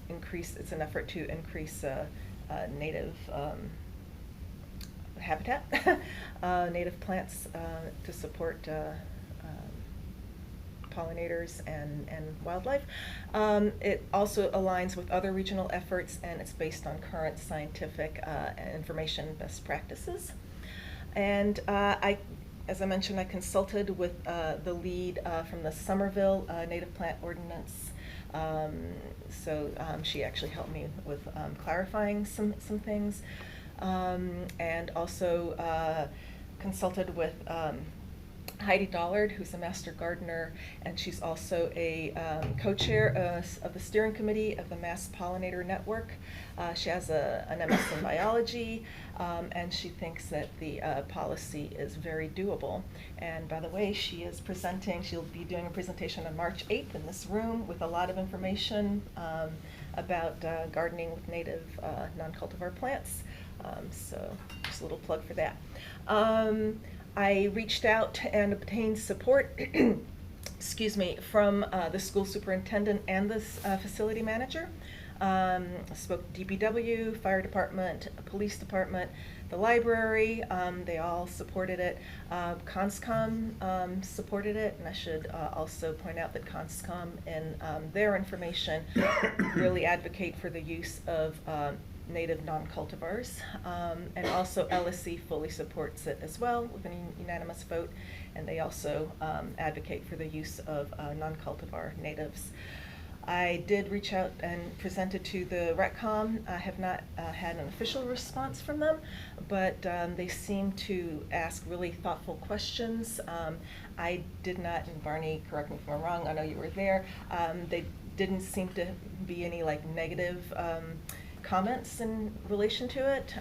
[SPEAKER 13] increase, it's an effort to increase native habitat, native plants to support pollinators and wildlife. It also aligns with other regional efforts, and it's based on current scientific information best practices. And as I mentioned, I consulted with the lead from the Somerville Native Plant Ordinance. So she actually helped me with clarifying some things. And also consulted with Heidi Dollard, who's a master gardener, and she's also a co-chair of the steering committee of the Mass Pollinator Network. She has an MS in biology, and she thinks that the policy is very doable. And by the way, she'll be doing a presentation on March 8th in this room with a lot of information about gardening with native non-cultivar plants. So just a little plug for that. I reached out and obtained support excuse me, from the school superintendent and the facility manager. Spoke to DPW, fire department, police department, the library. They all supported it. Conscom supported it, and I should also point out that Conscom in their information really advocate for the use of native non-cultivars, and also LSC fully supports it as well with a unanimous vote, and they also advocate for the use of non-cultivar natives. I did reach out and presented to the RecCom. I have not had an official response from them, but they seem to ask really thoughtful questions. I did not, and Barney, correct me if I'm wrong, I know you were there, they didn't seem to be any like negative comments in relation to it.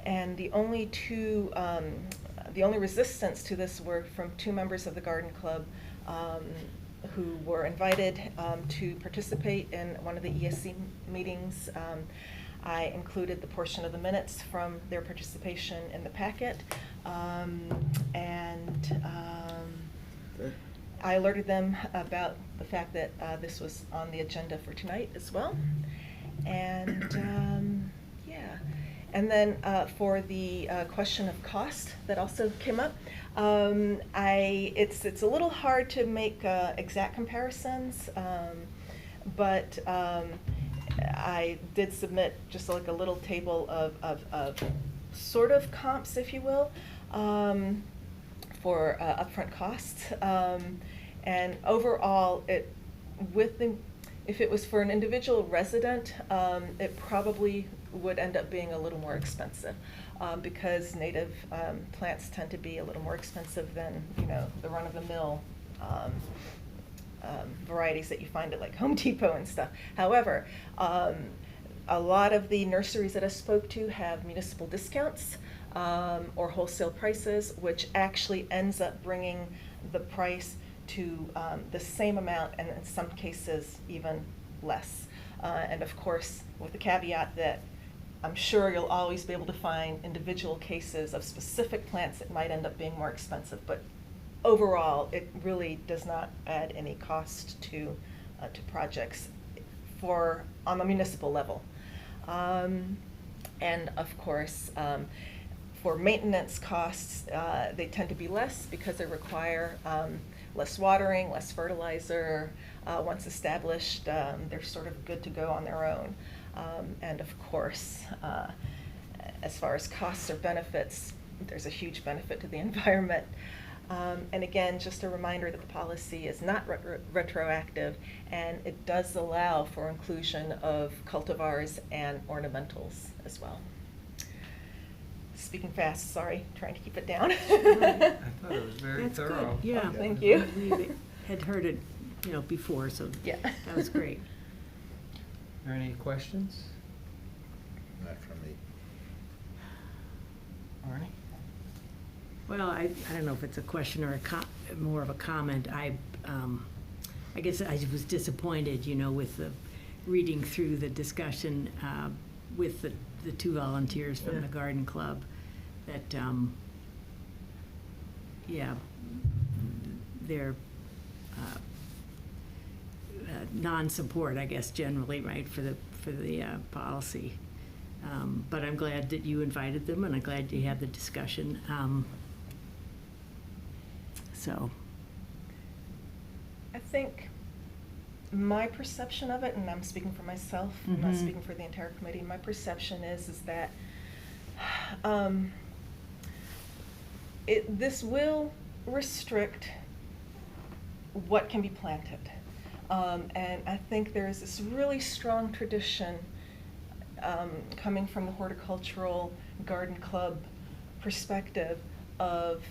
[SPEAKER 13] And the only resistance to this were from two members of the garden club who were invited to participate in one of the ESC meetings. I included the portion of the minutes from their participation in the packet. I alerted them about the fact that this was on the agenda for tonight as well. And yeah. And then for the question of cost that also came up, it's a little hard to make exact comparisons, but I did submit just like a little table of sort of comps, if you will, for upfront costs. And overall, if it was for an individual resident, it probably would end up being a little more expensive because native plants tend to be a little more expensive than the run-of-the-mill varieties that you find at like Home Depot and stuff. However, a lot of the nurseries that I spoke to have municipal discounts or wholesale prices, which actually ends up bringing the price to the same amount, and in some cases even less. And of course, with the caveat that I'm sure you'll always be able to find individual cases of specific plants that might end up being more expensive, but overall, it really does not add any cost to projects on the municipal level. And of course, for maintenance costs, they tend to be less because they require less watering, less fertilizer. Once established, they're sort of good to go on their own. And of course, as far as costs or benefits, there's a huge benefit to the environment. And again, just a reminder that the policy is not retroactive, and it does allow for inclusion of cultivars and ornamentals as well. Speaking fast, sorry, trying to keep it down.
[SPEAKER 5] I thought it was very
[SPEAKER 2] That's good.
[SPEAKER 5] thorough.
[SPEAKER 2] Yeah.
[SPEAKER 13] Thank you.
[SPEAKER 2] We had heard it, before, so
[SPEAKER 13] Yeah.
[SPEAKER 2] that was great.
[SPEAKER 5] Are there any questions?
[SPEAKER 4] Not from me.
[SPEAKER 1] Arnie?
[SPEAKER 2] Well, I don't know if it's a question or more of a comment. I guess I was disappointed, with the reading through the discussion with the two volunteers from the garden club that, they're non-support, I guess, generally, right, for the policy. But I'm glad that you invited them, and I'm glad you had the discussion. So,
[SPEAKER 13] I think my perception of it, and I'm speaking for myself, I'm not speaking for the entire committee, my perception is that this will restrict what can be planted. And I think there is this really strong tradition coming from the horticultural garden club perspective of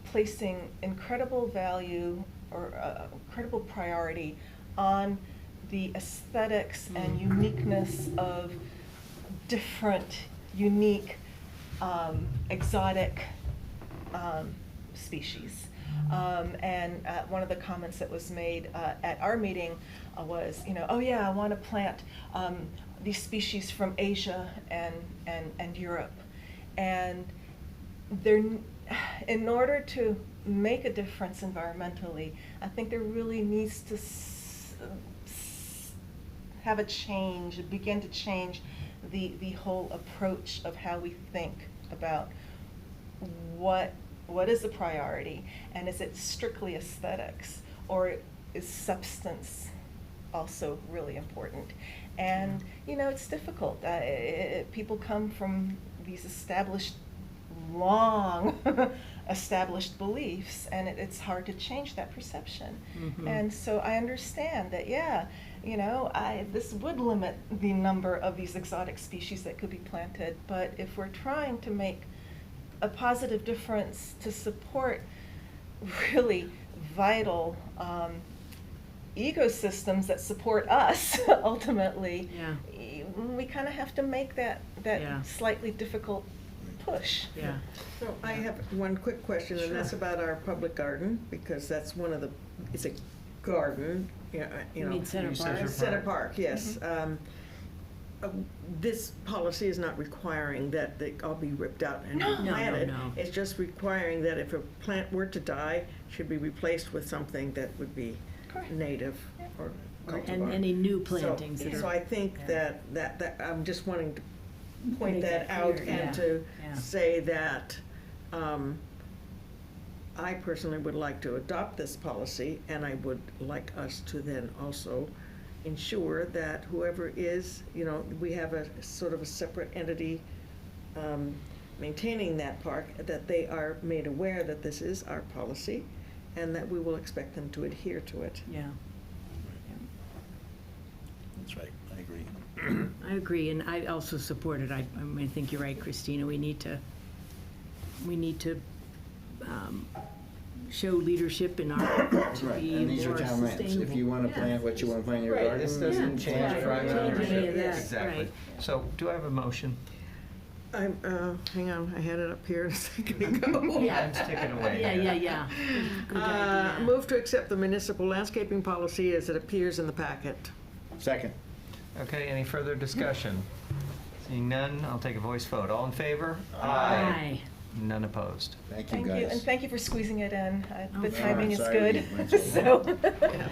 [SPEAKER 13] placing incredible value or incredible priority on the aesthetics and uniqueness of different, unique, exotic species. And one of the comments that was made at our meeting was, oh yeah, I want to plant these species from Asia and Europe. And in order to make a difference environmentally, I think there really needs to have a change, begin to change the whole approach of how we think about what is the priority, and is it strictly aesthetics, or is substance also really important? And it's difficult. People come from these long established beliefs, and it's hard to change that perception. And so I understand that, this would limit the number of these exotic species that could be planted, but if we're trying to make a positive difference to support really vital ecosystems that support us, ultimately, we kind of have to make that slightly difficult push.
[SPEAKER 2] yeah.
[SPEAKER 3] So I have one quick question, and that's
[SPEAKER 2] Sure.
[SPEAKER 3] about our public garden, because that's it's a garden, you
[SPEAKER 2] mean Center Park?
[SPEAKER 3] Center Park, yes. This policy is not requiring that they all be ripped out and
[SPEAKER 2] No, no,
[SPEAKER 3] replanted.
[SPEAKER 2] no.
[SPEAKER 3] It's just requiring that if a plant were to die, it should be replaced with something that would be
[SPEAKER 13] Correct.
[SPEAKER 3] native or cultivar.
[SPEAKER 2] And any new plantings that
[SPEAKER 3] So
[SPEAKER 2] are.
[SPEAKER 3] I think
[SPEAKER 2] yeah.
[SPEAKER 3] that I'm just wanting to point
[SPEAKER 2] Make
[SPEAKER 3] that
[SPEAKER 2] that
[SPEAKER 3] out
[SPEAKER 2] clear,
[SPEAKER 3] and
[SPEAKER 2] yeah,
[SPEAKER 3] to
[SPEAKER 2] yeah.
[SPEAKER 3] say that I personally would like to adopt this policy, and I would like us to then also ensure that whoever is, we have a sort of a separate entity maintaining that park, that they are made aware that this is our policy, and that we will expect them to adhere to it.
[SPEAKER 2] Yeah.
[SPEAKER 4] That's right, I agree.
[SPEAKER 2] I agree, and I also support it. I think you're right, Christina. We need to show leadership in our effort to
[SPEAKER 4] Right,
[SPEAKER 2] be
[SPEAKER 4] and these are
[SPEAKER 2] more
[SPEAKER 4] town lands.
[SPEAKER 2] sustainable.
[SPEAKER 4] If you want to
[SPEAKER 2] Yeah.
[SPEAKER 4] plant what you want to plant in your
[SPEAKER 3] Right,
[SPEAKER 4] garden.
[SPEAKER 1] This doesn't
[SPEAKER 2] Yeah.
[SPEAKER 1] change
[SPEAKER 2] Yeah.
[SPEAKER 1] private
[SPEAKER 2] Change any
[SPEAKER 1] ownership.
[SPEAKER 2] of that,
[SPEAKER 1] Exactly.
[SPEAKER 2] right.
[SPEAKER 1] So do I have a motion?
[SPEAKER 3] Hang on, I had it up here a second ago.
[SPEAKER 2] Yeah.
[SPEAKER 1] Time's ticking away.
[SPEAKER 2] Yeah. Good idea.
[SPEAKER 3] Move to accept the municipal landscaping policy as it appears in the packet.
[SPEAKER 4] Second.
[SPEAKER 1] Okay, any further discussion? Seeing none, I'll take a voice vote. All in favor?
[SPEAKER 2] Aye.
[SPEAKER 1] None opposed.
[SPEAKER 4] Thank you,
[SPEAKER 13] Thank you,
[SPEAKER 4] guys.
[SPEAKER 13] and thank you for squeezing it in. The
[SPEAKER 2] Oh,
[SPEAKER 13] timing is
[SPEAKER 4] sorry
[SPEAKER 13] good,
[SPEAKER 4] we went so
[SPEAKER 13] so.
[SPEAKER 4] long.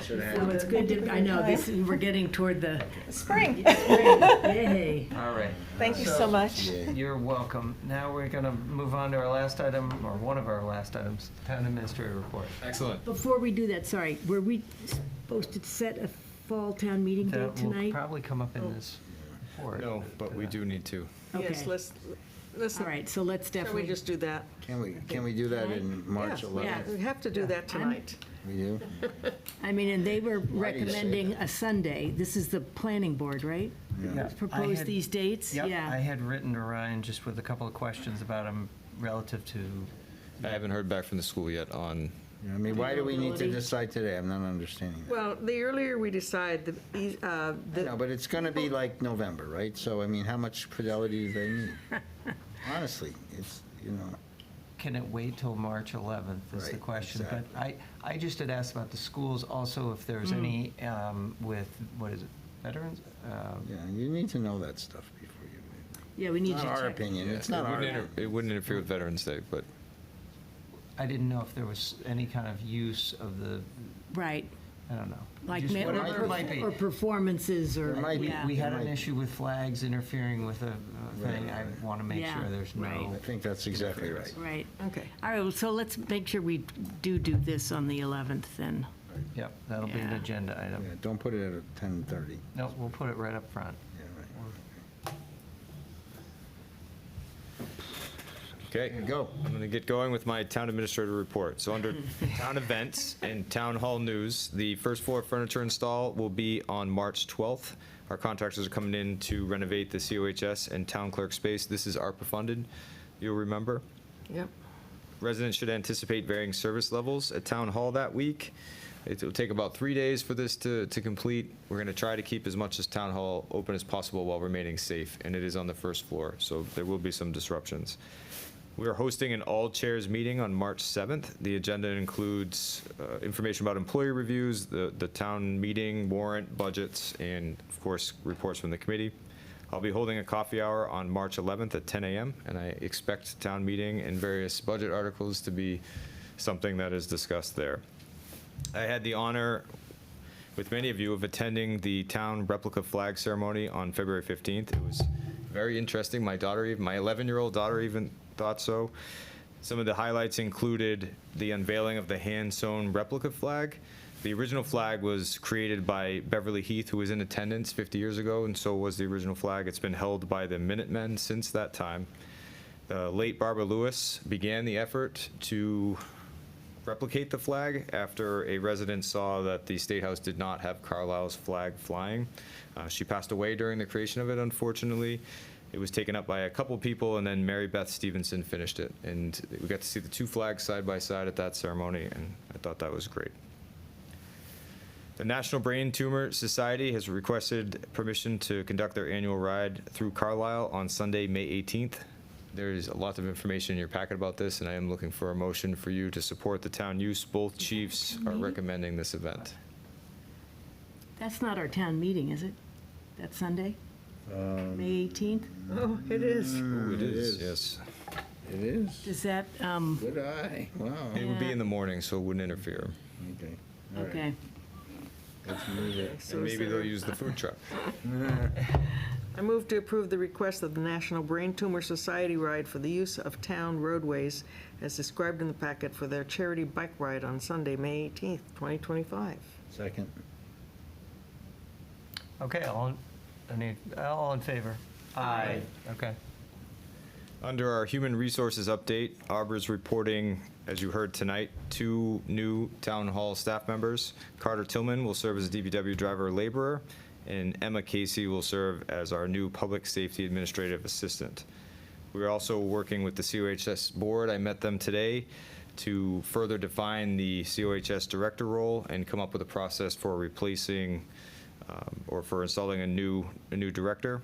[SPEAKER 4] Should have
[SPEAKER 2] So
[SPEAKER 4] had
[SPEAKER 2] it's
[SPEAKER 4] it.
[SPEAKER 2] good to, I know, we're getting toward the
[SPEAKER 13] Spring.
[SPEAKER 2] yay.
[SPEAKER 1] All right.
[SPEAKER 13] Thank you so much.
[SPEAKER 4] Yeah.
[SPEAKER 1] You're welcome. Now we're going to move on to our last item, or one of our last items, Town Administrator Report.
[SPEAKER 10] Excellent.
[SPEAKER 2] Before we do that, sorry, were we supposed to set a fall town meeting date
[SPEAKER 1] That will
[SPEAKER 2] tonight?
[SPEAKER 1] probably come up in this report.
[SPEAKER 10] No, but we do need to.
[SPEAKER 3] Yes,
[SPEAKER 2] Okay.
[SPEAKER 3] let's,
[SPEAKER 2] All right, so let's
[SPEAKER 3] shall
[SPEAKER 2] definitely.
[SPEAKER 3] we just do that?
[SPEAKER 4] Can we do that in March
[SPEAKER 3] Yeah,
[SPEAKER 4] 11th?
[SPEAKER 3] We have to do that tonight.
[SPEAKER 4] We do?
[SPEAKER 2] I mean, and they were
[SPEAKER 4] Why do you say
[SPEAKER 2] recommending
[SPEAKER 4] that?
[SPEAKER 2] a Sunday. This is the planning board, right?
[SPEAKER 1] Yeah.
[SPEAKER 2] Propose
[SPEAKER 1] I had-
[SPEAKER 2] these dates?
[SPEAKER 1] Yep,
[SPEAKER 2] Yeah.
[SPEAKER 1] I had written to Ryan just with a couple of questions about them relative to,
[SPEAKER 10] I haven't heard back from the school yet on
[SPEAKER 4] I mean, why do we need to
[SPEAKER 2] Availability.
[SPEAKER 4] decide today? I'm not understanding that.
[SPEAKER 3] Well, the earlier we decide,
[SPEAKER 4] No, but it's gonna be like November, right? So, I mean, how much fidelity do they need? Honestly, it's, you know,
[SPEAKER 1] Can it wait till March 11th is the
[SPEAKER 4] Right,
[SPEAKER 1] question.
[SPEAKER 4] exactly.
[SPEAKER 1] But I just had asked about the schools also, if there's any with, what is it, veterans?
[SPEAKER 4] yeah, you need to know that stuff before you.
[SPEAKER 2] Yeah, we need
[SPEAKER 4] It's
[SPEAKER 2] to
[SPEAKER 4] not our
[SPEAKER 2] check.
[SPEAKER 4] opinion, it's not our.
[SPEAKER 10] It wouldn't interfere with Veterans Day, but
[SPEAKER 1] I didn't know if there was any kind of use of the,
[SPEAKER 2] Right,
[SPEAKER 1] I don't know.
[SPEAKER 2] like
[SPEAKER 1] Just
[SPEAKER 2] ma-
[SPEAKER 1] whatever it might be.
[SPEAKER 2] or performances or,
[SPEAKER 4] There might be.
[SPEAKER 2] yeah.
[SPEAKER 1] We had
[SPEAKER 4] It
[SPEAKER 1] an
[SPEAKER 4] might-
[SPEAKER 1] issue with flags interfering with a thing. I
[SPEAKER 4] Right.
[SPEAKER 1] want to make
[SPEAKER 2] Yeah,
[SPEAKER 1] sure there's
[SPEAKER 2] right.
[SPEAKER 1] no.
[SPEAKER 4] I think that's exactly right.
[SPEAKER 2] Right.
[SPEAKER 3] Okay.
[SPEAKER 2] All right, well, so let's make sure we do this on the 11th then.
[SPEAKER 1] Yep, that'll be an
[SPEAKER 2] Yeah.
[SPEAKER 1] agenda item.
[SPEAKER 4] Yeah, don't put it at 10:30.
[SPEAKER 1] No, we'll put it right up front.
[SPEAKER 4] Yeah, right.
[SPEAKER 10] okay.
[SPEAKER 4] Go.
[SPEAKER 10] I'm going to get going with my town administrator report. So under town events and town hall news, the first floor furniture install will be on March 12th. Our contractors are coming in to renovate the COHS and town clerk space. This is ARPA funded, you'll remember.
[SPEAKER 3] Yep.
[SPEAKER 10] Residents should anticipate varying service levels at town hall that week. It will take about 3 days for this to complete. We're going to try to keep as much as town hall open as possible while remaining safe, and it is on the first floor, so there will be some disruptions. We are hosting an all-chairs meeting on March 7th. The agenda includes information about employee reviews, the town meeting, warrant, budgets, and, of course, reports from the committee. I'll be holding a coffee hour on March 11th at 10 a.m., and I expect town meeting and various budget articles to be something that is discussed there. I had the honor, with many of you, of attending the town replica flag ceremony on February 15th. It was very interesting. My 11-year-old daughter even thought so. Some of the highlights included the unveiling of the hand-sewn replica flag. The original flag was created by Beverly Heath, who was in attendance 50 years ago, and so was the original flag. It's been held by the Minutemen since that time. The late Barbara Lewis began the effort to replicate the flag after a resident saw that the State House did not have Carlisle's flag flying. She passed away during the creation of it, unfortunately. It was taken up by a couple people, and then Mary Beth Stevenson finished it. And we got to see the two flags side by side at that ceremony, and I thought that was great. The National Brain Tumor Society has requested permission to conduct their annual ride through Carlisle on Sunday, May 18th. There's a lot of information in your packet about this, and I am looking for a motion for you to support the town use. Both chiefs are recommending this event.
[SPEAKER 2] That's not our town meeting, is it? That Sunday? May 18th?
[SPEAKER 3] Oh, it is.
[SPEAKER 10] Ooh, it
[SPEAKER 4] It
[SPEAKER 10] is,
[SPEAKER 4] is.
[SPEAKER 10] yes.
[SPEAKER 4] It is.
[SPEAKER 2] Does that,
[SPEAKER 4] Good eye. Wow.
[SPEAKER 10] It would be in the morning, so it wouldn't interfere.
[SPEAKER 4] Okay. All right.
[SPEAKER 2] okay.
[SPEAKER 4] Let's move it.
[SPEAKER 3] So
[SPEAKER 10] And
[SPEAKER 3] is
[SPEAKER 10] maybe
[SPEAKER 3] there-
[SPEAKER 10] they'll use the food truck.
[SPEAKER 3] I move to approve the request of the National Brain Tumor Society ride for the use of town roadways as described in the packet for their charity bike ride on Sunday, May 18th, 2025.
[SPEAKER 4] Second.
[SPEAKER 1] Okay, all in favor? Aye. Okay.
[SPEAKER 10] Under our human resources update, Auburn's reporting, as you heard tonight, 2 new town hall staff members. Carter Tillman will serve as a DPW driver laborer, and Emma Casey will serve as our new public safety administrative assistant. We're also working with the COHS board. I met them today to further define the COHS director role and come up with a process for replacing or for installing a new director.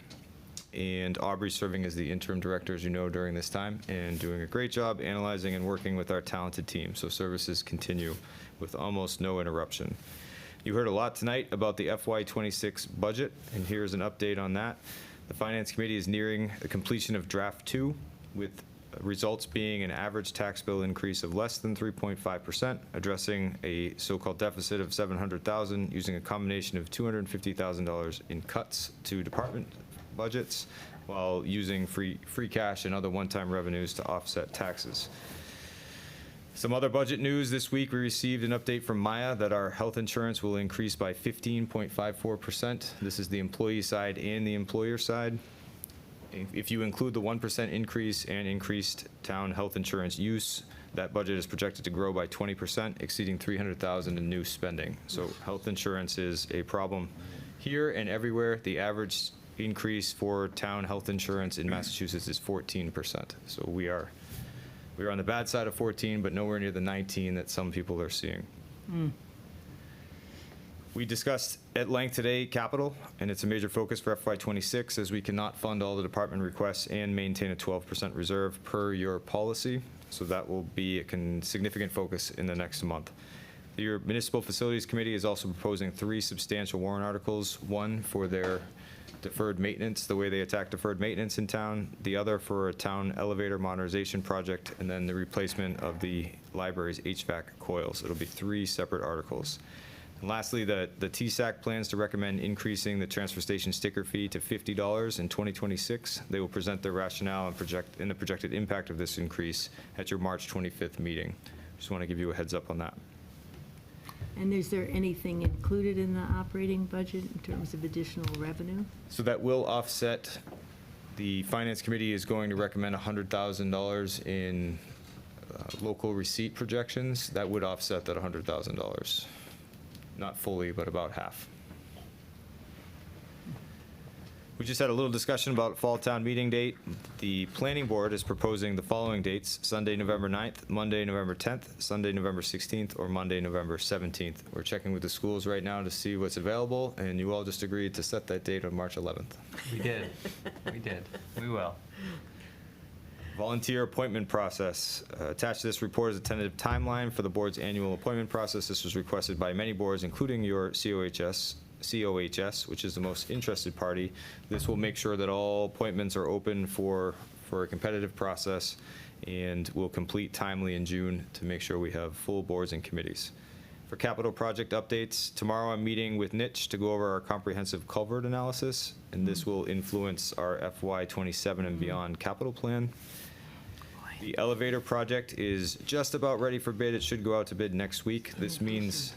[SPEAKER 10] And Aubrey's serving as the interim director, as you know, during this time, and doing a great job analyzing and working with our talented team. So services continue with almost no interruption. You heard a lot tonight about the FY26 budget, and here's an update on that. The Finance Committee is nearing the completion of Draft 2, with results being an average tax bill increase of less than 3.5%, addressing a so-called deficit of $700,000 using a combination of $250,000 in cuts to department budgets while using free cash and other one-time revenues to offset taxes. Some other budget news this week: we received an update from Maya that our health insurance will increase by 15.54%. This is the employee side and the employer side. If you include the 1% increase and increased town health insurance use, that budget is projected to grow by 20%, exceeding $300,000 in new spending. So health insurance is a problem here and everywhere. The average increase for town health insurance in Massachusetts is 14%. So we are We are on the bad side of 14, but nowhere near the 19 that some people are seeing. We discussed at length today capital, and it's a major focus for FY26 as we cannot fund all the department requests and maintain a 12% reserve per your policy. So that will be a significant focus in the next month. Your Municipal Facilities Committee is also proposing 3 substantial warrant articles, one for their deferred maintenance, the way they attack deferred maintenance in town, the other for a town elevator modernization project, and then the replacement of the library's HVAC coils. It'll be 3 separate articles. And lastly, the TSAC plans to recommend increasing the transfer station sticker fee to $50 in 2026. They will present their rationale and the projected impact of this increase at your March 25th meeting. Just want to give you a heads up on that.
[SPEAKER 2] And is there anything included in the operating budget in terms of additional revenue?
[SPEAKER 10] So that will offset, the Finance Committee is going to recommend $100,000 in local receipt projections. That would offset that $100,000. Not fully, but about half. We just had a little discussion about fall town meeting date. The planning board is proposing the following dates: Sunday, November 9th, Monday, November 10th, Sunday, November 16th, or Monday, November 17th. We're checking with the schools right now to see what's available, and you all just agreed to set that date on March 11th.
[SPEAKER 1] We did. We did. We will.
[SPEAKER 10] Volunteer appointment process. Attached to this report is a tentative timeline for the board's annual appointment process. This was requested by many boards, including your COHS, which is the most interested party. This will make sure that all appointments are open for a competitive process and will complete timely in June to make sure we have full boards and committees. For capital project updates, tomorrow I'm meeting with Nitch to go over our comprehensive culvert analysis, and this will influence our FY27 and beyond capital plan. The elevator project is just about ready for bid. It should go out to bid next week. This means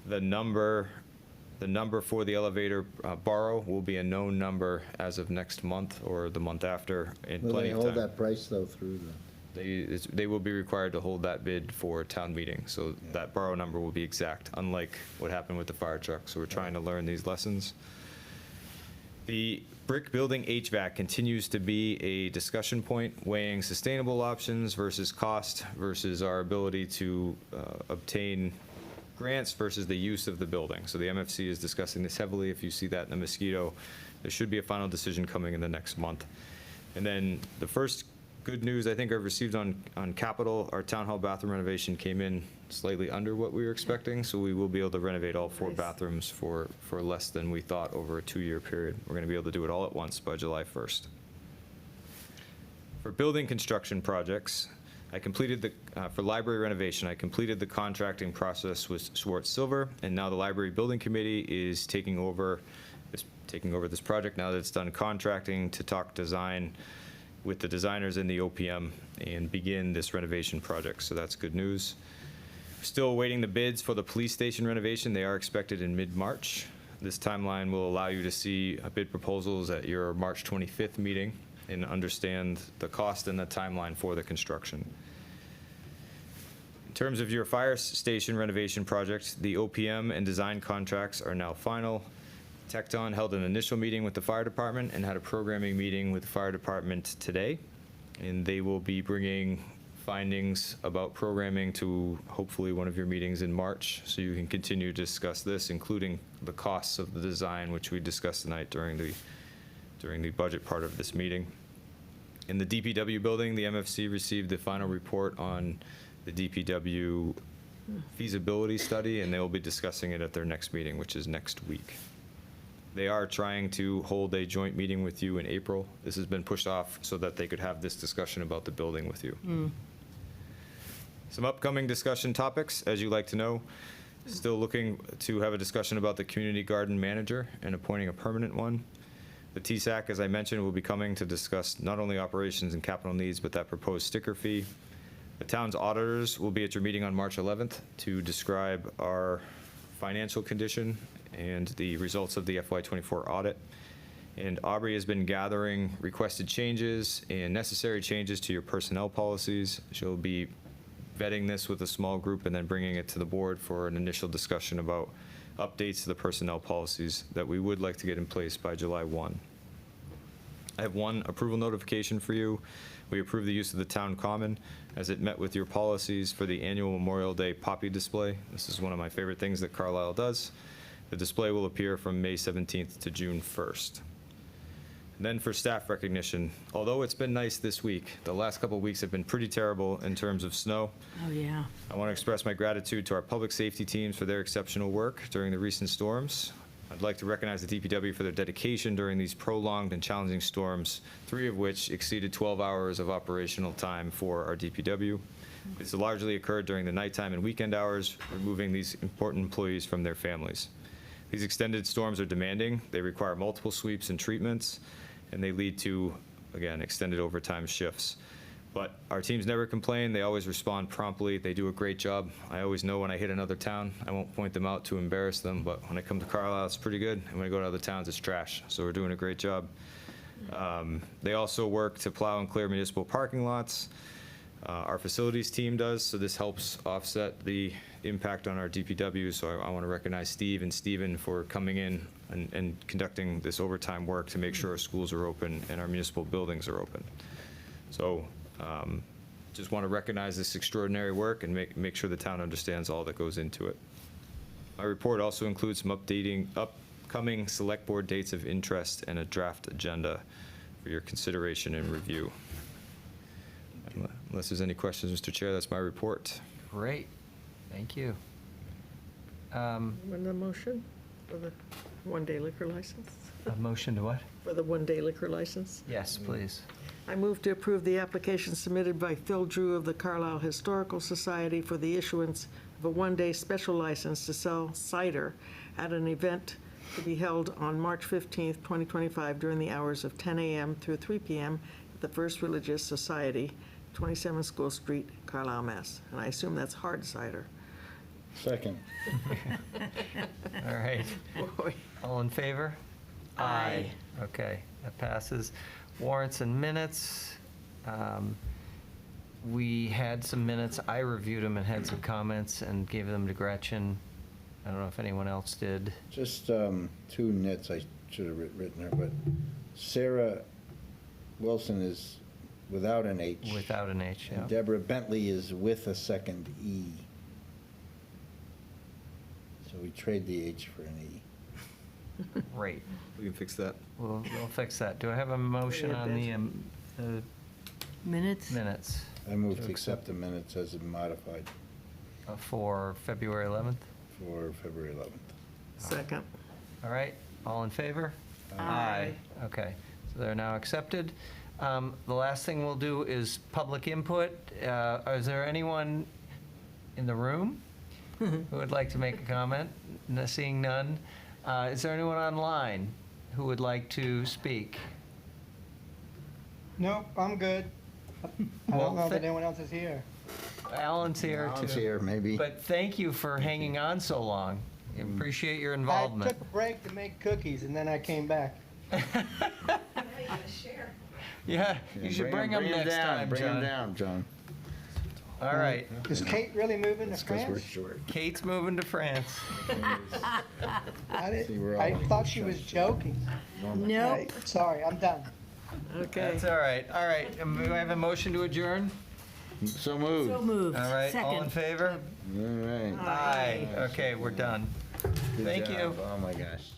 [SPEAKER 10] the number for the elevator borrow will be a known number as of next month or the month after in
[SPEAKER 4] Will
[SPEAKER 10] plenty
[SPEAKER 4] they
[SPEAKER 10] of time.
[SPEAKER 4] hold that price though through the?
[SPEAKER 10] They will be required to hold that bid for town meeting, so that borrow number will be exact, unlike what happened with the fire truck. So we're trying to learn these lessons. The brick building HVAC continues to be a discussion point, weighing sustainable options versus cost versus our ability to obtain grants versus the use of the building. So the MFC is discussing this heavily. If you see that in the mosquito, there should be a final decision coming in the next month. And then the first good news I think I've received on capital, our town hall bathroom renovation came in slightly under what we were expecting, so we will be able to renovate all 4 bathrooms for less than we thought over a 2-year period. We're going to be able to do it all at once by July 1st. For building construction projects, I completed for library renovation, I completed the contracting process with Schwartz Silver, and now the Library Building Committee is taking over this project now that it's done contracting to talk design with the designers in the OPM and begin this renovation project, so that's good news. Still awaiting the bids for the police station renovation. They are expected in mid-March. This timeline will allow you to see bid proposals at your March 25th meeting and understand the cost and the timeline for the construction. In terms of your fire station renovation project, the OPM and design contracts are now final. Tecton held an initial meeting with the fire department and had a programming meeting with the fire department today. And they will be bringing findings about programming to hopefully one of your meetings in March, so you can continue to discuss this, including the costs of the design, which we discussed tonight during the budget part of this meeting. In the DPW building, the MFC received the final report on the DPW feasibility study, and they will be discussing it at their next meeting, which is next week. They are trying to hold a joint meeting with you in April. This has been pushed off so that they could have this discussion about the building with you. Some upcoming discussion topics, as you like to know. Still looking to have a discussion about the community garden manager and appointing a permanent one. The TSAC, as I mentioned, will be coming to discuss not only operations and capital needs, but that proposed sticker fee. The town's auditors will be at your meeting on March 11th to describe our financial condition and the results of the FY24 audit. And Aubrey has been gathering requested changes and necessary changes to your personnel policies. She'll be vetting this with a small group and then bringing it to the board for an initial discussion about updates to the personnel policies that we would like to get in place by July 1. I have one approval notification for you. We approved the use of the town common as it met with your policies for the annual Memorial Day poppy display. This is one of my favorite things that Carlisle does. The display will appear from May 17th to June 1st. And then for staff recognition, although it's been nice this week, the last couple of weeks have been pretty terrible in terms of snow.
[SPEAKER 2] Oh, yeah.
[SPEAKER 10] I want to express my gratitude to our public safety teams for their exceptional work during the recent storms. I'd like to recognize the DPW for their dedication during these prolonged and challenging storms, 3 of which exceeded 12 hours of operational time for our DPW. This largely occurred during the nighttime and weekend hours, removing these important employees from their families. These extended storms are demanding. They require multiple sweeps and treatments, and they lead to, again, extended overtime shifts. But our teams never complain. They always respond promptly. They do a great job. I always know when I hit another town, I won't point them out to embarrass them, but when I come to Carlisle, it's pretty good. And when I go to other towns, it's trash. So we're doing a great job. They also work to plow and clear municipal parking lots. Our facilities team does, so this helps offset the impact on our DPW. So I want to recognize Steve and Steven for coming in and conducting this overtime work to make sure our schools are open and our municipal buildings are open. So just want to recognize this extraordinary work and make sure the town understands all that goes into it. My report also includes some upcoming select board dates of interest and a draft agenda for your consideration and review. Unless there's any questions, Mr. Chair, that's my report.
[SPEAKER 1] Great, thank you.
[SPEAKER 3] When the motion for the one-day liquor license?
[SPEAKER 1] A motion to what?
[SPEAKER 3] For the one-day liquor license?
[SPEAKER 1] Yes, please.
[SPEAKER 3] I move to approve the application submitted by Phil Drew of the Carlisle Historical Society for the issuance of a one-day special license to sell cider at an event to be held on March 15th, 2025, during the hours of 10 a.m. through 3 p.m. at the First Religious Society, 27 School Street, Carlisle, Mass. And I assume that's hard cider.
[SPEAKER 4] Second.
[SPEAKER 1] All right.
[SPEAKER 3] Boy.
[SPEAKER 1] All in favor?
[SPEAKER 3] Aye.
[SPEAKER 1] Okay, that passes. Warrants and minutes. We had some minutes. I reviewed them and had some comments and gave them to Gretchen. I don't know if anyone else did.
[SPEAKER 4] Just 2 nits I should have written her, but Sarah Wilson is without an H.
[SPEAKER 1] Without an H, yeah.
[SPEAKER 4] And Deborah Bentley is with a second E. So we trade the H for an E.
[SPEAKER 1] Great.
[SPEAKER 10] We can fix that.
[SPEAKER 1] We'll fix that. Do I have a motion on the
[SPEAKER 2] Minutes?
[SPEAKER 1] minutes?
[SPEAKER 4] I move to accept the minutes as modified
[SPEAKER 1] For February 11th?
[SPEAKER 4] for February 11th.
[SPEAKER 3] Second.
[SPEAKER 1] All right, all in favor?
[SPEAKER 3] Aye.
[SPEAKER 1] Okay, so they're now accepted. The last thing we'll do is public input. Is there anyone in the room who would like to make a comment? Seeing none. Is there anyone online who would like to speak?
[SPEAKER 15] Nope, I'm good. I
[SPEAKER 1] Well,
[SPEAKER 15] don't know that anyone else is here.
[SPEAKER 1] Alan's here too.
[SPEAKER 4] Alan's here, maybe.
[SPEAKER 1] But thank you for hanging on so long. Appreciate your
[SPEAKER 15] I
[SPEAKER 1] involvement.
[SPEAKER 15] took a break to make cookies and then I came back.
[SPEAKER 1] Yeah, you should bring them next time,
[SPEAKER 4] Bring them
[SPEAKER 1] John.
[SPEAKER 4] down, John.
[SPEAKER 1] All right.
[SPEAKER 15] Is Kate really moving to
[SPEAKER 4] That's because we're
[SPEAKER 15] France?
[SPEAKER 4] short.
[SPEAKER 1] Kate's moving to France.
[SPEAKER 4] See, we're
[SPEAKER 15] I
[SPEAKER 4] all
[SPEAKER 15] thought she was joking.
[SPEAKER 2] Nope.
[SPEAKER 15] Right, sorry, I'm done.
[SPEAKER 3] Okay.
[SPEAKER 1] That's all right. All right. Do I have a motion to adjourn?
[SPEAKER 4] So moved.
[SPEAKER 2] So moved.
[SPEAKER 1] All right. All in
[SPEAKER 2] Second.
[SPEAKER 1] favor?
[SPEAKER 4] All right.
[SPEAKER 1] Aye. Okay, we're done.
[SPEAKER 4] Good
[SPEAKER 1] Thank
[SPEAKER 4] job.
[SPEAKER 1] you.
[SPEAKER 4] Oh, my gosh.